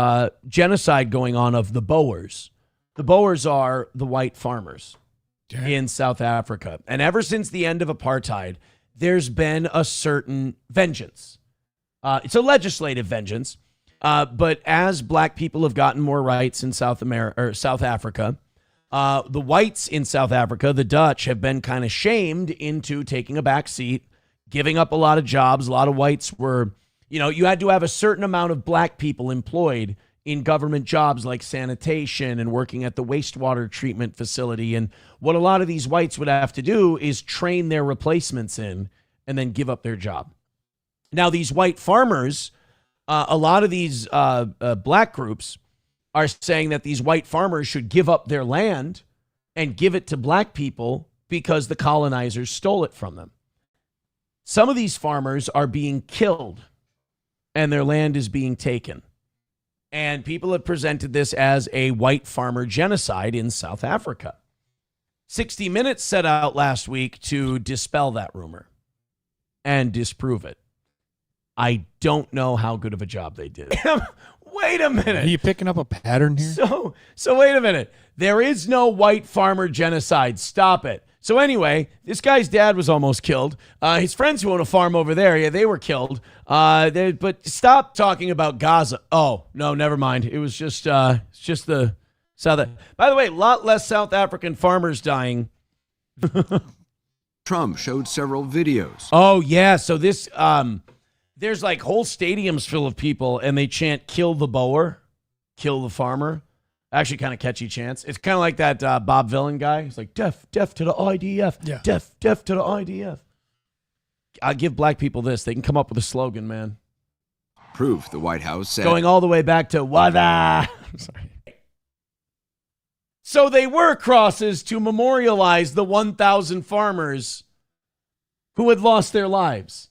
genocide going on of the Boers. The Boers are the white farmers in South Africa. And ever since the end of apartheid, there's been a certain vengeance. It's a legislative vengeance. But as black people have gotten more rights in South Africa, the whites in South Africa, the Dutch, have been kind of shamed into taking a back seat, giving up a lot of jobs. A lot of whites were, you had to have a certain amount of black people employed in government jobs like sanitation and working at the wastewater treatment facility. And what a lot of these whites would have to do is train their replacements in and then give up their job. Now, these white farmers, a lot of these black groups are saying that these white farmers should give up their land and give it to black people because the colonizers stole it from them. Some of these farmers are being killed and their land is being taken. And people have presented this as a white farmer genocide in South Africa. 60 Minutes set out last week to dispel that rumor and disprove it. I don't know how good of a job they did. Wait a minute. Are you picking up a pattern here? So wait a minute. There is no white farmer genocide. Stop it. So anyway, this guy's dad was almost killed. His friends who own a farm over there, yeah, they were killed. But stop talking about Gaza. Oh, no, never mind. It was just the South. By the way, a lot less South African farmers dying. Trump showed several videos. Oh, yeah. So this, there's like whole stadiums full of people and they chant, kill the Boer, kill the farmer. Actually kind of catchy chants. It's kind of like that Bob Villain guy. He's like, deaf to the IDF. Yeah. Deaf to the IDF. I'll give black people this. They can come up with a slogan, man. Proof the White House said. Going all the way back to Wada. Sorry. So they were crosses to memorialize the 1,000 farmers who had lost their lives.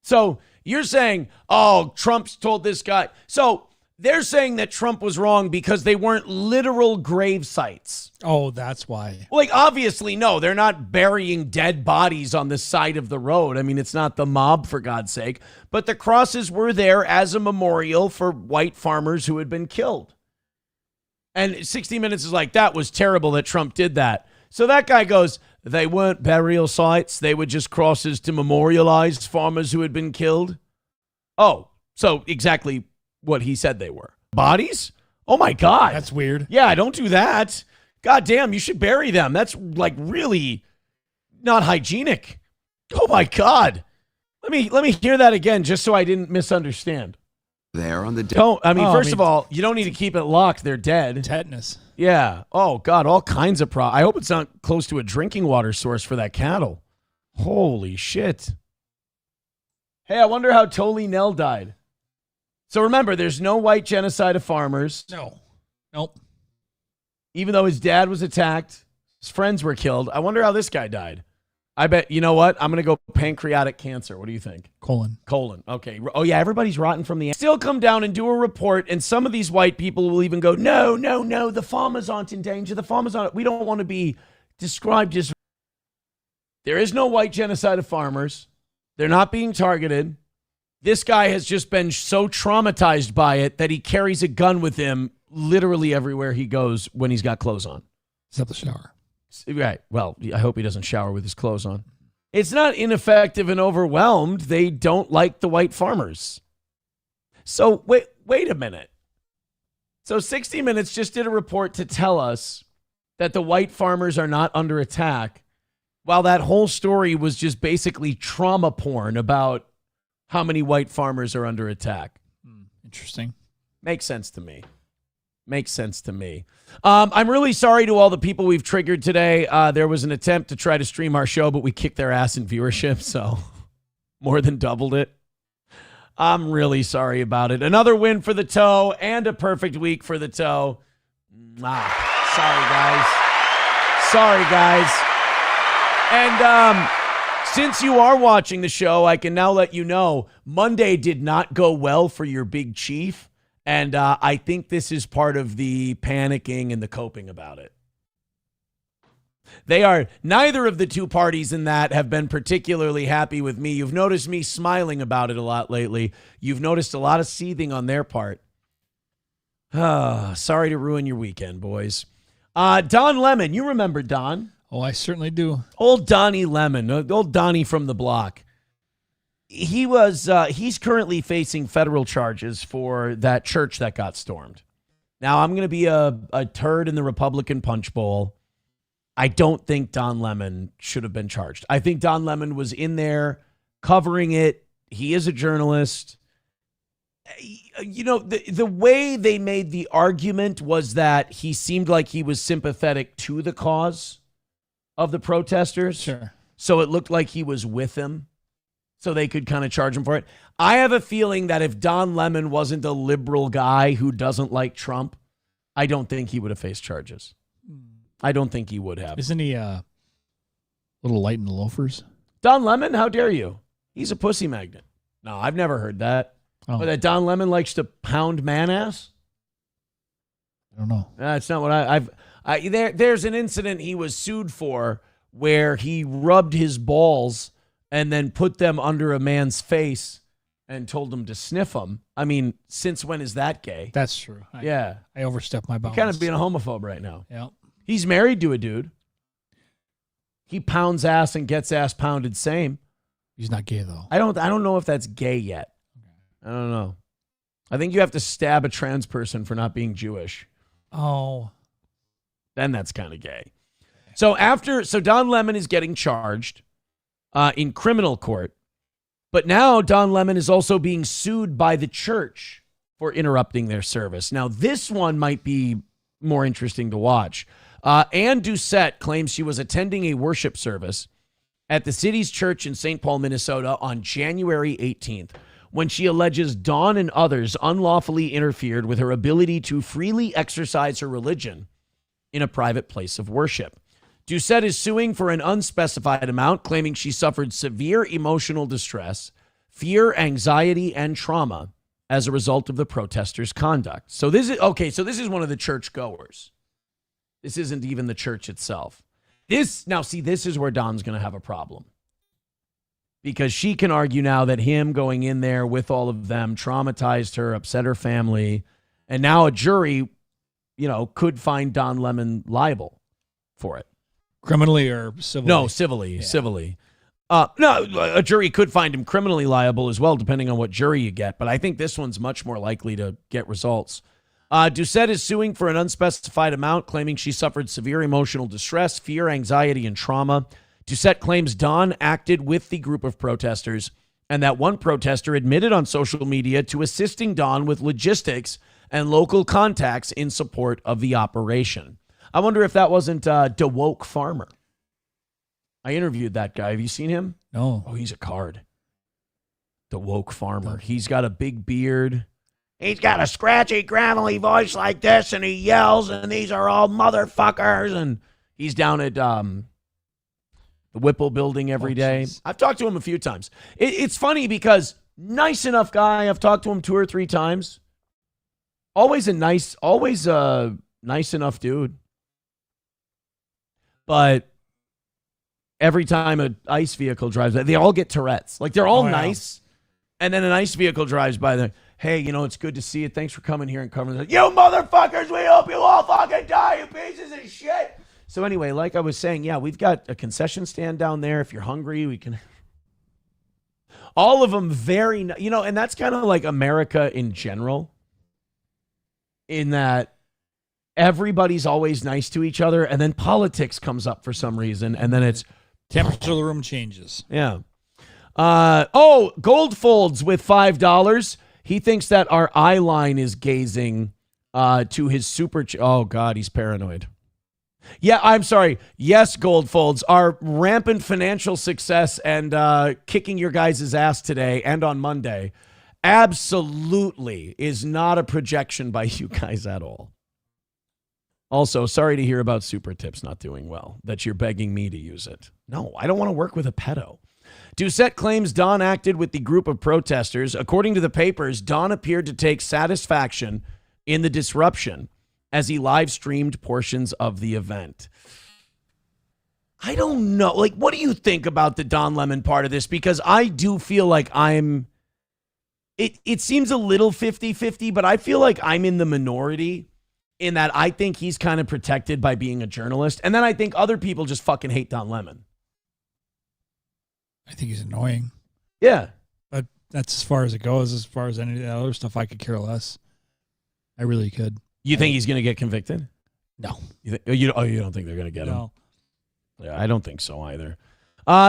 So you're saying, oh, Trump's told this guy. So they're saying that Trump was wrong because they weren't literal grave sites. Oh, that's why. Like, obviously, no, they're not burying dead bodies on the side of the road. I mean, it's not the mob, for God's sake. But the crosses were there as a memorial for white farmers who had been killed. And 60 Minutes is like, that was terrible that Trump did that. So that guy goes, they weren't burial sites. They were just crosses to memorialize farmers who had been killed. Oh, so exactly what he said they were. Bodies? Oh my God. That's weird. Yeah, don't do that. God damn, you should bury them. That's like really not hygienic. Oh my God. Let me hear that again just so I didn't misunderstand. There on the first of all, you don't need to keep it locked. They're dead. Tetanus. Yeah. Oh God, all kinds of I hope it's not close to a drinking water source for that cattle. Holy shit. Hey, I wonder how Toli Nell died. So remember, there's no white genocide of farmers. No. Nope. Even though his dad was attacked, his friends were killed. I wonder how this guy died. I bet, you know what? I'm going to go pancreatic cancer. What do you think? Colon. Okay. Oh, yeah, everybody's rotten from the... Still come down and do a report, and some of these white people will even go, no, the farmers aren't in danger. The farmers aren't... We don't want to be described as... There is no white genocide of farmers. They're not being targeted. This guy has just been so traumatized by it that he carries a gun with him literally everywhere he goes when he's got clothes on. Except the shower. Right. Well, I hope he doesn't shower with his clothes on. It's not ineffective and overwhelmed. They don't like the white farmers. So wait a minute. So 60 Minutes just did a report to tell us that the white farmers are not under attack, while that whole story was just basically trauma porn about how many white farmers are under attack. Interesting. Makes sense to me. Makes sense to me. I'm really sorry to all the people we've triggered today. There was an attempt to try to stream our show, but we kicked their ass in viewership, so more than doubled it. I'm really sorry about it. Another win for the toe and a perfect week for the toe. Sorry, guys. And since you are watching the show, I can now let you know Monday did not go well for your big chief. And I think this is part of the panicking and the coping about it. Neither of the two parties in that have been particularly happy with me. You've noticed me smiling about it a lot lately. You've noticed a lot of seething on their part. Sorry to ruin your weekend, boys. Don Lemon, you remember Don? Oh, I certainly do. Old Donnie Lemon, old Donnie from the block. He's currently facing federal charges for that church that got stormed. Now, I'm going to be a turd in the Republican punch bowl. I don't think Don Lemon should have been charged. I think Don Lemon was in there covering it. He is a journalist. You know, the way they made the argument was that he seemed like he was sympathetic to the cause of the protesters. Sure. So it looked like he was with them. So they could kind of charge him for it. I have a feeling that if Don Lemon wasn't a liberal guy who doesn't like Trump, I don't think he would have faced charges. I don't think he would have. Isn't he a little light in the loafers? Don Lemon? How dare you? He's a pussy magnet. No, I've never heard that. Oh. But that Don Lemon likes to pound man ass? I don't know. That's not what there's an incident he was sued for where he rubbed his balls and then put them under a man's face and told him to sniff them. I mean, since when is that gay? That's true. I overstepped my bounds. You're kind of being a homophobe right now. Yeah. He's married to a dude. He pounds ass and gets ass pounded same. He's not gay, though. I don't know if that's gay yet. I don't know. I think you have to stab a trans person for not being Jewish. Oh. Then that's kind of gay. So Don Lemon is getting charged in criminal court. But now Don Lemon is also being sued by the church for interrupting their service. Now, this one might be more interesting to watch. Ann Doucette claims she was attending a worship service at the city's church in St. Paul, Minnesota on January 18th when she alleges Don and others unlawfully interfered with her ability to freely exercise her religion in a private place of worship. Doucette is suing for an unspecified amount, claiming she suffered severe emotional distress, fear, anxiety, and trauma as a result of the protesters' conduct. So this is one of the churchgoers. This isn't even the church itself. This is where Don's going to have a problem. Because she can argue now that him going in there with all of them traumatized her, upset her family, and now a jury, could find Don Lemon liable for it. Criminally or civilly? No, civilly. Yeah. Civilly. No, a jury could find him criminally liable as well, depending on what jury you get. But I think this one's much more likely to get results. Doucette is suing for an unspecified amount, claiming she suffered severe emotional distress, fear, anxiety, and trauma. Doucette claims Don acted with the group of protesters and that one protester admitted on social media to assisting Don with logistics and local contacts in support of the operation. I wonder if that wasn't DeWoke Farmer. I interviewed that guy. Have you seen him? No. Oh, he's a card. DeWoke Farmer. He's got a big beard. He's got a scratchy, gravelly voice like this, and he yells, and these are all motherfuckers. And he's down at the Whipple building every day. I've talked to him a few times. It's funny because nice enough guy. I've talked to him 2 or 3 times. Always a nice enough dude. But every time an ICE vehicle drives by, they all get Tourette's. Like, they're all nice. And then an ICE vehicle drives by, they're, hey, it's good to see you. Thanks for coming here and covering this. You motherfuckers, we hope you all fucking die, you pieces of shit. So anyway, like I was saying, yeah, we've got a concession stand down there. If you're hungry, we can. All of them very, and that's kind of like America in general, in that everybody's always nice to each other, and then politics comes up for some reason, and then it's temperature of the room changes. Yeah. Gold Folds with $5. He thinks that our eye line is gazing to his super. Oh God, he's paranoid. Yeah, I'm sorry. Yes, Goldfolds, our rampant financial success and kicking your guys' ass today and on Monday absolutely is not a projection by you guys at all. Also, sorry to hear about Super Tips not doing well, that you're begging me to use it. No, I don't want to work with a pedo. Doucette claims Don acted with the group of protesters. According to the papers, Don appeared to take satisfaction in the disruption as he live streamed portions of the event. I don't know. Like, what do you think about the Don Lemon part of this? Because I do feel like it seems a little 50-50, but I feel like I'm in the minority in that I think he's kind of protected by being a journalist. And then I think other people just fucking hate Don Lemon. I think he's annoying. Yeah. But that's as far as it goes. As far as any of the other stuff, I could care less. I really could. You think he's going to get convicted? No. You don't think they're going to get him? No. Yeah, I don't think so either.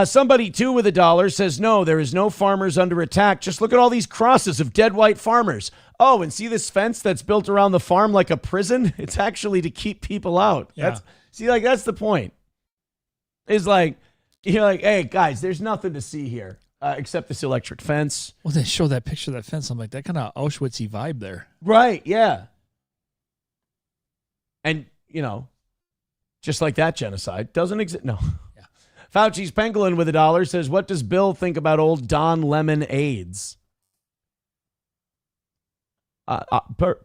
Somebody, too, with $1 says, no, there is no farmers under attack. Just look at all these crosses of dead white farmers. Oh, and see this fence that's built around the farm like a prison? It's actually to keep people out. Yeah. That's the point. It's like, you're like, hey, guys, there's nothing to see here except this electric fence. Well, they show that picture of that fence. I'm like, that kind of Auschwitz-y vibe there. Right, yeah. And, just like that genocide doesn't exist. No. Yeah. Fauci's Pangolin with $1 says, what does Bill think about old Don Lemon AIDS?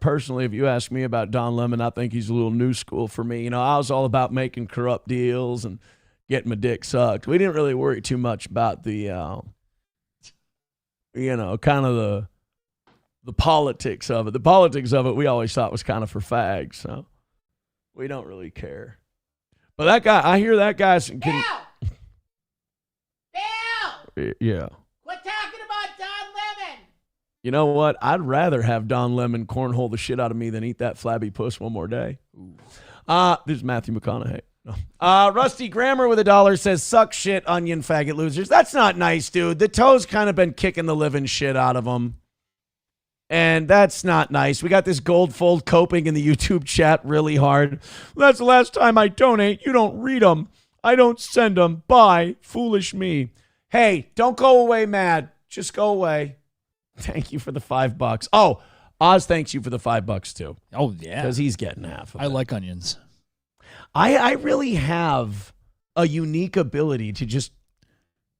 Personally, if you ask me about Don Lemon, I think he's a little new school for me. I was all about making corrupt deals and getting my dick sucked. We didn't really worry too much about the, kind of the politics of it. The politics of it, we always thought was kind of for fags, so we don't really care. But that guy, I hear that guy's... Bill! Yeah. Quit talking about Don Lemon! You know what? I'd rather have Don Lemon cornhole the shit out of me than eat that flabby puss one more day. This is Matthew McConaughey. No. Rusty Grammar with $1 says, suck shit, onion faggot losers. That's not nice, dude. The toe's kind of been kicking the living shit out of them. And that's not nice. We got this Goldfold coping in the YouTube chat really hard. That's the last time I donate. You don't read them. I don't send them. Bye. Foolish me. Hey, don't go away mad. Just go away. Thank you for the $5. Oh, Oz thanks you for the $5 too. Oh, yeah. Because he's getting half of it. I like onions. I really have a unique ability to just...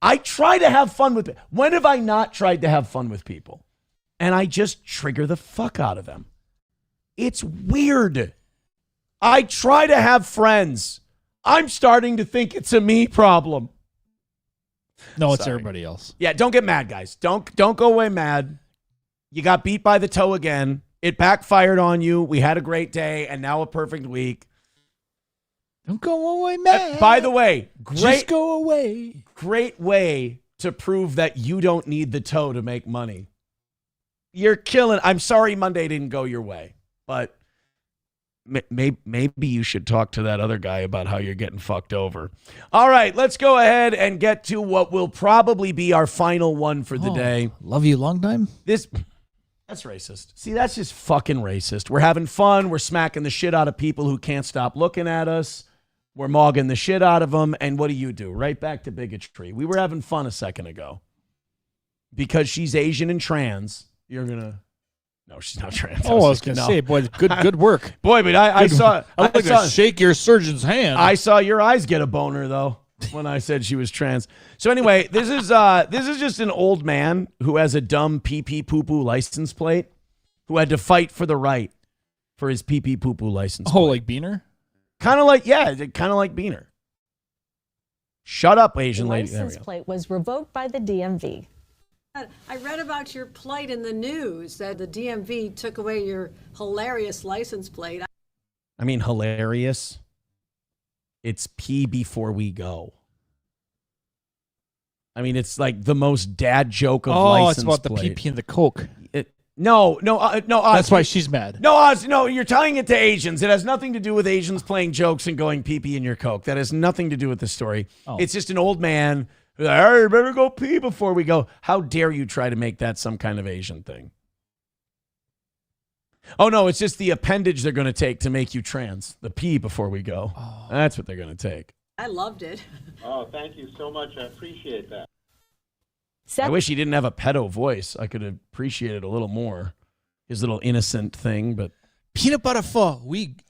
I try to have fun with... When have I not tried to have fun with people? And I just trigger the fuck out of them. It's weird. I try to have friends. I'm starting to think it's a me problem. No, it's everybody else. Yeah, don't get mad, guys. Don't go away mad. You got beat by the toe again. It backfired on you. We had a great day and now a perfect week. Don't go away mad. By the way, just go away. Great way to prove that you don't need the toe to make money. You're killing. I'm sorry Monday didn't go your way, but maybe you should talk to that other guy about how you're getting fucked over. All right, let's go ahead and get to what will probably be our final one for the day. Love you long time. That's racist. See, that's just fucking racist. We're having fun. We're smacking the shit out of people who can't stop looking at us. We're mogging the shit out of them. And what do? Right back to bigotry. We were having fun a second ago. Because she's Asian and trans, you're going to... No, she's not trans. Oh, I was going to say, boy, good work. Boy, but I saw... I like to shake your surgeon's hand. I saw your eyes get a boner, though, when I said she was trans. So anyway, this is just an old man who has a dumb pee-pee poo-poo license plate who had to fight for the right for his pee-pee poo-poo license plate. Oh, like Beaner? Kind of like Beaner. Shut up, Asian lady. The license plate was revoked by the DMV. I read about your plight in the news that the DMV took away your hilarious license plate. I mean, hilarious. It's pee before we go. I mean, it's like the most dad joke of license plate. It's about the pee-pee and the Coke. No, Oz, that's why she's mad. No, Oz, no, you're tying it to Asians. It has nothing to do with Asians playing jokes and going pee-pee in your Coke. That has nothing to do with the story. Oh. It's just an old man who's like, hey, better go pee before we go. How dare you try to make that some kind of Asian thing? Oh, no, it's just the appendage they're going to take to make you trans. The P before we go. Oh. That's what they're going to take. I loved it. Oh, thank you so much. I appreciate that. I wish he didn't have a pedo voice. I could appreciate it a little more. His little innocent thing, but peanut butter for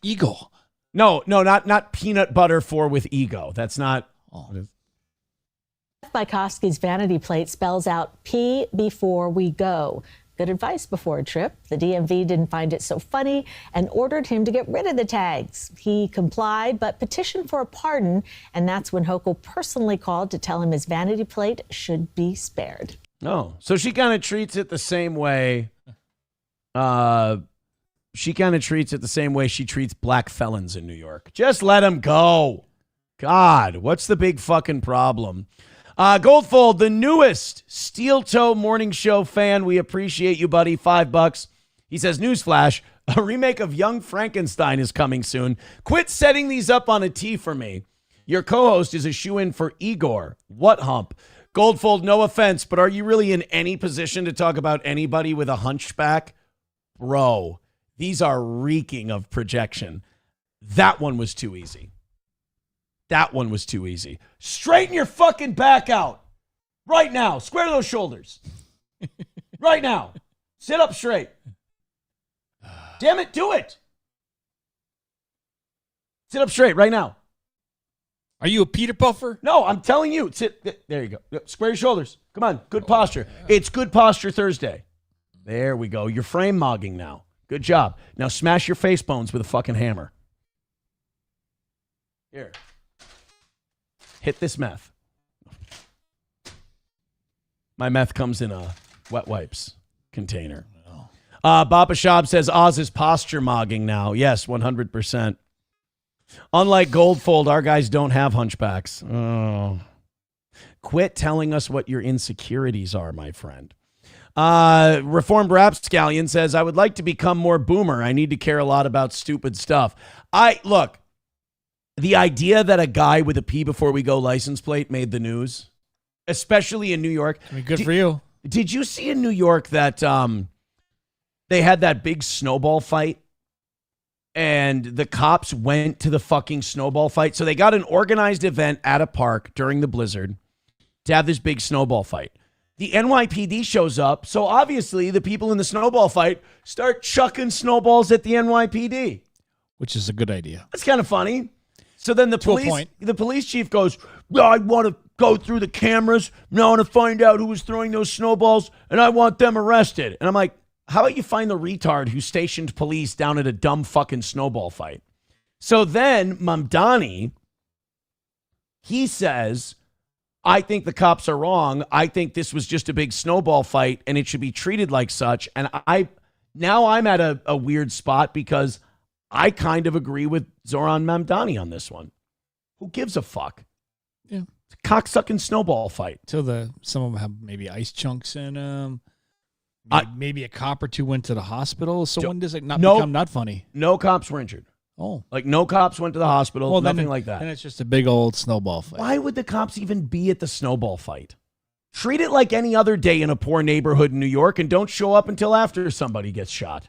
ego. No, not peanut butter for with ego. That's not. Bykowski's vanity plate spells out P before we go. Good advice before a trip. The DMV didn't find it so funny and ordered him to get rid of the tags. He complied, but petitioned for a pardon, and that's when Hochul personally called to tell him his vanity plate should be spared. Oh, so she kind of treats it the same way. She treats black felons in New York. Just let them go. God, what's the big fucking problem? Goldfold, the newest Steel Toe Morning Show fan. We appreciate you, buddy. $5. He says, newsflash, a remake of Young Frankenstein is coming soon. Quit setting these up on a tee for me. Your co-host is a shoo-in for Igor. What hump? Goldfold, no offense, but are you really in any position to talk about anybody with a hunchback? Bro, these are reeking of projection. That one was too easy. Straighten your fucking back out. Right now. Square those shoulders. Right now. Sit up straight. Damn it, do it. Sit up straight right now. Are you a Peter Puffer? No, I'm telling you. Sit. There you go. Square your shoulders. Come on. Good posture. It's Good Posture Thursday. There we go. You're frame mogging now. Good job. Now smash your face bones with a fucking hammer. Here. Hit this meth. My meth comes in a wet wipes container. Baba Shab says Oz is posture mogging now. Yes, 100%. Unlike Goldfold, our guys don't have hunchbacks. Oh. Quit telling us what your insecurities are, my friend. Reformed Rapscallion says, I would like to become more boomer. I need to care a lot about stupid stuff. Look, the idea that a guy with a P before we go license plate made the news, especially in New York. I mean, good for you. Did you see in New York that they had that big snowball fight and the cops went to the fucking snowball fight? So they got an organized event at a park during the blizzard to have this big snowball fight. The NYPD shows up, so obviously the people in the snowball fight start chucking snowballs at the NYPD. Which is a good idea. That's kind of funny. So then the police chief goes, I want to go through the cameras, and I want to find out who was throwing those snowballs, and I want them arrested. And I'm like, how about you find the retard who stationed police down at a dumb fucking snowball fight? So then Mamdani, he says, I think the cops are wrong. I think this was just a big snowball fight, and it should be treated like such. And I'm at a weird spot because I kind of agree with Zoran Mamdani on this one. Who gives a fuck? Yeah. It's a cocksucking snowball fight. Till some of them have maybe ice chunks in them. Maybe a cop or two went to the hospital. So when does it become not funny? No cops were injured. Oh. Like no cops went to the hospital, nothing like that. And it's just a big old snowball fight. Why would the cops even be at the snowball fight? Treat it like any other day in a poor neighborhood in New York and don't show up until after somebody gets shot.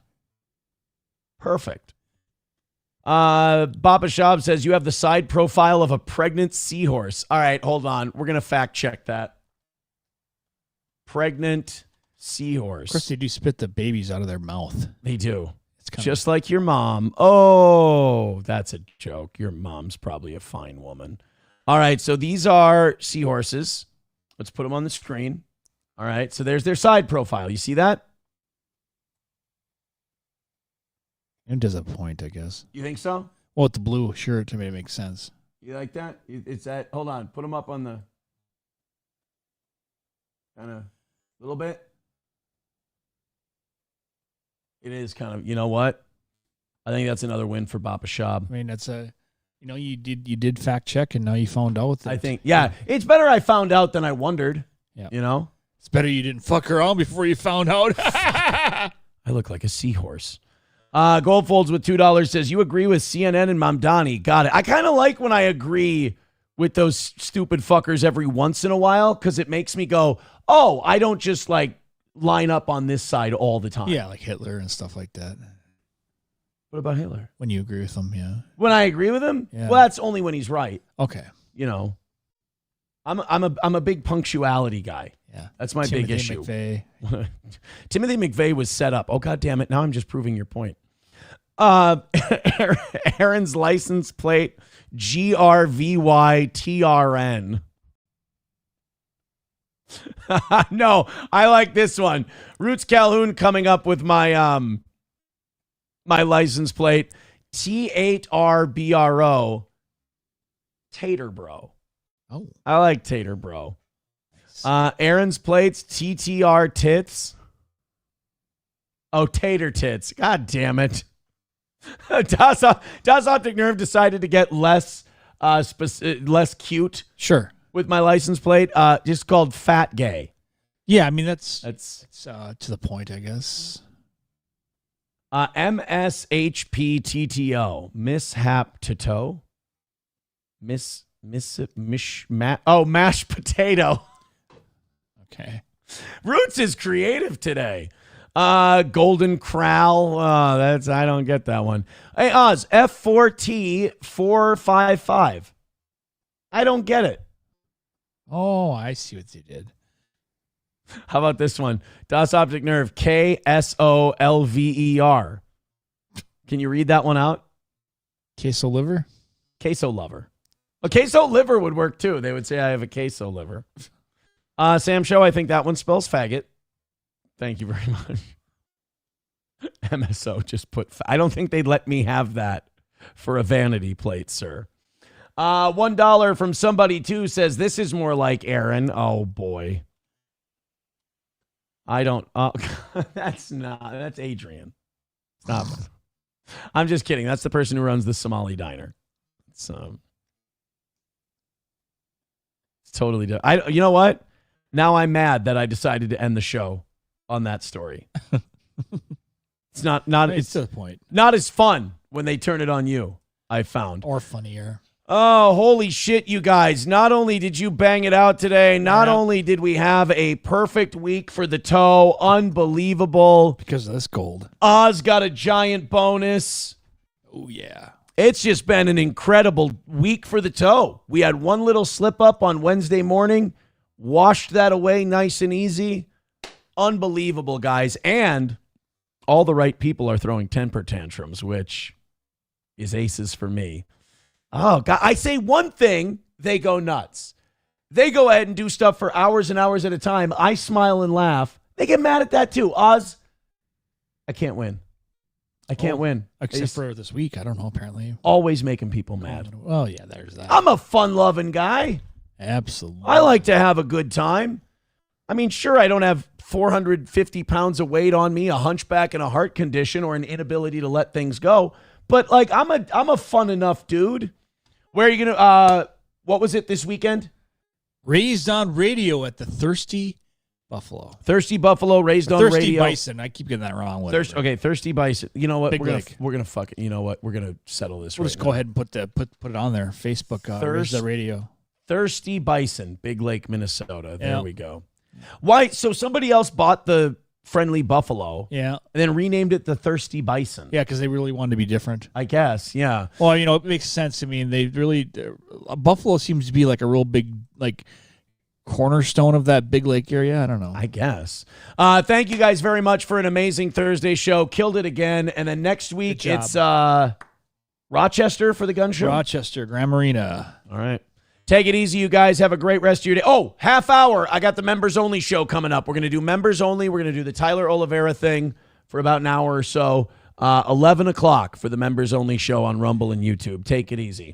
Perfect. Baba Shab says you have the side profile of a pregnant seahorse. All right, hold on. We're going to fact check that. Pregnant seahorse. Of course, they do spit the babies out of their mouth. They do. It's just like your mom. Oh, that's a joke. Your mom's probably a fine woman. All right, so these are seahorses. Let's put them on the screen. All right, so there's their side profile. You see that? It does a point, I guess. You think so? Well, with the blue shirt, to me, it makes sense. You like that? It's that. Hold on. Put them up on the kind of a little bit. It is kind of, you know what? I think that's another win for Baba Shab. I mean, that's you did fact check and now you found out. I think, yeah, it's better I found out than I wondered. Yeah. You know? It's better you didn't fuck around before you found out. I look like a seahorse. Goldfolds with $2 says, you agree with CNN and Mamdani. Got it. I kind of like when I agree with those stupid fuckers every once in a while because it makes me go, oh, I don't just like line up on this side all the time. Yeah, like Hitler and stuff like that. What about Hitler? When you agree with him, yeah. When I agree with him? Yeah. Well, that's only when he's right. Okay. You know, I'm a big punctuality guy. Yeah. That's my big issue. McVeigh. Timothy McVeigh was set up. Oh, God damn it. Now I'm just proving your point. Aaron's license plate, GRVYTRN. No, I like this one. Roots Calhoun coming up with my my license plate, T8RBRO, Tater Bro. Oh, I like Tater Bro. Aaron's plates, TTR Tits. Oh, Tater Tits. God damn it. Das Optic Nerve decided to get less cute. Sure. With my license plate, just called Fat Gay. Yeah, I mean that's to the point, I guess. MSHPTTO, mishap to toe. Mashed potato. Okay. Roots is creative today. Golden Corral. I don't get that one. Hey, Oz, F4T455. I don't get it. Oh, I see what you did. How about this one? Das Optic Nerve, KSOLVER. Can you read that one out? Queso liver? Queso lover. A queso liver would work too. They would say I have a queso liver. Sam Show, I think that one spells faggot. Thank you very much. MSO just put... I don't think they'd let me have that for a vanity plate, sir. $1 from somebody, too, says, this is more like Aaron. Oh, boy. I don't... that's Adrian. Stop it. I'm just kidding. That's the person who runs the Somali diner. It's totally different. You know what? Now I'm mad that I decided to end the show on that story. It's not it's to the point. Not as fun when they turn it on you, I found. Or funnier. Oh, holy shit, you guys. Not only did you bang it out today, not only did we have a perfect week for the toe, unbelievable. Because of this gold. Oz got a giant bonus. Oh, yeah. It's just been an incredible week for the toe. We had one little slip up on Wednesday morning, washed that away nice and easy. Unbelievable, guys. And all the right people are throwing temper tantrums, which is aces for me. Oh, God. I say one thing, they go nuts. They go ahead and do stuff for hours and hours at a time. I smile and laugh. They get mad at that too. Oz, I can't win. I can't win. Except for this week. I don't know, apparently. Always making people mad. Well, yeah, there's that. I'm a fun-loving guy. Absolutely. I like to have a good time. I mean, sure, I don't have 450 pounds of weight on me, a hunchback and a heart condition, or an inability to let things go. But, like, I'm a fun enough dude. Where are you going to, what was it this weekend? Raised on Radio at the Thirsty Buffalo. Thirsty Buffalo, raised on Thirsty Radio. Bison. I keep getting that wrong. Thirsty Bison. You know what? Big We're Lake. gonna fuck it. You know what? We're gonna settle this. We'll right just now. go ahead and put it on there. Facebook. Raised on Radio. Thirsty Bison, Big Lake, Minnesota. There Yep. we go. Why? So somebody else bought the Friendly Buffalo. Yeah. And then renamed it the Thirsty Bison. Yeah, because they really wanted to be different. I guess. Yeah. Well, it makes sense. I mean, they really Buffalo seems to be like a real big cornerstone of that Big Lake area. I don't know. I guess. Thank you guys very much for an amazing Thursday show. Killed it again. And then next week it's Rochester for the gun show. Rochester, Grand Marina. All right. Take it easy, you guys. Have a great rest of your day. Oh, half hour. I got the members only show coming up. We're going to do members only. We're going to do the Tyler Oliveira thing for about an hour or so. 11 o'clock for the members only show on Rumble and YouTube. Take it easy.